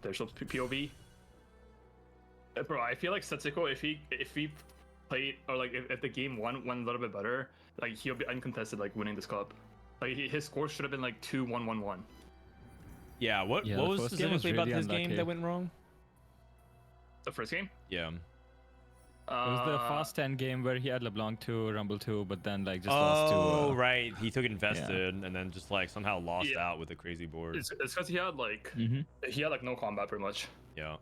Dishsoap's POV. Bro, I feel like Setsuko, if he played, or like if the game 1 went a little bit better, like he'll be uncontested like winning this cup. Like his score should have been like 2-1-1-1. Yeah. What Yeah, what the was first game was specifically about really this game unlucky. that went wrong? The first game. Yeah. It was the Fast 10 game where he had LeBlanc 2, Rumble 2, but then like just Oh, lost to. right. He took invested and then just like somehow lost Yeah. out with a crazy board. It's because he had like no combat pretty much. Yeah.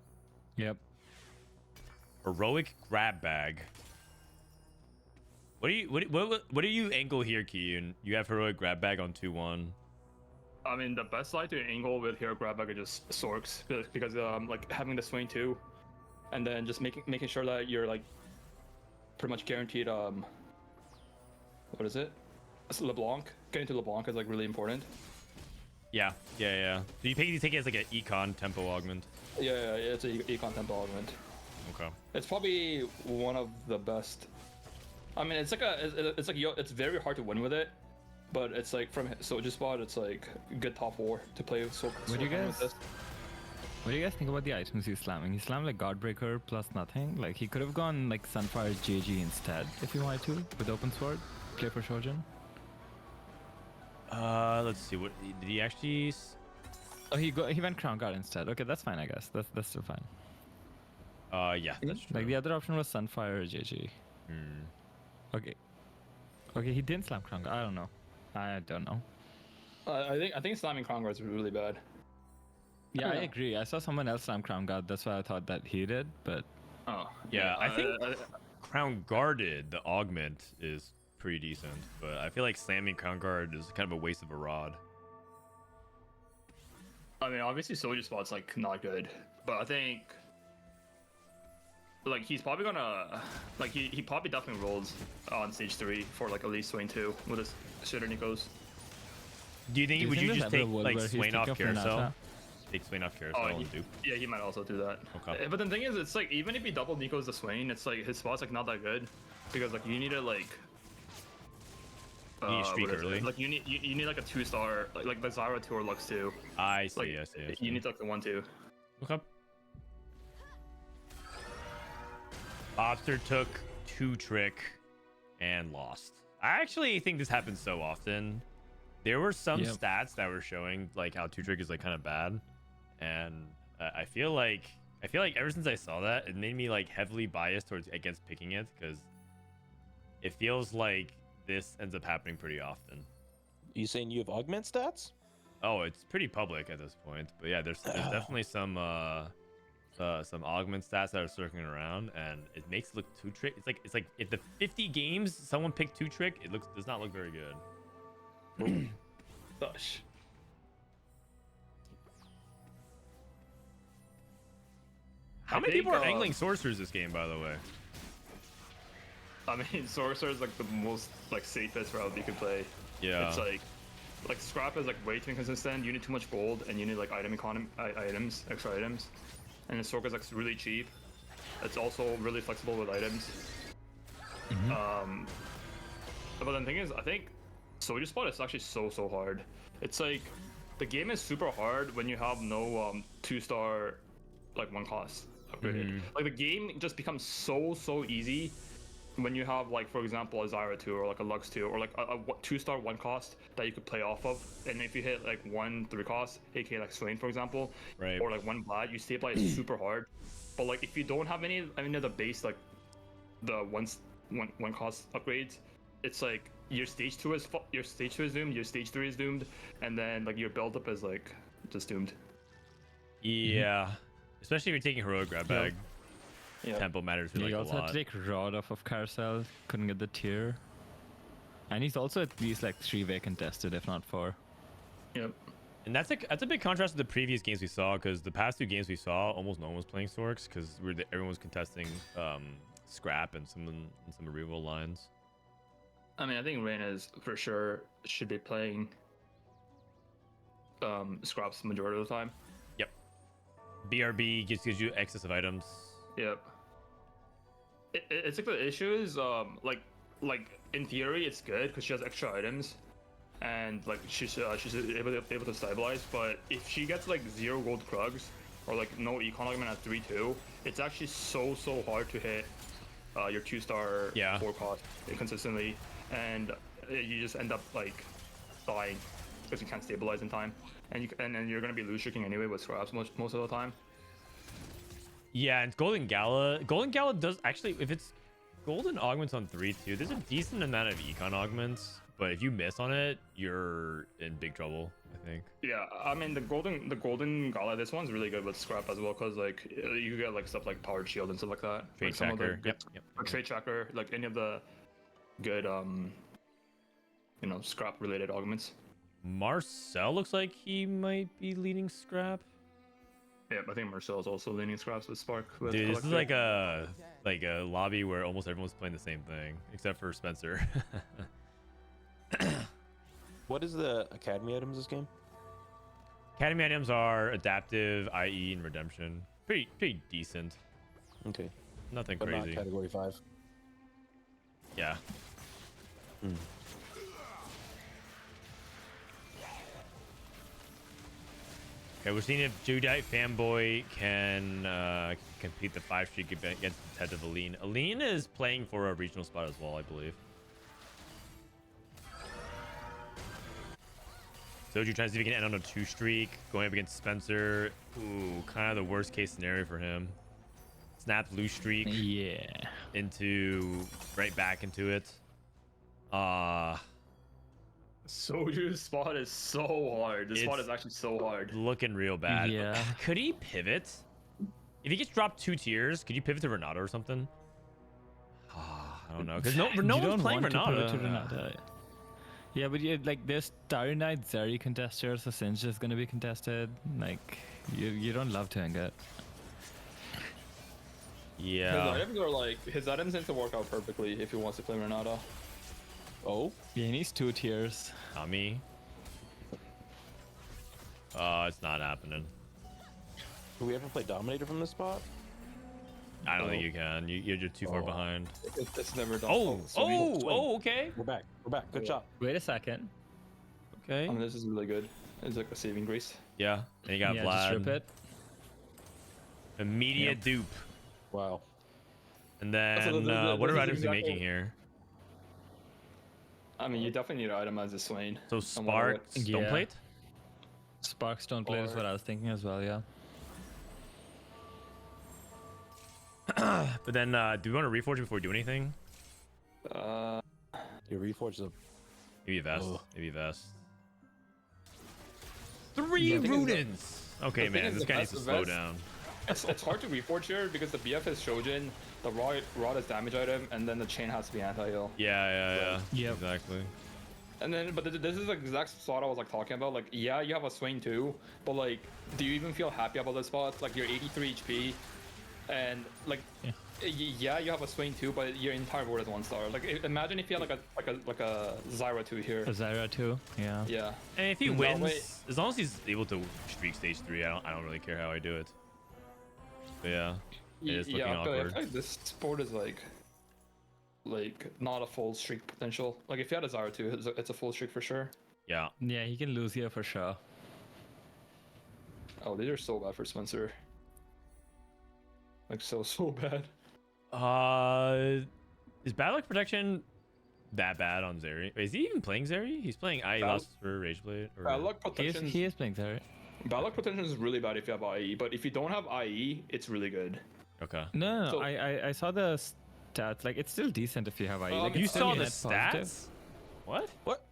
Yep. Heroic grab bag. What do you angle here, Kiyoon? You have heroic grab bag on 2-1. I mean, the best side to angle with hero grab bag is just Sorks because like having the swing too, and then just making sure that you're like pretty much guaranteed. What is it? It's LeBlanc. Getting to LeBlanc is like really important. Yeah. So you take it as like an econ tempo augment. Yeah, it's a econ tempo augment. Okay. It's probably one of the best. I mean, it's it's very hard to win with it, but it's like from Soju spot, it's like good top 4 to play. So What do you with guys? this. What do you guys think about the items he's slamming? He slammed like Godbreaker plus nothing. Like he could have gone like Sunfire JG instead if he wanted to with Open Sword. Play for Shojin. Let's see. What did he actually? Oh, he went Crown Guard instead. Okay, that's fine. I guess that's still fine. Yeah, that's true. Like the other option was Sunfire or JG. Okay. Okay, he didn't slam Crown Guard. I don't know. I don't know. I think slamming Crown Guards is really bad. Yeah, I agree. I saw someone else slam Crown Guard. That's why I thought that he did. But Oh Yeah, I think Crown Guarded, the augment, is pretty decent, but I feel like slamming Crown Guard is kind of a waste of a rod. I mean, obviously Soju spot's like not good, but I think like he's probably gonna like he probably definitely rolls on stage 3 for like at least Swain 2 with his Shitter Nikos. Do you think Do you would think you there's just ever a take world like where he's Swain off thinking of carousel? Renata? Take Swain off carousel and dupe. Yeah, he might also do that. Okay. But the thing is, it's like even if he double Nikos the Swain, it's like his spot's like not that good because like you need to like. You need to streak what is it? early. Like you need like a 2-star like the Zyra 2 or Lux 2. I see. Like I see. you need like the 1-2. Okay. Bopster took 2-trick and lost. I actually think this happens so often. There were some stats that were showing like how 2-trick is like kind of bad, and I feel like ever since I saw that, it made me like heavily biased towards against picking it because it feels like this ends up happening pretty often. You saying you have augment stats? Oh, it's pretty public at this point, but yeah, there's definitely some augment stats that are circling around, and it makes it look 2-trick. It's like if the 50 games someone picked 2-trick, it does not look very good. Gosh. How many people are angling sorcerers this game, by the way? I mean, Sorcerer is like the most like safest route you can play. Yeah. It's like scrap is like way too inconsistent. You need too much gold, and you need like items, extra items. And the Sorcerer is like really cheap. It's also really flexible with items. But the thing is, I think Soju spot is actually so hard. It's like the game is super hard when you have no 2-star like 1 cost upgraded. Like the game just becomes so easy when you have like, for example, a Zyra 2 or like a Lux 2 or like a 2-star 1 cost that you could play off of. And if you hit like 1 3 cost, aka like Swain for example, right, or like 1 Vlad, you stabilize super hard. But like if you don't have any of the base like the one cost upgrades, it's like your stage 2 is doomed, your stage 3 is doomed, and then like your build up is like just doomed. Yeah, especially if you're taking heroic grab bag. Yeah. Tempo matters for like he a also lot. had to take Rod off of Carousel. Couldn't get the tier. And he's also at least like 3 vacant tested, if not 4. Yep. And that's a big contrast to the previous games we saw, because the past 2 games we saw, almost no one was playing Sorks because everyone was contesting Scrap and some reroll lines. I mean, I think Reyna's for sure should be playing Scraps the majority of the time. Yep. BRB gives you excess of items. Yep. It's like the issue is like in theory it's good because she has extra items, and like she's able to stabilize. But if she gets like 0 gold Krugs or like no econ augment at 3-2, it's actually so hard to hit your 2-star 4 cost consistently, and you just end up like dying because you can't stabilize in time, and then you're gonna be loose streaking anyway with Scraps most of the time. Yeah, and Golden Gala does actually, if it's golden augments on 3-2, there's a decent amount of econ augments, but if you miss on it, you're in big trouble, I think. Yeah, I mean the golden Gala, this one's really good with Scrap as well, because like you get like stuff like Powered Shield and stuff like that. Trade like, some of Tracker. the, Yep. or Trade Tracker, like any of the good Scrap related augments. Marcel looks like he might be leading Scrap. Yeah, I think Marcel is also leaning scraps with Spark. With Dude, this is Collector. like a lobby where almost everyone's playing the same thing except for Spencer. What is the academy items this game? Academy items are adaptive, IE, and redemption. Pretty decent. Okay, Nothing but crazy. not category 5. Yeah. Hmm. Okay, we're seeing if Judite Fanboy can complete the 5 streak against Detective Aline. Aline is playing for a regional spot as well, I believe. Soju trying to see if he can end on a 2 streak, going up against Spencer. Ooh, kind of the worst case scenario for him. Snap loose streak. Yeah. Into right back into it. Soju's spot is so hard. This spot is actually so hard. Looking real bad. Yeah. Could he pivot? If he gets dropped 2 tiers, could you pivot to Renata or something? I don't know. Because no You one's don't playing want to pivot to Renata. Renata. Yeah, but like there's Starry Night Zeri contesters, so Singe is gonna be contested. Like you don't love to hang it. Yeah. His items seem to work out perfectly if he wants to play Renata. Oh, Yeah, he needs 2 tiers. Not me. It's not happening. can we ever play Dominator from this spot? I don't think you can. You're just too far Oh. behind. It's never done. Okay. We're back. We're back. Good job. Wait a second. Okay. I mean, this is really good. It's like a saving grace. Yeah. And you got Yeah, just rip Vlad. it. Immediate dupe. Wow. And then, this what are is items he exactly- making here? I mean, you definitely need to itemize the Swain. So no matter Spark, what. Stone Plate? Spark Stone Plate is Or- what I was thinking as well, yeah. But then, do we want to reforge before we do anything? Your reforge is Maybe a vest. Ugh. Maybe a vest. 3 Yeah, I think Runins! Okay, the thing man, is this the guy needs to best slow vest- down. It's hard to reforge here because the BF is Shojin, the rod is damage item, and then the chain has to be anti-heal. Yeah. Yep. Exactly. And then, but this is the exact spot I was like talking about. Like, yeah, you have a Swain too, but like, do you even feel happy about this spot? Like, you're 83 HP, and like, yeah, you have a Swain too, but your entire board is 1 star. Like, imagine if you had like a Zyra 2 here. A Zyra too, yeah. Yeah. And if he No, wins, wait. as long as he's able to streak stage 3, I don't really care how I do it. But yeah, it is looking Yeah, but I awkward. feel like this board is like not a full streak potential. Like, if you had a Zyra 2, it's a full streak for sure. Yeah. Yeah, he can lose here for sure. Oh, these are so bad for Spencer. Like, so bad. Is Battle Luck Protection that bad on Zeri? Wait, is he even playing Zeri? He's playing IE lost for Rageblade. Or... Bad luck He is, protection. he is playing Zyra. Bad luck protection is really bad if you have IE, but if you don't have IE, it's really good. Okay. No, So- I saw the stats. Like, it's still decent if you have IE. Like, You it's still saw the net positive. stats? What? What?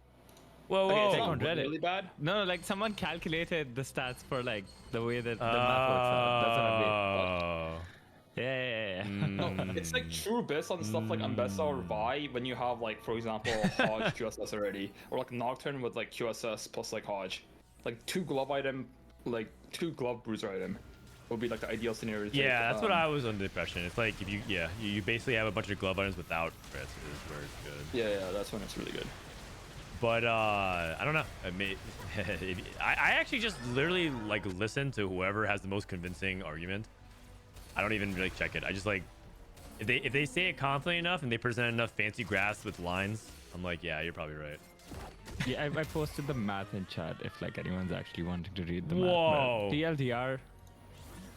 Whoa, Okay, it's whoa. on not Reddit. really bad. No, like someone calculated the stats for like the way that the map works out. That's what I mean. Oh. Yeah. No, it's like true best on stuff like Ambessa or Vi when you have like, for example, Hodge QSS already, or like Nocturne with like QSS plus like Hodge, like 2 glove item, like 2 glove bruiser item, would be like the ideal scenario. To Yeah, take, that's what I was under the impression. It's like if you basically have a bunch of glove items without crits is where it's good. Yeah, that's when it's really good. But I don't know. I actually just literally like listen to whoever has the most convincing argument. I don't even really check it. I just like if they say it confidently enough and they present enough fancy graphs with lines, I'm like, yeah, you're probably right. Yeah, I posted the math in chat if like anyone's actually wanting to read the Whoa. math. But TLDR,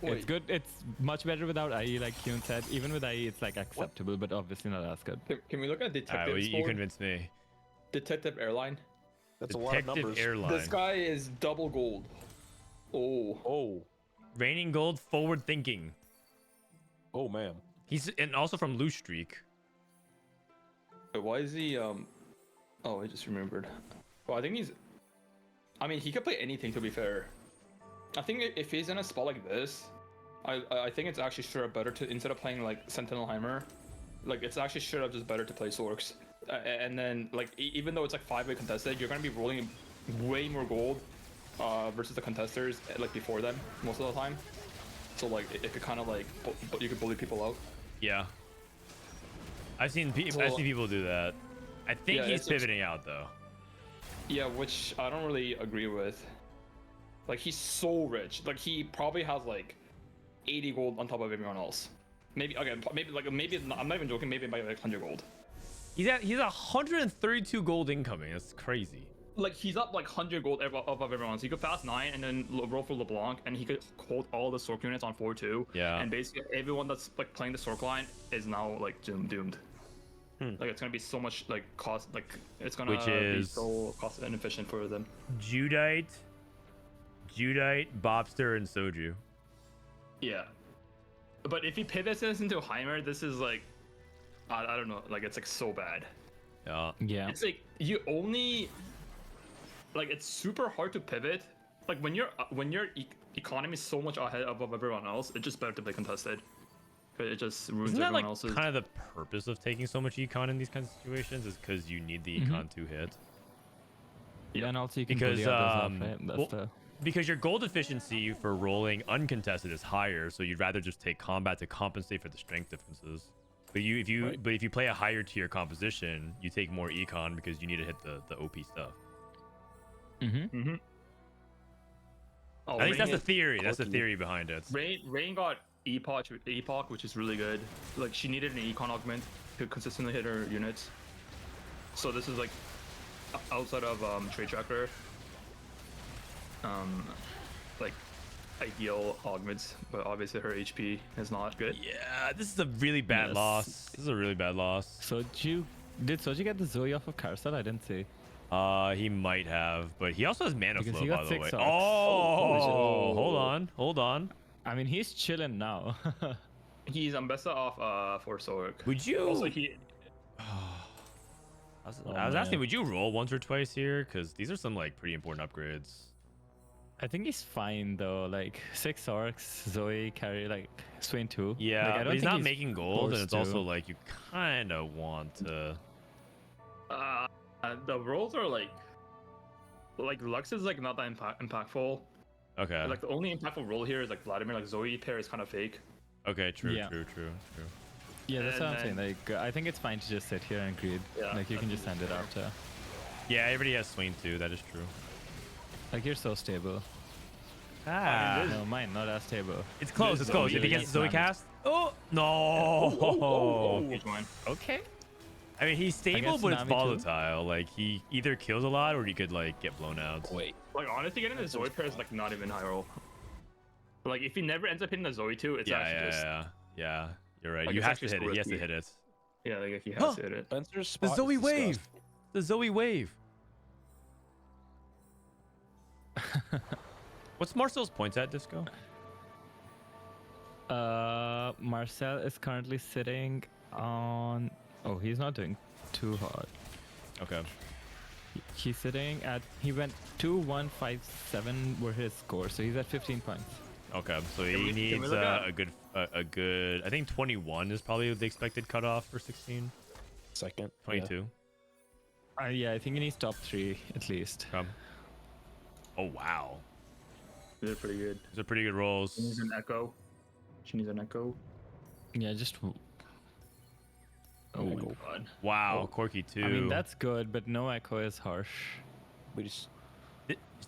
it's Wait. good. It's much better without IE, like Kiyoon said. Even with IE, it's like acceptable, but obviously not as good. Can we look at All right, Detective well, you score? convinced me. Detective Airline. That's a lot of Detective numbers. Airline. This guy is double gold. Oh. Oh. Raining gold, forward thinking. Oh, man. He's and also from Loose Streak. Wait, why is he Oh, I just remembered. Well, I think he's I mean, he could play anything to be fair. I think if he's in a spot like this, I think it's actually straight up better to, instead of playing like Sentinelheimer, like it's actually straight up just better to play Sorks. And then like even though it's like 5-way contested, you're gonna be rolling way more gold versus the contesters like before them most of the time. So like it could kind of like you could bully people out. Yeah. I've seen people do that. I think Yeah, he's it's- pivoting out though. Yeah, which I don't really agree with. Like he's so rich. Like he probably has like 80 gold on top of everyone else. Maybe okay, maybe I'm not even joking. Maybe by like 100 gold. He's 132 gold incoming. That's crazy. Like he's up like 100 gold above everyone. So he could fast 9 and then roll for LeBlanc, and he could hold all the Sork units on 4-2. Yeah. And basically everyone that's like playing the Sork line is now like doomed. Like it's gonna be so much like cost, like it's gonna be so cost inefficient for them. Judite, Bopster, and Soju. Yeah. But if he pivots this into Heimer, this is like I don't know, like it's like so bad. Yeah. Yeah. It's like you only like it's super hard to pivot. Like when your economy is so much ahead of everyone else, it's just better to play contested. But it just ruins Isn't that everyone like else's. kind of the purpose of taking so much econ in these kinds of situations? Is because you need the econ to hit. Yeah, and also you can Because bully others off, right? That's the... because your gold efficiency for rolling uncontested is higher, so you'd rather just take combat to compensate for the strength differences. But if you play a higher tier composition, you take more econ because you need to hit the OP stuff. Oh, At least that's Rain- the theory. That's the theory behind it. Rain got Epoch, which is really good. Like she needed an econ augment to consistently hit her units. So this is like outside of trade tracker. Like ideal augments, but obviously her HP is not good. Yeah, this is a really bad loss. This is a really bad loss. Soju, did Soju get the Zoe off of Carousel? I didn't see. He might have, but he also has mana Because flow, he got by the 6 way. arcs. Oh, hold on. I mean, he's chilling now. He's Ambessa off for Sork. Would you? Also he I was asking, would you roll once or twice here? Because these are some like pretty important upgrades. I think he's fine though. Like 6 orcs, Zoe carry like Swain 2. Yeah, like, I but don't he's think not making gold, and it's forced also to. like you kind of want to. the rolls are like Lux is like not that impactful. Okay. Like the only impactful role here is like Vladimir. Like Zoe pair is kind of fake. Okay. True. Yeah. True. Yeah, that's And what I'm saying. then- Like, I think it's fine to just sit here and greed. Yeah, Like, you I can think just end it so. after. Yeah, everybody has Swain too. That is true. Like, you're so stable. Ah, No, mine not as stable. it's close. It's close. If he gets Zoe Zoe cast, oh no! Huge one. Okay. I mean, he's stable, guess but it's Nami too. volatile. Like he either kills a lot, or he could like get blown out. Wait. Like honestly, getting the Zoe pair is like not even high roll. Like if he never ends up hitting the Zoe 2, it's actually just Yeah. You're right. Like, You it's have to actually hit it. He has to risky. hit it. yeah, like he has to hit it. Spencer's The spot Zoe is wave. discussed. The Zoe wave. What's Marcel's points at, Disco? Marcel is currently sitting on... Oh, he's not doing too hard. Okay. He's sitting at... He went 2-1-5-7 were his scores, so he's at 15 points. Okay. So Can he we needs look at- a good. I think 21 is probably the expected cutoff for 16. Second. 22. Yeah, I think he needs top 3 at least. Okay. Oh wow. They're pretty good. Those are pretty good rolls. She needs an echo. She needs an echo. Yeah, just... Oh my god. Wow. Corky too. I mean, that's good, but no echo is harsh. We just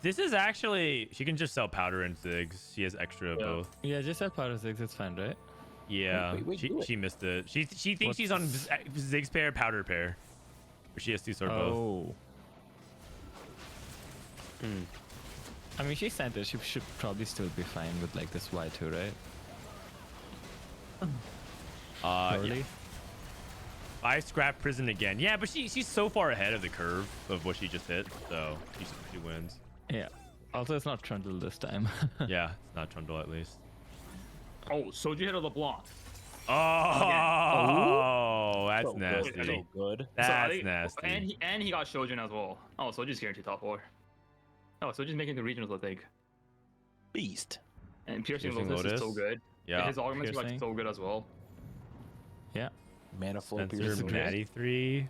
This is actually. She can just sell powder and zigs. She has extra of Yeah. both. Yeah, just at power 6, it's fine, right? Yeah. wait, do it. She missed it. She thinks she's on Ziggs pair, powder pair. But she has to sort both. Oh. I mean, she sent it. She should probably still be fine with like this Y2, right? Yeah. Early? I scrap prison again. Yeah, but she's so far ahead of the curve of what she just hit, so she wins. Yeah. Also, it's not Trundle this time. Yeah, it's not Trundle at least. Oh, Soju hit a LeBlanc. Oh, that's so good. nasty. So good. So I That's think- nasty. And he got Shojin as well. Oh, Soju's guaranteed top 4. Oh, Soju's making the regionals, I think. Beast. And Piercing Piercing Lotus is so Lotus? good. Yeah. His augments are like Piercing. so good as well. Yeah. Mana flow. Spencer piercing. Natty 3.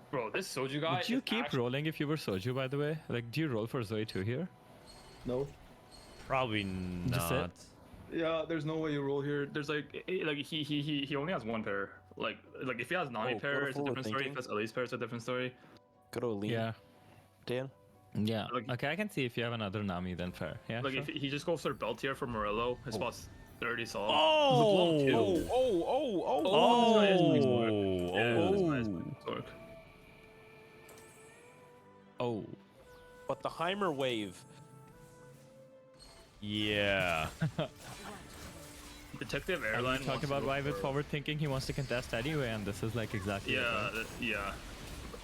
Bro, this Soju guy. Would you is keep actually- rolling if you were Soju, by the way? Like, do you roll for Zoe 2 here? No. Probably Just it? not. Yeah, there's no way you roll here. There's like he only has one pair. Like if he has Nami Oh, pair, it's a forward different story. If thinking. it's Elise pair, it's a different story. Go to lean. Yeah. Dan. Yeah. Like- Okay, I can see if you have another Nami, then fair. Yeah. Like sure. if he just goes for belt tier for Morello, his spot's 30 solid. Oh! Oh. Yeah, this guy is playing Zork. Oh. But the Heimer wave. Yeah. Detective And Airline we talked wants to about go why with for- forward thinking he wants to contest anyway, and this is like exactly. Yeah, it, right? yeah.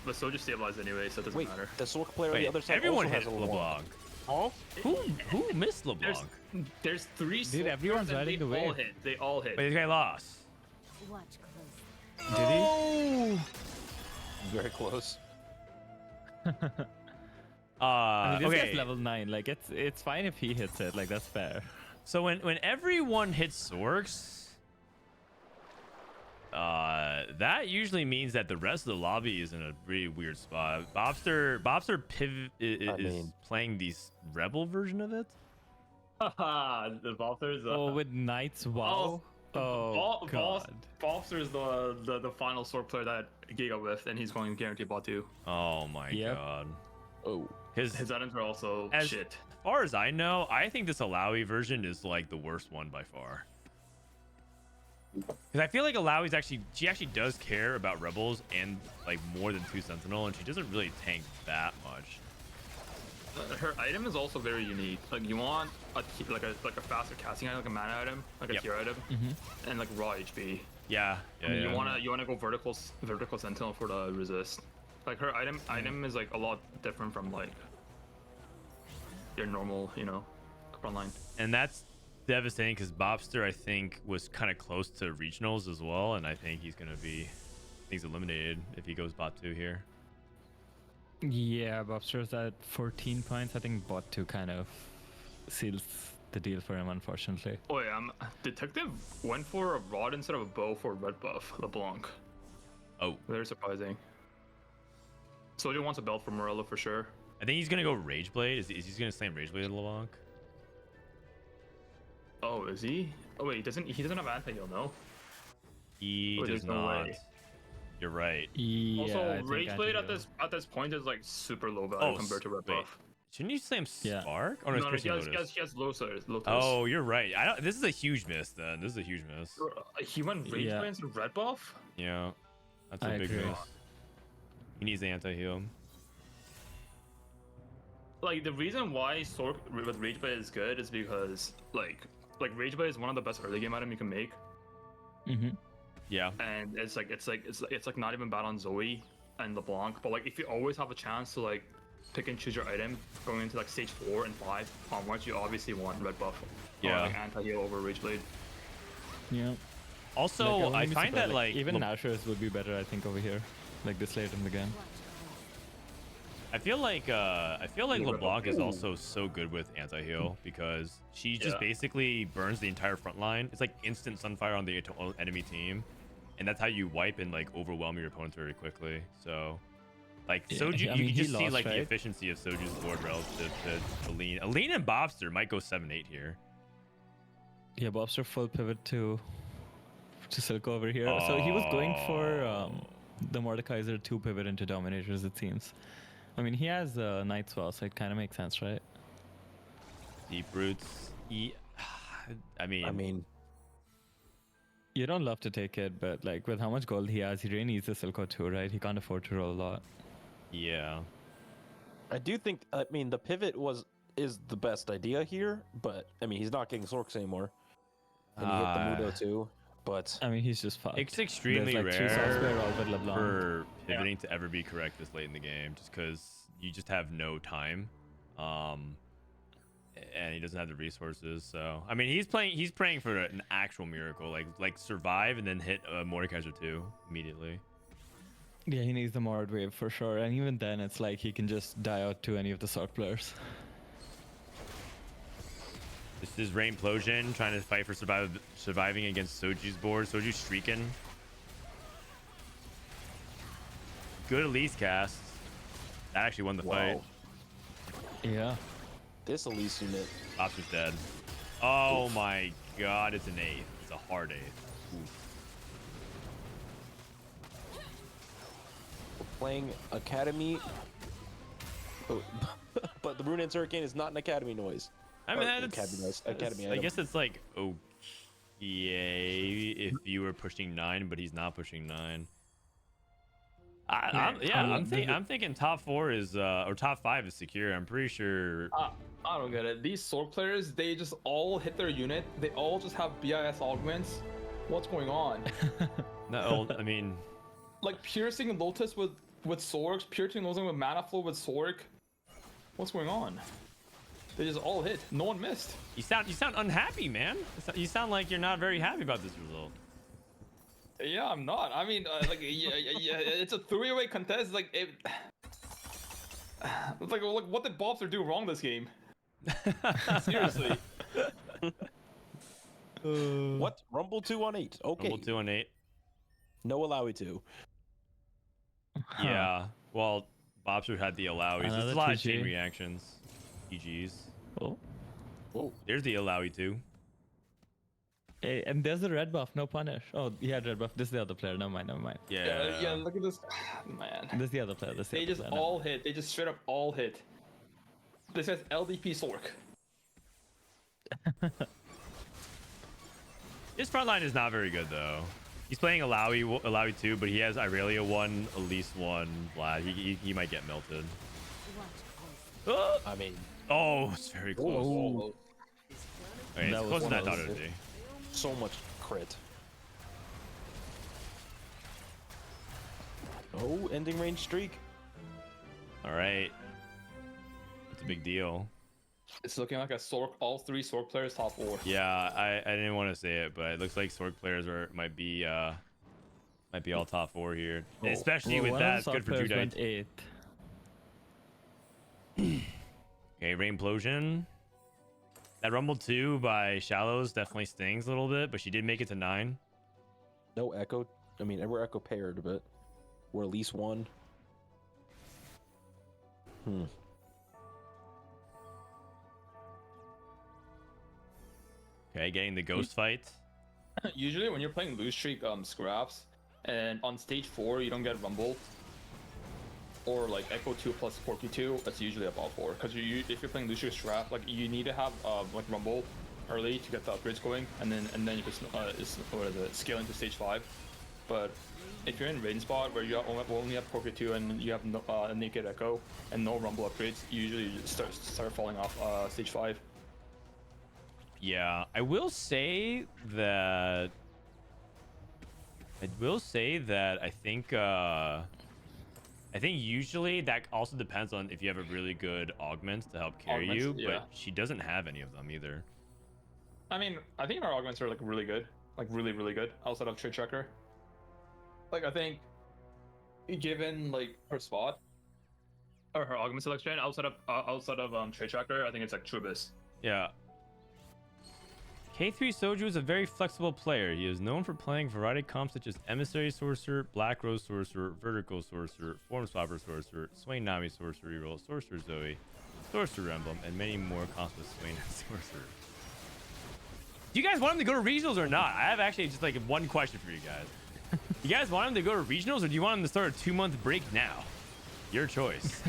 But Soju stabilized anyway, so it doesn't Wait, matter. the Sork player on Wait, the other side everyone also hit has a LeBlanc. LeBlanc. Who missed LeBlanc? There's three. Dude, Sork everyone's players and riding the they all wave. hit. They all hit. Wait, this guy lost. Watch closely. Did he? Very close. I mean, this Okay. guy's level 9. Like it's fine if he hits it. Like that's fair. So when everyone hits Sorks, that usually means that the rest of the lobby is in a really weird spot. Bopster is mean- playing the Rebel version of it. Haha, the Bopsters. Oh, with Knights, wow. Oh, God. Bopster is the final Sork player that Giga with, and he's going to guarantee bot 2. Oh my Yep. god. Oh. His items are also As- shit. As far as I know, I think this Alawi version is like the worst one by far. Because I feel like Alawi's she actually does care about rebels and like more than 2 sentinel, and she doesn't really tank that much. Her item is also very unique. Like you want a faster casting item, like a mana item, like a Yep. tier item, Mm-hmm. and like raw HP. Yeah, yeah, I mean, yeah. you wanna go vertical sentinel for the resist. Like her item is like a lot different from like your normal, front line. And that's devastating because Bopster, I think, was kind of close to regionals as well, and I think he's eliminated if he goes bot 2 here. Yeah, Bopster's at 14 points. I think bot 2 kind of seals the deal for him, unfortunately. Oh yeah, Detective went for a rod instead of a bow for red buff LeBlanc. Oh, Very surprising. Soldier wants a belt for Morello for sure. I think he's gonna go Rageblade. Is he gonna slam Rageblade at LeBlanc? Oh, is he? Oh wait, he doesn't have anti-heal, no? He Oh, does there's no not. way. You're right. Yeah, Also, I think Rageblade anti-hero. at this point is like super low value compared to red wait. buff. Shouldn't you slam Yeah. Spark? Oh no, it's No, Christian he Lotus. has Lotus. Oh, you're right. This is a huge miss then. This is a huge miss. He went Rageblade Yeah. instead of red buff? Yeah, that's a I big agree. miss. He needs the anti-heal. Like the reason why Sork with Rageblade is good is because like Rageblade is one of the best early game item you can make, Mm-hmm. Yeah. and it's like not even bad on Zoe and LeBlanc. But like if you always have a chance to like pick and choose your item going into like stage 4 and 5 onwards, you obviously want red buff. Yeah. Or like anti-heal over Rageblade. Yeah. Also, Like, I wouldn't be find that surprised, like even Le- Nashor's would be better, I think, over here, like this late in the game. I feel like LeBlanc is also so good with anti-heal because she just Yeah. basically burns the entire front line. It's like instant sunfire on the enemy team, and that's how you wipe and like overwhelm your opponents very quickly. So, like Yeah, Soju, I you mean, can he just see lost, like the right? efficiency of Soju's board relative to Aline. Aline and Bopster might go 7-8 here. Yeah, Bopster full pivot to Silco over here. So he was going for the Mordekaiser 2 pivot into Dominators, it seems. I mean, he has Knights well, so it kind of makes sense, right? Deep roots. I mean, You don't love to take it, but like with how much gold he has, he really needs the Silco too, right? He can't afford to roll a lot. yeah. I do think. I mean, the pivot is the best idea here, but I mean, he's not getting Sorks anymore, and he hit the Mudo too. But I mean, he's just fucked. It's extremely There's like 3 South rare player all but LeBlanc. for pivoting to ever be correct this late in the game, just because you just have no time, and he doesn't have the resources. So I mean, he's praying for an actual miracle, like survive and then hit Mordekaiser 2 immediately. Yeah, he needs the Mord wave for sure, and even then, it's like he can just die out to any of the Sork players. This is Rainplosion trying to fight for surviving against Soju's board. Soju's streaking. Good Elise cast. That actually won the fight. wow, Yeah. this Elise unit. Bopster's dead. Oh my god, it's an 8th. It's a hard 8th. Oof. We're playing Academy. Oh, but the Rune Answer Hurricane is not an Academy noise. I mean, Or that's, Academy noise. Academy I item. guess it's like okay if you were pushing 9, but he's not pushing 9. I'm thinking top 4 is or top 5 is secure. I'm pretty sure. I don't get it. These sword players, they just all hit their unit. They all just have BIS augments. What's going on? No, I mean, Like piercing Lotus with Sorg, piercing Lotus with Mana Flow with Sorg. What's going on? They just all hit. No one missed. you sound unhappy, man. You sound like you're not very happy about this result. Yeah, I'm not. I mean, yeah, it's a three-way contest. Like, it's like, what did Bopster do wrong this game? Seriously. What? Rumble 2 on 8. Okay. Rumble 2 on 8. No allowy 2. Yeah. Well, Bopster had the allowies. There's Another a lot of 2G. chain reactions. GG's. Oh. Whoa. There's the allowy too. Hey, and there's the red buff. No punish. Oh, he had red buff. This is the other player. Never mind. Yeah. Yeah, look at this. Man. This is the other player. They just all hit. They just straight up all hit. This says LDP Sork. His front line is not very good though. He's playing allowy 2, but he has Irelia 1, Elise 1, Vlad. He might get melted. Watch closely. Oh, I mean, it's very close. oh, Okay, it's That was closer than I one thought of it would those. be. so much crit. Oh, ending range streak. All right. It's a big deal. It's looking like a Sork. All three Sork players top 4. Yeah, I didn't want to say it, but it looks like Sorg players might be all top 4 here. Especially with that, it's good for Judite. Went 8. Okay, Rainplosion. That Rumble 2 by Shallows definitely stings a little bit, but she did make it to 9. No echo. I mean, we're echo paired, but we're at least 1. Okay, getting the ghost fight. Usually when you're playing loose streak scraps, and on stage 4 you don't get Rumble, or like Echo 2 plus Porky 2, that's usually about 4. Because if you're playing loose streak scrap, like you need to have like Rumble early to get the upgrades going, and then you can scale into stage 5. But if you're in rain spot where you only have Porky 2 and you have no, a naked Echo and no Rumble upgrades, you usually start falling off stage 5. Yeah, I will say that I think usually that also depends on if you have a really good augment to help carry you, Augments, yeah. but she doesn't have any of them either. I mean, I think our augments are like really good, like really good outside of Trade Tracker. Like I think, given like her spot or her augment selection outside of Trade Tracker, I think it's like Trubis. Yeah. k3soju is a very flexible player. He is known for playing variety comps such as Emissary Sorcerer, Black Rose Sorcerer, Vertical Sorcerer, Form Swapper Sorcerer, Swain Nami Sorcerer Reroll, Sorcerer Zoe, Sorcerer Emblem, and many more comps with Swain and Sorcerer. Do you guys want him to go to regionals or not? I have actually just like one question for you guys. You guys want him to go to regionals or do you want him to start a 2-month break now? Your choice.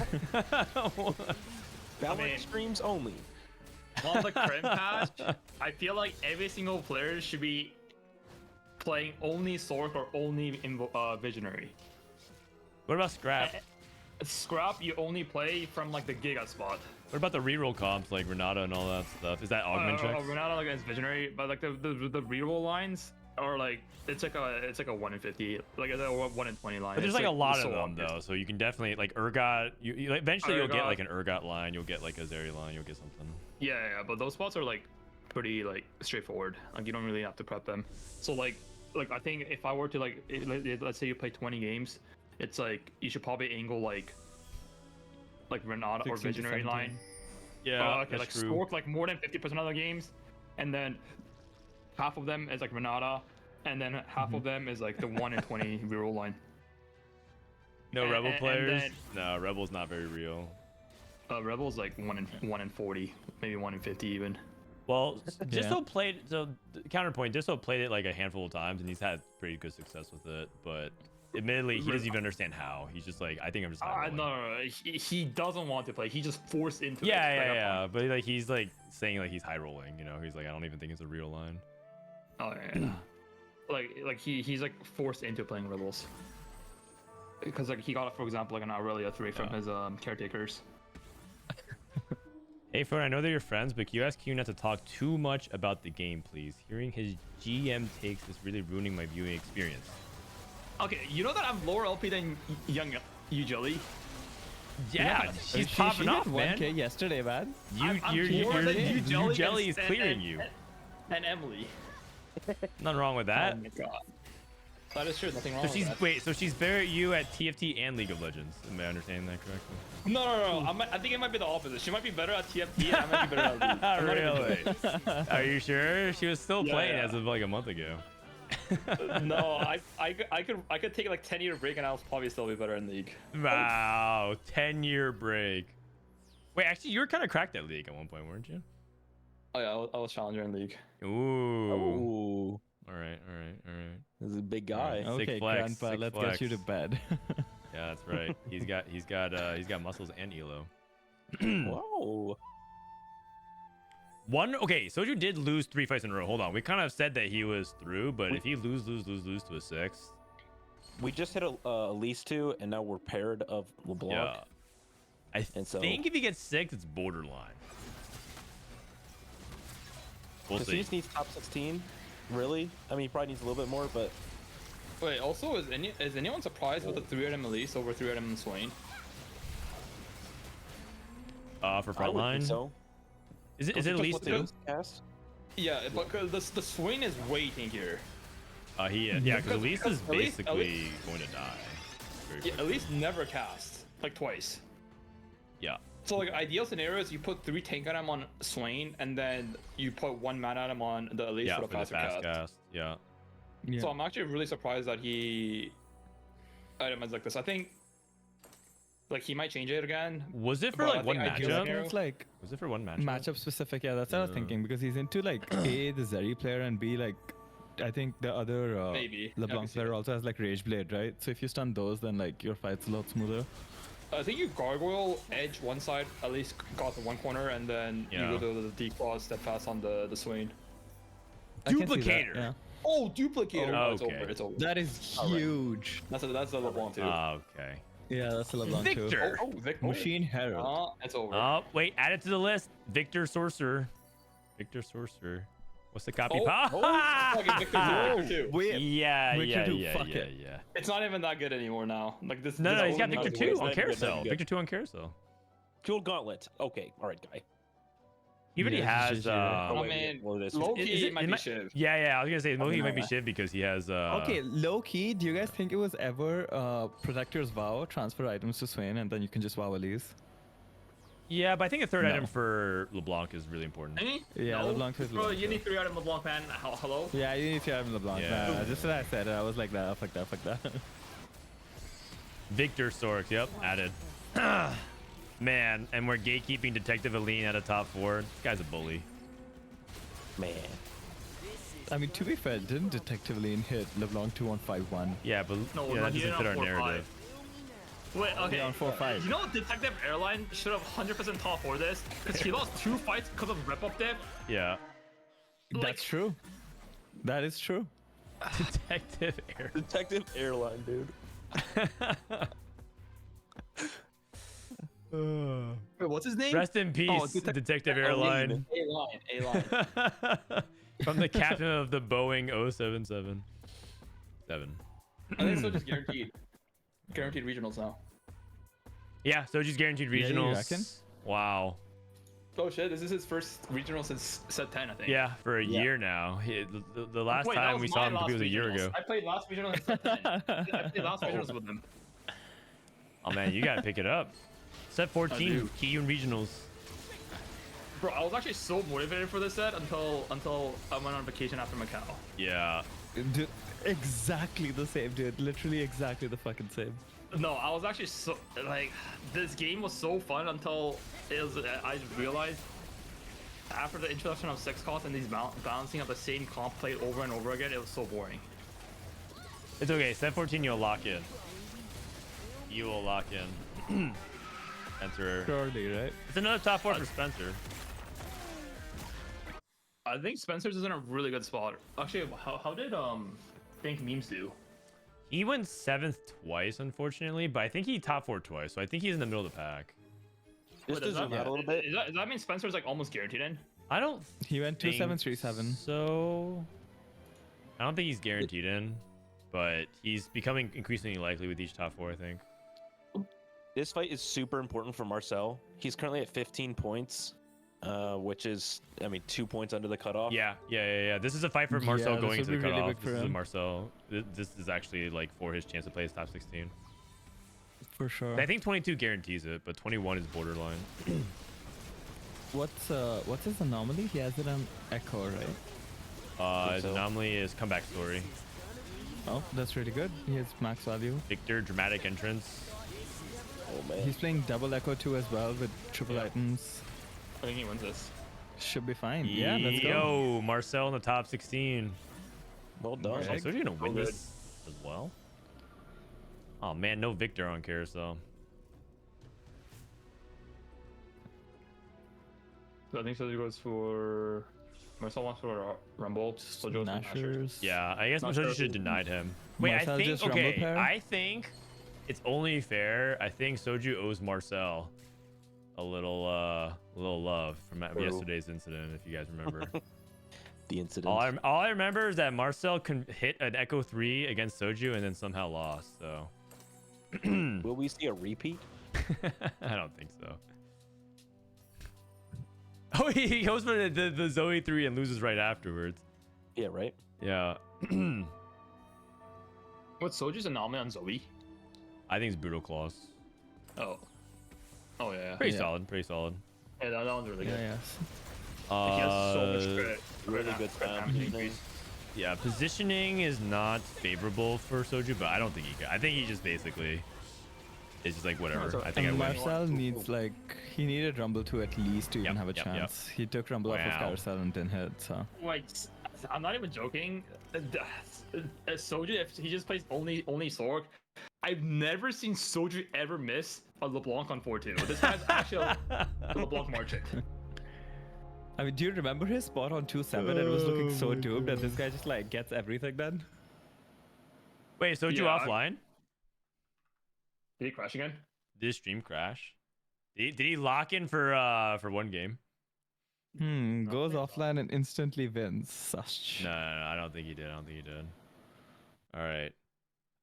Balance streams only. On the Crim patch, I feel like every single player should be playing only Sork or only Visionary. What about Scrap? Scrap, you only play from like the Giga spot. What about the reroll comps like Renata and all that stuff? Is that augment checks? Renata against Visionary, but like the reroll lines are like it's like a 1 in 50, like it's a 1 in 20 line. But there's It's like a lot so of them obvious. though, so you can definitely like Urgot. You eventually you'll get Urgot. like an Urgot line, you'll get like a Zeri line, you'll get something. Yeah, but those spots are like pretty like straightforward. Like you don't really have to prep them. So like I think if I were to like let's say you play 20 games, it's like you should probably angle like Renata or 16 to Visionary 17. line. Yeah, Okay, like that's true. Stork like more than 50% of the games, and then half of them is like Renata, and then half of them is like the 1 in 20 reroll line. No and- Rebel and players? then- No, Rebel's not very real. Rebel's like 1 in 40, maybe 1 in 50 even. Well, Yeah. Dishsoap played. So counterpoint, Dishsoap played it like a handful of times, and he's had pretty good success with it. But admittedly, he doesn't even understand how. He's just like, I think I'm just. No. He doesn't want to play. He just forced into it. Yeah. But like, he's like saying like he's high rolling. You know, he's like, I don't even think it's a real line. Oh yeah. like he's like forced into playing Rebels. Because like he got, for example, like an Aurelia 3 from his caretakers. Hey, Frodan, I know they're your friends, but can you ask Kiyoon not to talk too much about the game, please? Hearing his GM takes is really ruining my viewing experience. Okay, you know that I'm lower LP than young you Jelly. Yeah, she's popping off, man. 1K yesterday, man. You jelly is clearing you. And Emily. Nothing wrong with Oh that. my god. That is true. Nothing wrong So with that. wait, so she's better at you at TFT and League of Legends. Am I understanding that correctly? No. I think it might be the opposite. She might be better at TFT and I might be better at League. I'm not even Really? Are you sure? She was still playing as of like a month ago. No, I could take like 10-year break and I'll probably still be better in League. Wow, 10-year break. Wait, actually, you were kind of cracked at League at one point, weren't you? Oh yeah, I was challenger in League. Ooh. Ooh, All right. this is a big guy. Sick Okay, flex, Grandpa, sick let's flex. get you to bed. Yeah, that's right. He's got muscles and elo. Whoa. Okay, Soju did lose 3 fights in a row. Hold on, we kind of said that he was through, but if he lose to a 6, We just hit a Elise 2, and now we're paired of LeBlanc. yeah, I And so- think if he gets 6, it's borderline. We'll Does see. he just needs top 16? Really? I mean, he probably needs a little bit more, but Wait, also, is anyone surprised with the 3-item Elise over 3-item Swain? For I would think frontline, so. is it at Just least look at 2? his cast. Yeah, but the Swain is way tankier. Yeah, because Elise is Elise- basically going to die. Very Yeah, quickly. at least never cast. Like twice. Yeah. So like ideal scenario is you put 3 tank item on Swain and then you put 1 mana item on the Elise Yeah, for the for the faster fast cast. cast. Yeah. Yeah. So I'm actually really surprised that he itemized like this. I think like he might change it again. Was it for But I like one think ideal matchup? scenario- It's like Was it for one matchup? matchup specific. Yeah, that's what I was thinking because he's into like A, the Zeri player, and B, like I think the other Maybe. I LeBlanc can see player that. also has like Rage Blade, right? So if you stun those, then like your fight's a lot smoother. I think you gargoyle edge one side, at least got the one corner, and then Yeah. you go to the declaw steadfast on the Swain. I can see that, Duplicator. yeah. Oh, duplicator! Oh, It's okay. over. It's over. That is huge. That's a LeBlanc too. Okay. Yeah, that's a LeBlanc too. Victor. Oh, Vic. Machine Herald. It's over. Oh, wait, add it to the list. Victor Sorcerer. Victor Sorcerer. What's the copy? Oh, fucking Victor 2. Wait, Yeah. Victor 2, fuck it. It's not even that good anymore now. Like this. No, this he's got old Victor now- 2 it's on not even good, not Carousel. even good. Victor 2 on Carousel. Fuel Gauntlet. Okay, all right, guy. He already Yeah, has. GG, right? I wait, mean, well, this- low is key it- might it be might- Shiv. Yeah. I was gonna say Mohi might be know. Shiv because he has. Okay, low key, do you guys think it was ever Protector's Vow, transfer items to Swain, and then you can just vow Elise? Yeah, but I think a third No. item for LeBlanc is really important. Any? Yeah, no. LeBlanc is Bro, LeBlanc, you yeah. need 3 item LeBlanc, man. Hello? Yeah, you need to have LeBlanc. Yeah. Nah, just what I said. I was like that, fuck that. Victor Sorks. Yep, added. Man, and we're gatekeeping Detective Aline at a top 4. This guy's a bully. Man. I mean, to be fair, didn't Detective Lean hit LeBlanc 2-1-5-1? Yeah, but No, yeah, that he doesn't did fit on our 4-5. narrative. Wait, okay. on 4-5. You know what? Detective Airline should have 100% top 4 this because he lost 2 fights because of rip up dip. Yeah. That's true. That is true. Detective Air. Detective Airline, dude. Wait, what's his name? Rest in peace, Detective Airline. A-line. From the captain of the Boeing 077. 7. I think so just guaranteed. Guaranteed regionals now. Yeah, so just guaranteed Yeah, you regionals. reckon? Wow. Oh shit, this is his first regional since set 10, I think. Yeah, for a year now. The last Wait, that time was we my saw him last was a year regionals. ago. I played last regional in set 10. I played last regionals with him. Oh man, you gotta pick it up. Set 14, do. Kiyoon regionals. Bro, I was actually so motivated for this set until I went on vacation after Macau. Yeah. Dude, exactly the same, dude. Literally exactly the fucking same. No, I was actually so like this game was so fun until it was I just realized after the introduction of 6 cost and these balancing of the same comp played over and over again, it was so boring. It's okay. Set 14, you'll lock in. You will lock in. Spencer. Surely, right? It's another top 4 for Spencer. I think Spencer's is in a really good spot. Actually, how did Think Memes do? He went 7th twice, unfortunately, but I think he top 4 twice, so I think he's in the middle of the pack. Just to does zoom that- out a little bit. Does that mean Spencer's like almost guaranteed in? I don't He went think 2737. So I don't think he's guaranteed in, but he's becoming increasingly likely with each top 4, I think. This fight is super important for Marcel. He's currently at 15 points, which is, I mean, 2 points under the cutoff. Yeah. This is a fight for Marcel Yeah, going this to the would be really cutoff. big for This is him. Marcel. This is actually like for his chance to play his top 16. For sure. I think 22 guarantees it, but 21 is borderline. What's his anomaly? He has it on Echo, right? His so. anomaly is comeback story. Oh, that's really good. He has max value. Victor, dramatic entrance. Oh man. He's playing double Echo 2 as well with triple items. I think he wins this. Should be fine. Yeah, let's go. Yo, Marcel in the top 16. Well done. Oh, so you're gonna win good. this as well? Oh man, no Victor on Carousel. So I think Soju goes for Marcel wants for Rumble. Soju goes for Nashers. Nashers. Yeah, I guess Not Marcel sure. should have denied him. Wait, Marcel I think just Rumble okay. pair? I think it's only fair. I think Soju owes Marcel a little love from yesterday's incident, if you guys remember. The incident. all I remember is that Marcel can hit an Echo 3 against Soju and then somehow lost. So Will we see a repeat? I don't think so. Oh, he goes for the Zoe 3 and loses right afterwards. Yeah, right? Yeah. What's Soju's anomaly on Zoe? I think it's Brutal Claws. Oh. Oh yeah. Pretty solid. Pretty solid. Yeah, that one's really Yeah, good. yes. He has so much credit. really good damage spam. increase. Yeah, positioning is not favorable for Soju, but I don't think he could. I think he just basically is just like whatever. so- I think I And win. Marcel needs he needed Rumble 2 at least to even Yep, have a yep, chance. He took Rumble off of Wow. Carousel and didn't hit, so. Wait, I'm not even joking. Soju, if he just plays only Sorg, I've never seen Soju ever miss a LeBlanc on 4-2. This guy's actually a LeBlanc merchant. I mean, do you remember his spot on 2-7? It was looking so doomed, and this guy just like gets everything then. Wait, Soju Yeah, offline? Did he crash again? Did his stream crash? Did he lock in for one game? Goes offline and instantly wins. Such. No, I don't think he did. All right.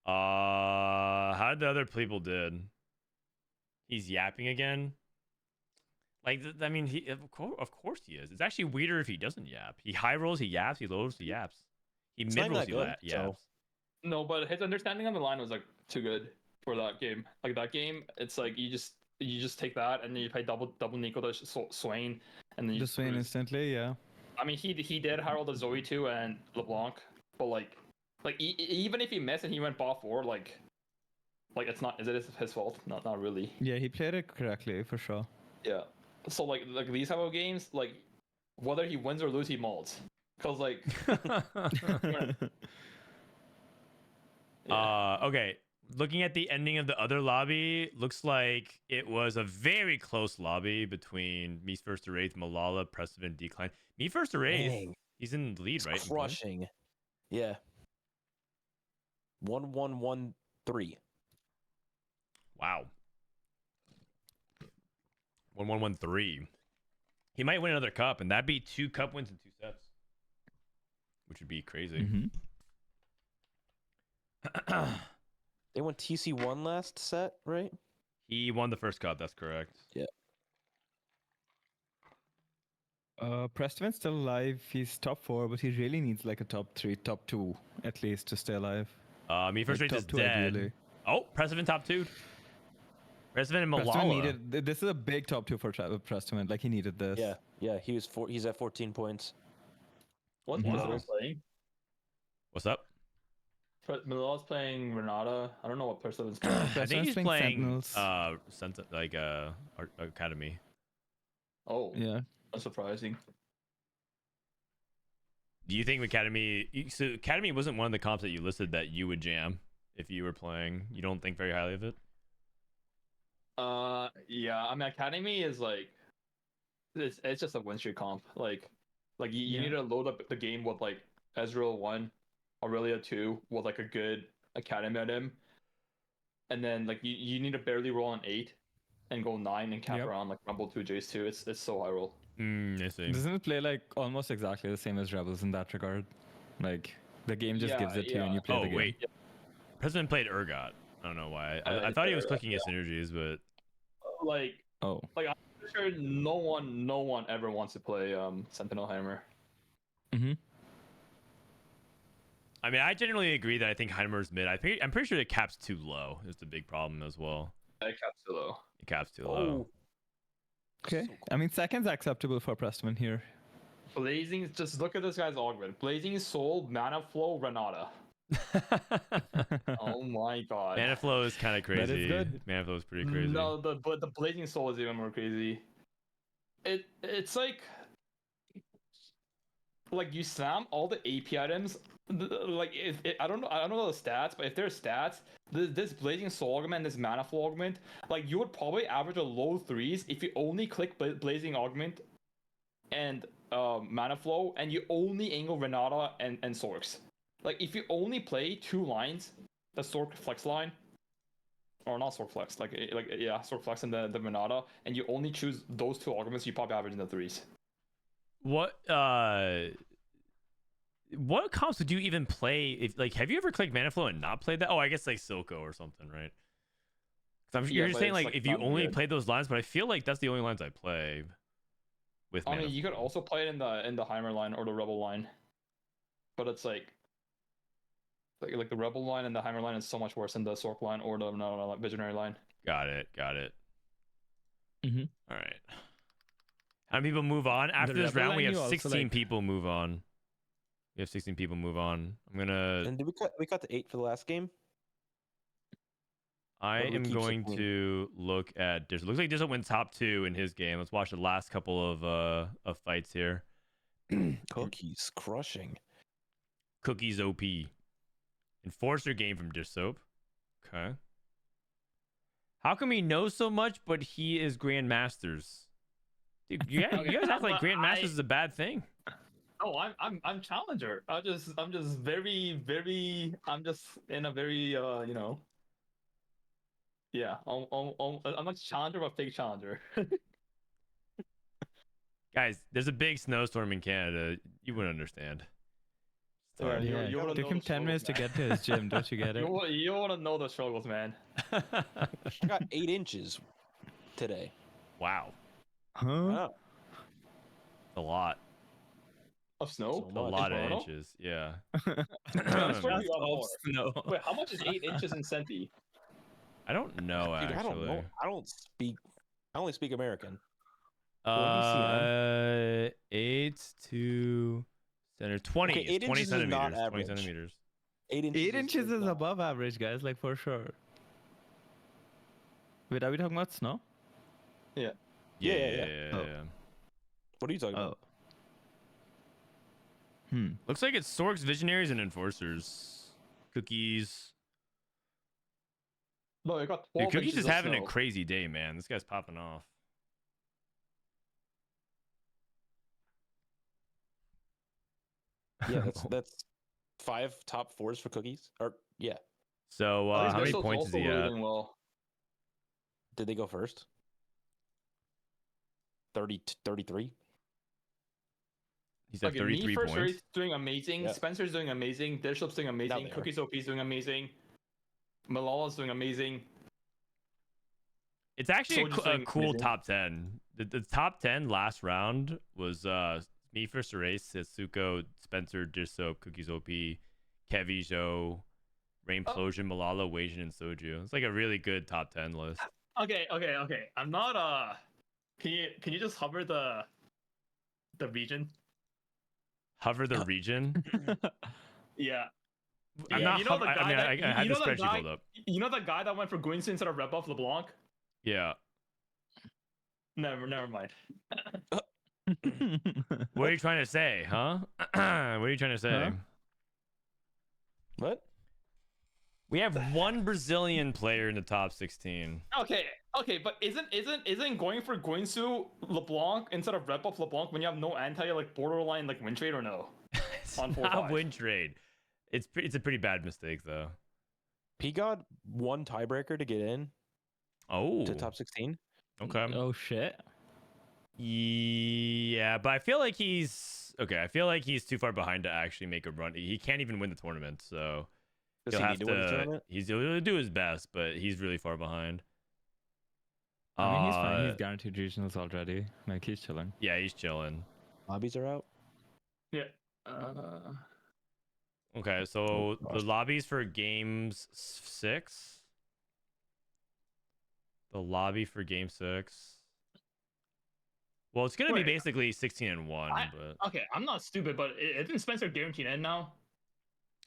How did the other people did? He's yapping again. Like, I mean, of course he is. It's actually weirder if he doesn't yap. He high rolls, he yaps. He low rolls, he yaps. He It's mid not rolls, that he good, yaps. No, but his understanding on the line was like too good for that game. Like that game, it's like you just take that and then you play double Nico to Swain, and then you Just win cruise. instantly, yeah. I mean, he did Harold the Zoe 2 and LeBlanc, but like even if he missed and he went ball 4, like it's not, is it his fault? Not really. Yeah, he played it correctly for sure. Yeah. So like these type of games, like whether he wins or loses, he molds. Cause like Okay. Looking at the ending of the other lobby, looks like it was a very close lobby between Me First to Wraith, Milala, Prestivent, Decline. Me First to Wraith, Dang. he's in the lead, It's right? in points? crushing. Yeah. 1-1-1-3. Wow. 1-1-1-3. He might win another cup, and that'd be 2 cup wins in 2 sets, which would be crazy. They won TC1 last set, right? He won the first cup. That's correct. Yeah. Prestivent's still alive. He's top 4, but he really needs like a top 3, top 2 at least to stay alive. Me First Like, Wraith is top 2 dead. ideally. Oh, Prestivent top 2. Prestivent and Prestivent Milala. needed. This is a big top 2 for Prestivent. Like he needed this. Yeah. He's at 14 points. what's Mhm. Prestivent playing? What's up? Milala's playing Renata. I don't know what Prestivent's playing. I think Prestivent's he's playing playing Sentinels. Art Academy. Oh. Yeah. unsurprising. Do you think Academy? So Academy wasn't one of the comps that you listed that you would jam if you were playing. You don't think very highly of it? Yeah. I mean, Academy is like, it's just a win streak comp. Like you need to load up the game with like Ezreal 1, Aurelia 2 with like a good Academy at him, and then like you need to barely roll on 8 and go 9 and cap around like Rumble 2, Jace 2. It's so high roll. I see. Doesn't it play like almost exactly the same as Rebels in that regard? Like the game just gives it to you and you play the game. Wait. President played Urgot. I don't know why. I thought he was clicking his synergies, but like I'm sure no one ever wants to play Sentinel Hammer. I mean, I generally agree that I think Heimer's mid. I'm pretty sure the cap's too low. Is the big problem as well. It caps too low. The cap's too low. Okay. I mean, second's acceptable for Prestivent here. Blazing, just look at this guy's augment. Blazing Soul, Mana Flow, Renata. Oh my god. Mana Flow is kind of crazy. That is good. Mana Flow is pretty crazy. No, the Blazing Soul is even more crazy. It's like you slam all the AP items. Like I don't know the stats, but if there's stats, this Blazing Soul augment, this Mana Flow augment, like you would probably average a low 3s if you only click Blazing augment and Mana Flow, and you only angle Renata and Sorks. Like if you only play 2 lines, the Sork flex line, or not Sork flex, Sork flex and the Renata, and you only choose those 2 augments, you probably average in the 3s. What comps would you even play? If like, have you ever clicked Mana Flow and not played that? Oh, I guess like Silco or something, right? You're just saying like if you only play those lines, but I feel like that's the only lines I play. With I mean, you could also play it in the Heimer line or the Rebel line, but it's like the Rebel line and the Heimer line is so much worse than the Sork line or the Visionary line. Got it. All right. How many people move on after this round? We have 16 people move on. We have 16 people move on. I'm gonna. And did we cut to 8 for the last game? I am going to look at Dishsoap. Looks like Dishsoap went top 2 in his game. Let's watch the last couple of fights here. Cookies crushing. CookiesOP. Enforcer game from Dishsoap. Okay. How come he knows so much, but he is Grandmasters? Dude, you guys act like Grandmasters is a bad thing. Oh, I'm Challenger. I'm just in a very yeah. I'm a Challenger, but fake Challenger. Guys, there's a big snowstorm in Canada. You wouldn't understand. Sorry. Yeah, it took him 10 minutes to get to his gym. Don't you get it? You want to know the struggles, man. I got 8 inches today. Wow. Huh? Wow. A lot. Of snow? A lot of inches. Yeah. That's where you got more. Snow. Wait, how much is 8 inches in centi? I don't know, Dude, actually. I don't know. I only speak American. 8 to center 20. Okay, 8 20 inches is not centimeters. 20 average. centimeters. 8 inches. 8 inches is above average, guys, like for sure. Wait, are we talking about snow? Yeah. What are you talking about? Looks like it's Sorks, Visionaries, and Enforcers. Cookies. No, I got 12 Dude, Cookies inches is of having snow. a crazy day, man. This guy's popping off. Yeah, that's 5 top 4s for Cookies. Or yeah. So how many Dishsoap's points is also he really at? doing well. Did they go first? 33. He's at Okay, 33 me first points. race doing amazing. Yeah. Spencer's doing amazing. Dishsoap's doing amazing. they are. CookiesOP's doing amazing. Milala's doing amazing. It's actually Soldier's a doing cool amazing. top 10. The top 10 last round was me first race, Setsuko, Spencer, Dishsoap, CookiesOP, Kevyzhou, Rainplosion, Milala, Weijin, and Soju. It's like a really good top 10 list. Okay. I'm not Can you just hover the region? Hover the region. Yeah. I'm Yeah, not. you know the guy that- I had you the know the spreadsheet guy- pulled up. You know the guy that went for Guinsoo instead of Red Buff LeBlanc? Yeah. Never mind. What are you trying to say, huh? What are you trying to say? Huh? What? We have one Brazilian player in the top 16. Okay, but isn't going for Guinsoo LeBlanc instead of Red Buff LeBlanc when you have no anti like borderline like win trade or no? It's On not 4-5. win trade. It's a pretty bad mistake though. He got one tiebreaker to get in Oh, to top 16. okay. Oh shit. Yeah, but I feel like he's okay. I feel like he's too far behind to actually make a run. He can't even win the tournament, so Does he'll he have need to win the tournament? He'll do his best, but he's really far behind. I mean, he's fine. He's guaranteed regionals already. Like he's chilling. Yeah, he's chilling. Lobbies are out. Yeah. Okay, so the lobbies for games 6. The lobby for game 6. Well, it's gonna be Wait, basically 16 and 1, but Okay, I'm not stupid, but isn't Spencer guaranteed in now?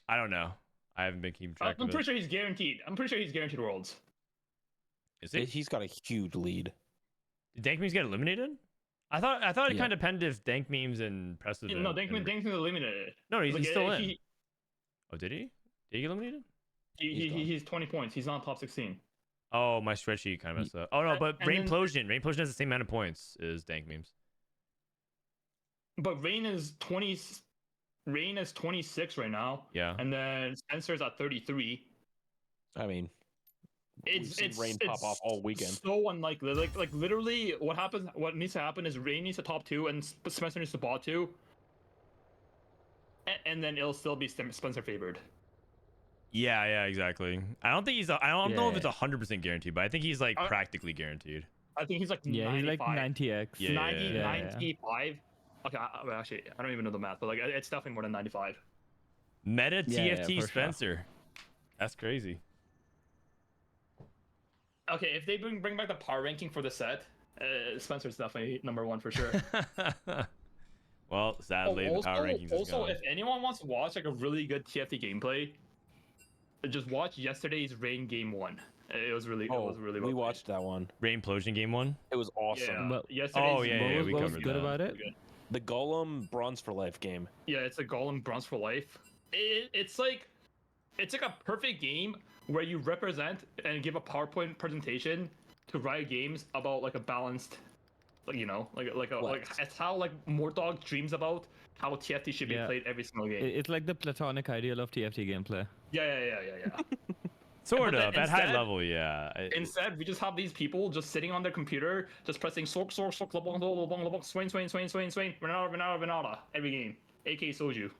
I don't know. I haven't been keeping track I'm of pretty it. sure he's guaranteed. I'm pretty sure he's guaranteed worlds. Is it? He's got a huge lead. Did Dank Memes get eliminated? I thought it Yeah. kind of depended if Dank Memes and Prestivent. No, Dankman's eliminated. No, he's Like, still in. he- Oh, did he? Did he get eliminated? He's 20 points. He's not top 16. Oh, my spreadsheet kind of messed up. Oh no, but and then- Rainplosion has the same amount of points as Dank Memes. But Rain is 26 right now, Yeah. and then Spencer's at 33. I mean, we've It's seen Rain pop off all weekend. So unlikely. Like literally, what needs to happen is Rain needs to top 2 and Spencer needs to bot 2, and then it'll still be Spencer favored. Yeah, exactly. I don't know if it's Yeah. 100% guaranteed, but I think he's like I- practically guaranteed. I think he's like Yeah, he's 95. like 90x. Yeah. 95. Okay, actually, I don't even know the math, but like it's definitely more than 95. Meta Yeah, TFT for sure. Spencer. That's crazy. Okay, if they bring back the power ranking for the set, Spencer's definitely number 1 for sure. Well, sadly, the power rankings is also, gone. if anyone wants to watch like a really good TFT gameplay, just watch yesterday's Rain Game 1. It was really, Oh, it was really. we well played. watched that one. Rainplosion game 1. It was awesome. Yeah. But- Yesterday's Oh, yeah, What yeah, was, we what was covered good that. about it? The Golem Bronze for Life game. Yeah, it's a Golem Bronze for Life. It's like a perfect game where you represent and give a PowerPoint presentation to Riot Games about like a balanced, like it's how like Mordog dreams about how TFT should be Yeah. played every single game. It's like the platonic ideal of TFT gameplay. Yeah. Sort But of. then At high instead- level, yeah. Instead, we just have these people just sitting on their computer, just pressing sork, lebong, swain, Renata, every game. k3soju.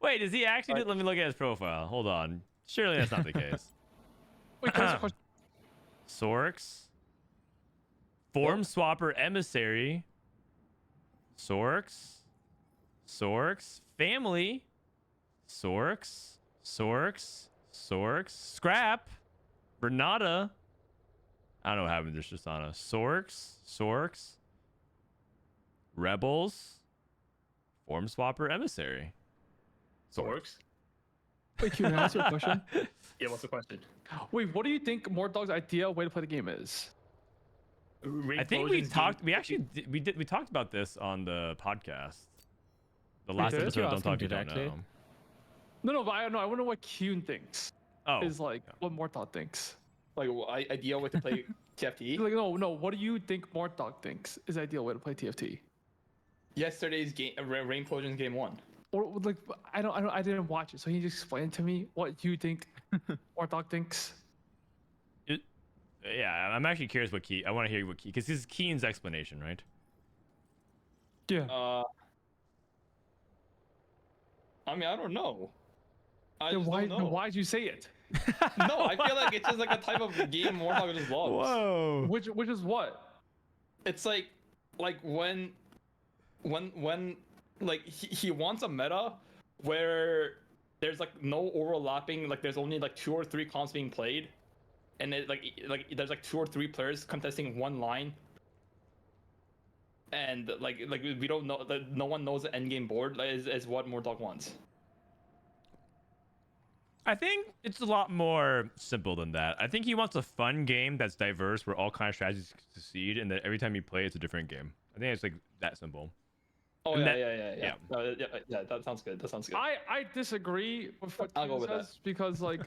Wait, is he actually? Let me look at his profile. Hold on. Surely that's not the case. Wait, can I ask a question? Sorks. Form Swapper Emissary. Sorks. Family. Sorks. Scrap. Renata. I don't know what happened to Shisana. Sorks. Rebels. Form Swapper Emissary. Works. Wait, can I ask you a question? Yeah, what's the question? Wait, what do you think Mordog's ideal way to play the game is? I think we talked. We actually we talked about this on the podcast. The last did? episode. You Don't asked talk. him You don't directly. know. No, but I don't know. I want to know what Kiyoon thinks. Oh, Is like what Mordog thinks. Like ideal way to play TFT. Like no. What do you think Mordog thinks is the ideal way to play TFT? Yesterday's game, Rainplosion's game 1. Or like I didn't watch it, so can you just explain to me what you think Mordog thinks? yeah. I'm actually curious what Key. I want to hear what Key, because this is Keen's explanation, right? Yeah. I mean, I don't know. I Then just why? don't know. Why'd you say it? No, I feel like it's just like a type of game Mordog just loves. Whoa. Which is what? It's like when like he wants a meta where there's like no overlapping, like there's only like 2 or 3 comps being played, and it like there's like 2 or 3 players contesting one line, and like we don't know, no one knows the end game board is what Mordog wants. I think it's a lot more simple than that. I think he wants a fun game that's diverse, where all kind of strategies succeed, and that every time you play, it's a different game. I think it's like that simple. Oh And yeah. Yeah, that sounds good. That sounds good. I disagree with what I'll go Kiyoon with that. says because like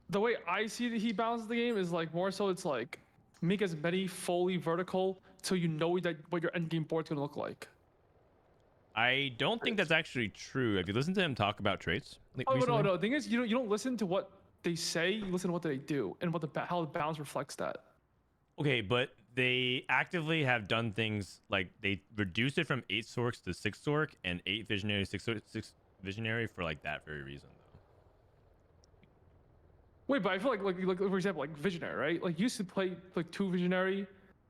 the way I see that he balances the game is like more so it's like make as many fully vertical till you know that what your end game board's gonna look like. I don't think that's actually true. Have you listened to him talk about traits? Oh recently? no, the thing is you don't listen to what they say, you listen to what they do and what how the balance reflects that. Okay, but they actively have done things like they reduced it from 8 Sorks to 6 Sork and 8 Visionary, 6 Visionary for like that very reason, though. Wait, but I feel like for example, like Visionary, right? Like you used to play like 2 Visionary,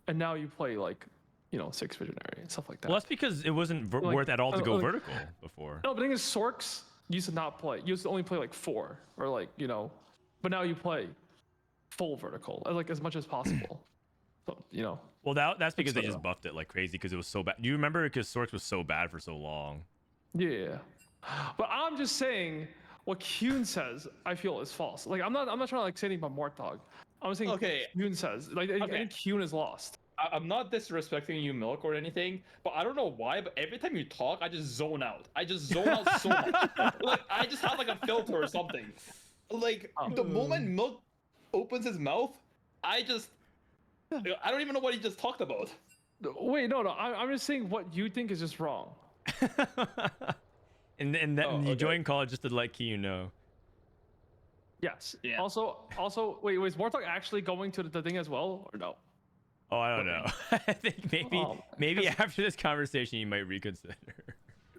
and now you play like 6 Visionary and stuff like that. Well, that's because it wasn't Like, worth at all to go vertical before. No, but the thing is, Sorks used to not play. You used to only play like 4 or like but now you play full vertical, like as much as possible. So Well, that's because they just buffed it like crazy because it was so bad. Do you remember because Sorks was so bad for so long? Yeah, but I'm just saying what Kiyoon says. I feel is false. Like I'm not trying to like say anything about Mortdog. I'm saying Okay. what Kiyoon says. Like I think Kiyoon is lost. I'm not disrespecting you, Milk, or anything, but I don't know why, but every time you talk, I just zone out. I just zone out so much. Like, I just have like a filter or something. Like, the moment Milk opens his mouth, I don't even know what he just talked about. Wait, no. I'm just saying what you think is just wrong. and you joined college just to let Kiyoon know. Yes. Yeah. Also, wait, is Mortdog actually going to the thing as well, or no? Oh, I don't know. I think maybe after this conversation you might reconsider.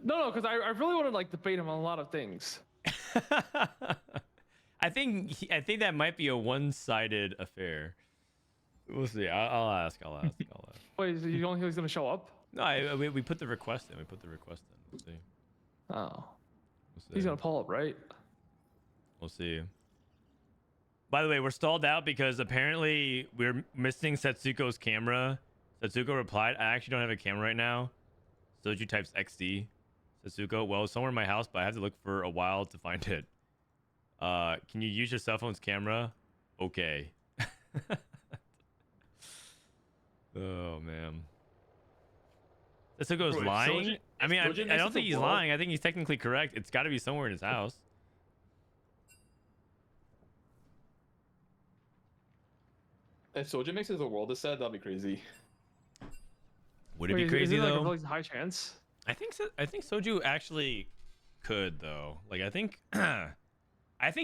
No, because I really want to like debate him on a lot of things. I think that might be a one-sided affair. We'll see. I'll ask. Wait, so you don't think he's gonna show up? No, we put the request in. We'll see. Oh. He's gonna pull up, right? We'll see. By the way, we're stalled out because apparently we're missing Setsuko's camera. Setsuko replied, I actually don't have a camera right now. Soju types XD. Setsuko, well, it's somewhere in my house, but I have to look for a while to find it. Can you use your cell phone's camera? Okay. Oh, man. Setsuko's lying? I mean, I don't think he's lying. I think he's technically correct. It's got to be somewhere in his house. If Soju mixes the world is said, that'd be crazy. Would it be crazy is it, though? Like a really high chance. I think Soju actually could though. Like I think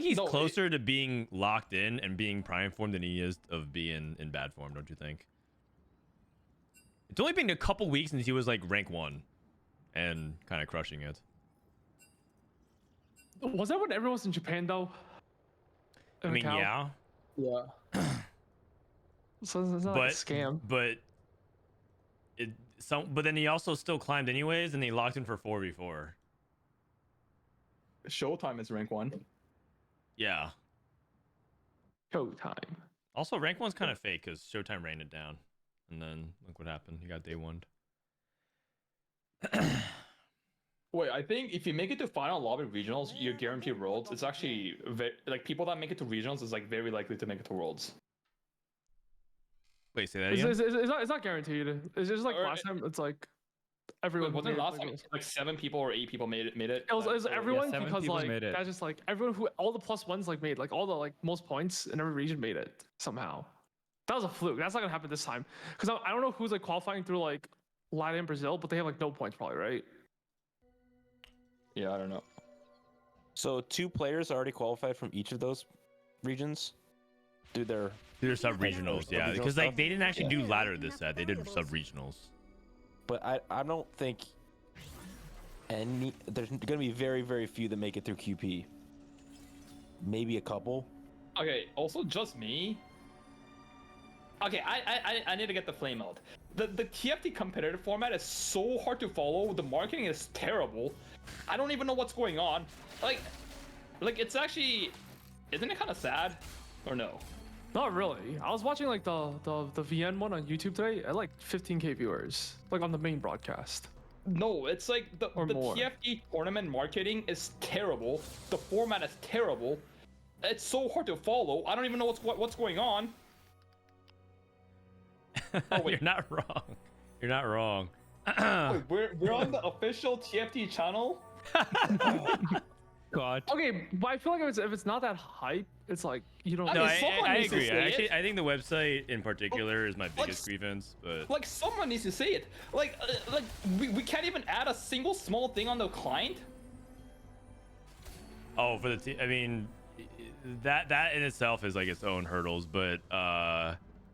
he's closer to being locked in and being prime form than he is of being in bad form. Don't you think? It's only been a couple weeks since he was like rank 1 and kind of crushing it. Was that when everyone was in Japan though? I mean, yeah. Yeah. So it's not like a scam. But then he also still climbed anyways, and he locked in for 4v4. Showtime is rank 1. Yeah. Showtime. Also, rank 1's kind of fake because Showtime ran it down, and then look what happened. He got day 1'd. Wait, I think if you make it to final lobby regionals, you're guaranteed worlds. It's actually like people that make it to regionals is like very likely to make it to worlds. Wait, say that again? It's not guaranteed. It's just like last time. It's like everyone. Wasn't last time like 7 people or 8 people made it? It was everyone yeah, because like that's just like everyone who all the +1s like made like all the like most points in every region made it somehow. That was a fluke. That's not gonna happen this time because I don't know who's like qualifying through like Latin and Brazil, but they have like no points probably, right? Yeah, I don't know. So 2 players already qualified from each of those regions. Do their sub-regionals, yeah, because like they didn't actually do ladder this set. They did sub-regionals. But I don't think there's gonna be very, very few that make it through QP. Maybe a couple. Okay, also just me. Okay, I need to get the flame out. The TFT competitive format is so hard to follow. The marketing is terrible. I don't even know what's going on. Like it's actually, isn't it kind of sad, or no? Not really. I was watching like the VN one on YouTube today. I had like 15k viewers, like on the main broadcast. No, it's like the TFT tournament marketing is terrible. The format is terrible. it's so hard to follow. I don't even know what's going on. Oh, wait. You're not wrong. You're not wrong. Wait, we're on the official TFT channel. God. Okay, but I feel like if it's not that hype, it's like you don't. I No, mean, I someone needs to agree. say Actually, it. I think the website in particular is my biggest grievance. But Like someone needs to say it. Like we can't even add a single small thing on the client. oh, for the I mean, that in itself is like its own hurdles. But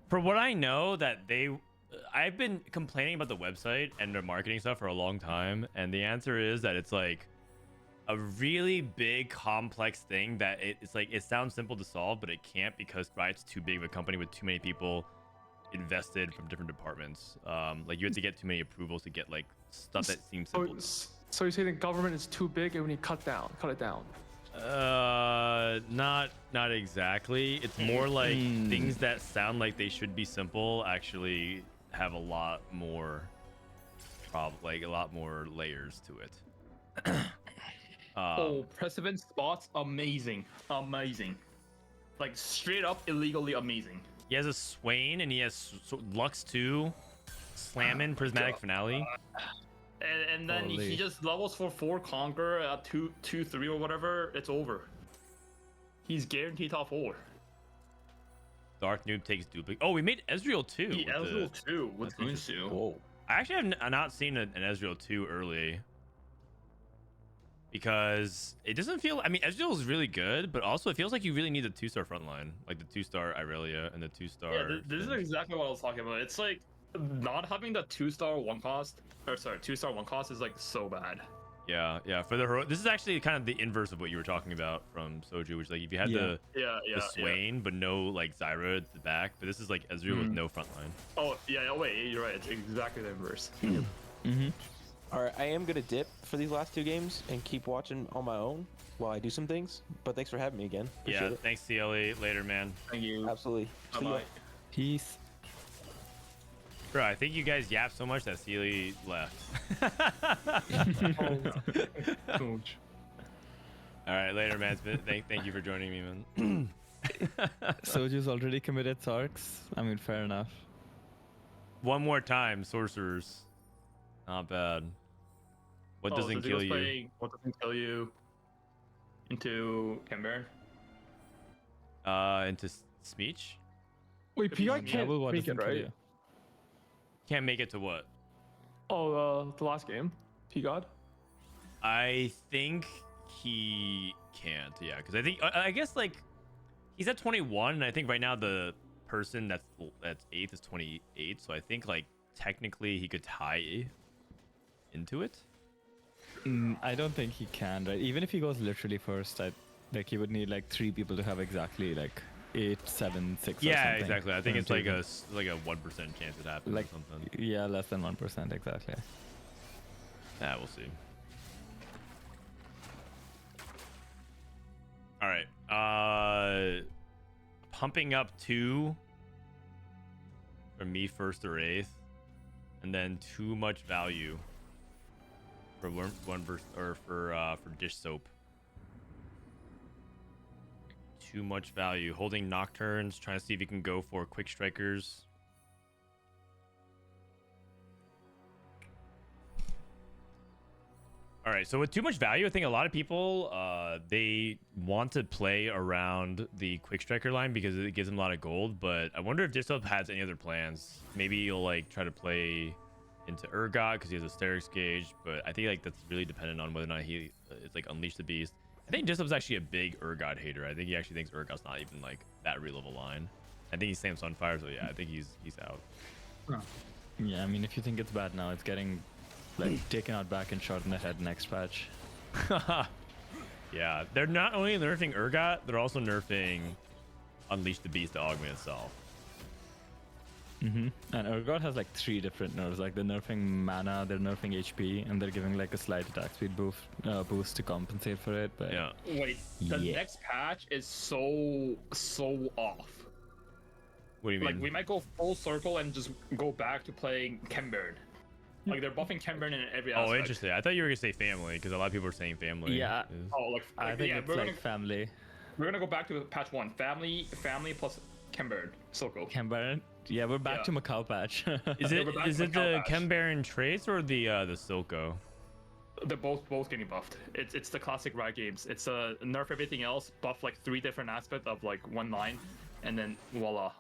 for what I know, I've been complaining about the website and their marketing stuff for a long time, and the answer is that it's like a really big complex thing that it's like it sounds simple to solve, but it can't because Riot's too big of a company with too many people invested from different departments. Like you have to get too many approvals to get like stuff that seems simple. So you're saying the government is too big and we need to cut it down. Not exactly. It's more like things that sound like they should be simple actually have a lot more like a lot more layers to it. Oh, Prestivent spots, amazing. Like straight up illegally amazing. He has a Swain and he has Lux 2, Slammin, Prismatic Finale. And then Holy. he just levels for 4 Conquer at 2-3 or whatever. It's over. He's guaranteed top 4. Darth Noob takes duplicate. Oh, we made Ezreal 2. He Ezreal 2 with Moonsu. Whoa. I actually have not seen an Ezreal 2 early. Because it doesn't feel... I mean, Ezreal is really good, but also it feels like you really need the 2-star frontline. Like the 2-star Irelia and the 2-star... Yeah, this is exactly what I was talking about. It's like not having the 2-star 1 cost, or sorry, 2-star 1 cost is like so bad. Yeah. For the this is actually kind of the inverse of what you were talking about from Soju, which is like if you had the Swain but no like Zyra at the back, but this is like Ezreal with no frontline. Oh yeah, wait, you're right. It's exactly the inverse. All right, I am gonna dip for these last 2 games and keep watching on my own while I do some things. But thanks for having me again. Appreciate Yeah, it. thanks CLE. Later, man. Thank you. Absolutely. See ya. Bye-bye. Peace. Bro, I think you guys yapped so much that CLE left. All right, later, man. Thank you for joining me, man. Soju's already committed Sarks. I mean, fair enough. One more time, sorcerers. Not bad. What doesn't kill you? What doesn't kill you? Into Camber. Into Smeech? Wait, PI Yeah, can't well, what make doesn't it, kill right? you? Can't make it to what? Oh, the last game, P-God. I think he can't. Yeah, because I think I guess like he's at 21, and I think right now the person that's 8th is 28. So I think like technically he could tie into it. I don't think he can, right? Even if he goes literally first, like he would need like 3 people to have exactly like 8, 7, 6. Yeah, or something. exactly. I think it's like Guaranteed. a 1% chance it happens like or something. yeah, less than 1% exactly. Yeah, we'll see. All right. Pumping up 2 for me first or 8th, and then too much value for one verse or for Dishsoap. Too much value. Holding Nocturnes, trying to see if he can go for quick strikers. All right, so with too much value, I think a lot of people they want to play around the quick striker line because it gives them a lot of gold. But I wonder if Dishsoap has any other plans. Maybe you'll like try to play into Urgot because he has a Sterix gauge. But I think like that's really dependent on whether or not he it's like Unleash the Beast. I think Dishsoap's actually a big Urgot hater. I think he actually thinks Urgot's not even like that real of a line. I think he's Sam Sunfire, so yeah, I think he's out. Yeah, I mean, if you think it's bad now, it's getting like taken out back and shot in the head next patch. Yeah, they're not only nerfing Urgot, they're also nerfing Unleash the Beast to augment itself. And Urgot has like 3 different nerfs. Like they're nerfing mana, they're nerfing HP, and they're giving like a slight attack speed boost to compensate for it. But Yeah. Wait, the Yeah. next patch is so off. What do you mean? Like we might go full circle and just go back to playing Chemburn. Like they're buffing Chemburn in every aspect. Oh, interesting. I thought you were gonna say family because a lot of people are saying family. Yeah. is- Oh, like I think yeah, it's we're like gonna family. We're gonna go back to patch 1. Family plus Kembaron, Silco. Kembaron. Yeah, we're back to Macau patch. Is Yeah, it we're back is to it Macau the patch. Kembaron traits or the Silco? They're both getting buffed. It's the classic Riot Games. It's nerf everything else, buff like 3 different aspects of like one line, and then voila.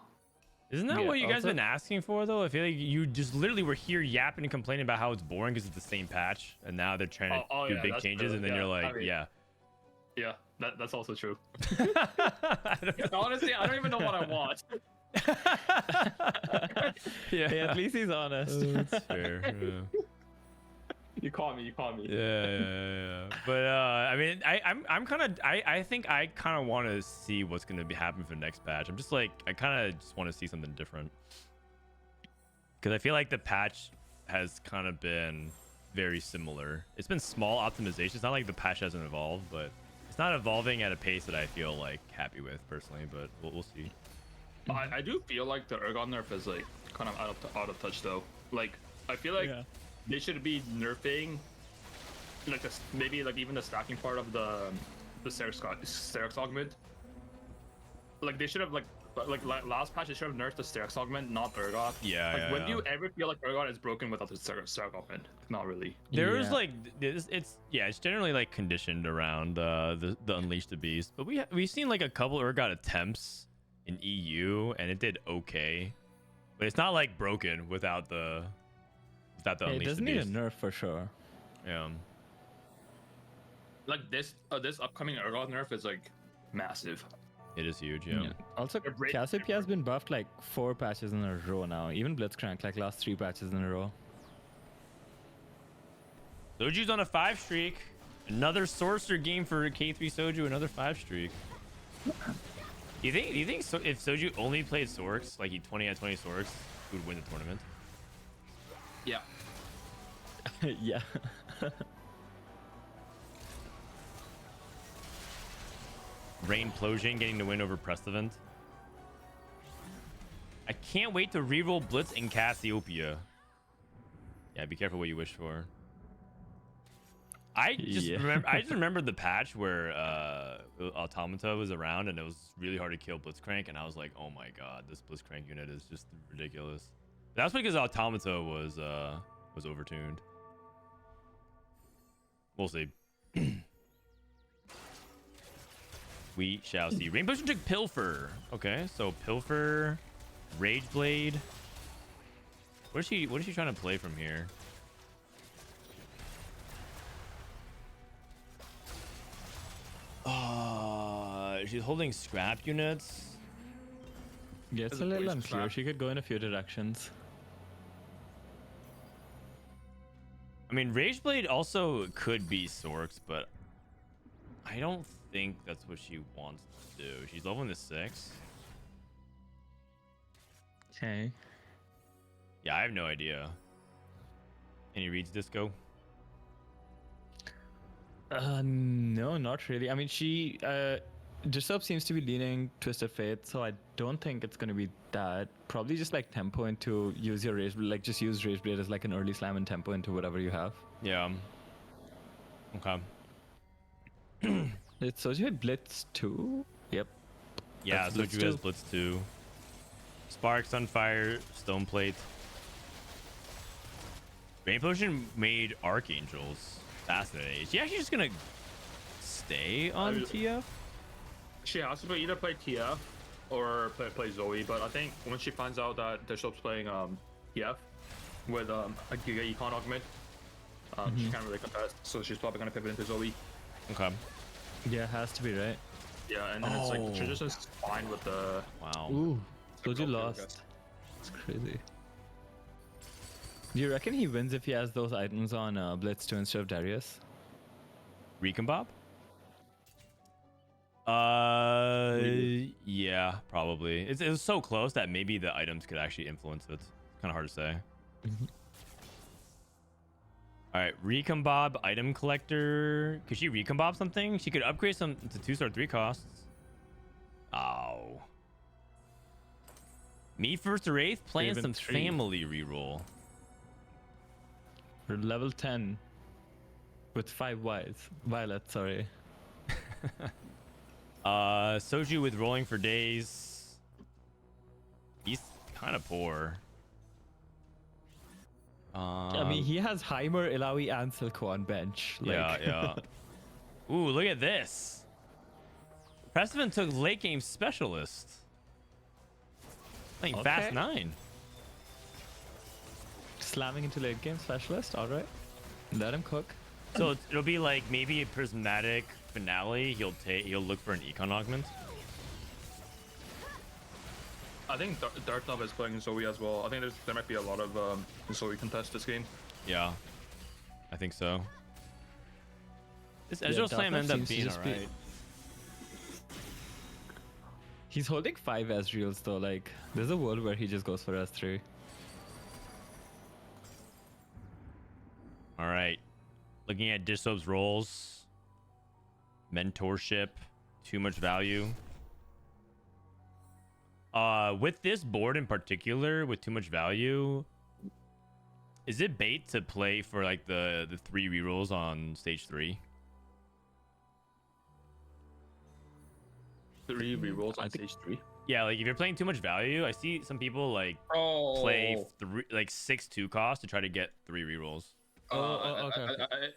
Isn't that Yeah, what you guys also- been asking for though? I feel like you just literally were here yapping and complaining about how it's boring because it's the same patch, and now they're trying to Oh, do yeah, big that's changes, true. and then Yeah, you're like, I mean- yeah. Yeah, that's also true. I don't know. Honestly, I don't even know what I want. Yeah, Hey, at least he's honest. that's fair. Yeah. You call me. Yeah. But I mean, I'm kind of I think I kind of want to see what's gonna be happening for the next patch. I'm just like I kind of just want to see something different because I feel like the patch has kind of been very similar. It's been small optimization. It's not like the patch hasn't evolved, but it's not evolving at a pace that I feel like happy with personally. But we'll see. I do feel like the Ergon nerf is like kind of out of touch though. Like I feel like they should be nerfing like this, maybe like even the stacking part of the Sterex augment. Like they should have like last patch they should have nerfed the Sterex augment, not Ergon. Yeah, Like yeah, when yeah. do you ever feel like Ergon is broken without the Sterex augment? Not really. There's Yeah. like it's generally like conditioned around the Unleash the Beast, but we've seen like a couple Ergot attempts in EU and it did okay, but it's not like broken without the Hey, it Unleash does the need a Beast. nerf for sure. Yeah. Like this upcoming Ergon nerf is like massive. It is huge, yeah. Also, The rate- CookiesOP has been buffed like 4 patches in a row now. Even Blitzcrank, like last 3 patches in a row. Soju's on a 5 streak. Another sorcerer game for k3soju, another 5 streak. Do you think so, if Soju only played Sorks, like he 20 out of 20 Sorks, he would win the tournament? Yeah. Yeah. Rainplosion getting the win over Prestivent. I can't wait to reroll Blitz and Cassiopeia. Yeah, be careful what you wish for. I just remember the patch where Automata was around and it was really hard to kill Blitzcrank, and I was like, oh my god, this Blitzcrank unit is just ridiculous. That's because Automata was overtuned. We'll see. We shall see. Rainplosion took Pilfer. Okay, so Pilfer, Rage Blade. What is she trying to play from here? She's holding scrap units. Yeah, it's As a little opposed to unclear. trap. She could go in a few directions. I mean, Rage Blade also could be Sorks, but I don't think that's what she wants to do. She's leveling to 6. Okay. Yeah, I have no idea. Any reads, Disco? No, not really. I mean, she Dishsoap seems to be leaning Twisted Fate, so I don't think it's gonna be that. Probably just like tempo into use your Rage Blade, like just use Rage Blade as like an early slam and tempo into whatever you have. Yeah. Okay. It's Soju had Blitz 2? Yep. Yeah, That's so Blitz you guys 2. Blitz 2. Spark, Sunfire, Stone Plate. Rainplosion made Archangels. Fascinating. Is she actually just gonna stay on TF? She has to either play TF or play Zoe, but I think when she finds out that Dishsoap's playing TF with a Giga Econ augment, she can't really contest, so she's probably gonna pivot into Zoe. Okay. Yeah, has to be, right? Yeah, and then it's like Transition's fine with the. Wow. Ooh, the Soju Goku, I lost. guess. It's crazy. Do you reckon he wins if he has those items on Blitz 2 instead of Darius? Recombop? Yeah, probably. It was so close that maybe the items could actually influence it. It's kind of hard to say. All right, Recombob item collector. Could she recombob something? She could upgrade some to 2-star 3 costs. Oh. Me first or 8th playing Even some 3. family reroll. We're level 10 with 5 violets, sorry. Soju with rolling for days. He's kind of poor. I mean, he has Heimer, Ilawi, and Silco on bench. Like, Yeah. Ooh, look at this. Prestivent took late game specialist. Playing fast Okay. 9. slamming into late game specialist. All right, let him cook. So it'll be like maybe a prismatic finale. He'll look for an econ augment. I think Darth is playing Zoe as well. I think there might be a lot of Zoe contests this game. Yeah, I think so. This Yeah, Ezreal slam Darth ends up seems to being just be- alright. He's holding 5 Ezreals though. Like, there's a world where he just goes for S3. All right, looking at Dishsoap's roles, mentorship, too much value. With this board in particular, with too much value, is it bait to play for like the 3 rerolls on stage 3? 3 rerolls on stage 3. Yeah, like if you're playing too much value, I see some people like play 6-2 cost to try to get 3 rerolls. Okay.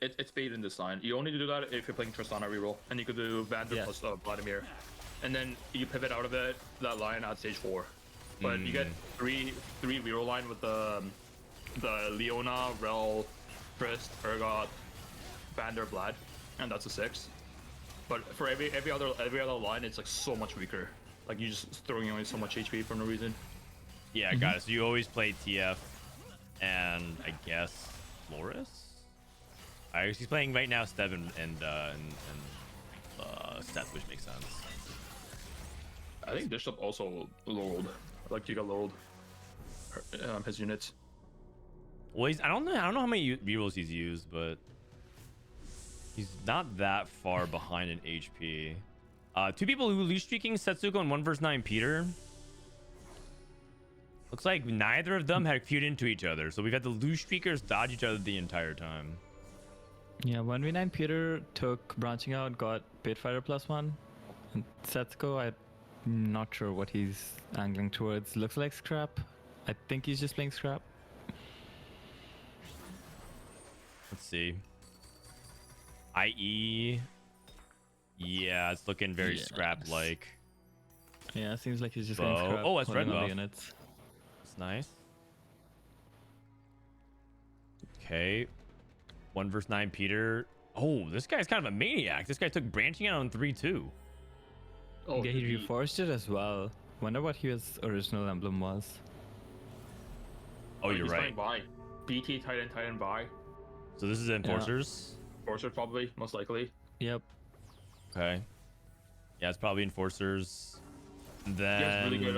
It's bait in this line. You only do that if you're playing Tristana reroll, and you could do Vander plus Vladimir, and then you pivot out of that line at stage 4. But you get three reroll line with the Leona, Rel, Trist, Urgot, Vander, Vlad, and that's a 6. But for every other line, it's like so much weaker. Like you're just throwing away so much HP for no reason. Yeah, got it. So you always play TF, and I guess Loris. He's playing right now Stev and Seth, which makes sense. I think Dishsoap also lowered. Like you got lowered his units. Well, I don't know how many rerolls he's used, but he's not that far behind in HP. 2 people who lose streaking, Setsuko and 1 vs 9 Peter. Looks like neither of them had feud into each other, so we've had the loose streakers dodge each other the entire time. Yeah, 1v9 Peter took branching out, got Baitfighter +1. And Setsuko, I'm not sure what he's angling towards. Looks like Scrap. I think he's just playing Scrap. Let's see. IE. Yeah, it's looking very Yes. Scrap-like. Yeah, seems like he's just Bow. going Scrap. Oh, that's holding red all the buff. units. It's nice. Okay. 1 vs 9 Peter. Oh, this guy's kind of a maniac. This guy took branching out on 3-2. Oh, Yeah, he reforged it as well. Wonder what his original emblem was. Oh, you're he's right. playing Buy. BT Titan Buy. So this is Enforcers. Forcer probably, most likely. Yep. Okay. Yeah, it's probably Enforcers. Then He has really good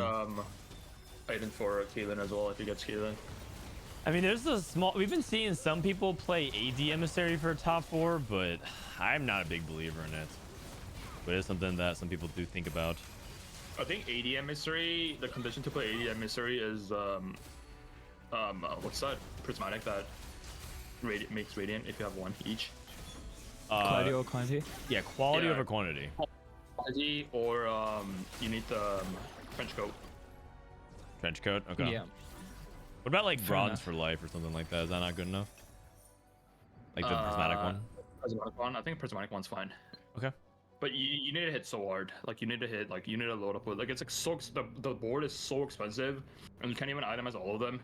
item for Kaelin as well if he gets Kaelin. I mean, there's a small. We've been seeing some people play AD Emissary for top 4, but I'm not a big believer in it. But it's something that some people do think about. I think AD Emissary, the condition to play AD Emissary is what's that? Prismatic that makes Radiant if you have 1 each. Quality or quantity? Yeah, quality Yeah. over quantity. Quality or you need the French coat. Trench coat. Okay. Yeah. What about like Fair bronze enough. for life or something like that? Is that not good enough? Like the prismatic one. Prismatic one. I think Prismatic one's fine. Okay. But you need to hit so hard. Like you need to hit. Like you need to load up with. Like it's like so. The board is so expensive, and you can't even itemize all of them.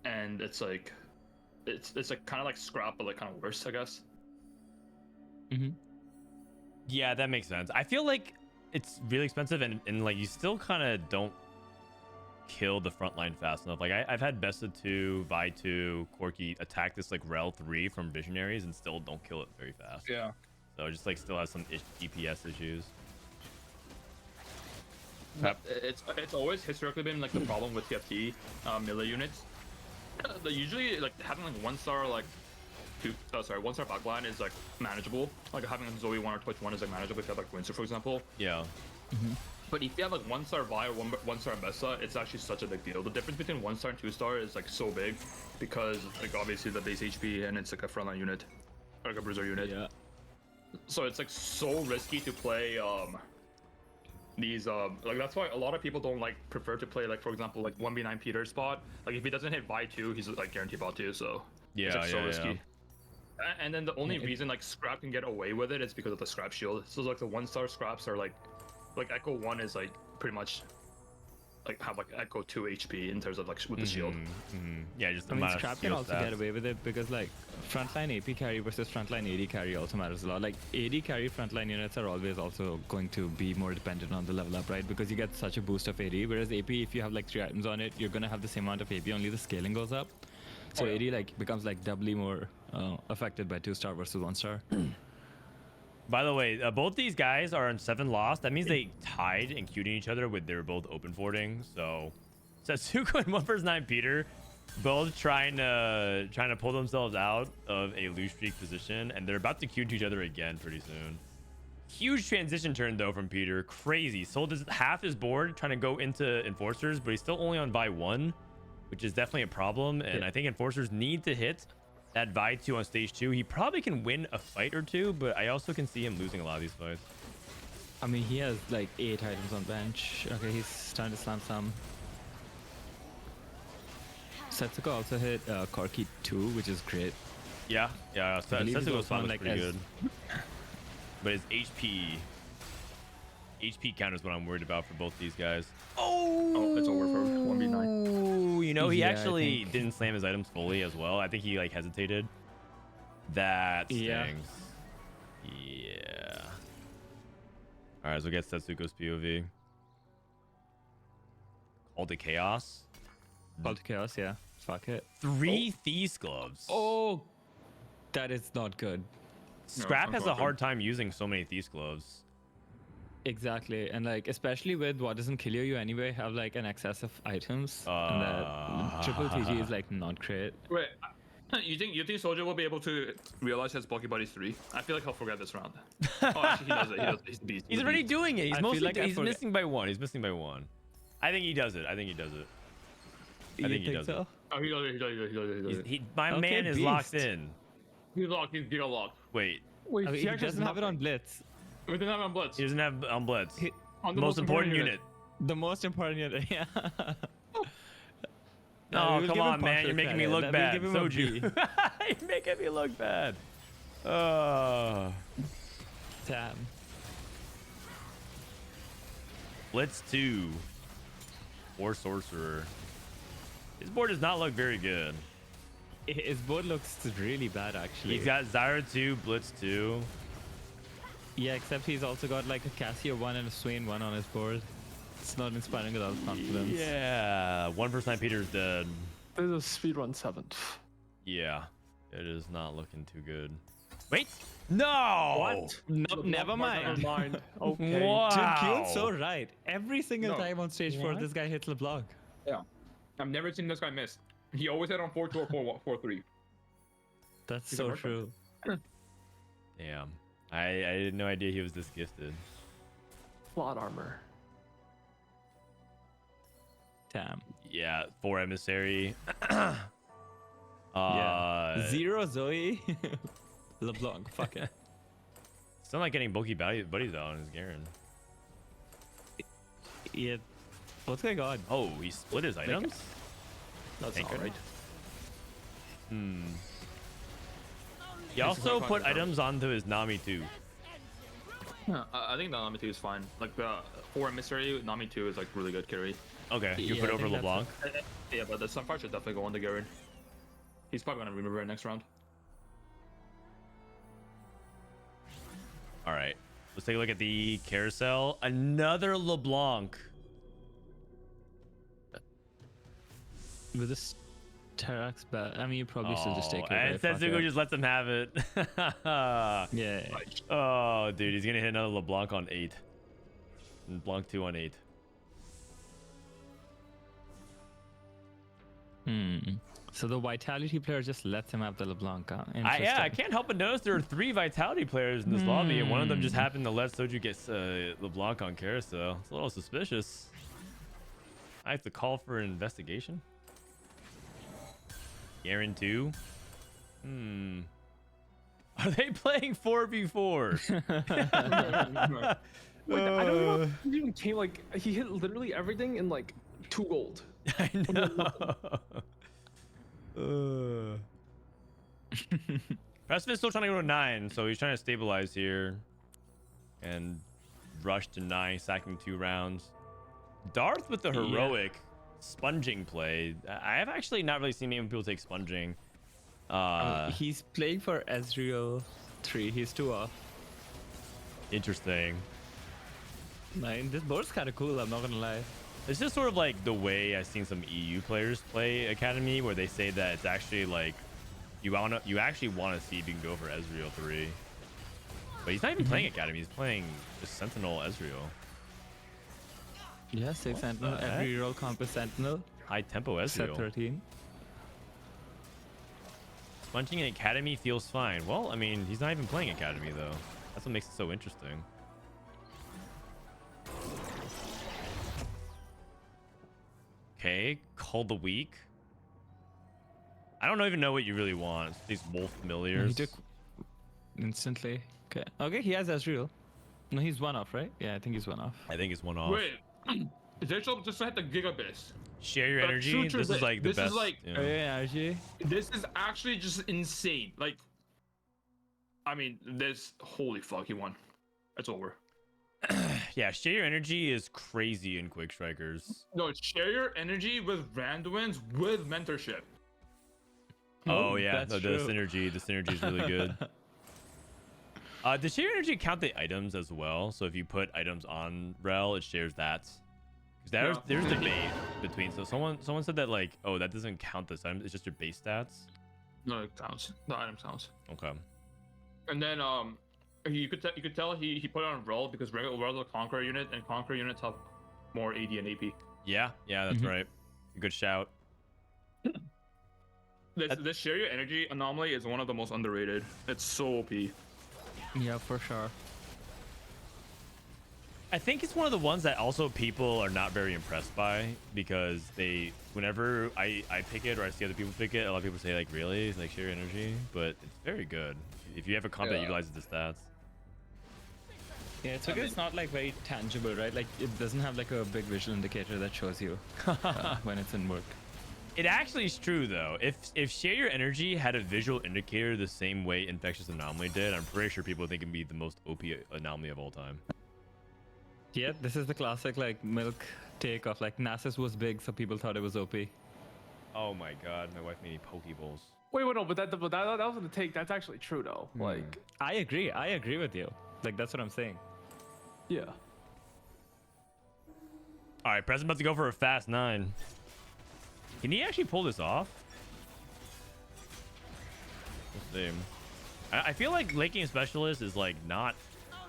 And it's like, it's like kind of like Scrap, but like kind of worse, I guess. Mm-hmm. Yeah, that makes sense. I feel like it's really expensive, and like you still kind of don't kill the front line fast enough. Like I've had Best of 2, Vi 2, Corki attack this like Rel 3 from Visionaries and still don't kill it very fast. Yeah. So it just like still has some DPS issues. But it's always historically been like the problem with TFT melee units. They usually like having like 1-star like 1-star backline is like manageable. Like having a Zoe 1 or Twitch 1 is like manageable if you have like Windsor, for example. Yeah. But if you have like 1-star Vi or 1-star Mesa, it's actually such a big deal. The difference between 1-star and 2-star is like so big because like obviously the base HP and it's like a frontline unit, or like a bruiser unit. Yeah. So it's like so risky to play these like that's why a lot of people don't like prefer to play like for example like 1v9 Peter spot. Like if he doesn't hit Vi 2, he's like guaranteed bot 2. So it's like so risky. And then the only reason like Scrap can get away with it is because of the Scrap shield. So like the 1-star Scraps are like Echo 1 is like pretty much like have like Echo 2 HP in terms of like with the shield. Yeah, just the I mean, amount of Scrap can skill also stats. get away with it because like frontline AP carry versus frontline AD carry also matters a lot. Like AD carry frontline units are always also going to be more dependent on the level up, right? Because you get such a boost of AD, whereas AP, if you have like 3 items on it, you're gonna have the same amount of AP, only the scaling goes up. So AD like becomes like doubly more affected by 2-star versus 1-star. By the way, both these guys are on 7 loss. That means they tied and queued each other with they're both open fording. So Setsuko and 1vs9 Peter both trying to pull themselves out of a lose streak position, and they're about to queue to each other again pretty soon. Huge transition turn though from Peter. Crazy. Sold his half his board trying to go into enforcers, but he's still only on Vi 1, which is definitely a problem. And I think enforcers need to hit that Vi 2 on stage 2. He probably can win a fight or two, but I also can see him losing a lot of these fights. I mean, he has like 8 items on bench. Okay, he's starting to slam some. Setsuko also hit Corki 2, which is great. Yeah. believe he's Setsuko's also spot on, was like, pretty as- good. But his HP count is what I'm worried about for both these guys. Oh, it's over for 1v9. Ooh, you know, he Yeah, I actually think- didn't slam his items fully as well. I think he like hesitated. That stings. Yeah. Yeah. All right, so get Setsuko's POV. Call to Chaos. Call to Chaos, yeah. Fuck it. 3 Thieves Gloves. Oh, that is not good. Scrap has a not hard time using so many Thieves Gloves. Exactly, and like especially with what doesn't kill you anyway, have like an excess of items, and that triple TG is like not great. Wait, you think Soju will be able to realize his Bulky Buddies 3? I feel like he'll forget this round. Oh, actually, he does it. He does. He's the beast. He's already doing it. He's I feel mostly like I he's forget- missing by 1. He's missing by 1. I think he does it. I think he does it. I think he does it. Oh, he does it. He does it. He does it. He does it. My Okay, man is beast. locked in. He's locked. He's Giga locked. Wait, Wait, I mean, he doesn't have it on Blitz. We didn't have him on Blitz. he doesn't have on Blitz. On Most important unit. The most important unit, yeah. No, we'll come give him on, man. partial You're making me credit. look We'll bad. give him a Soju. B. You're making me look bad. Damn. Blitz 2. Or Sorcerer. His board does not look very good. His board looks really bad, actually. He's got Zyra 2, Blitz 2. Yeah, except he's also got like a Cassia 1 and a Swain 1 on his board. It's not inspiring a lot of confidence. Yeah. 1vs9 Peter's dead. This is a speedrun 7th. Yeah. It is not looking too good. Wait. No. What? No, never mind. Never mind. Okay. Wow. Dude, Kiyoon's so right. Every single No. time on stage 4, this guy hits LeBlanc. Yeah. I've never seen this guy miss. He always hit on 4-2 or 4-3. That's He's so a worker. true. Damn. I had no idea he was this gifted. Plot armor. Damn. Yeah. 4 Emissary. Yeah. 0 Zoe. LeBlanc. Fuck it. Still not getting bulky buddies out on his Garen. Yeah. What's going on? Oh, he split his items? That's Thank not right. He also put items onto his Nami too. Yeah, I think the Nami 2 is fine. Like the 4 Emissary, Nami 2 is like really good carry. Okay, you Yeah, put I over think that's LeBlanc. Yeah, but the Sunfire should definitely go on the Garen. He's probably gonna remember it next round. All right, let's take a look at the carousel. Another LeBlanc. With this Terax bat, I mean, you probably should just take it. And away, fuck Setsuko it. just lets him have it. Yeah. Oh, dude, he's gonna hit another LeBlanc on 8. And LeBlanc 2 on 8. So the Vitality player just lets him have the LeBlanc. Huh? Yeah, I Interesting. can't help but notice there are 3 Vitality players in this lobby, and one of them just happened to let Soju get LeBlanc on carousel. It's a little suspicious. I have to call for an investigation. Garen 2. Are they playing 4v4? Wait, I don't know if he even came like he hit literally everything in like 2 gold. I know. Prestivent's still trying to go to 9, so he's trying to stabilize here and rush to 9, sacking 2 rounds. Darth with the heroic sponging play. I have actually not really seen many people take sponging. He's playing for Ezreal 3. He's 2 off. Interesting. 9. This board's kind of cool, I'm not gonna lie. It's just sort of like the way I've seen some EU players play Academy, where they say that it's actually like you actually want to see if you can go for Ezreal 3. But he's not even playing Academy, he's playing just Sentinel Ezreal. Yeah, 6 Sentinel. Every roll comp is Sentinel. High tempo Set Ezreal. 13. Sponging in Academy feels fine. Well, I mean, he's not even playing Academy though. That's what makes it so interesting. Okay, call the week. I don't even know what you really want. It's these wolf familiars. He took instantly. Okay. Okay, he has Ezreal. No, he's 1 off, right? Yeah, I think he's 1 off. I think it's 1 off. Wait, Dishsoap just had the Gigabase. Share your But energy. true, This is like the this best. is like- you know. energy. This is actually just insane. Like, I mean, this holy fuck, he won. It's over. Yeah, share your energy is crazy in Quick Strikers. No, share your energy with Randuin's with mentorship. Oh yeah, that's the true. synergy. The synergy is really good. Does share your energy count the items as well? So if you put items on Rel, it shares that. Because there's debate between. So someone said that like, oh, that doesn't count this item. It's just your base stats. No, it counts. The item counts. Okay. And then you could tell he put it on Rel because Rel's a Conqueror unit, and Conqueror units have more AD and AP. Yeah, that's right. Good shout. This share your energy anomaly is one of the most underrated. It's so OP. Yeah, for sure. I think it's one of the ones that also people are not very impressed by because whenever I pick it or I see other people pick it, a lot of people say like, really? It's like share your energy, but it's very good if you have a comp that utilizes the stats. Yeah, it's okay. It's not like very tangible, right? Like it doesn't have like a big visual indicator that shows you when it's in work. It actually is true though. If share your energy had a visual indicator the same way Infectious Anomaly did, I'm pretty sure people think it'd be the most OP anomaly of all time. Yeah, this is the classic like milk take of like Nasus was big, so people thought it was OP. Oh my god, my wife made me Pokeballs. Wait, no, but that wasn't a take. That's actually true though. Like, I agree with you. Like that's what I'm saying. yeah. All right, Preston about to go for a fast 9. Can he actually pull this off? Let's see. I feel like Late Game Specialist is like not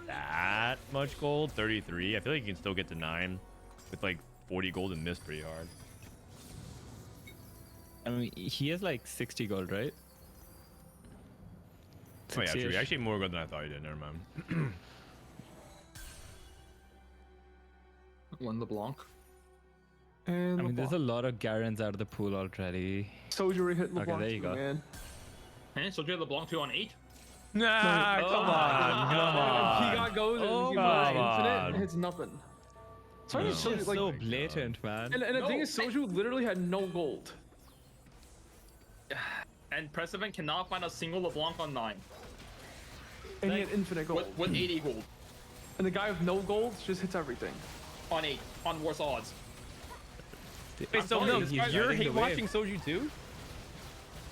that much gold. 33. I feel like you can still get to 9 with like 40 gold and miss pretty hard. I mean, he has like 60 gold, right? Oh yeah, true. 60-ish. Actually more gold than I thought he did. Never mind. One LeBlanc. And I mean, there's a lot of Garens out of the pool already. Soju hit LeBlanc there you too, go. man. And so you have LeBlanc 2 on 8. Nah, come on. He got goes and Oh he my goes infinite God. and hits nothing. No. Soju's It's like, so blatant, man. and the thing is, Soju literally had no gold. And Prestivent cannot find a single LeBlanc on 9 And he had infinite gold. with 80 gold And the guy with no gold just hits everything. on 8 on worse odds. Wait, so telling no, you, this guy's you're riding the hate watching Soju too?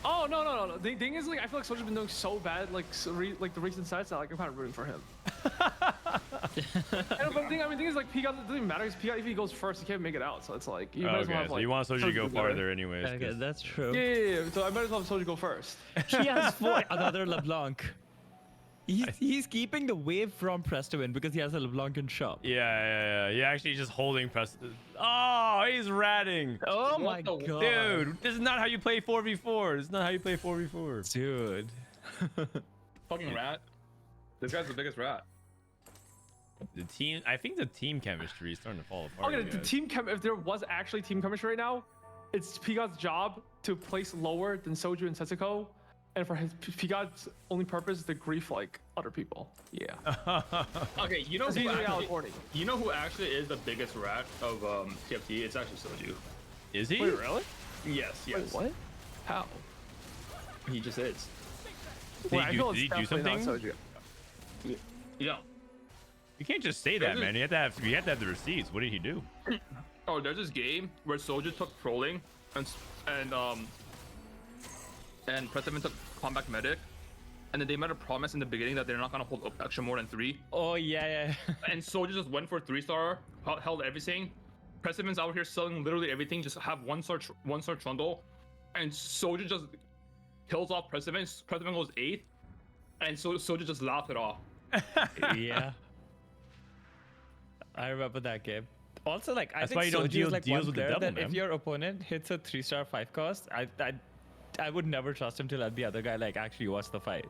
Oh no. The thing is, like, I feel like Soju's been doing so bad, like, the recent sets that like I'm kind of rooting for him. And the thing is, like, P-God, it doesn't even matter because P-God, if he goes first, he can't make it out. So it's like you might as well Okay, have, so like, you want Soju to go do better. farther anyways. Okay, 'cause- that's true. Yeah. So I might as well have Soju go first. He has 4 another LeBlanc. He's keeping the wave from Prestivent because he has a LeBlanc in shop. Yeah. He actually just holding Oh, he's ratting. Oh What my the- god. Dude, this is not how you play 4v4. This is not how you play 4v4. Dude. Fucking rat. This guy's the biggest rat. I think the team chemistry is starting to fall apart. Okay, you the guys. team if there was actually team chemistry right now, it's P-God's job to place lower than Soju and Setsuko, and for his Pigat's only purpose is to grief like other people. Yeah. Okay, you know That's who usually how actually, it's worded. you know who actually is the biggest rat of TFT? It's actually Soju. Is he? Wait, really? Yes, Wait, yes. what? How? He just is. Wait, I feel did he it's do definitely not something? Soju. Yeah. You can't just say that, man. You have to have the receipts. What did he do? Oh, there's this game where Soju took trolling and Prestivent took combat medic, and then they made a promise in the beginning that they're not gonna hold up action more than 3. Oh yeah. And Soju just went for 3-star, held everything. Prestivent's out here selling literally everything, just have 1-star trundle, and Soju just kills off Prestivent. Prestivent goes 8th, and Soju just laughed it off. Yeah. I remember that game. Also, like, I That's think why you don't Soju deal is like deals one with the player devil, that man. if your opponent hits a 3-star 5 cost, I would never trust him to let the other guy like actually watch the fight.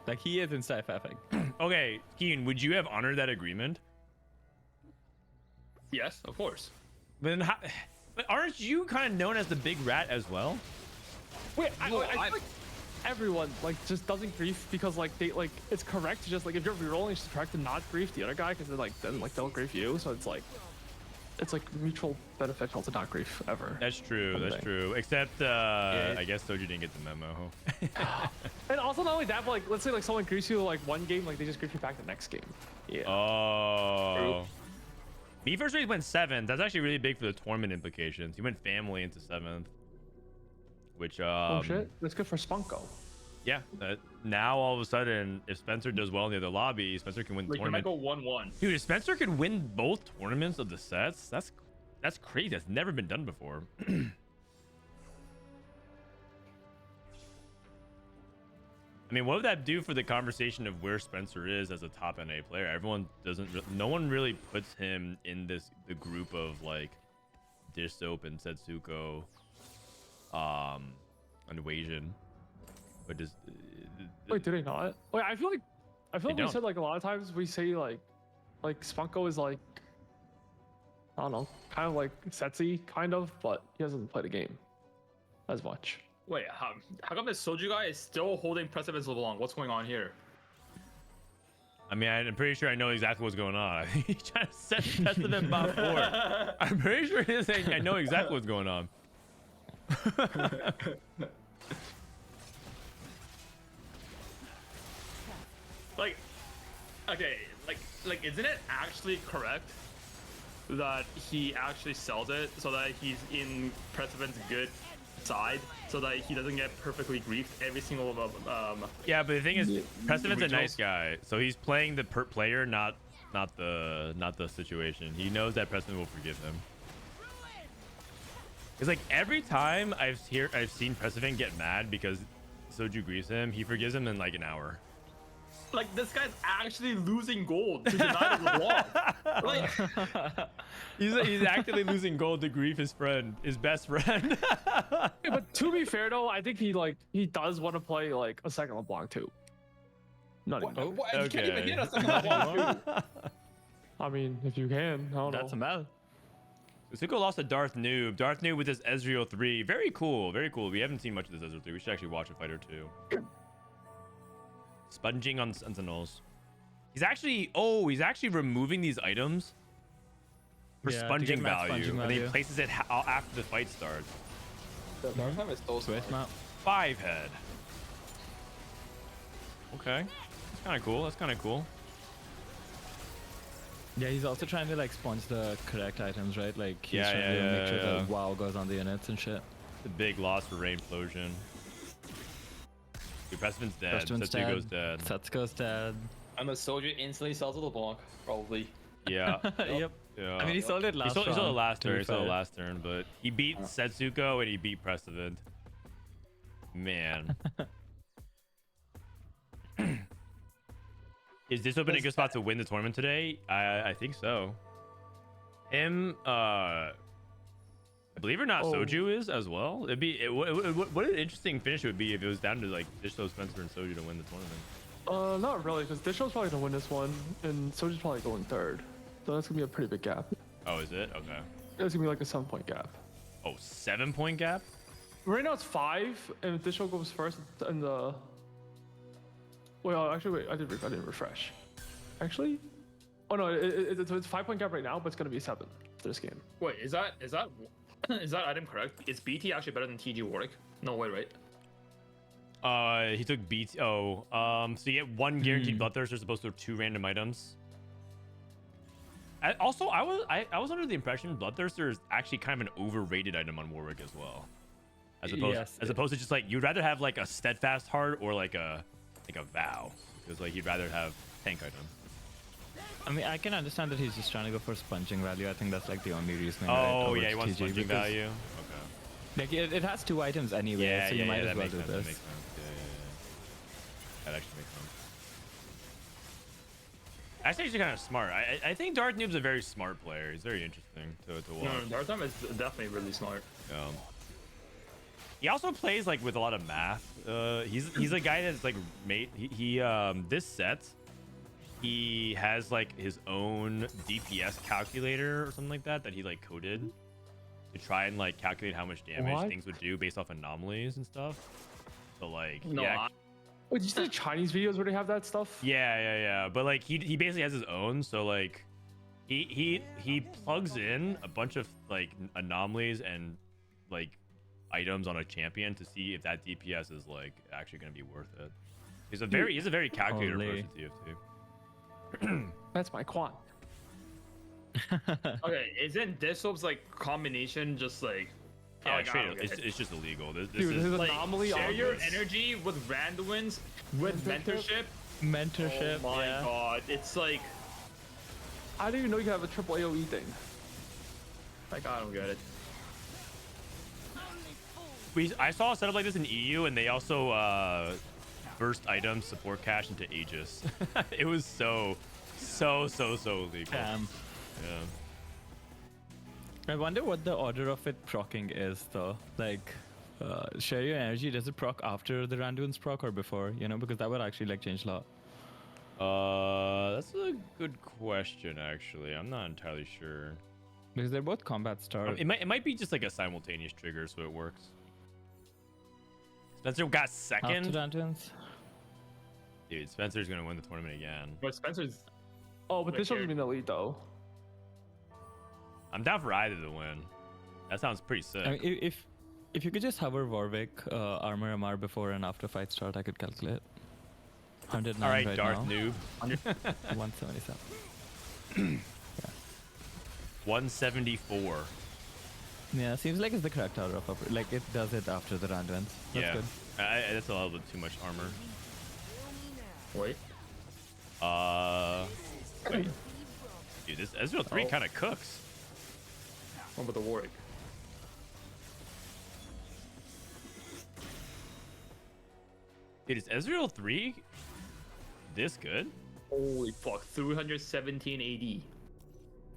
Like he is inside faffing. Okay, Kiyoon, would you have honored that agreement? Yes, of course. Then but aren't you kind of known as the big rat as well? Wait, I Well, feel I- like everyone like just doesn't grief because like they like it's correct to just like if you're rerolling, it's correct to not grief the other guy because then they'll grief you. So it's like mutual beneficial to not grief ever. That's true. That's Okay. true. Except I guess Soju didn't get the memo. And also not only that, but like let's say like someone griefs you like one game, like they just grief you back the next game. Yeah. Oh. Me first race went 7th. That's actually really big for the tournament implications. He went family into 7th, which Oh shit, that's good for Spunko. yeah. Now all of a sudden, if Spencer does well in the other lobby, Spencer can win the Like you might tournament. go 1-1. Dude, if Spencer can win both tournaments of the sets, that's crazy. That's never been done before. I mean, what would that do for the conversation of where Spencer is as a top NA player? Everyone doesn't. No one really puts him in the group of like Dishsoap and Setsuko, and Wasian. But just Wait, do they not? Wait, I feel like we don't. said like a lot of times we say like Spunko is like I don't know, kind of like Setsy, kind of, but he hasn't played a game as much. Wait, how come this Soju guy is still holding Prestivent's LeBlanc? What's going on here? I mean, I'm pretty sure I know exactly what's going on. I think he's trying to set Prestivent bot 4. I'm pretty sure he's saying I know exactly what's going on. Like, okay, like, isn't it actually correct that he actually sells it so that he's in Prestivent's good side, so that he doesn't get perfectly griefed every single Yeah, but the thing is, Prestivent's a regionals. nice guy, so he's playing the player, not the situation. He knows that Prestivent will forgive him. It's like every time I've seen Prestivent get mad because Soju griefs him, he forgives him in like an hour. Like, this guy's actually losing gold to deny the LeBlanc. Like, He's actively losing gold to grief his friend, his best friend. Yeah, but to be fair though, I think he does want to play like a second LeBlanc too. Not even. What? You can't even Okay. hit us in the LeBlanc, too. I mean, if you can, I don't That's a know. mal. Setsuko lost to Darth Noob. Darth Noob with his Ezreal 3. Very cool, very cool. We haven't seen much of this Ezreal 3. We should actually watch a fight or two. Sponging on Sentinels. He's actually removing these items for Yeah, to sponging get max value, sponging and then he value. places it after the fight starts. The Darth time is so Swiss smart. map. 5 head. Okay, that's kind of cool. That's kind of cool. Yeah, he's also trying to like sponge the correct items, right? Like he's Yeah, trying yeah, to yeah, make sure yeah. the WoW goes on the units and shit. The big loss for Rainplosion. Dude, Prestivent's dead. Prestivent's Setsuko's dead. Setsuko's dead. And the Soju instantly sells the LeBlanc, probably. Yeah. Yep. Yeah. I mean, he sold it last He sold the round, last to be turn. He sold the fair. last turn, but he beat Setsuko and he beat Prestivent. Man. Is this open a good spot to win the tournament today? I think so. Believe it or not, Oh. Soju is as well. What an interesting finish it would be if it was down to like Dishsoap, Spencer, and Soju to win the tournament. Not really, because Dishsoap's probably gonna win this one, and Soju's probably going third. So that's gonna be a pretty big gap. Oh, is it? Okay. It's gonna be like a 7-point gap. Oh, 7-point gap? Right now it's 5, and if Dishsoap goes first in the wait. I didn't refresh. Actually, oh no, it's 5-point gap right now, but it's gonna be 7 for this game. Wait, is that is that item correct? Is BT actually better than TG Warwick? No way, right? He took BT. Oh, so you get 1 guaranteed Bloodthirster as opposed to 2 random items. I was under the impression Bloodthirster is actually kind of an overrated item on Warwick as well. As opposed to just like you'd rather have like a steadfast heart or like a vow, because like you'd rather have tank item. I mean, I can understand that he's just trying to go for sponging value. I think that's like the only reason. Oh yeah, he wants sponging value. Okay. Like it has 2 items anyway, so you might as well do this. That makes sense. That actually makes sense. That's actually kind of smart. I think Darth Noob's a very smart player. He's very interesting to watch. No, Darth is definitely really smart. He also plays like with a lot of math. He's a guy that's like made he this set. He has like his own DPS calculator or something like that he like coded to try and like calculate how much damage things would do based off anomalies and stuff. So like Wait, did you see Chinese videos where they have that stuff? Yeah. But like he basically has his own. So like he plugs in a bunch of like anomalies and like items on a champion to see if that DPS is like actually going to be worth it. He's a very calculator approach to TF2. That's my quant. Okay, isn't Dishsoap's like combination just like? Yeah, it's just illegal. This Dude, is like, anomaly. Share your energy with randoms with mentorship. Mentorship. Oh my god, it's like I didn't even know you could have a triple AOE thing. I don't get it. I saw a setup like this in EU, and they also burst items support cache into Aegis. It was so illegal. Damn. Yeah. I wonder what the order of it proccing is, though. Like, share your energy, does it proc after the Randuin's proc or before? You know, because that would actually like change a lot. That's a good question, actually. I'm not entirely sure. Because they're both combat start. It might be just like a simultaneous trigger, so it works. Spencer got second. After Randuin's? Dude, Spencer's gonna win the tournament again. But Spencer's. Oh, but this doesn't mean elite though. I'm down for either to win. That sounds pretty sick. I mean, if you could just hover Warwick, armor MR before and after fight start, I could calculate. 109 All right, right Darth now. Noob. 177. Yeah. 174. Yeah, seems like it's the correct order of like it does it after the Randuin's. That's good. That's a little bit too much armor. Wait. Dude, this Ezreal 3 kind of cooks. What about the Warwick? Dude, is Ezreal 3 this good? Holy fuck, 317 AD.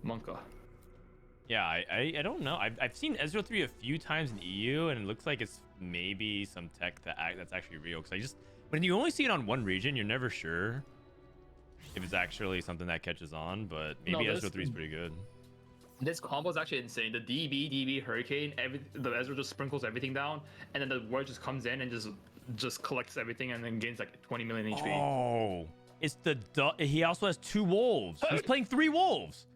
Monka. Yeah, I don't know. I've seen Ezreal 3 a few times in EU, and it looks like it's maybe some tech that's actually real. Because when you only see it on one region, you're never sure if it's actually something that catches on. But maybe Ezreal 3 is pretty good. This combo is actually insane. The DB Hurricane, the Ezreal just sprinkles everything down, and then the Warwick just comes in and just collects everything and then gains like 20 million HP. Oh, it's he also has 2 wolves. He's playing 3 wolves.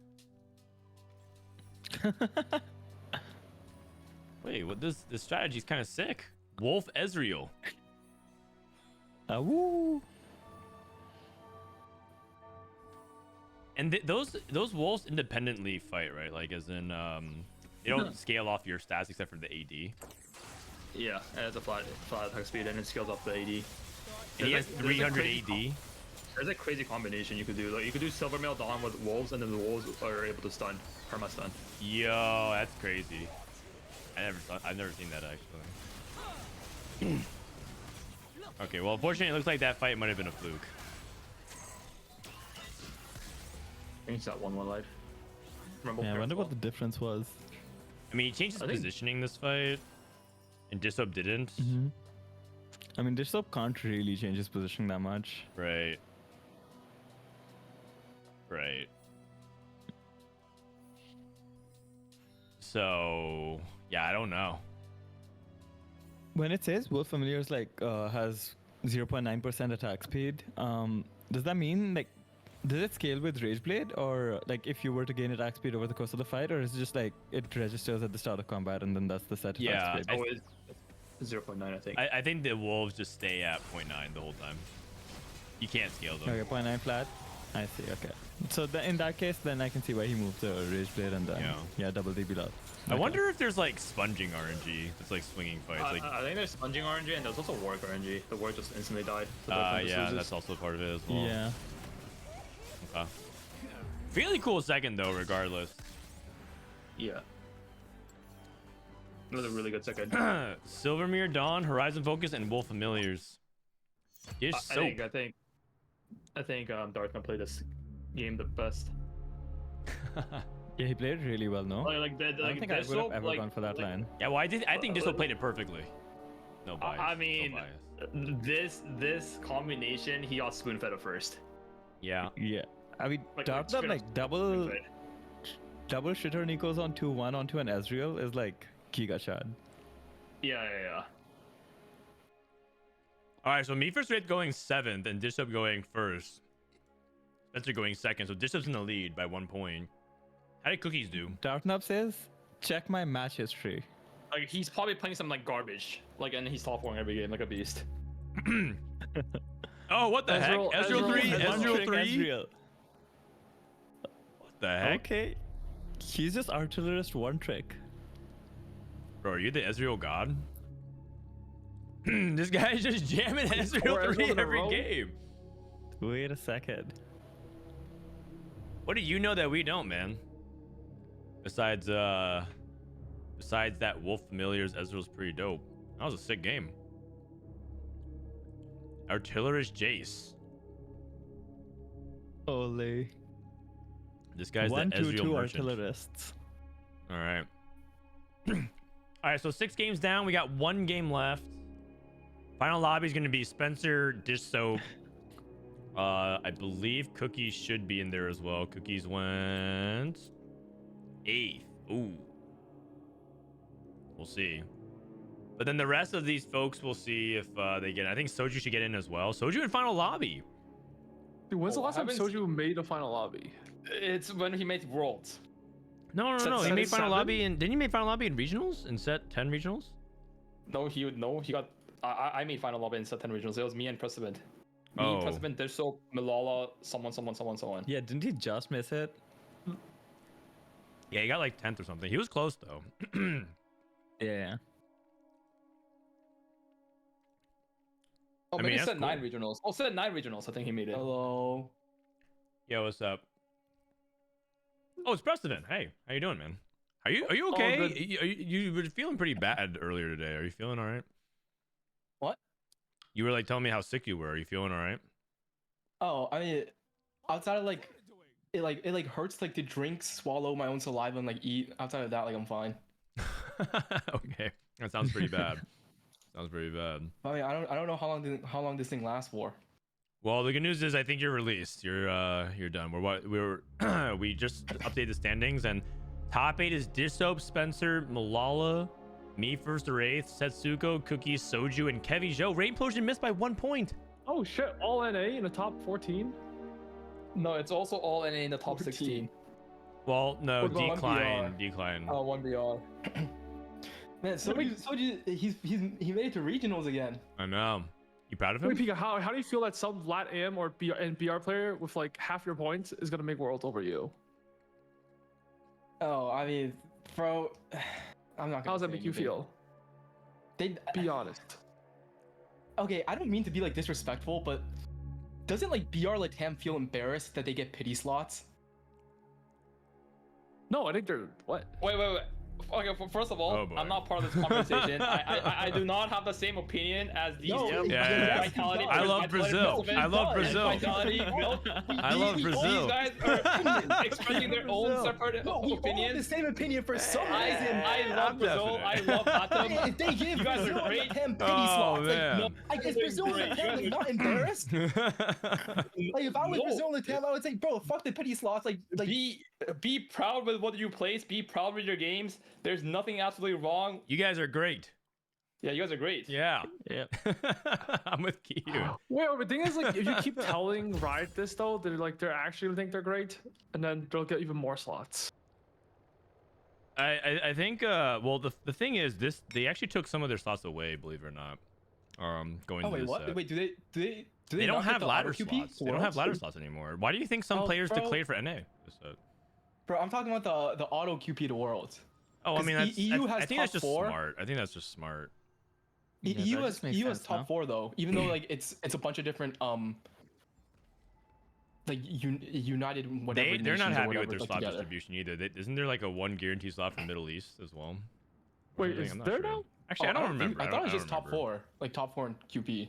Wait, what? This strategy is kind of sick. Wolf Ezreal. Woo. And those wolves independently fight, right? Like, as in, they don't scale off your stats except for the AD. Yeah, and it's a flat attack speed and it scales up the AD. And he has 300 AD. There's a crazy combination you could do. Like, you could do Silvermail Dawn with wolves, and then the wolves are able to stun, perma stun. Yo, that's crazy. I've never seen that actually. Okay, well, unfortunately, it looks like that fight might have been a fluke. I think it's that 1-1 life. Remember Yeah, I wonder what the difference was. I mean, he changed his positioning this fight, and Dishsoap didn't. I mean, Dishsoap can't really change his positioning that much. Right. Right. So, yeah, I don't know. When it says Wolf Familiars like has 0.9% attack speed. Does that mean like, does it scale with Rage Blade, or like if you were to gain attack speed over the course of the fight, or is it just like it registers at the start of combat and then that's the set Yeah, attack speed? Oh, it's 0.9, I think. I think the wolves just stay at 0.9 the whole time. You can't scale them. Okay, 0.9 flat. I see. Okay. So in that case, then I can see why he moved to Rage Blade and then double DB lot. I wonder if there's like sponging RNG. It's like swinging fights. Like, I think there's sponging RNG and there's also Warwick RNG. The Warwick just instantly died. So yeah, that's also part of it as well. Yeah. Okay. Really cool second though, regardless. Yeah. It was a really good second. Silvermere, Dawn, Horizon Focus, and Wolf Familiars. Dishsoap. I think Darth gonna play this game the best. Yeah, he played really well, no? I I don't think I would have ever gone for that line. Yeah, well, I think Dishsoap played it perfectly. No bias. I mean, no bias. this combination, he got spoon fed at first. Yeah. Yeah. I mean, Like, Darth straight up like double spoon-fed. shitter Nikos on 2-1 onto an Ezreal is like Giga Chad. Yeah. All right, so me first rate going 7th and Dishsoap going 1st. Spencer going 2nd, so Dishsoap's in the lead by 1 point. How did Cookies do? Darthnub says, check my match history. Like, he's probably playing some like garbage. Like, and he's top 4 every game like a beast. Oh, what the heck? Ezreal 3? Ezreal 3? Ezreal. What the heck? Okay. He's just artillerist one trick. Bro, are you the Ezreal god? This guy's just jamming Ezreal 3 every game. Wait a second. What do you know that we don't, man? Besides that Wolf Familiars, Ezreal's pretty dope. That was a sick game. Artillerist Jace. Ole. This guy's 1, the 2, Ezreal 2 merchant. artillerists. All right. All right, so 6 games down. We got 1 game left. Final lobby is going to be Spencer, Dishsoap. I believe Cookies should be in there as well. Cookies went 8th. Ooh. We'll see. But then the rest of these folks, we'll see if they get. I think Soju should get in as well. Soju in final lobby. Dude, when's the last time haven't Soju made a final lobby? It's when he made Worlds. No. Set He made final 7? lobby and didn't he make final lobby in regionals in set 10 regionals? No, he got. I made final lobby in set 10 regionals. It was me and Prestivent. Me, Oh. Prestivent, Dishsoap, Milala, someone. Yeah, didn't he just miss it? Yeah, he got like 10th or something. He was close though. Yeah. Oh, I maybe mean, that's set 9 cool. regionals. Oh, set 9 regionals. I think he made it. Hello. Yo, what's up? Oh, it's Prestivent. Hey, how you doing, man? Are you okay? good. You were feeling pretty bad earlier today. Are you feeling all right? What? You were like telling me how sick you were. Are you feeling all right? Oh, I mean, outside of like, it hurts like to drink, swallow my own saliva, and like eat. Outside of that, like I'm fine. Okay, that sounds pretty bad. Sounds pretty bad. I mean, I don't know how long this thing lasts for. Well, the good news is I think you're released. You're done. We just updated the standings and top 8 is Dishsoap, Spencer, Milala, me first or 8th, Setsuko, Cookies, Soju, and Kevyzhou. Rainplosion missed by 1 point. Oh shit! All NA in the top 14. No, it's also all NA in the top 16. Well, no, What about decline. Oh, 1BR. Man, Soju, he made it to regionals again. I know. You proud of him? Wait, Pika, how do you feel that some Lat AM or BR player with like half your points is gonna make Worlds over you? Oh, I mean, bro, I'm not. How does that make you feel? They Be honest. okay. I don't mean to be like disrespectful, but doesn't like BR Latam feel embarrassed that they get pity slots? No, I think they're what? Wait. Okay, first of all, Oh, boy. I'm not part of this conversation. I do not have the same opinion as these. No, two. Yeah. Vitality, I love Vitality Brazil. Prestivent I love and Brazil. Vitality, no, I love Brazil. These guys are expressing their own separate No, we all have the opinions. same opinion for some reason. I love Brazil. I love Atom. If they give You guys are Brazil great. Latam pity Oh, slots, man. like, I guess Brazil Latam like not embarrassed. Like if I was No. Brazil Latam, I would say, bro, fuck the pity slots. Like Be proud with what you place. Be proud with your games. There's nothing absolutely wrong. You guys are great. Yeah, you guys are great. Yeah. Yeah. I'm with Kiyoon. Wait, but the thing is, like, if you keep telling Riot this though, they're actually gonna think they're great, and then they'll get even more slots. I think well the thing is they actually took some of their slots away, believe it or not. Going Oh to wait, this what? set. Wait, do they They don't not get have the ladder auto QP slots. They don't have ladder slots anymore. Why do you think some Oh, players bro. declared for NA? This set? Bro, I'm talking about the auto QP to Worlds. Oh, I 'Cause mean, that's, EU I has think that's top just 4. smart. I think that's just smart. Yeah, that EU just has makes EU has sense, top no? 4 though, even though like it's a bunch of different like united whatever. They're not nations or happy with whatever, their like, slot together. distribution either. Isn't there like a 1 guarantee slot for Middle East as well? Or Wait, something? is I'm not there sure. now? Actually, Oh, I don't think- remember. I thought it was don't just top remember. 4, like top 4 in QP.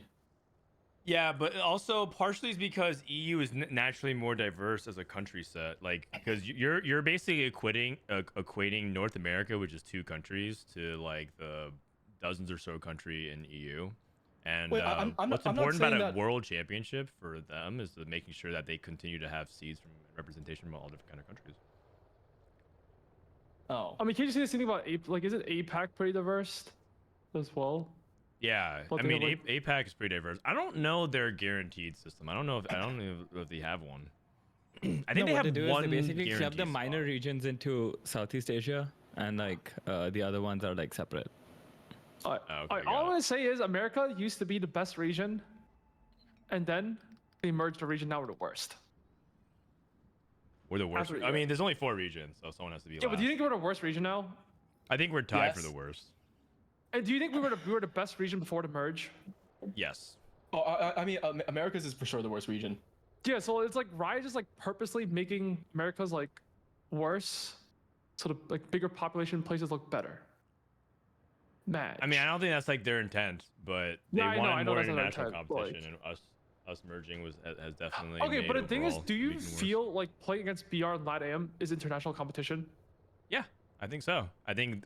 Yeah, but also partially is because EU is naturally more diverse as a country set. Like, because you're basically equating North America, which is 2 countries, to like the dozens or so country in EU. And Wait, I'm what's not important saying about a that- world championship for them is making sure that they continue to have seeds from representation from all different kind of countries. Oh, I mean, can you say the same thing about like, isn't APAC pretty diverse as well? Yeah, But I they mean, have, like- APAC is pretty diverse. I don't know their guaranteed system. I don't know if they have one. I think No, they what have do one is they basically club guaranteed the minor spot. regions into Southeast Asia, and like the other ones are like separate. All okay, right, got all I'm it. gonna say is America used to be the best region, and then they merged the region. Now we're the worst. We're the worst. After- I mean, there's only 4 regions, so someone has to be Yeah, but last. do you think we're the worst region now? I think we're tied for Yes. the worst. And do you think we were the best region before the merge? Yes. oh, I mean, America's is for sure the worst region. Yeah, so it's like Riot just like purposely making America's like worse, so the like bigger population places look better. Match. I mean, I don't think that's like their intent, but they Yeah, I know wanted more that's not their international intent, competition, and us merging has definitely. Okay, made but the thing is, overall do you region worse. feel like playing against BR and LATAM is international competition? Yeah, I think so. I think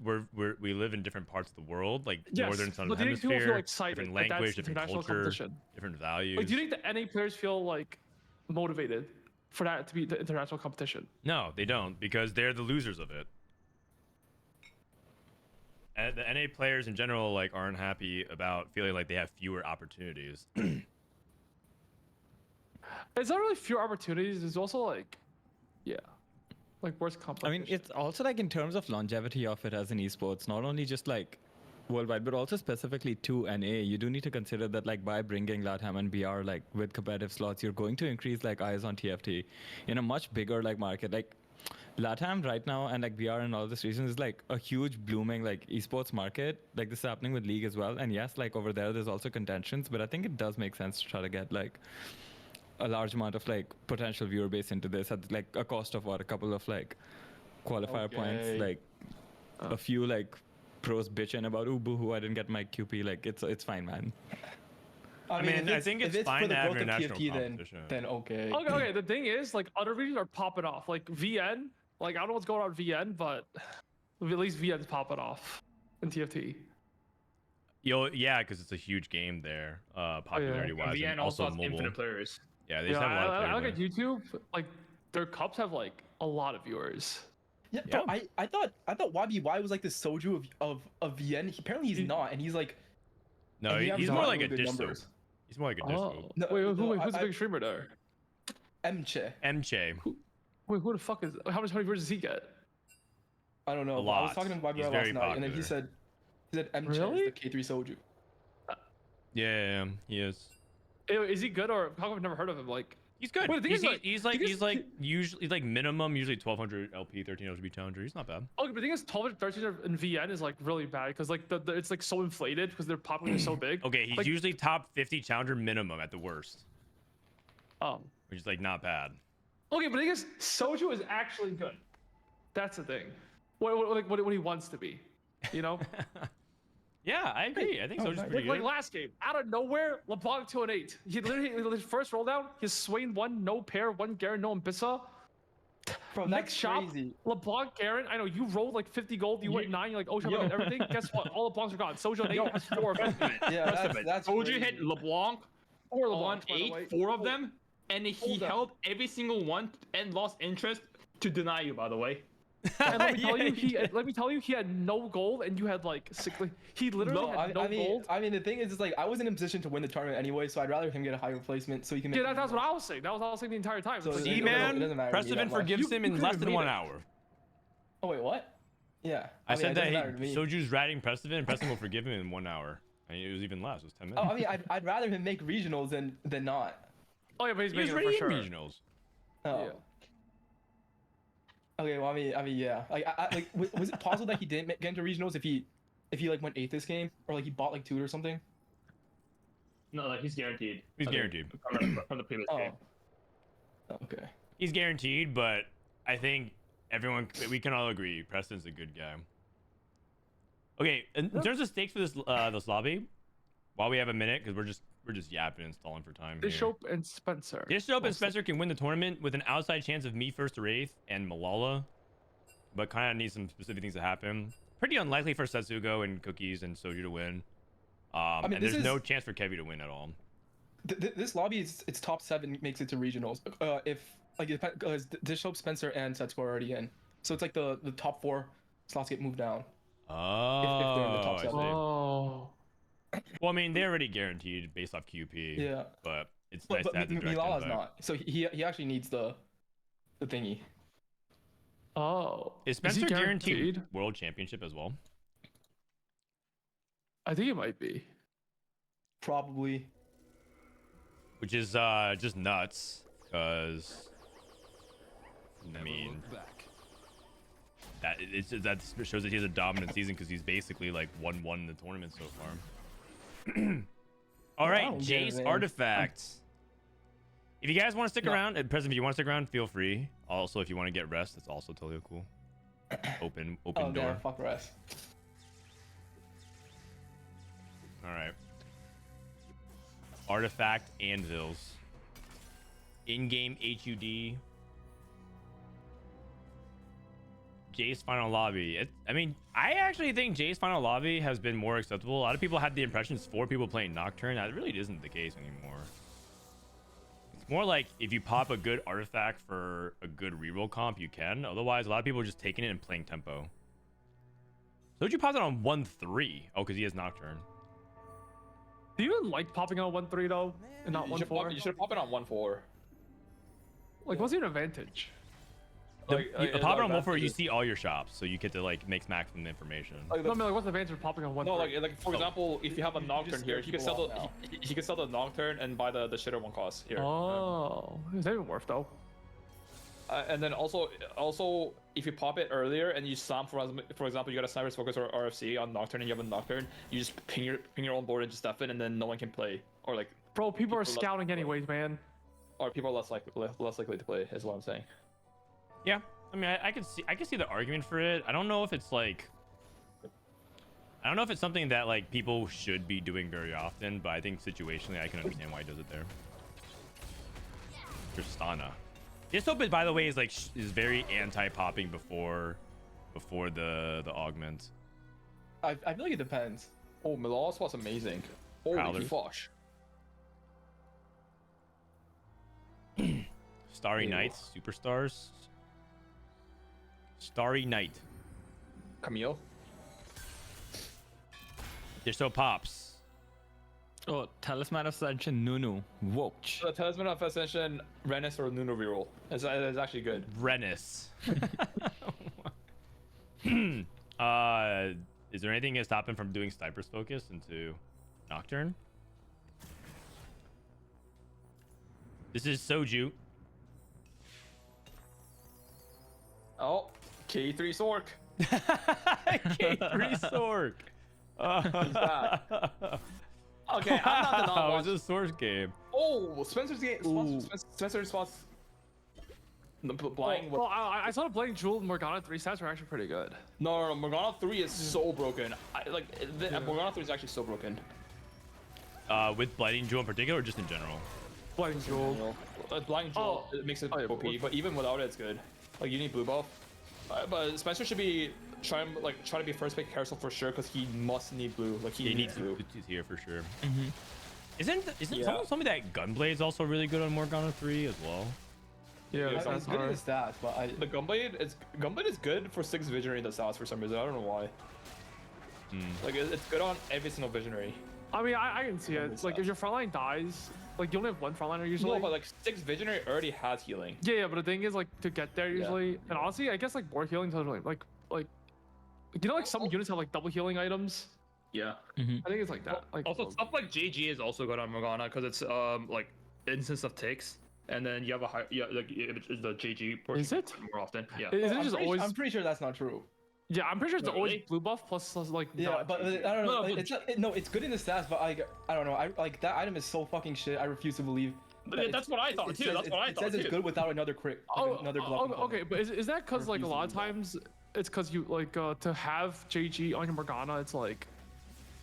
we live in different parts of the world, like Yes, northern southern but do you think people hemisphere, feel excited different that that's language, different international culture, competition? different values. Like, do you think the NA players feel like motivated for that to be the international competition? No, they don't, because they're the losers of it. And the NA players in general like aren't happy about feeling like they have fewer opportunities. It's not really fewer opportunities. It's also like, yeah, like worse I competition. mean, it's also like in terms of longevity of it as an esports, not only just like worldwide, but also specifically to NA. You do need to consider that like by bringing LATAM and BR like with competitive slots, you're going to increase like eyes on TFT in a much bigger like market. Like LATAM right now and like BR and all this region is like a huge blooming like esports market. Like this is happening with League as well. And yes, like over there's also contentions, but I think it does make sense to try to get like a large amount of like potential viewer base into this at like a cost of what, a couple of like qualifier points, Okay. like a few like pros bitching about ooh boo-hoo, I didn't get my QP. Like it's fine, man. I mean, if I think it's if fine for the to have growth of international TFT, competition. then okay. Okay. The thing is, like, other regions are popping off. Like VN, like I don't know what's going on with VN, but at least VN's popping off in TFT. Yeah, because it's a huge game there, popularity wise, VN and also also has mobile. infinite players. Yeah, they Yeah, just have a lot of I players look there. at YouTube, like their cups have like a lot of viewers. Yeah, bro, I thought YBY was like the soju of VN. Apparently he's not, and he's like No, and he he's has more not like a really good dish soap. numbers. He's more like a dish Oh, soap. No, wait, no, who's the I- big streamer there? Mche. Mche, Wait, who the fuck is? How many viewers does he get? I don't know. A but I was lot. talking to He's YBY very last night, and then he popular. said Mche Really? is the k3soju. yeah, he is. Is he good or how come I've never heard of him? Like, He's good. Wait, the thing is, like, he's the thing is- usually like minimum 1200 LP, 1300 LP challenger. He's not bad. okay, but the thing is, 12 and 13 in VN is like really bad because like the it's like so inflated because their population is so big. Okay, he's Like- usually top 50 challenger minimum at the worst, Oh. which is like not bad. Okay, but the thing is, Soju is actually good. That's the thing. What he wants to be, you know? Yeah, I agree. I think Soju's pretty like good. last game, out of nowhere, LeBlanc 2-8. He literally his first roll down, his Swain 1, no pair, 1 Garen, no Ambissa. Bro, Next that's shop, crazy. LeBlanc Garen. I know you rolled like 50 gold, you went 9, you're like, oh shit, Yo. and everything. Guess what? All LeBlancs are gone. Soju on 8 has 4 of them. Yeah, that's Soju crazy. hit LeBlanc 4 on LeBlancs, by the way. 8, 4 of them, and he Hold up. held every single one and lost interest to deny you, by the way. And let me tell you, he had no gold, and you had like six. Like, he literally had no gold. I mean, the thing is like I wasn't in a position to win the tournament anyway, so I'd rather him get a high replacement so he can. Make That's what I was saying. That was what I was saying the entire time. So It's like, See, it man, doesn't matter to me Prestivent that much. forgives him in You less could've than 1 made it. hour. Oh wait, what? Yeah. I mean, said it that doesn't matter to me. Soju's ratting Prestivent, and Prestivent will forgive him in 1 hour. I mean, it was even less. It was 10 minutes. Oh, I mean, I'd rather him make regionals than not. Oh yeah, but he's he was making it already for in sure. regionals. Oh. Yeah. Okay, well, I mean, yeah. Like, was it possible that he didn't get into regionals if he like went 8th this game, or like he bought like 2 or something? No, like he's guaranteed. He's guaranteed. From the previous Oh. game. Okay. He's guaranteed, but I think we can all agree Preston's a good guy. Okay, in terms of stakes for this lobby, while we have a minute, because we're just yapping and stalling for time here. Dishsoap and Spencer. Dishsoap and Spencer can win the tournament with an outside chance of me first to Wraith and Milala, but kind of need some specific things to happen. Pretty unlikely for Setsuko and Cookies and Soju to win. And there's no chance for Kevyzhou to win at all. This lobby is its top 7 makes it to regionals. If Dishsoap, Spencer, and Setsuko are already in, so it's like the top 4 slots get moved down. Oh, if they're in the top I 7. see. Oh. Well, I mean, they're already guaranteed based off QP. Yeah. But it's nice to have the direct Milala's invite. not. So he actually needs the thingy. Oh. Is he Spencer guaranteed world championship as well? I think it might be. Probably. Which is just nuts, because I mean that shows that he has a dominant season, because he's basically like 1-1 in the tournament so far. All right, Jace Artifact. If you guys want to stick around, and President, if you want to stick around, feel free. Also, if you want to get rest, that's also totally cool. Open door. Yeah, fuck rest. All right. Artifact Anvils. In-game HUD. Jace Final Lobby. I mean, I actually think Jace Final Lobby has been more acceptable. A lot of people had the impression it's 4 people playing Nocturne. That really isn't the case anymore. It's more like if you pop a good artifact for a good reroll comp, you can. Otherwise, a lot of people are just taking it and playing tempo. So did you pop it on 1-3? Oh, because he has Nocturne. Do you even like popping on 1-3 though, and not 1-4? You should pop it on 1-4. Like, what's your advantage? Pop it on 1-4, you see all your shops, so you get to like make maximum information. Like, no, I mean, like, what's the advantage of popping on 1-3? No, like for example, if you have a Nocturne here, he could sell the Nocturne and buy the shitter one cost here. Oh, is that even worth though? And then also if you pop it earlier and you slam, for example, you got a Sniper's Focus or RFC on Nocturne and you have a Nocturne, you just ping your own board and just stuff it, and then no one can play. Or like, bro, people are scouting anyways, man. Or people are less likely to play, is what I'm saying. Yeah, I mean, I can see the argument for it. I don't know if it's something that like people should be doing very often, but I think situationally I can understand why he does it there. Tristana. Dishsoap, by the way, is very anti-popping before the augment. I feel like it depends. Oh, Milala was amazing. Holy fosh. Starry Knights, Superstars. Starry Knight. Camille. Dishsoap pops. Oh, Talisman of Ascension, Nunu. Whoach. The Talisman of Ascension, Rennis or Nunu reroll. It's actually good. Rennis. Is there anything to stop him from doing Sniper's Focus into Nocturne? This is Soju. Oh, k3soju. k3soju. Okay, I'm not the Oh, non-watch. it's a source game. Oh, Spencer's game. Spencer response. Blind. Well, I saw the Blind Jewel and Morgana 3 stats were actually pretty good. No, Morgana 3 is so broken. Morgana 3 is actually so broken. With Blinding Jewel in particular, or just in general? Blind Jewel. Blind Jewel, it makes it OP, but even without it, it's good. Like, you need blue buff. But Spencer should be try to be first pick carousel for sure, because he must need blue. Like, he needs blue. He's here for sure. Isn't someone told me that Gunblade's also really good on Morgana 3 as well? Yeah, Yeah, that's It's good in hard. the stats, but The Gunblade is good for 6 visionary in the stats for some reason. I don't know why. Like it's good on every single visionary. I mean, I can see it. It's Like if your frontline dies, like you only have one frontliner usually. No, but like 6 visionary already has healing. Yeah, but the thing is like to get there usually, and honestly, I guess like more healing doesn't really like you know like some units have like double healing items. Yeah. I think it's like that. Like Also, stuff like JG is also good on Morgana because it's like instance of ticks, and then you have a high like the JG portion Is it? more often. Yeah. Is it just always? I'm pretty sure that's not true. Yeah, I'm pretty sure it's No, always really? blue buff plus like. Yeah, not but GG. I don't know. No, like, but it's not, no, it's good in the stats, but I don't know. I like that item is so fucking shit. I refuse to believe. But that's what I thought too. That's what I It thought says it's too. good without another crit. Oh, another block. okay, but is that because like a refuse to lot of do that. times it's because you like to have JG on your Morgana, it's like,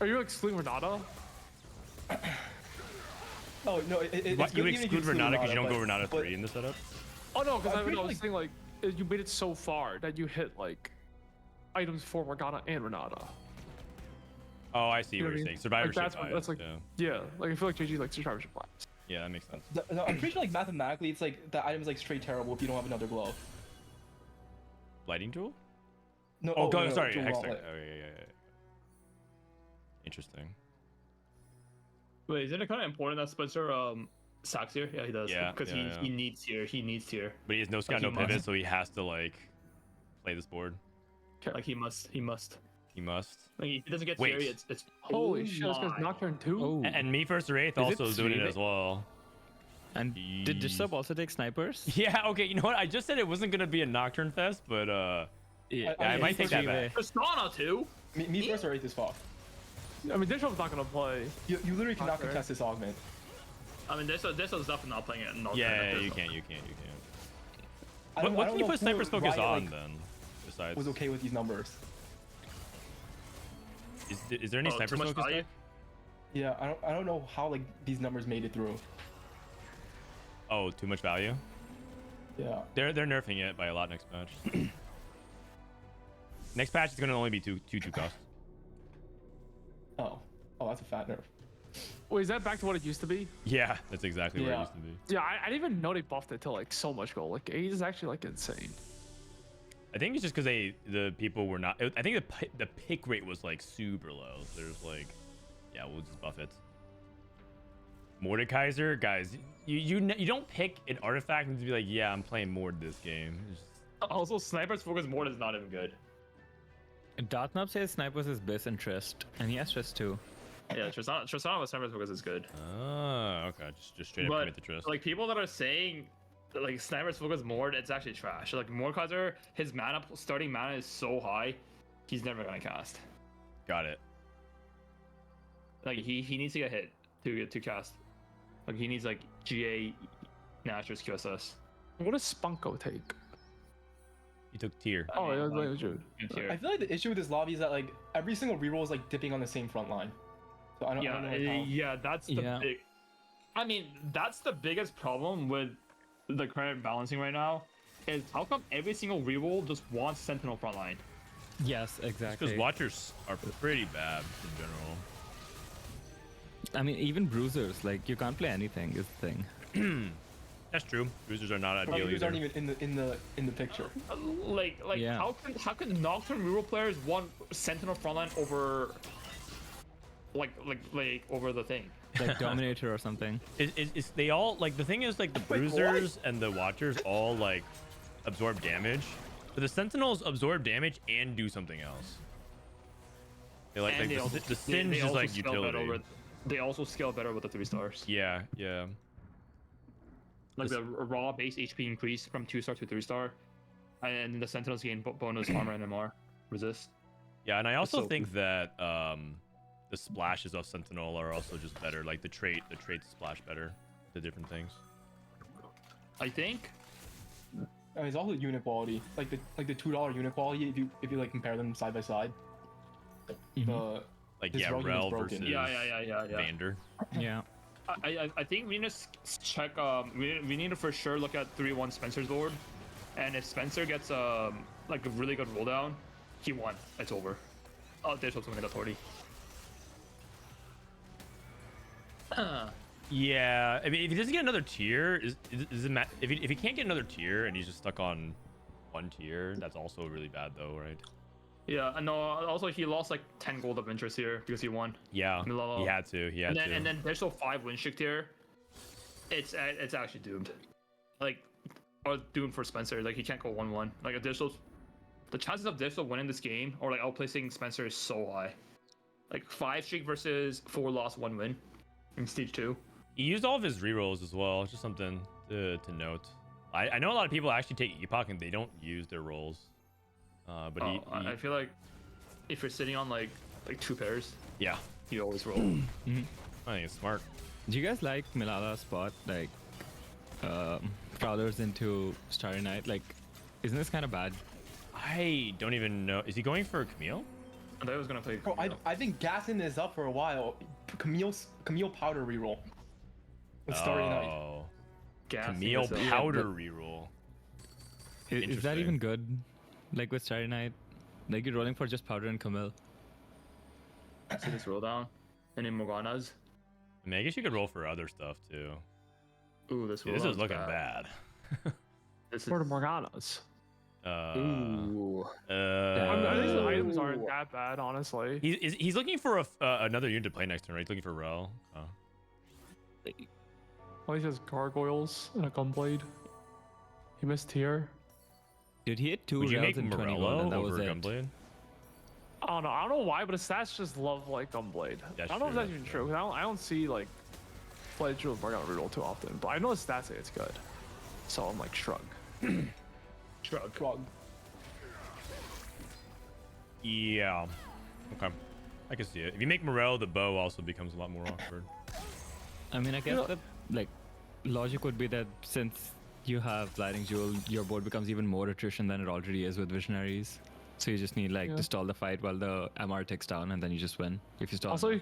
are you excluding Renata? Oh no, it's What, you good even if exclude Renata because you don't go but- Renata but 3 in the setup? Oh no, because I'm I pretty was like- saying like you made it so far that you hit like items for Morgana and Renata. Oh, I see You know what what I you're mean? saying. Survivorship Like, that's like bias, yeah, like I feel like JG like survivorship bias. yeah, that makes sense. No, I'm pretty sure like mathematically, it's like that item is like straight terrible if you don't have another glove. Lighting jewel? No. Oh, go, no, sorry, Jewel Hextech. Gauntlet. Oh, yeah. Interesting. Wait, isn't it kind of important that Spencer sacks here? Yeah, he does. Yeah, Because yeah. he needs here. He needs here. But he has no scout, he no pivot, must. so he has to like play this board. Like he must. He must. Like, if he doesn't get Wait. Fury, it's Holy oh shit, this guy's my. Nocturne too. Oh. And me first or eighth Is it also is doing it three-way? as well. And did Dishsoap also take snipers? Yeah, okay, you know what? I just said it wasn't gonna be a Nocturne Fest, but Yeah, I might take that back. Tristana too. Me first or eighth is fucked. I mean, Dishsoap's not gonna play. You literally cannot Okay. contest this augment. I mean, this was definitely not playing it. Yeah, you can't. I don't- I What don't can you know put who Sniper's Focus Riot, on like, then? Besides, Was okay with these numbers. is there any Too Sniper's much Focus value? deck? Yeah, I don't know how like these numbers made it through. Oh, too much value. Yeah. They're nerfing it by a lot next patch. Next patch is gonna only be two cost. Oh, that's a fat nerf. Wait, is that back to what it used to be? Yeah, that's exactly where it Yeah. used to be. Yeah, I didn't even know they buffed it to like so much gold. Like 8 is actually like insane. I think it's just because the people were not. I think the pick rate was like super low. There's like, yeah, we'll just buff it. Mordekaiser, guys, you don't pick an artifact and just be like, yeah, I'm playing Mord this game. It's just- Also, Sniper's Focus Mord is not even good. Darthnub says snipers is best interest, and he has trust too. Yeah, Tristana with Sniper's Focus is good. Oh, okay, just straight up But commit the trust. like people that are saying that, like Sniper's Focus Mord, it's actually trash. Like Mordekaiser, his starting mana is so high, he's never gonna cast. Got it. Like he needs to get hit to cast. Like he needs like GA, Nashor's QSS. What does Spunko take? He took tier. Oh, yeah, like, that's true. here. I feel like the issue with this lobby is that like every single reroll is like dipping on the same front line. So I don't know like, how. Yeah, that's the Yeah. big. I mean, that's the biggest problem with the current balancing right now. Is how come every single reroll just wants Sentinel frontline? Yes, exactly. Because watchers are pretty bad in general. I mean, even bruisers, like you can't play anything is the thing. That's true. Bruisers are not ideal Bruisers either. aren't even in the picture. Like Yeah. how can Nocturne reroll players want Sentinel frontline over like over the thing? Like Dominator or something. Is they all like the thing is like the bruisers and the watchers all like absorb damage, but the sentinels absorb damage and do something else. They like, And like the singe is also like scale better utility. they also scale better with the 3 stars. Yeah. Like the raw base HP increase from 2 star to 3 star, and then the sentinels gain bonus armor and MR resist. Yeah, and I also so think that the splashes of sentinel are also just better. Like the traits splash better to different things. I think I mean, it's also unit quality. Like the $2 unit quality if you like compare them side by side. The Like This yeah, Rogan is Rel broken. versus yeah. Vander. Yeah. I think we need to check. We need to for sure look at 3-1 Spencer's board, and if Spencer gets like a really good roll down, he won. It's over. Oh, there's also an authority. Yeah, I mean, if he doesn't get another tier, if he can't get another tier and he's just stuck on one tier, that's also really bad though, right? Yeah, and no, also he lost like 10 gold of interest here because he won. Yeah, Milala. he had to. He had to. And then there's still 5 win streak tier. It's actually doomed. Like, or doomed for Spencer. Like he can't go 1-1. Like additional, the chances of Dishsoap winning this game or like outplacing Spencer is so high. Like 5 streak versus 4 loss, 1 win in stage 2. He used all of his rerolls as well. Just something to note. I know a lot of people actually take Epoch and they don't use their rolls. But I feel like if you're sitting on like 2 pairs, yeah, you always roll. I think it's smart. Do you guys like Milala's spot? Like, Prowlers into Starry Night? Like, isn't this kind of bad? I don't even know. Is he going for Camille? I thought I was gonna play. Bro, I think gassing this up for a while. Camille powder reroll. With Starry Night. Oh, Gassing Camille this up. powder reroll. Is that even good? Like with Starry Night? Like you're rolling for just powder and Camille? See this roll down, and then Morgana's. I mean, I guess you could roll for other stuff too. Ooh, this roll. This is looking bad. This For the is. Morganas. Ooh. I think the items aren't that bad, honestly. He's looking for another unit to play next turn, right? He's looking for Rel. At least he has gargoyles and a gunblade. He missed tier. Dude, he had 2 Would you rails make and 20 gold, Morello and that was over it. Gunblade? I don't know why, but his stats just love like gunblade. That's I don't know true, if that's even true. 'Cause I don't see like Blade Jewel Morgana reroll too often, but I know his stats say it's good. So I'm like shrug. Shrug. Yeah. Okay. I can see it. If you make Morel, the bow also becomes a lot more awkward. I mean, I guess the like logic would be that since you have Lighting Jewel, your board becomes even more attrition than it already is with Visionaries. So you just need like to stall the fight while the MR ticks down, and then you just win if you stall. Also, you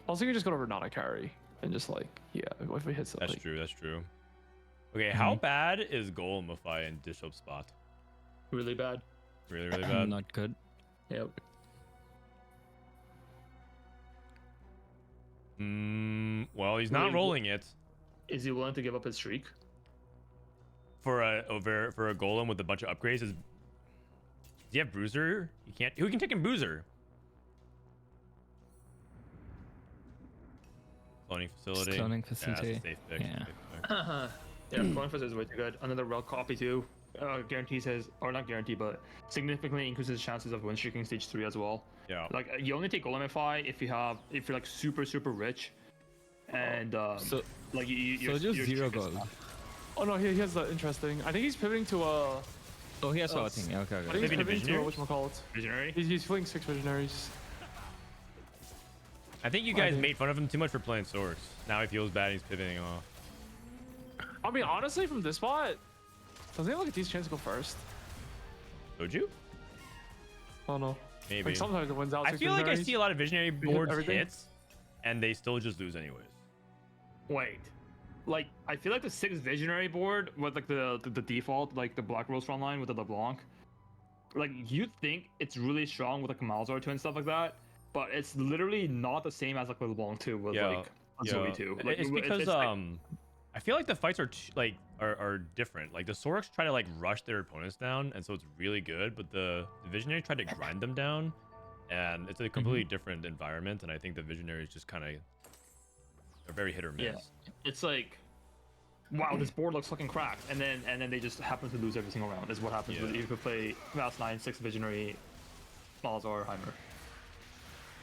can just go over Nana carry and just like if it hits something. That's true. That's true. Okay, how bad is Golemify in Dishsoap spot? Really bad. Really, really bad. Not good. Yep. Well, he's not Wait, rolling it Is he willing to give up his streak? for a golem with a bunch of upgrades. Does he have Bruiser? He can't. Who can take him Bruiser? Cloning facility. Cloning Yeah, that's facility. a safe pick. Yeah. Safe pick. Yeah, Clone Fist is way too good. Another Rel copy too. Guarantees his, or not guarantee, but significantly increases chances of win streaking stage 3 as well. Yeah. Like you only take Golemify if you're like super rich, and So like so just your 0 streak is gold. up. Oh no, he has the interesting. I think he's pivoting to a. Oh, he has Oh, swatting. Yeah, okay, I think okay. he's Maybe to pivoting to a Visionaries? whatchamacallit. Visionary. He's fleeing 6 visionaries. I think you guys made fun of him too much for playing swords. Now he feels bad. He's pivoting off. I mean, honestly, from this spot, doesn't he look at these chances go first? Soju? I don't know. Maybe. Like sometimes it wins out. I 6 feel like I visionaries. see a lot of visionary boards everything. hits, and they still just lose anyways. Wait. Like I feel like the 6 visionary board with like the default, like the Black Rose front line with the LeBlanc. Like you think it's really strong with like a Malzahar 2 and stuff like that, but it's literally not the same as like the LeBlanc 2 with like Zoe 2. Like, It's because like, I feel like the fights are different. Like the Sorks try to like rush their opponents down, and so it's really good. But the Visionary try to grind them down, and it's a completely different environment. And I think the Visionaries just kind of are very hit or miss. yeah, it's like, wow, this board looks fucking cracked, and then they just happen to lose every single round. Is what happens Yeah. when you could play Mouse 9, 6 Visionary, Malzahar, Heimer.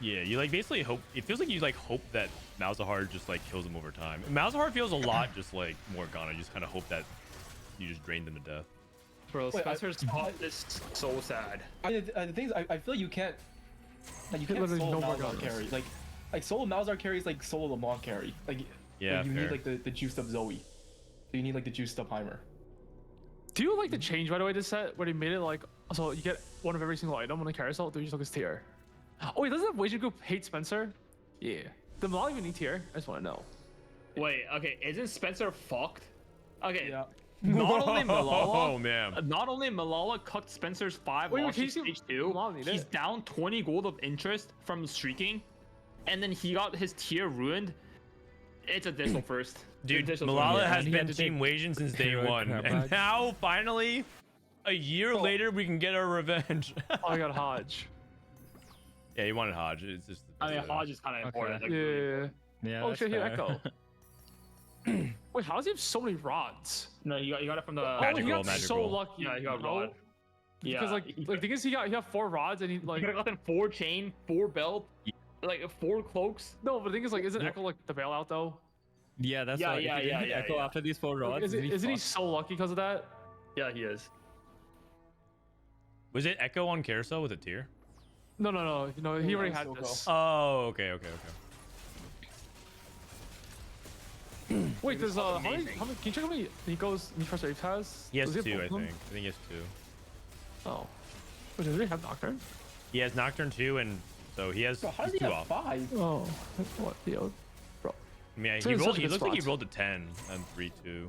Yeah, you like basically hope. It feels like you like hope that Malzahar just like kills him over time. Malzahar feels a lot just like Morgana. You just kind of hope that you just drain them to death. Bro, Wait, Spencer's spot is so sad. The thing is, I feel like you can't literally solo no Malzahar Morganas. carry. Like solo Malzahar carry is like solo LeBlanc carry. Like Yeah, like, you fair. need like the juiced up Zoe. So you need like the juiced up Heimer. Do you like the change, by the way, this set where he made it like so you get one of every single item on the carousel? Do you just look his tier? Oh wait, doesn't the Waging Group hate Spencer? Yeah. The Milala even need tier? I just want to know. Wait, okay, isn't Spencer fucked? Okay, Yeah. not only Oh Milala, man. not only Milala cut Spencer's 5 Wait, losses he's- stage 2, Milala need he's it. down 20 gold of interest from streaking, and then he got his tier ruined It's a Dishsoap first. Dude, Dishsoap's Malala gonna has And he had been to take Team Wasian since day hero one, grab and bag. now finally, a year later, we can get our revenge. Oh, I got Hodge. Yeah, you wanted Hodge. It's just. I mean, Hodge is kind of important. Like, really. Yeah. Yeah. Oh that's shit, he fair. Echo. Wait, how does he have so many rods? No, you got it from the Oh, Magic he roll, got magic so roll. lucky. Yeah, he got bro. rod. Yeah, Because like the thing is, he got 4 rods and he you like could have gotten 4 chain, 4 belt, like 4 cloaks. no. But the thing is, like, isn't Echo like the bailout though? Yeah, that's Yeah, why. yeah, if he yeah, didn't yeah, Echo yeah. after these 4 rods. Isn't he so lucky because of that? Yeah, he is. Was it Echo on Carousel with a tier? No. You know, he Yeah, already had Setsuko. this. Oh, okay. Wait, there's how many? amazing. Can you check how many Nico's Need First Aid has? He has Does 2, have I both of think. them? I think he has 2. Oh. Wait, does he have Nocturne? He has Nocturne 2, and so he has Bro, how does he's he 2 have off. 5? Oh, what? Yo, bro. I mean, So he he's rolled. such a He good looks like he spot. rolled a 10 and 3-2.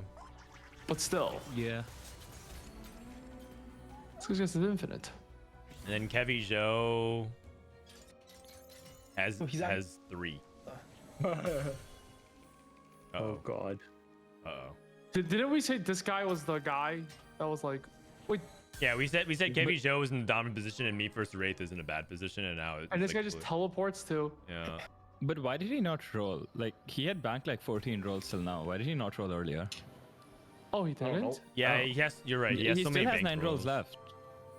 But still, Yeah. it's because it's infinite. And then Kevyzhou has Oh, he's at- has 3. Oh god. Uh-oh. Didn't we say this guy was the guy that was like, wait, Yeah, we said Kevyzhou was in the dominant position and me first Wraith is in a bad position, and now it's and this like guy just split. teleports too. Yeah. But why did he not roll? Like he had banked like 14 rolls till now. Why did he not roll earlier? Oh, he don't know. didn't. Yeah, Oh. he has. You're right. He has so still many has banked 9 rolls left.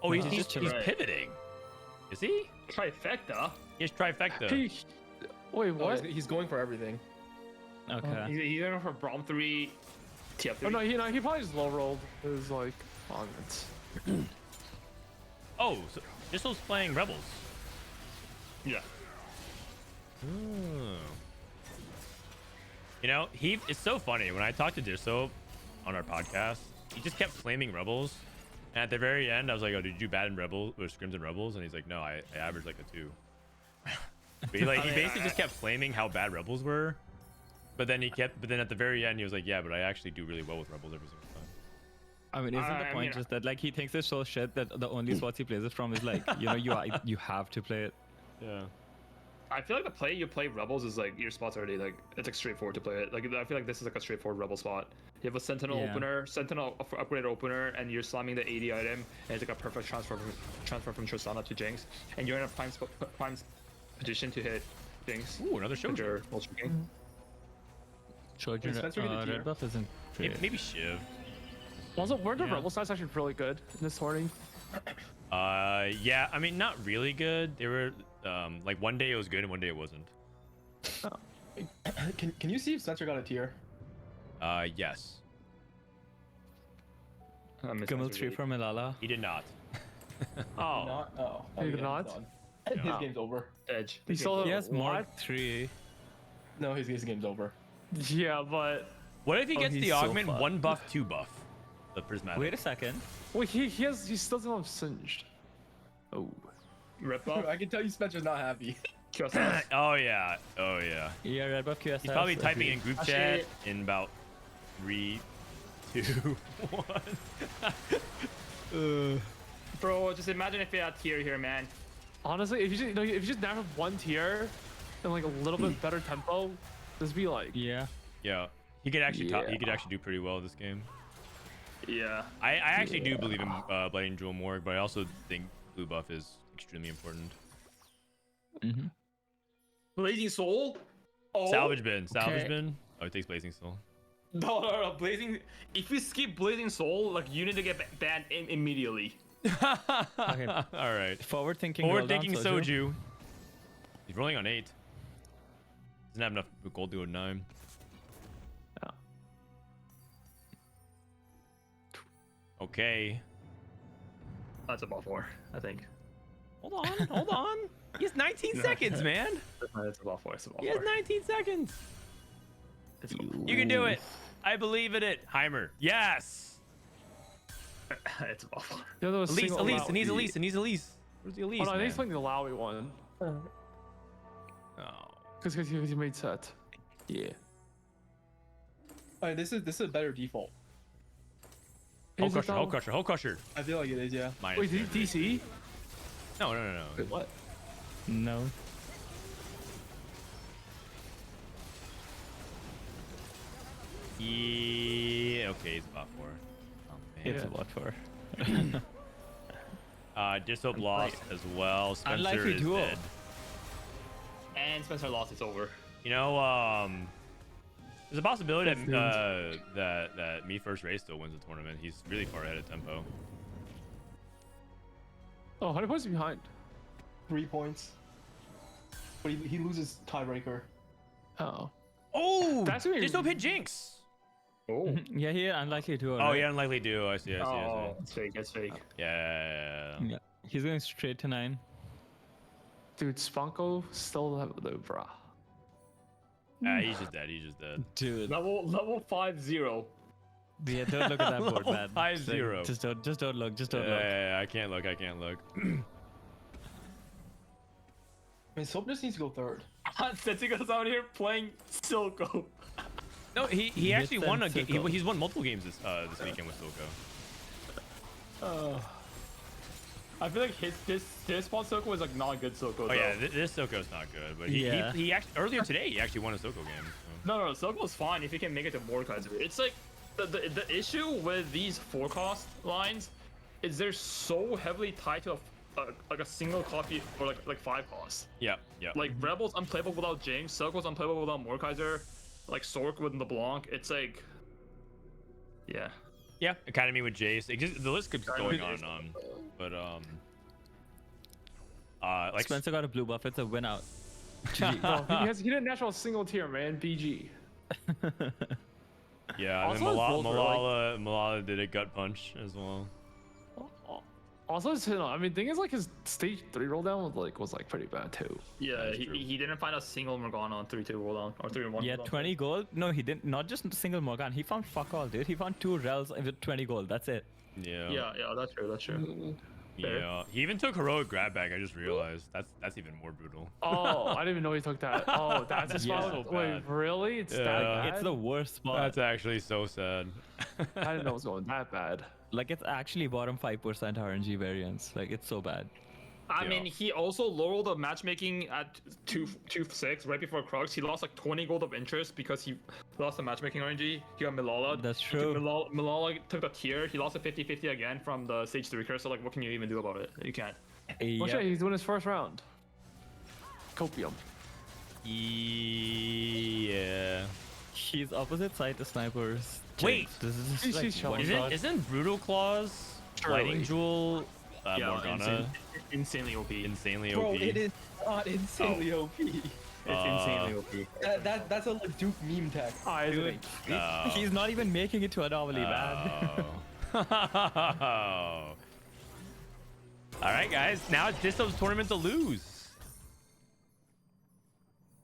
Oh, he's He's just right. pivoting. Is he? Trifecta. He has trifecta. He, wait, Oh, what? he's going for everything. Okay. He's going for Brom 3, TF3. Oh no, he probably just low rolled his like augments. Oh, so Dishsoap's playing Rebels. Yeah. Oh. You know, it's so funny when I talked to Dishsoap on our podcast. He just kept flaming Rebels, and at the very end, I was like, "Oh, did you do bad in Rebels or Scrims and Rebels?" And he's like, "No, I averaged like a 2." But he basically just kept flaming how bad Rebels were, but then at the very end, he was like, "Yeah, but I actually do really well with Rebels every single time." I mean, isn't the I point mean, just that like he thinks it's so shit that the only spots he plays it from is like you have to play it. Yeah. I feel like the play you play Rebels is like your spot's already like it's like straightforward to play it. Like I feel like this is like a straightforward Rebel spot. You have a Sentinel Yeah. opener, Sentinel upgraded opener, and you're slamming the 80 item, and it's like a perfect transfer from Tristana to Jinx, and you're in a prime position to hit Jinx. Ooh, another with Shogun. your multi king. Shogun, Wait, Spencer, get a tier? red buff isn't great. Maybe Shiv. Also, weren't the Yeah. rebel stats actually really good in this tourney? Yeah. I mean, not really good. They were like one day it was good and one day it wasn't. Can you see if Spencer got a tier? Yes. Camel 3 from Milala. He did not. Oh, Not? Oh. He did yeah, not? he's done. His Yeah. game's over. Edge. he still He has what? Mark 3. No, his game's over. Yeah, but What if he Oh, gets he's the so augment fucked. 1 buff, 2 buff? The prismatic. Wait a second. wait, he still doesn't have singed. Oh, Rip Bro, off. I can tell you Spencer's not happy. QSS. Oh yeah. Oh yeah. Yeah, red buff QSS. He's probably typing in group Actually- chat in about 3, 2, 1. Bro, just imagine if you had tier here, man. honestly, if you just nab up 1 tier and like a little bit better tempo, this be like Yeah. Yeah. He could actually Yeah. he could actually do pretty well this game. Yeah. I actually do believe in Blading Jewel Morg, but I also think blue buff is extremely important. Mm-hmm. Blazing Soul? Oh. Salvage bin. Salvage bin. Oh, it takes Blazing Soul. No. Blazing. If you skip Blazing Soul, like you need to get banned immediately. Okay. All right. Forward thinking. Forward thinking Soju. He's rolling on 8. Doesn't have enough gold to go to 9. Okay. That's about 4, I think. Hold on. He has 19 seconds, man. It's about 4. It's about He has 4. 19 seconds. It's about 4. You can do it. I believe in it. Heimer. Yes. It's about 4. the other was Elise. single Elise. allow- It needs Elise. It needs Elise. Where's the Elise? Oh no, I think man? he's playing the Lowy one Oh. because he made set. Yeah. Alright, this is a better default. Hull Is it crusher. Hull though? crusher. Hull crusher. I feel like it is, yeah. Minus Wait, did 300. he DC? No. Wait, what? No. Yeah. Okay, it's bot 4. Oh, man. It's a bot 4. Dishsoap lost as well. Spencer Unlikely is duo. dead. And Spencer lost. It's over. You know, there's a possibility that Me First Race still wins the tournament. He's really far ahead of tempo. Oh, 100 points behind. 3 points. But he loses tiebreaker. Oh. Oh, That's gonna be- Dishsoap hit Jinx. Oh. Yeah, he unlikely duo. Oh, right? yeah, unlikely duo. I see. Oh, it's fake. It's fake. Yeah. Yeah. He's going straight to 9. Dude, Spunko still have the bra. He's just dead. Dude. Level 5-0. Yeah, don't look at that board, man. 5-0. Just don't look. Just don't look. Yeah, I can't look. I mean, Soap just needs to go third. Setsuko's out here playing Silco. No, he actually Mid-ten won a game. Silco. He's won multiple games this weekend with Silco. I feel like his spawn Silco was like not a good Silco. Oh yeah, this Silco's not good, but Yeah. he actually earlier today he actually won a Silco game. So. No, Silco's fine if he can make it to Mordekaiser. It's like the issue with these forecast lines is they're so heavily tied to a single copy or like 5 costs. Yeah. Like Rebel's unplayable without James, Silco's unplayable without Mordekaiser, like Sork with LeBlanc. It's like, yeah. Yeah, Academy with Jace. The list keeps going on. But like Spencer got a blue buff. It's a win out. Oh, he didn't natural single tier, man. BG. yeah, and then Also, his builds were, Milala did a gut punch as well. Also, I mean, thing is, like his stage 3 roll down was pretty bad too. Yeah, That's true. he didn't find a single Morgana on 3-2 rolldown or 3-1. Yeah, 20 gold. No, he didn't. Not just a single Morgan. He found fuck all, dude. He found 2 Rels with 20 gold. That's it. Yeah. Yeah, that's true. That's true. Yeah. He even took heroic grab bag. I just realized that's even more brutal. Oh, I didn't even know he took that. Oh, that's his Yeah. spot. So Wait, bad. really? It's that Yeah. bad? It's the worst spot. That's actually so sad. I didn't know it was going that bad. Like, it's actually bottom 5% RNG variance. Like, it's so bad. I mean, he also lowered the matchmaking at 2-6 right before Crux. He lost like 20 gold of interest because he lost the matchmaking RNG. He got Milala. That's He took true. Milala took the tier. He lost a 50-50 again from the stage 3 curse. So like, what can you even do about it? You can't. Well, shit, he's doing his first round. Copium. Yeah. He's opposite side to snipers. Wait. This is He's like showing one us. shot. Isn't Brutal Claws Surely. Lightning Jewel Morgana insanely OP. insanely Bro, OP? it is not insanely OP. It's insanely OP. That's a like, Duke meme tech. Dude, No. he's not even making it to Anomaly, man. Oh. All right, guys. Now it's Dishsoap's tournament to lose.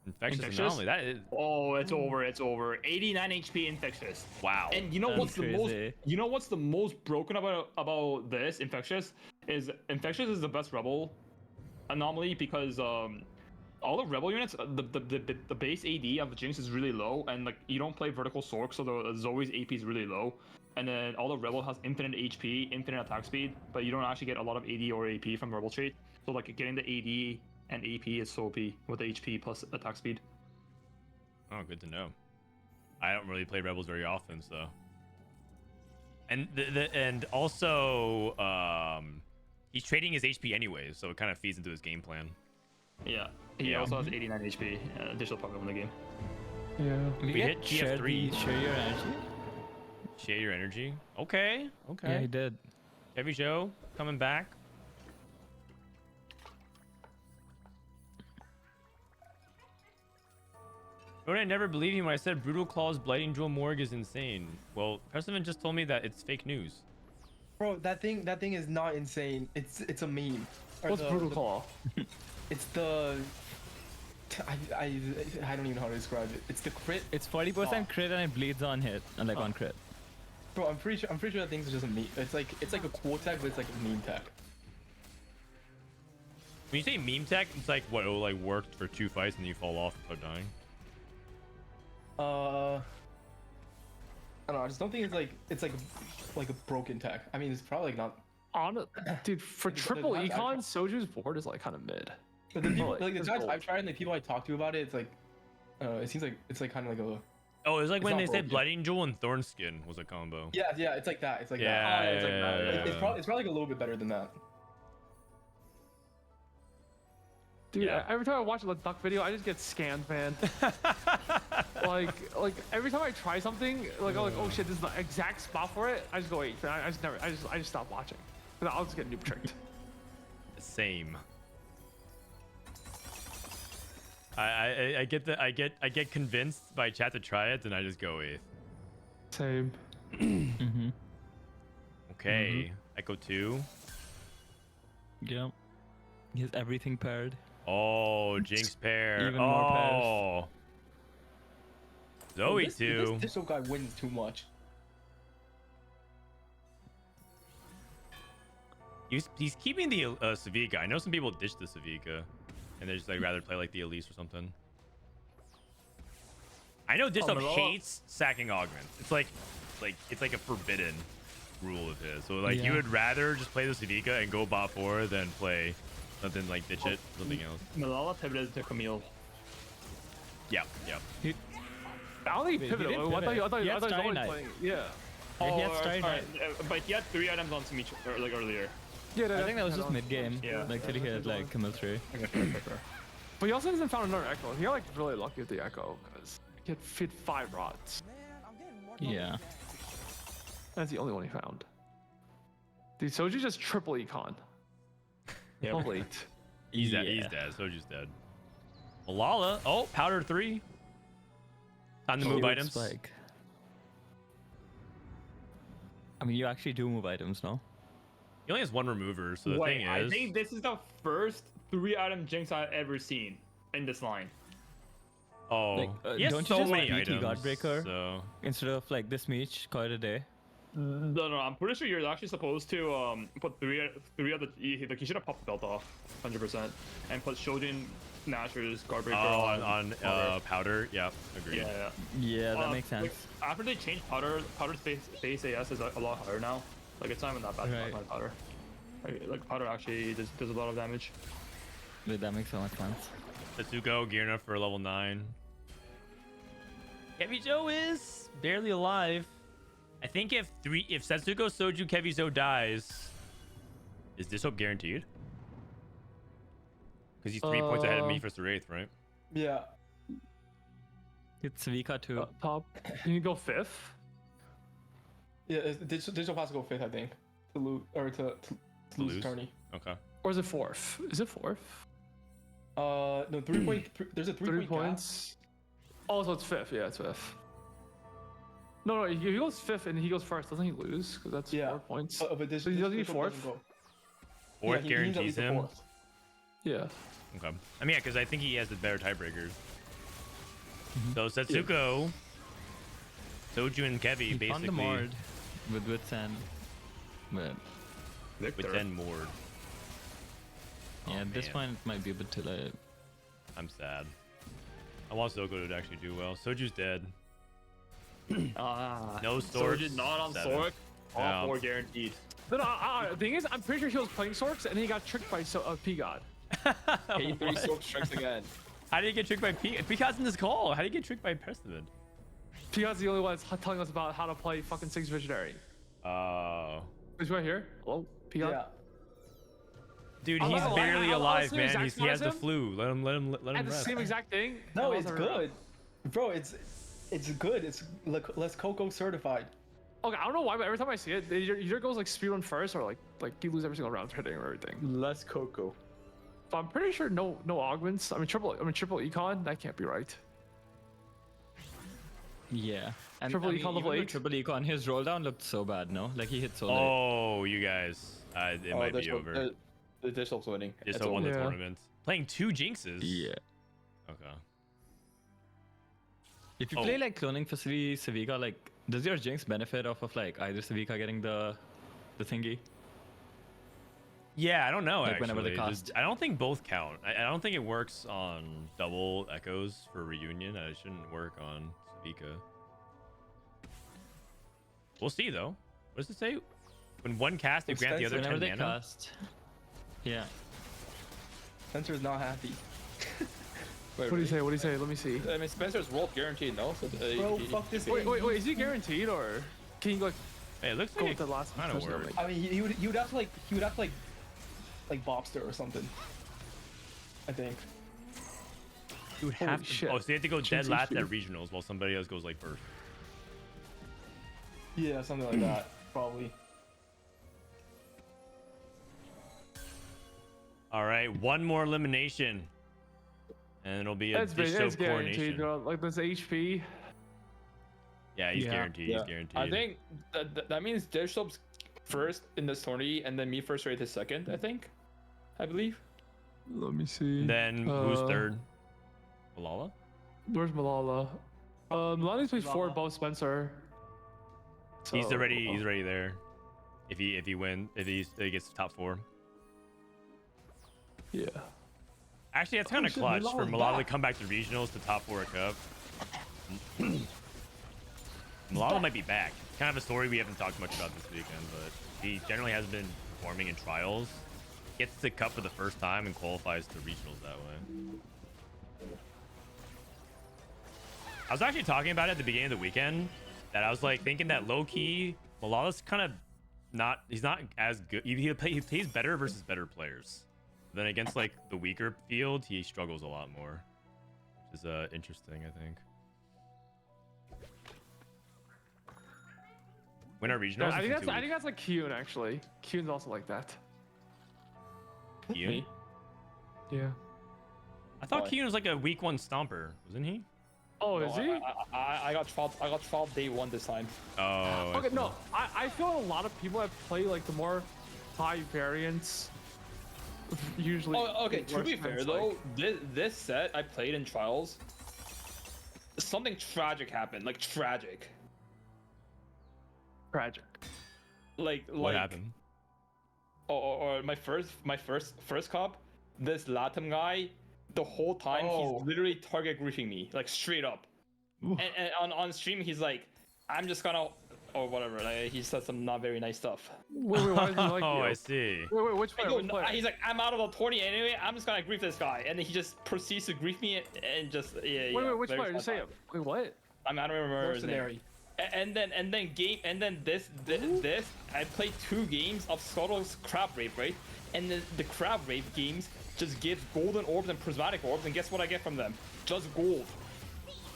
Infectious Anomaly. That is Oh, it's over. It's over. 89 HP Infectious. wow. And you know That's what's the most? crazy. You know what's the most broken about this Infectious is the best Rebel anomaly because all the Rebel units the base AD of the Jinx is really low and like you don't play vertical Sork so the Zoe's AP is really low and then all the Rebel has infinite HP, infinite attack speed, but you don't actually get a lot of AD or AP from Rebel trait. So like getting the AD and AP is so OP with the HP plus attack speed. Oh, good to know. I don't really play Rebels very often, so. And and also he's trading his HP anyways, so it kind of feeds into his game plan. Yeah. He Yeah. also has 89 HP. Additional probably win the game. Yeah. We get hit GF3. Share your energy. Share your energy. Okay. Yeah, he did. Kevyzhou coming back. I never believed him when I said Brutal Claw's Blighting Jewel Morgue is insane. Well, Prestivent just told me that it's fake news. Bro, that thing is not insane. It's a meme. Or What's the- Brutal the- Claw? It's the I don't even know how to describe it. It's the crit. It's 40% crit and it bleeds on hit, and like on crit. Bro, I'm pretty sure that thing's just a meme. It's like a quote tech, but it's like a meme tech. When you say meme tech, it's like what? It like worked for 2 fights and you fall off and start dying. I don't know. I just don't think it's like a broken tech. I mean, it's probably like not. Dude, for The triple times econ, Soju's board is like kind of mid. But the people, Like, like the it's times gold. I've tried and the people I talk to about it, it's like, it seems like it's like kind of like Oh, it was like It's when not they said broken. Blighting Jewel and Thornskin was a combo. Yeah, it's like that. It's like Yeah, that. it's like that, It's, yeah. it's probably like a little bit better than that. Dude, Yeah. every time I watch a duck video, I just get scanned, man. like every time I try something, like I'm like, oh shit, this is the exact spot for it. I just go wait, I just stop watching. 'Cause I'll just get noob tricked. Same. I get convinced by chat to try it, and I just go with. Same. Okay, Echo 2. Yeah. He has everything paired. Oh, Jinx pair. Even more pairs. Oh. Zoe this, 2. This Dishsoap guy wins too much. He's keeping the Savika. I know some people ditch the Savika, and they just like rather play like the Elise or something. I know Dishsoap Milala- hates sacking augments. It's like a forbidden rule of his. So like you Yeah. would rather just play the Savika and go bot 4 than play something like ditch it, something else. Milala pivoted to Camille. Yeah. I don't think he Wait, he pivoted. didn't I thought he pivot. He had was Starry always Night. playing. Yeah. Yeah, he had or- Starry alright, Night. but he had 3 items on some each like earlier. Yeah, I think that was just mid game. Yeah. Like till he hit like Camille 3. Okay, fair. But he also hasn't found another Echo. He got like really lucky with the Echo because he had fit 5 rods. Yeah. That's the only one he found. Dude, Soju just triple econ. Yep. Oh, late. He's dead. He's dead. Soju's dead. Milala. Oh, powder 3. Time to move items. Spike. I mean, you actually do move items, no? He only has 1 remover, so the Wait, thing I is. think this is the first 3-item Jinx I've ever seen in this line. Oh, Like, he has don't you so just many BT items. Godbreaker? So Instead of like this much, call it a day. No, I'm pretty sure you're actually supposed to put three of the like you should have popped the belt off, 100%, and put Shojin, Nashor's Guardbreaker on powder. Yeah, agreed. Yeah. Yeah, that makes like, sense. after they changed Powder's base AS is a lot higher now. Like it's not even that bad. Right. My Powder. Like Powder actually does a lot of damage. Wait, that makes so much sense. Setsuko gearing up for level 9. Kevyzhou is barely alive. I think if Setsuko Soju Kevyzhou dies, is Dishsoap guaranteed? Because he's 3 points ahead of me for the 8th, right? Yeah. It's Vika too. Top. Can you go 5th? Yeah, Dishsoap has to go 5th, I think, to lose or to lose lose? tourney. Okay. Or is it 4th? Is it 4th? No, 3 point. There's a 3 3 point gap. points. Oh, so it's 5th. Yeah, it's 5th. No, he goes 5th and he goes 1st. Doesn't he lose? Because that's Yeah. 4 points. But So he doesn't need Dishsoap 4th? doesn't go. 4th Yeah, he needs at guarantees least a him. 4th. Yeah. Okay. I mean, yeah, because I think he has the better tiebreakers. So Setsuko, Soju, and Kevy He found the basically Mord with Wits and. But with 10 Mord. yeah, at this man. point it might be a bit too late. I'm sad. I want Soko to actually do well. Soju's dead. No swords. Soju not on 7. Sork. All Yeah. 4 guaranteed. No, the thing is, I'm pretty sure he was playing Sorks and then he got tricked by P-God. K3soju strikes again. How did he get tricked by Picard's in this call? How did he get tricked by Prestivent? P-God's the only one that's telling us about how to play fucking 6 Visionary. He's right here. Hello, P-God. Yeah. Dude, I'm he's not barely lying. I alive, was the man. exact He has the spot as him. flu. Let him At the rest. same exact thing. No, I it's wasn't around. good, bro. It's good. It's less Coco certified. Okay, I don't know why, but every time I see it, it either goes like speedrun first or like you lose every single round hitting or everything. Less Coco. But I'm pretty sure no augments. I mean triple econ. That can't be right. Yeah. And Triple I mean, econ level even with 8? Triple econ, his roll down looked so bad, no? Like he hit so late. Oh, you guys. It might be over. The Dishsoap's winning. Just It's won the Yeah. tournament. Playing 2 Jinxes. Yeah. Okay. If you Oh. play like cloning facility Savika, like does your Jinx benefit off of like either Savika getting the thingy? Yeah, I don't know. Like, actually, whenever they cost. I don't think both count. I don't think it works on double echoes for reunion. It shouldn't work on Savika. We'll see though. What does it say? When one cast, they grant the other Whenever 10 they mana. cast. Yeah. Spencer's not happy. What do you say? What do you say? Let me see. I mean, Spencer's world guaranteed, no? So, Bro, fuck this Wait, game. is he guaranteed or can you like Hey, it looks go like with the last kind of person? work. I mean, he would have to like Bopster or something. I think. You would Holy have to. shit. Oh, so you have to go dead Jeez, last issue. at regionals while somebody else goes like first. Yeah, something like that, probably. All right, one more elimination, and it'll be a That's Dishsoap guaranteed, coronation. bro. Like this HP. Yeah, he's Yeah. guaranteed. He's guaranteed. I think that means Dishsoap's first in this tourney, and then me first rate is second. I believe. Let me see. And then who's third? Milala? Where's Milala? Milala's plays four above Spencer. He's So- already there. If he gets top 4. Yeah. Actually, that's kind of shit, clutch for Milala's Milala to back. come back to regionals to top 4 a cup. Milala might be back. Kind of a story we haven't talked much about this weekend, but he generally has been performing in trials. Gets the cup for the first time and qualifies to regionals that way. I was actually talking about it at the beginning of the weekend that I was like thinking that low key Milala's kind of not. He's not as good. He plays better versus better players. Then against like the weaker field, he struggles a lot more, which is interesting, I think. Win our regionals. I think that's like Kiyoon actually. Kiyoon's also like that. Kiyoon? Yeah. I thought Why? Kiyoon was like a week 1 stomper, wasn't he? Oh, No, is he? I got 12 day 1 this time. Oh. Okay, no. I feel a lot of people that play like the more high variants usually. Oh, okay. To worse be fair against, though, this set I played in trials. Something tragic happened. Like tragic. tragic. What happened? Or my first cup, this Latam guy, the whole time Oh. he's literally target griefing me, like straight up. And on stream he's like, I'm just gonna, or whatever. Like, he said some not very nice stuff. Wait, why does he like Oh, you? I see. Wait, which I player? go, Which player? he's like, I'm out of the tourney anyway. I'm just gonna grief this guy, and then he just proceeds to grief me and just Wait, which very player? Just say fun it. Wait, what? I don't remember his name. Mercenary. And then this I played 2 games of Scuttle's crab rape, right? And the crab rape games just gives golden orbs and prismatic orbs, and guess what I get from them? Just gold.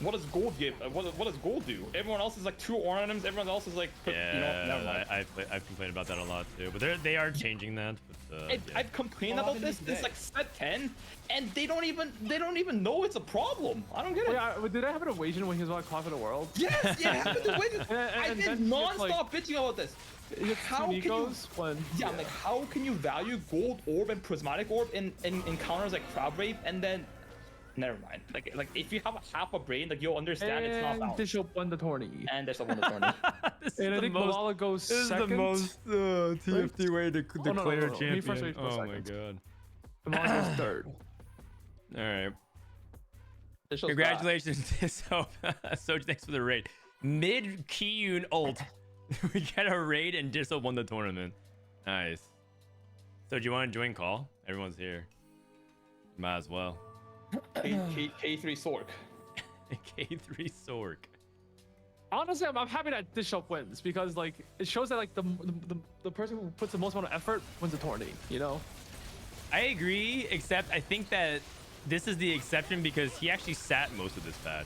What does gold give? What does gold do? Everyone else is like 2 ornaments. Everyone else is like, never mind. I've complained about that a lot too, but they are changing that. But, yeah. I've complained What about happened this today? since like set 10, and they don't even know it's a problem. I don't get it. Wait, did I have an equation when he was about to qualify the world? Yes, yeah, happened to win. I've and been then he gets, non-stop bitching about this. How can you? Nikos when Yeah, I'm like, how can you value gold orb and prismatic orb in encounters like crab rape, and then never mind. Like if you have half a brain, like you'll understand it's not and balanced. Dishsoap won the tourney. And there's someone the tourney. And I think Milala goes second. TFT way to no, declare no. Me champion. first, Rage goes Oh my second. god. Milala goes third. All right. This show's Congratulations, Dishsoap. So thanks for the raid. Mid Kiyoon ult. We get a raid and Dishsoap won the tournament. Nice. So do you want to join call? Everyone's here. Might as well. K3 Sork. K3 Sork. Honestly, I'm happy that Dishsoap wins because like it shows that like the person who puts the most amount of effort wins the tourney. You know. I agree, except I think that this is the exception because he actually sat most of this patch.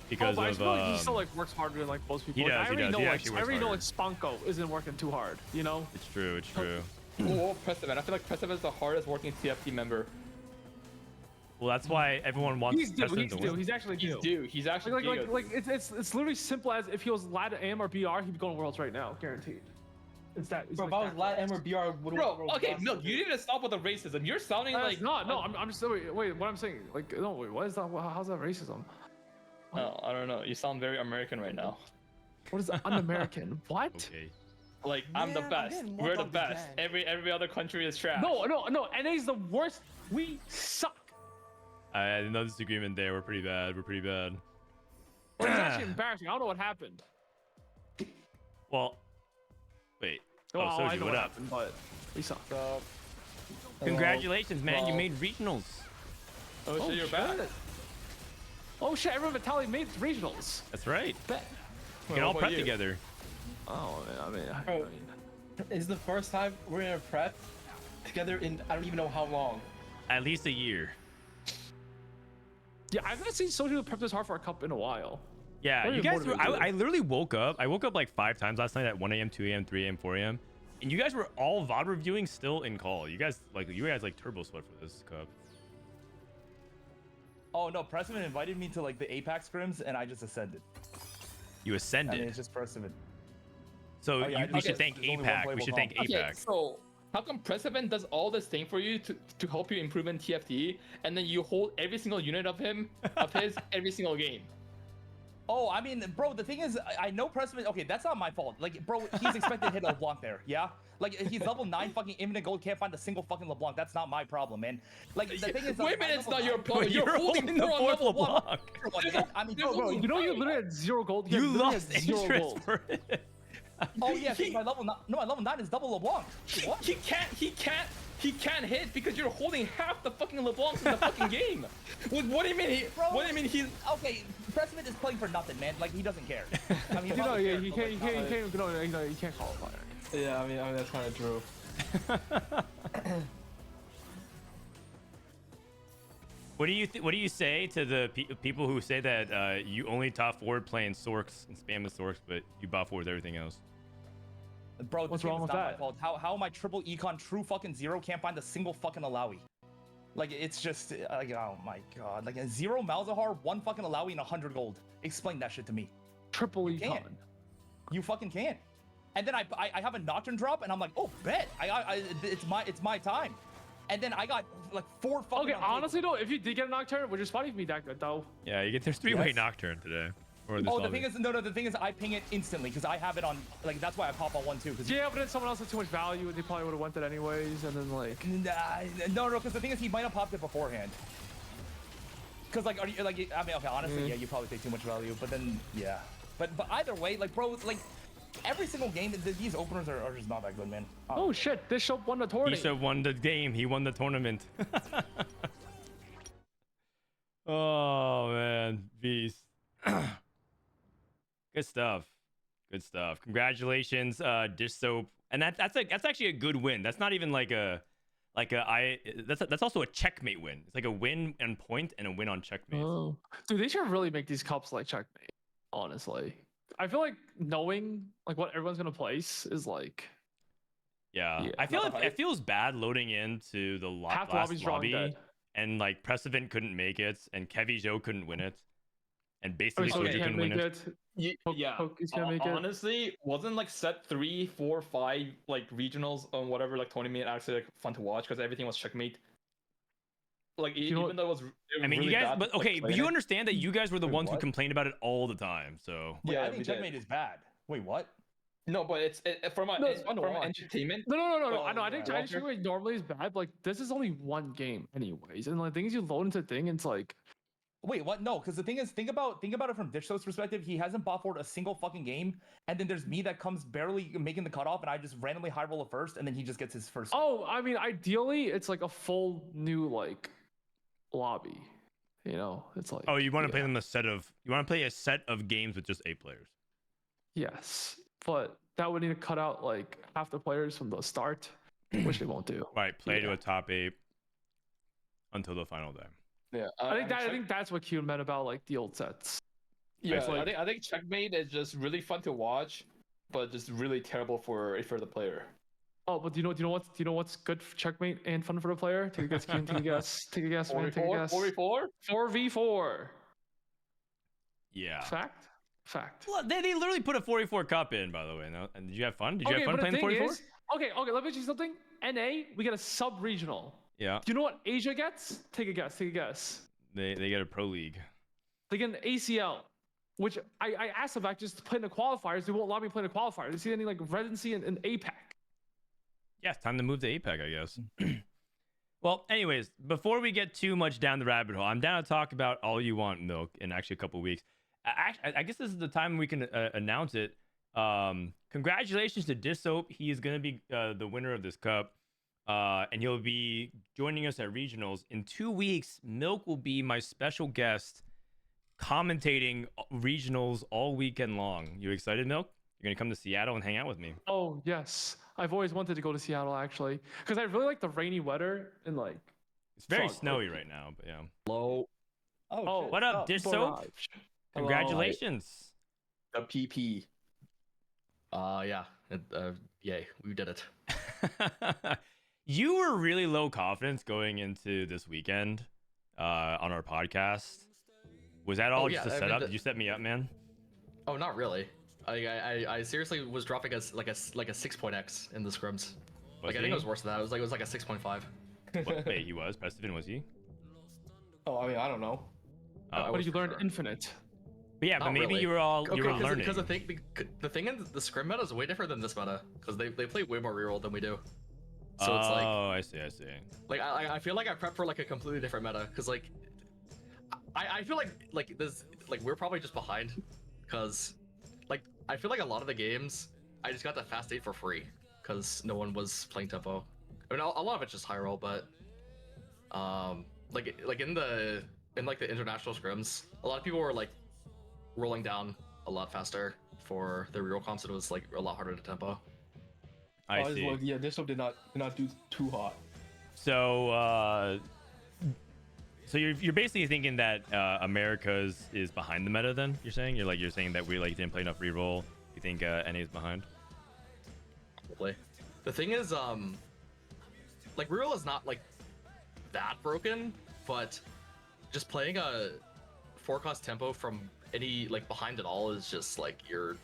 Because but I of feel like he still like works harder than like most people. He Like, does, I already know he like actually I works already know harder. like Spanko isn't working too hard. You know. It's true. It's true. Oh, Prestivent. I feel like Prestivent is the hardest working TFT member. Well, that's why everyone wants He's due. Preston He's to due. win. He's actually He's due. due. He's actually due. Like it's literally simple as if he was lad at AMER BR, he'd be going worlds right now, guaranteed. It's that. It's Bro, if like I was that Lat close. M or BR, would Bro, okay, Milk, you need to stop with the racism. You're sounding like No, I'm just wait. What I'm saying, like, no, wait, what is that? How's that racism? Oh, I don't know. You sound very American right now. What is un-American? What? Okay. Like I'm the Man, I'm best. getting more We're the about the best. gang. Every other country is trash. No. NA's the worst. We suck. No disagreement there. We're pretty bad. We're pretty bad. Well, it's actually embarrassing. I don't know what happened. Well, wait. Well, Oh, I Soju, know what up? happened, but we suck. Congratulations, man. You made regionals. Oh, shit, you're back. Oh shit! Everyone Vitaly made regionals. That's right. Bet. We can all prep together. Oh, I mean, Bro, it's the first time we're in a prep together in I don't even know how long. At least a year. Yeah, I've not seen Soju prep this hard for a cup in a while. Yeah, What are you you guys were, motivated? I literally woke up. I woke up like 5 times last night at 1 a.m., 2 a.m., 3 a.m., 4 a.m. And you guys were all VOD reviewing still in call. You guys like turbo sweat for this cup. Oh no, Prestivent invited me to like the Apex scrims and I just ascended. You ascended. I mean, it's just Prestivent. So Oh, yeah, we I should just- thank there's only one APAC. We playable should comp. thank Okay, APAC. so how come Prestivent does all this thing for you to help you improve in TFT, and then you hold every single unit of his every single game? Oh, I mean, bro, the thing is, I know Prestivent. Okay, that's not my fault. Like, bro, he's expected to hit LeBlanc there, yeah? Like, he's level 9 fucking infinite gold, can't find a single fucking LeBlanc. That's not my problem, man. Like, the thing is, Wait a minute, it's not your problem. Wait, You're holding the more on fourth level 1. LeBlanc. I mean, bro, You know, you literally had 0 gold. You literally lost had 0 interest gold. for it. oh yeah, 'cause my level 9, no, my level 9 is double LeBlanc. What? He can't hit because you're holding half the fucking LeBlancs in the fucking game. What do you mean? Bro, What do you mean he's? Okay, Prestivent is playing for nothing, man. Like, he doesn't care. I mean, You know, yeah, he you can't qualify. Yeah, I mean that's kind of true. What do you say to the people who say that you only top forward playing Sorks and spamming Sorks, but you buff forward everything else? Bro, What's this wrong game is with not my that? fault. How am I triple econ true fucking 0 can't find a single fucking Alawi? Like, it's just like, oh my god, like a 0 Malzahar, 1 fucking Alawi and 100 gold. Explain that shit to me. Triple You econ. can't. You fucking can't. And then I have a Nocturne drop and I'm like, oh bet, it's my time. And then I got like 4 fucking. Okay, on honestly though, if you did get a Nocturne, would your spotting be that good though? Yeah, you get there's 3-way Yes. Nocturne today. Or this Oh, the lobby. thing is, no, the thing is, I ping it instantly because I have it on. Like, that's why I pop on 1 too. Because Yeah, but then someone else had too much value and they probably would have went it anyways, and then like. no, because the thing is, he might have popped it beforehand. Because like, are you like? I mean, okay, honestly, yeah, you probably take too much value, but then yeah. But either way, like, bro, like every single game, these openers are just not that good, man. Oh shit! Dishsoap won the tournament. Dishsoap won the game. He won the tournament. Oh man, beast. Good stuff. Good stuff. Congratulations, Dishsoap. And that's actually a good win. That's not even that's also a checkmate win. It's like a win on point and a win on checkmate. Oh, dude, they should really make these cups like checkmate. Honestly, I feel like knowing like what everyone's gonna place is like. Yeah. Yeah. I feel it feels bad loading into the Half the last lobby's drawing lobby, dead. and like Prestivent couldn't make it, and Kevyzhou couldn't win it, and basically Okay, Soju can't couldn't win make it. Yeah. He's gonna make it. Honestly, wasn't like set 3, 4, 5 like regionals on whatever like tournament actually like fun to watch because everything was checkmate. Like know even what- though it was. I mean, really you guys, bad, but like, okay, but playing you it. understand that you guys were the Wait, ones who what? complained about it all the time. So Wait, Yeah, I we think did. checkmate is bad. Wait, what? No, but it's from a No, it's fun to from watch. entertainment. No. Oh, I know. I think yeah. Chinese checkmate normally is bad. Like this is only one game, anyways, and like things you load into thing, it's like. Wait, what? No, because the thing is, think about it from Dishsoap's perspective. He hasn't bought forward a single fucking game, and then there's me that comes barely making the cutoff, and I just randomly high roll a first, and then he just gets his first. Oh, I mean, ideally, it's like a full new like lobby. You know, it's like. oh, you want to play yeah. them you want to play a set of games with just 8 players. Yes, but that would need to cut out like half the players from the start, which they won't do. Right, play to Yeah. a top 8 until the final day. Yeah, I think that's what Kiyoon meant about like the old sets. Yeah, It's like- I think checkmate is just really fun to watch, but just really terrible for the player. Oh, but do you know what's good for checkmate and fun for the player? Take a guess, Kiyoon. Take a guess. Take a guess, man. Take a guess. 4v4? 4v4. Yeah. Fact. Well, they literally put a 44 cup in, by the way. No? And did you have fun? Did you have fun but playing the 44? thing is, okay, let me tell you something. NA, we get a sub-regional. Yeah. Do you know what Asia gets? Take a guess. They get a pro league. They get an ACL, which I asked them back just to play in the qualifiers. They won't allow me to play in the qualifiers. They see any like residency in APAC. Yeah, it's time to move to APAC, I guess. Well, anyways, before we get too much down the rabbit hole, I'm down to talk about All You Want Milk in actually a couple weeks. I guess this is the time we can announce it. Congratulations to Dishsoap. He is going to be the winner of this cup. and he'll be joining us at regionals. In 2 weeks, Milk will be my special guest, commentating regionals all weekend long. You excited, Milk? You're gonna come to Seattle and hang out with me. Oh yes, I've always wanted to go to Seattle actually, because I really like the rainy weather and like. It's very Fuck, snowy like- right now, but yeah. Low. Oh, What up, Dishsoap? barrage. Hello. Congratulations. The PP. Yeah. Yay, we did it. You were really low confidence going into this weekend on our podcast. Was that all Oh, just yeah, a I setup? mean, Did you set me up, man? Oh, not really. I seriously was dropping a 6.x in the scrims. Was I think it was worse than that. It was like a 6.5. Wait, he was? Prestivent, was he? Oh, I mean, I don't know. I But was you for learned sure. Infinite. But yeah, but Not maybe really. you were learning. Because the thing in the scrim meta is way different than this meta. Because they play way more reroll than we do. So it's like, oh, I see. like I feel like I prep for like a completely different meta. Because like, I feel like this, like we're probably just behind. Because like I feel like a lot of the games I just got that fast 8 for free. Because no one was playing tempo. I mean, a lot of it's just high roll, but like in the international scrims, a lot of people were like rolling down a lot faster for the reroll comps. It was like a lot harder to tempo. I just see. looked, yeah, Dishsoap did not do too hot. So, so you're basically thinking that America's is behind the meta. Then you're saying you're saying that we didn't play enough reroll. You think NA is behind? Probably. The thing is, like reroll is not like that broken, but just playing a 4-cost tempo from any like behind it all is just like you're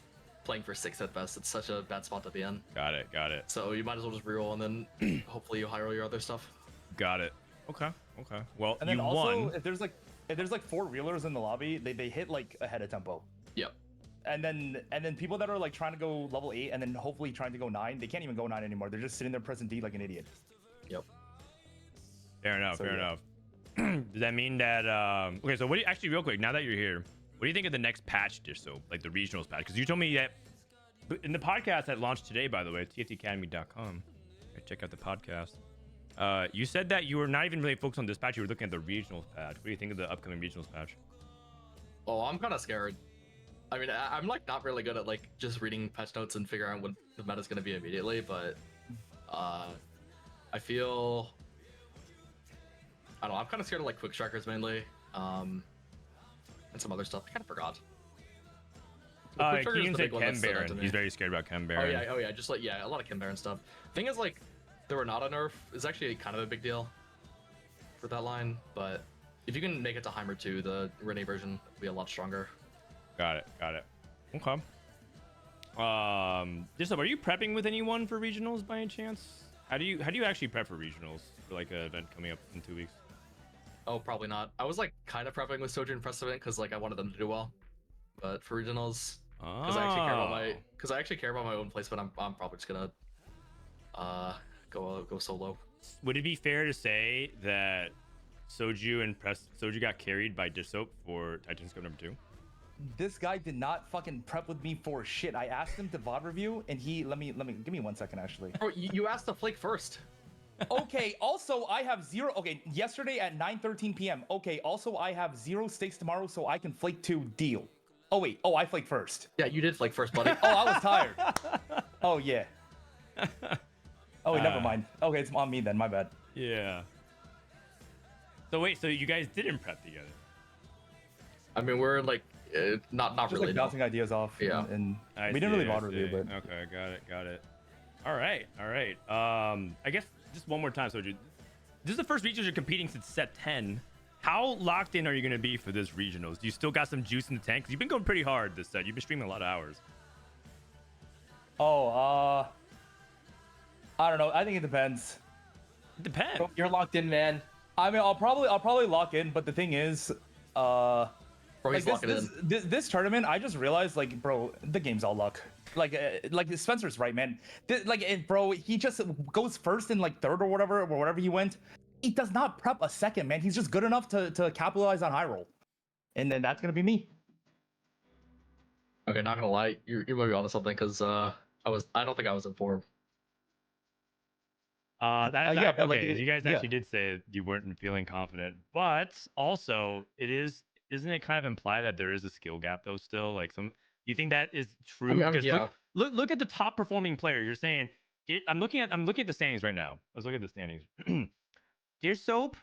playing for 6 at best. It's such a bad spot to be in. Got it. So you might as well just reroll and then hopefully you high roll your other stuff. Got it. Okay. Well, And then you also, won. if there's like 4 reelers in the lobby, they hit like ahead of tempo. Yep. And then people that are like trying to go level 8 and then hopefully trying to go 9, they can't even go 9 anymore. They're just sitting there pressing D like an idiot. Yep. Fair enough. So, Fair yeah. enough. Does that mean that? Okay. So what do you actually real quick? Now that you're here, what do you think of the next patch, Dishsoap, like the regionals patch? Because you told me that in the podcast that launched today, by the way, tftacademy.com. Check out the podcast. You said that you were not even really focused on this patch. You were looking at the regionals patch. What do you think of the upcoming regionals patch? Oh, I'm kind of scared. I mean, I'm like not really good at like just reading patch notes and figuring out what the meta's gonna be immediately, but I feel I don't know. I'm kind of scared of like quick strikers mainly, and some other stuff. I kind of forgot. Quick Striker is Keyoon the said big one that Chem stood out to Baron. me. He's very scared about Chem Baron. Oh yeah, just like a lot of Chem Baron stuff. Thing is like the Renata nerf is actually kind of a big deal for that line, but if you can make it to Heimer 2, the Renee version will be a lot stronger. Got it. Okay. Dishsoap, are you prepping with anyone for regionals by any chance? How do you actually prep for regionals for like an event coming up in 2 weeks? Oh, probably not. I was like kind of prepping with Soju and Prestivent because like I wanted them to do well, but for regionals, because I actually care about my own placement, I'm probably just gonna go solo. Would it be fair to say that Soju got carried by Dishsoap for Titan Scope number 2? This guy did not fucking prep with me for shit. I asked him to VOD review, and he let me give me 1 second actually. Bro, you asked the Flake first. Okay, also I have 0. Okay, yesterday at 9:13 p.m. Okay, also I have 0 stakes tomorrow, so I can flake 2 deal. Oh wait, I flaked first. Yeah, you did Flake first, buddy. Oh, I was tired. Oh yeah. Oh wait, never mind. Okay, it's on me then. My bad. Yeah. So wait, so you guys didn't prep together? I mean, we're like not Just really like bouncing ideas off. Yeah. And I we didn't really see, I VOD review, see. but Okay, got it. All right. I guess just one more time, Soju. This is the first regionals you're competing since set 10. How locked in are you going to be for this regionals? Do you still got some juice in the tank? Because you've been going pretty hard this set. You've been streaming a lot of hours. I don't know. I think it depends. It depends. Oh, you're locked in, man. I mean, I'll probably lock in, but the thing is, Bro, like he's locking in. this tournament, I just realized, like, bro, the game's all luck. Like Spencer's right, man. Bro, he just goes first in like 3rd or whatever he went. He does not prep a second, man. He's just good enough to capitalize on high roll, and then that's gonna be me. Okay, not gonna lie, you might be onto something because I don't think I was informed. Yeah, but, like, okay. You guys actually did say you weren't feeling confident, but also isn't it kind of implied that there is a skill gap though still? Like do you think that is true? Because yeah. look at the top performing player. You're saying I'm looking at the standings right now. Let's look at the standings. Dishsoap,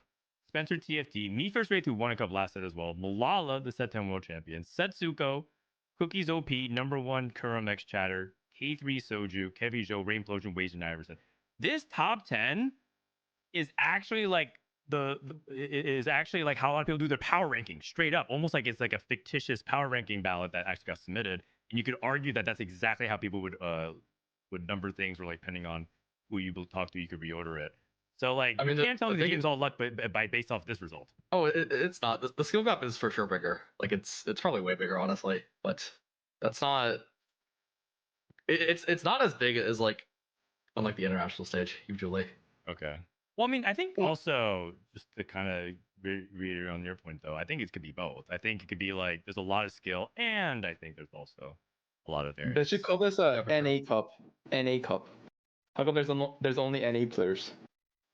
Spencer TFT, me first rated who won a cup last set as well. Milala, the set 10 world champion. Setsuko, CookiesOP, #1 Kuramex chatter. k3soju, Kevyzhou, Rainplosion, Waze, and Iverson. This top 10 is actually like is actually like how a lot of people do their power ranking straight up, almost like it's like a fictitious power ranking ballot that actually got submitted. And you could argue that that's exactly how people would number things, or like depending on who you talk to, you could reorder it. So like you can't tell me the game's all luck, but based off this result. Oh, it's not. The skill gap is for sure bigger. Like it's probably way bigger, honestly. But that's not. It's not as big as like on like the international stage usually. Okay. Well, I mean, I think also just to kind of reiterate on your point though, I think it could be both. I think it could be like there's a lot of skill, and I think there's also a lot of variance. They should call this a NA Cup. NA Cup. How come there's only NA players?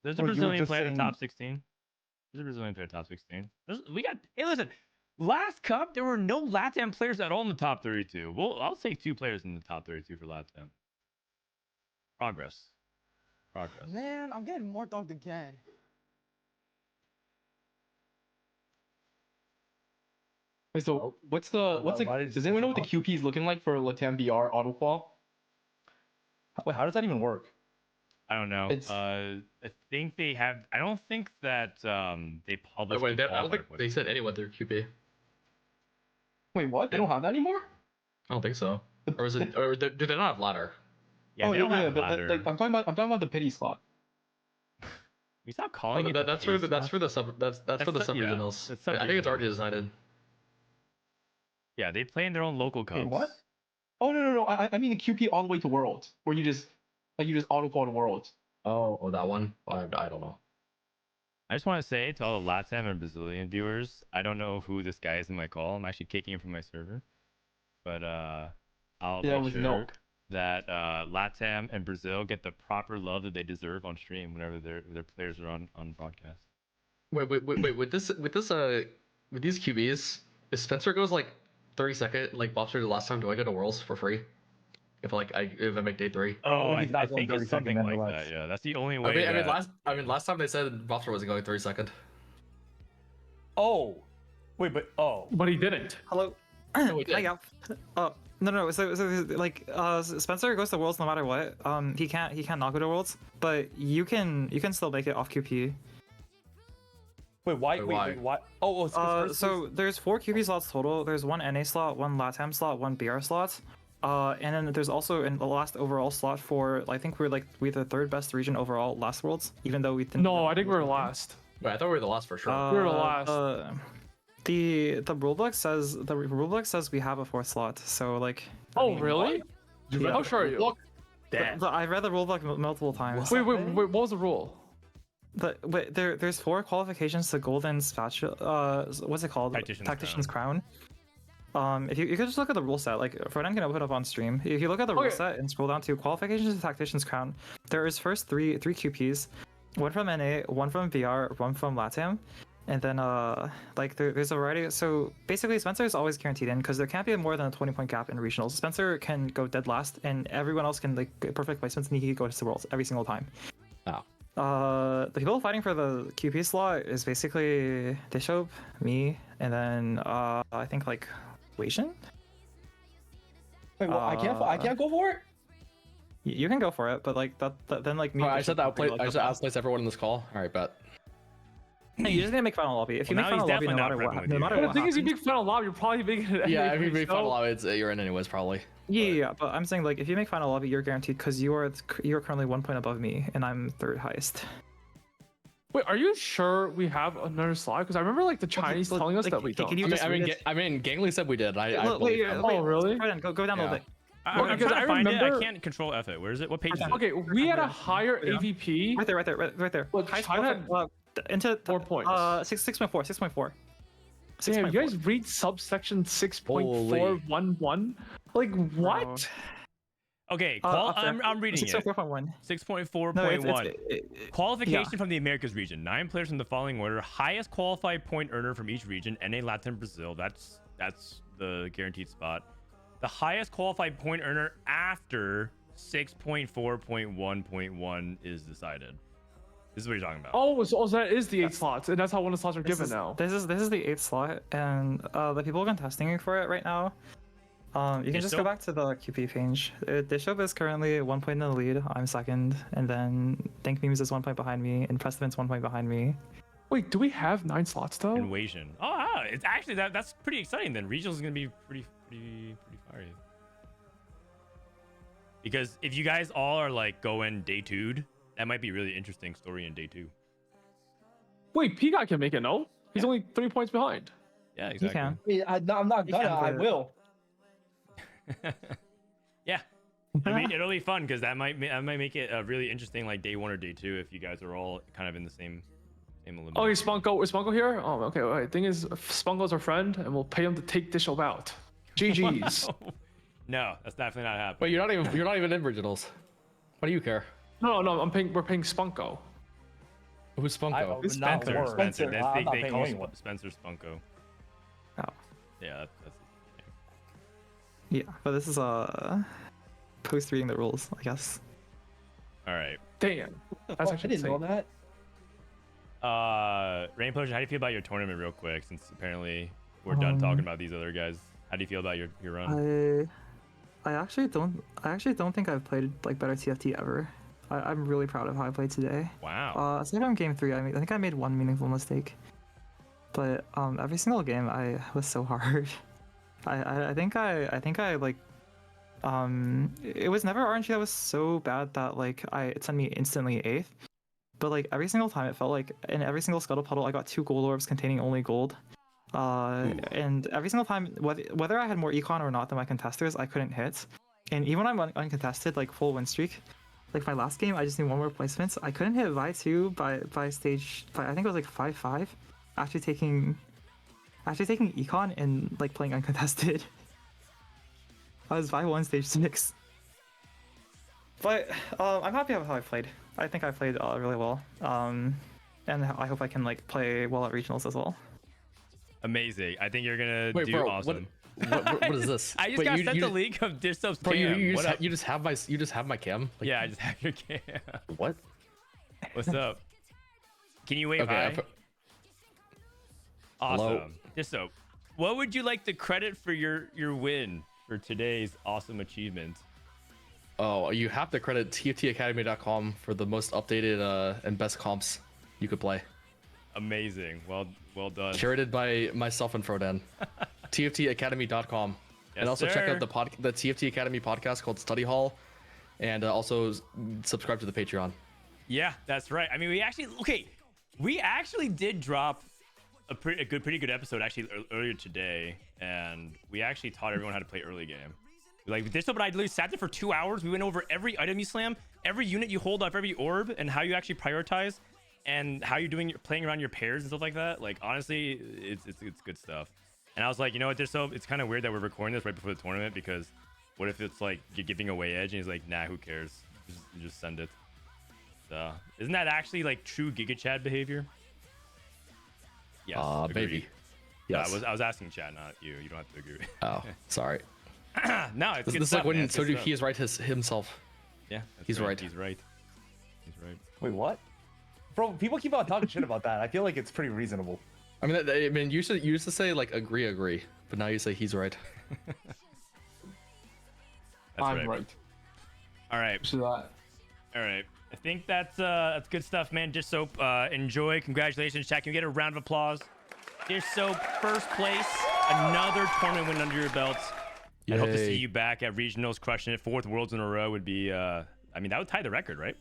There's a Brazilian player in the top 16. There's a Brazilian player top 16. Hey, listen. Last cup, there were no LATAM players at all in the top 32. Well, I'll say 2 players in the top 32 for LATAM. Progress. Man, I'm getting more dogged again. Wait, so what's the does anyone know what the QP is looking like for LATAM VR auto qual? Wait, how does that even work? I don't know. I think they have. I don't think that they published. I don't think they said anyone their QP. Wait, what? They don't have that anymore? I don't think so. Or is it? Or do they not have ladder? Yeah, they don't have ladder. Like, I'm talking about the pity slot. We stop calling it. That's for the sub regionals. I think it's already designed. Yeah, they play in their own local cups. Wait, what? Oh no! I mean the QP all the way to Worlds, where you just auto qual to Worlds. Oh, that one. I don't know. I just want to say to all the LATAM and Brazilian viewers, I don't know who this guy is in my call. I'm actually kicking him from my server, but I'll make sure that LATAM and Brazil get the proper love that they deserve on stream whenever their players are on broadcast. Wait. With these QBs, if Spencer goes like 32nd, like Bopster the last time, do I go to Worlds for free? If I make day 3. Oh, I think it's something like that. Yeah, that's the only way. I mean, last time they said Bopster wasn't going 32nd. Oh, wait, but he didn't. Hello. No, he did. Yeah. Oh no. So like Spencer goes to Worlds no matter what. He can't not go to Worlds, but you can still make it off QP. Wait, why? Wait, why? Oh, so there's 4 QP slots total. There's 1 NA slot, 1 LATAM slot, 1 BR slot. And then there's also in the last overall slot for, I think we're the 3rd best region overall last Worlds, even though we didn't. No, I think we're last. Wait, I thought we were the last for sure. We were the last. The rulebook says we have a 4th slot. So like. Oh really? Yeah. How sure are you? I read the rulebook multiple times. Wait. What was the rule? But there's 4 qualifications to Golden Spatula. What's it called? Tactician's Crown. If you could just look at the rule set, like Frodan can open up on stream. If you look at the rule set and scroll down to qualifications to Tactician's Crown, there is first three QPs, 1 from NA, 1 from VR, 1 from LATAM, and then like there's a variety. So basically, Spencer is always guaranteed in because there can't be more than a 20-point gap in regionals. Spencer can go dead last, and everyone else can like perfect placements, and he can go to the Worlds every single time. Wow. The people fighting for the QP slot is basically Dishsoap, me, and then I think like Wation? Wait, well, I can't go for it. You can go for it, but like then like me. I said that I'll place everyone in this call. All right, bet. Hey, you just need to make final lobby. If you make final lobby, no matter what, The thing is, you make final lobby, you're probably making it. Yeah, if you make final lobby, you're in anyways, probably. Yeah, but I'm saying like if you make final lobby, you're guaranteed because you're currently 1 point above me, and I'm 3rd highest. Wait, are you sure we have another slot? Because I remember like the Chinese telling us that we don't. I mean, Gangly said we did. Wait, really? Go down a little bit. Because I remember I can't control F it. Where is it? What page is it? Okay, we had a higher AVP. Right there. Well, China had into 4 points. 6.4. Damn, you guys read subsection 6.411? Like what? Okay, I'm reading it. 6.4.1. 6.4.1. Qualification from the Americas region. 9 players from the following order. Highest qualified point earner from each region. NA, Latin, Brazil. That's the guaranteed spot. The highest qualified point earner after 6.4.1.1 is decided. This is what you're talking about. Oh, so that is the 8 slots, and that's how one of the slots are given now. This is the 8th slot, and the people contesting for it right now. You can just go back to the QP page. Dishsoap is currently 1 point in the lead. I'm second, and then Think Memes is 1 point behind me, and Prestivent's 1 point behind me. Wait, do we have 9 slots though? Invasion. Oh, it's actually that's pretty exciting. Then regionals is gonna be pretty fiery. Because if you guys all are like going day 2'd, that might be a really interesting story in day 2. Wait, Peacock can make it, no? He's only 3 points behind. Yeah, exactly. He can. Wait, I'm not gonna. I will. Yeah, it'll be fun because that might make it a really interesting like day 1 or day 2 if you guys are all kind of in the same elimination. Oh, is Spunko here? Oh, okay. Wait, thing is, Spunko's our friend, and we'll pay him to take Dishsoap out. GG's. No, that's definitely not happening. Wait, you're not even in regionals. Why do you care? No, we're paying Spunko. Who's Spunko? It's Spencer. They call Spencer Spunko. Oh. Yeah, that's Yeah, but this is post reading the rules, I guess. all right. Damn. That's I didn't know that. Rainplosion, how do you feel about your tournament real quick? Since apparently we're done talking about these other guys. How do you feel about your run? I actually don't think I've played like better TFT ever. I'm really proud of how I played today. Wow. Aside from game 3, I think I made one meaningful mistake, but every single game I was so hard. I think I like it was never RNG that was so bad that like it sent me instantly 8th, but like every single time it felt like in every single Scuttle Puddle I got 2 gold orbs containing only gold. And every single time, whether I had more econ or not than my contesters, I couldn't hit. And even when I'm uncontested, like full win streak, like my last game, I just need 1 more placements. I couldn't hit Vi 2 by stage, I think it was like 5-5, after taking econ and like playing uncontested. I was Vi 1 stage 6. But I'm happy with how I played. I think I played really well. And I hope I can like play well at regionals as well. Amazing. I think you're gonna do bro, awesome. What is this? I just got sent the link of Dishsoap's bro, cam. you just have my cam. Like, yeah, I just have your cam. What? What's up? Can you wave hi? Awesome. Dishsoap, what would you like to credit for your win for today's awesome achievement? Oh, you have to credit tftacademy.com for the most updated and best comps you could play. Amazing. Well done. Curated by myself and Frodan. tftacademy.com. Yes, and also sir. check out the TFT Academy podcast called Study Hall, and also subscribe to the Patreon. Yeah, that's right. I mean, we actually did drop a pretty good episode actually earlier today, and we actually taught everyone how to play early game. Like this, but I literally sat there for 2 hours. We went over every item you slam, every unit you hold up, every orb, and how you actually prioritize, and how you're playing around your pairs and stuff like that. Like honestly, it's good stuff. And I was like, you know what, it's kind of weird that we're recording this right before the tournament, because what if it's like you're giving away edge? And he's like, nah, who cares? Just send it. So isn't that actually like true Giga Chad behavior? Yes, maybe. Yes. I was asking chat, not you. You don't have to agree. Oh, sorry. No, it's this good is stuff, like when man. Soju he is right himself. Yeah, he's right. He's right. Wait, what? Bro, people keep on talking shit about that. I feel like it's pretty reasonable. I mean, you used to say like agree, but now you say he's right. I'm right. All right. All right. I think that's good stuff, man. Dishsoap, enjoy. Congratulations, chat. Can we get a round of applause? Dishsoap, first place. Another tournament win under your belt. I hope to see you back at regionals, crushing it. 4th worlds in a row would be. I mean, that would tie the record, right?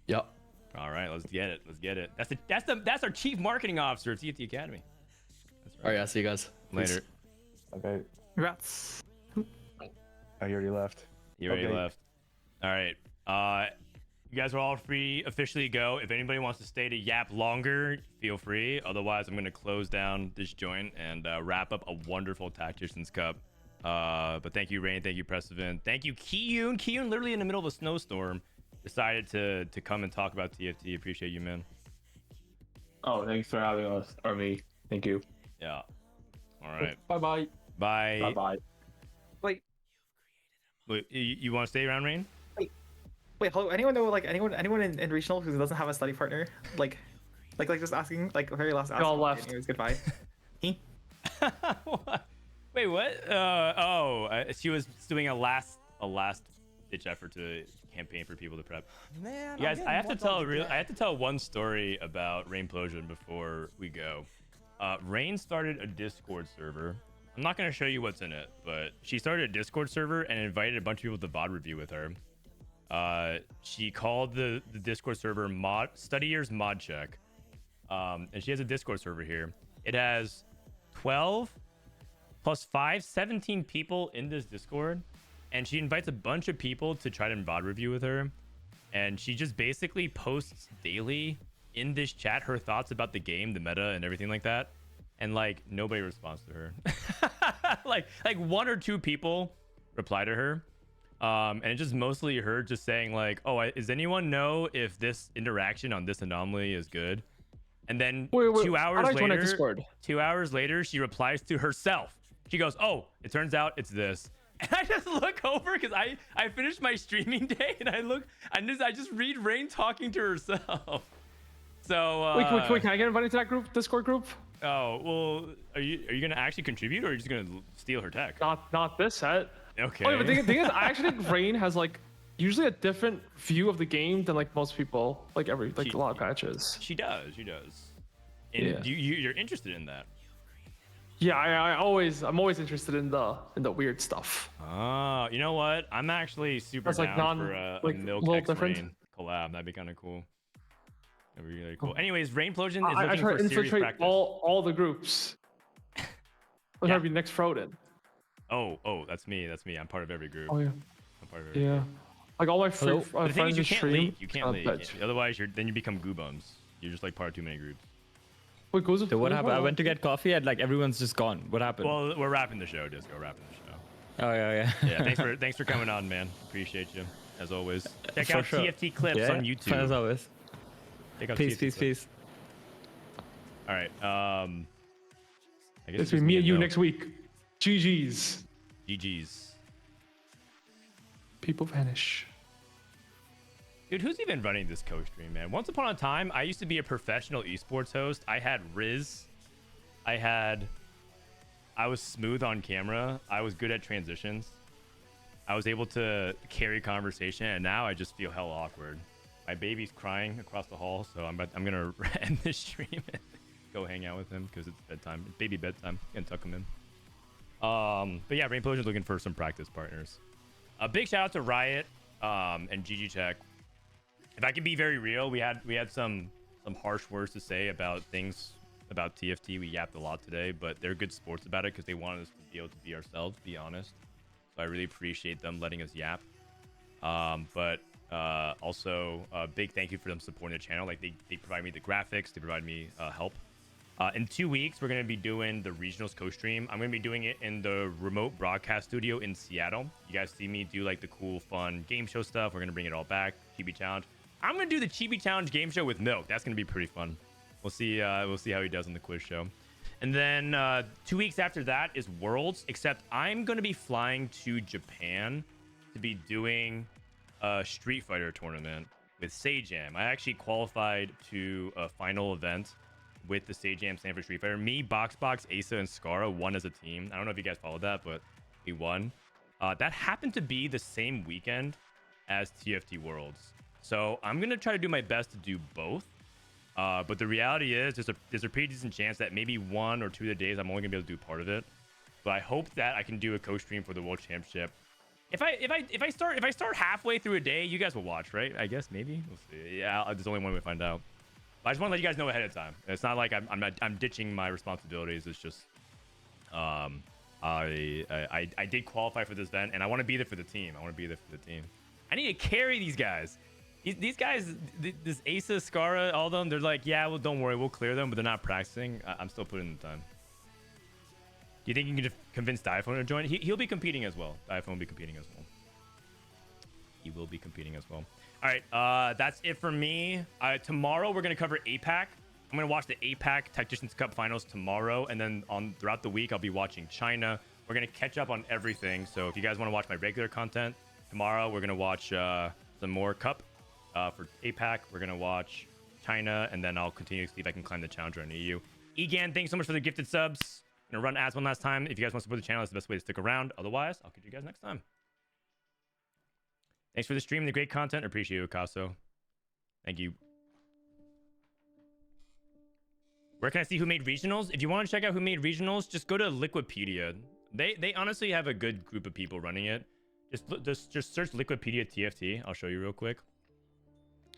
Yep. All right, let's get it. Let's get it. That's our chief marketing officer at TFT Academy. That's right. All right, I'll see you guys later. Okay. Congrats. Oh, you already left. You already left. All right. You guys are all free officially go. If anybody wants to stay to yap longer, feel free. Otherwise, I'm going to close down this joint and wrap up a wonderful Tactician's Cup. But thank you, Rain. Thank you, Prestivent. Thank you, Kiyoon. Kiyoon, literally in the middle of a snowstorm, decided to come and talk about TFT. Appreciate you, man. Oh, thanks for having us, or me. Thank you. Yeah. All right. Bye-bye. Bye. Bye-bye. Wait, Wait, you want to stay around, Rain? wait, hello. Anyone know like anyone in regional who doesn't have a study partner? Like just asking, like very last. They all left. Anyways, goodbye. What? Wait, what? She was doing a last ditch effort to campaign for people to prep. Man, You guys, I have to tell one story about Rainplosion before we go. Rain started a Discord server. I'm not going to show you what's in it, but she started a Discord server and invited a bunch of people to VOD review with her. She called the Discord server Studiers Mod Check. And she has a Discord server here. It has 12 plus 5, 17 people in this Discord. And she invites a bunch of people to try to VOD review with her. And she just basically posts daily in this chat her thoughts about the game, the meta, and everything like that. And like nobody responds to her. like 1 or 2 people reply to her. And it's just mostly her just saying like, oh, does anyone know if this interaction on this anomaly is good? And then Wait, 2 hours later, Discord? 2 hours later, she replies to herself. She goes, oh, it turns out it's this. And I just look over because I finished my streaming day and I just read Rain talking to herself. So Wait, can I get invited to that group, Discord group? Oh, well, are you gonna actually contribute or are you just gonna steal her tech? Not this set. Okay. Oh, but the thing is, I actually think Rain has like usually a different view of the game than like most people, like a lot of patches. She does. And Yeah. you're interested in that. Yeah, I'm always interested in the weird stuff. Oh, you know what? I'm actually super That's, like, down for a Milk little X different. Rain collab. That'd be kind of cool. That'd be really cool. Anyways, Rainplosion is I looking try for to serious infiltrate practice. all the groups. I'm trying to be next Frodan. Oh, that's me. I'm part of every group. Oh yeah. I'm part of every Yeah. group. Like all my But the thing friends is, you just can't stream. leak. You can't leak. Otherwise, then you become goobums. You're just like part of too many groups. Wait, goes So what happened? I went to get coffee and like everyone's just gone. What happened? Well, we're wrapping the show, Disco. Wrapping the show. Oh yeah. Yeah, thanks for coming on, man. Appreciate you as always. Check For out sure. TFT clips on YouTube. As always. Check out Peace, TFT peace, clips. peace. All right. I guess It's be me and you next week. GG's. GG's. People vanish. Dude, who's even running this Costream, man? Once upon a time, I used to be a professional esports host. I had Riz. I was smooth on camera. I was good at transitions. I was able to carry conversation, and now I just feel hella awkward. My baby's crying across the hall, so I'm gonna end this stream and go hang out with him because it's bedtime. It's baby bedtime. And tuck him in. But yeah, Rainplosion is looking for some practice partners. A big shout out to Riot and GG Check. If I can be very real, we had some harsh words to say about things about TFT. We yapped a lot today, but they're good sports about it because they wanted us to be able to be ourselves, be honest. So I really appreciate them letting us yap. But also a big thank you for them supporting the channel. Like they provide me the graphics, they provide me help. In 2 weeks, we're going to be doing the regionals co-stream. I'm going to be doing it in the remote broadcast studio in Seattle. You guys see me do like the cool, fun game show stuff. We're going to bring it all back. Chibi Challenge. I'm going to do the Chibi Challenge game show with Milk. That's going to be pretty fun. We'll see how he does in the quiz show. And then 2 weeks after that is Worlds, except I'm going to be flying to Japan to be doing a Street Fighter tournament with Sajam. I actually qualified to a final event with the Sajam Stanford Street Fighter. Me, Boxbox, Asa, and Scara won as a team. I don't know if you guys followed that, but we won. That happened to be the same weekend as TFT Worlds. So I'm going to try to do my best to do both. But the reality is there's a pretty decent chance that maybe 1 or 2 of the days I'm only going to be able to do part of it. But I hope that I can do a co-stream for the World Championship. If I start halfway through a day, you guys will watch, right? I guess maybe. We'll see. Yeah, there's only one way to find out. I just want to let you guys know ahead of time. It's not like I'm ditching my responsibilities. It's just I did qualify for this event and I want to be there for the team. I need to carry these guys. These guys, this Asa, Scara, all of them, they're like, yeah, well, don't worry, we'll clear them, but they're not practicing. I'm still putting in the time. you think you can convince Diaphone to join? He'll be competing as well. Diaphone will be competing as well. He will be competing as well. All right, that's it for me. Tomorrow we're gonna cover APAC. I'm gonna watch the APAC Tacticians Cup finals tomorrow, and then throughout the week I'll be watching China. We're gonna catch up on everything. So if you guys want to watch my regular content tomorrow, we're gonna watch some more Cup for APAC. We're gonna watch China, and then I'll continue to see if I can climb the challenger in EU. Egan, thanks so much for the gifted subs. I'm gonna run ads one last time. If you guys want to support the channel, that's the best way to stick around. Otherwise, I'll catch you guys next time. Thanks for the stream and the great content. Appreciate you, Caso. Thank you. Where can I see who made regionals? If you want to check out who made regionals, just go to Liquipedia. They honestly have a good group of people running it. Just search Liquipedia TFT. I'll show you real quick.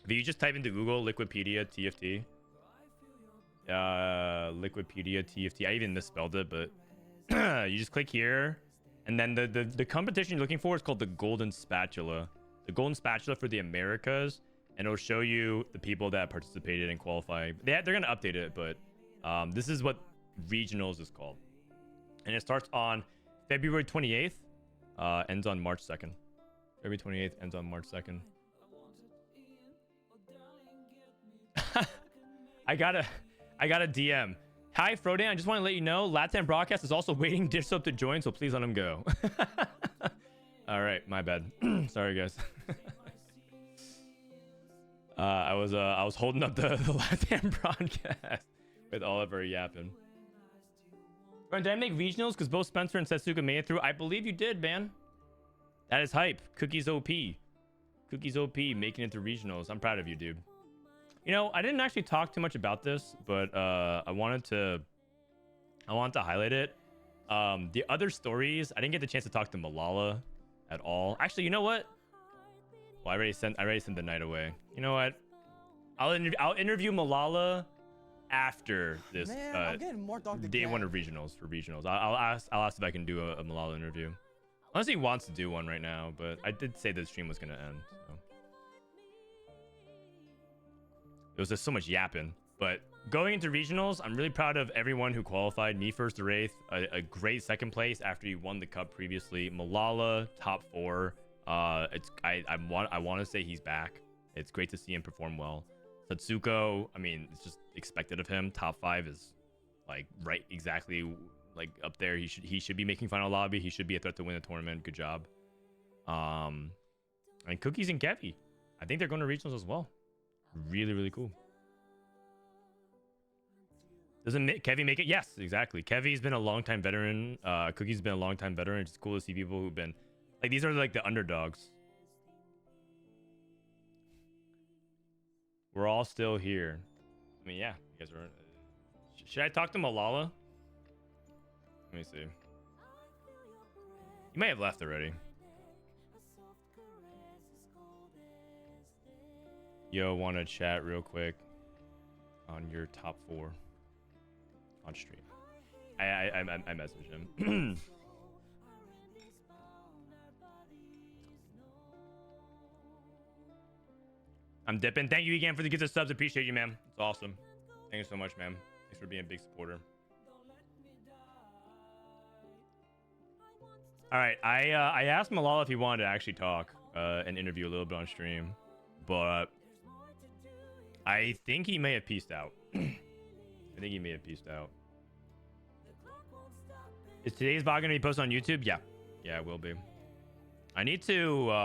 If you just type into Google Liquipedia TFT. Liquipedia TFT. I even misspelled it, but you just click here. And then the competition you're looking for is called the Golden Spatula. The Golden Spatula for the Americas, and it'll show you the people that participated in qualifying. They're going to update it, but this is what regionals is called. And it starts on February 28th, ends on March 2nd. February 28th ends on March 2nd. I got a DM. Hi, Frodan. I just want to let you know, Latam Broadcast is also waiting Dishsoap to join, so please let him go. All right, my bad. Sorry, guys. I was holding up the Latam Broadcast with Oliver Yappin. Did I make regionals because both Spencer and Setsuko made it through? I believe you did, man. That is hype. CookiesOP. CookiesOP making it through regionals. I'm proud of you, dude. You know, I didn't actually talk too much about this, but I wanted to highlight it. The other stories, I didn't get the chance to talk to Milala at all. Actually, you know what? Well, I already sent the night away. You know what? I'll interview Milala after this day one of regionals for regionals. I'll ask if I can do a Milala interview. Unless he wants to do one right now, but I did say the stream was gonna end. So. There was just so much yapping. But going into regionals, I'm really proud of everyone who qualified. Me first to Wraith, a great second place after he won the cup previously. Milala, top 4. I want to say he's back. It's great to see him perform well. Setsuko, I mean, it's just expected of him. Top 5 is like right exactly like up there. He should be making final lobby. He should be a threat to win the tournament. Good job. And Cookies and Kevy, I think they're going to regionals as well. Really, really cool. Doesn't Kevy make it? Yes, exactly. Kevy's been a long-time veteran. Cookie's been a long-time veteran. It's cool to see people who've been like, these are like the underdogs. We're all still here. I mean, yeah, you guys are. Should I talk to Milala? Let me see. You may have left already. Yo, want to chat real quick on your top 4 on stream? I messaged him. I'm dipping. Thank you again for the gift of subs. Appreciate you, man. It's awesome. Thank you so much, man. Thanks for being a big supporter. All right, I asked Milala if he wanted to actually talk and interview a little bit on stream, but I think he may have peaced out. I think he may have peaced out. Is today's VOD gonna be posted on YouTube? Yeah, it will be. I need to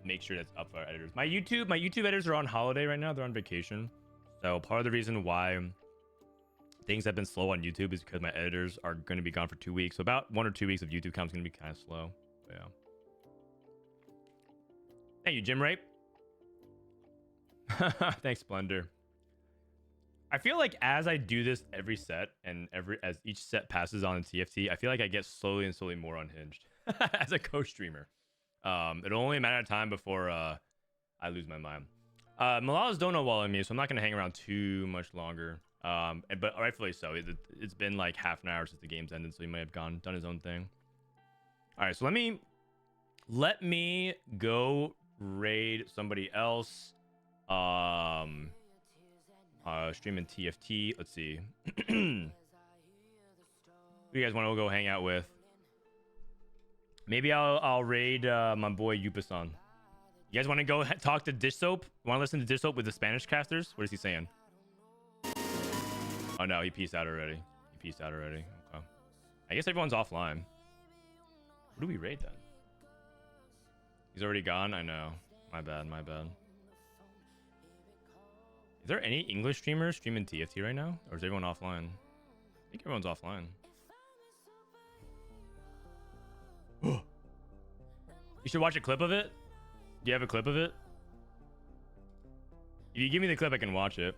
make sure that's up for our editors. My YouTube editors are on holiday right now. They're on vacation. So part of the reason why things have been slow on YouTube is because my editors are going to be gone for 2 weeks. So about 1 or 2 weeks of YouTube content is going to be kind of slow. But yeah. Thank you, Jim Rape. Thanks, Splendor. I feel like as I do this every set and as each set passes on in TFT, I feel like I get slowly and slowly more unhinged as a co-streamer. It'll only matter of time before I lose my mind. Milala's donut walling me, so I'm not gonna hang around too much longer. But rightfully so. It's been like half an hour since the game's ended, so he may have done his own thing. All right, so let me go raid somebody else. Streaming TFT. Let's see. Who you guys want to go hang out with? Maybe I'll raid my boy Yupasan. You guys want to go talk to Dishsoap? Want to listen to Dishsoap with the Spanish casters? What is he saying? Oh no, he peaced out already. Okay. I guess everyone's offline. Who do we raid then? He's already gone? I know. My bad. Is there any English streamers streaming TFT right now? Or is everyone offline? I think everyone's offline. You should watch a clip of it. Do you have a clip of it? If you give me the clip, I can watch it.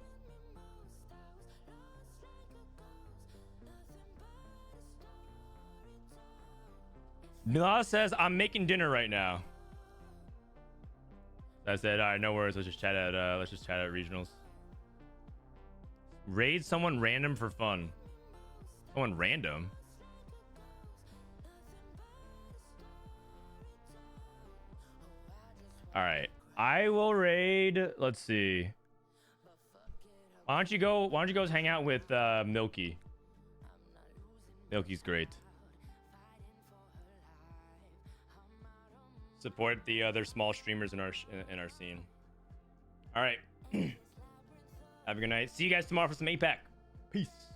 Milala says, I'm making dinner right now. I said, all right, no worries. Let's just chat at regionals. Raid someone random for fun. Someone random? All right, I will raid. Let's see. Why don't you go hang out with Milky? Milky's great. Support the other small streamers in our scene. All right. Have a good night. See you guys tomorrow for some APAC. Peace.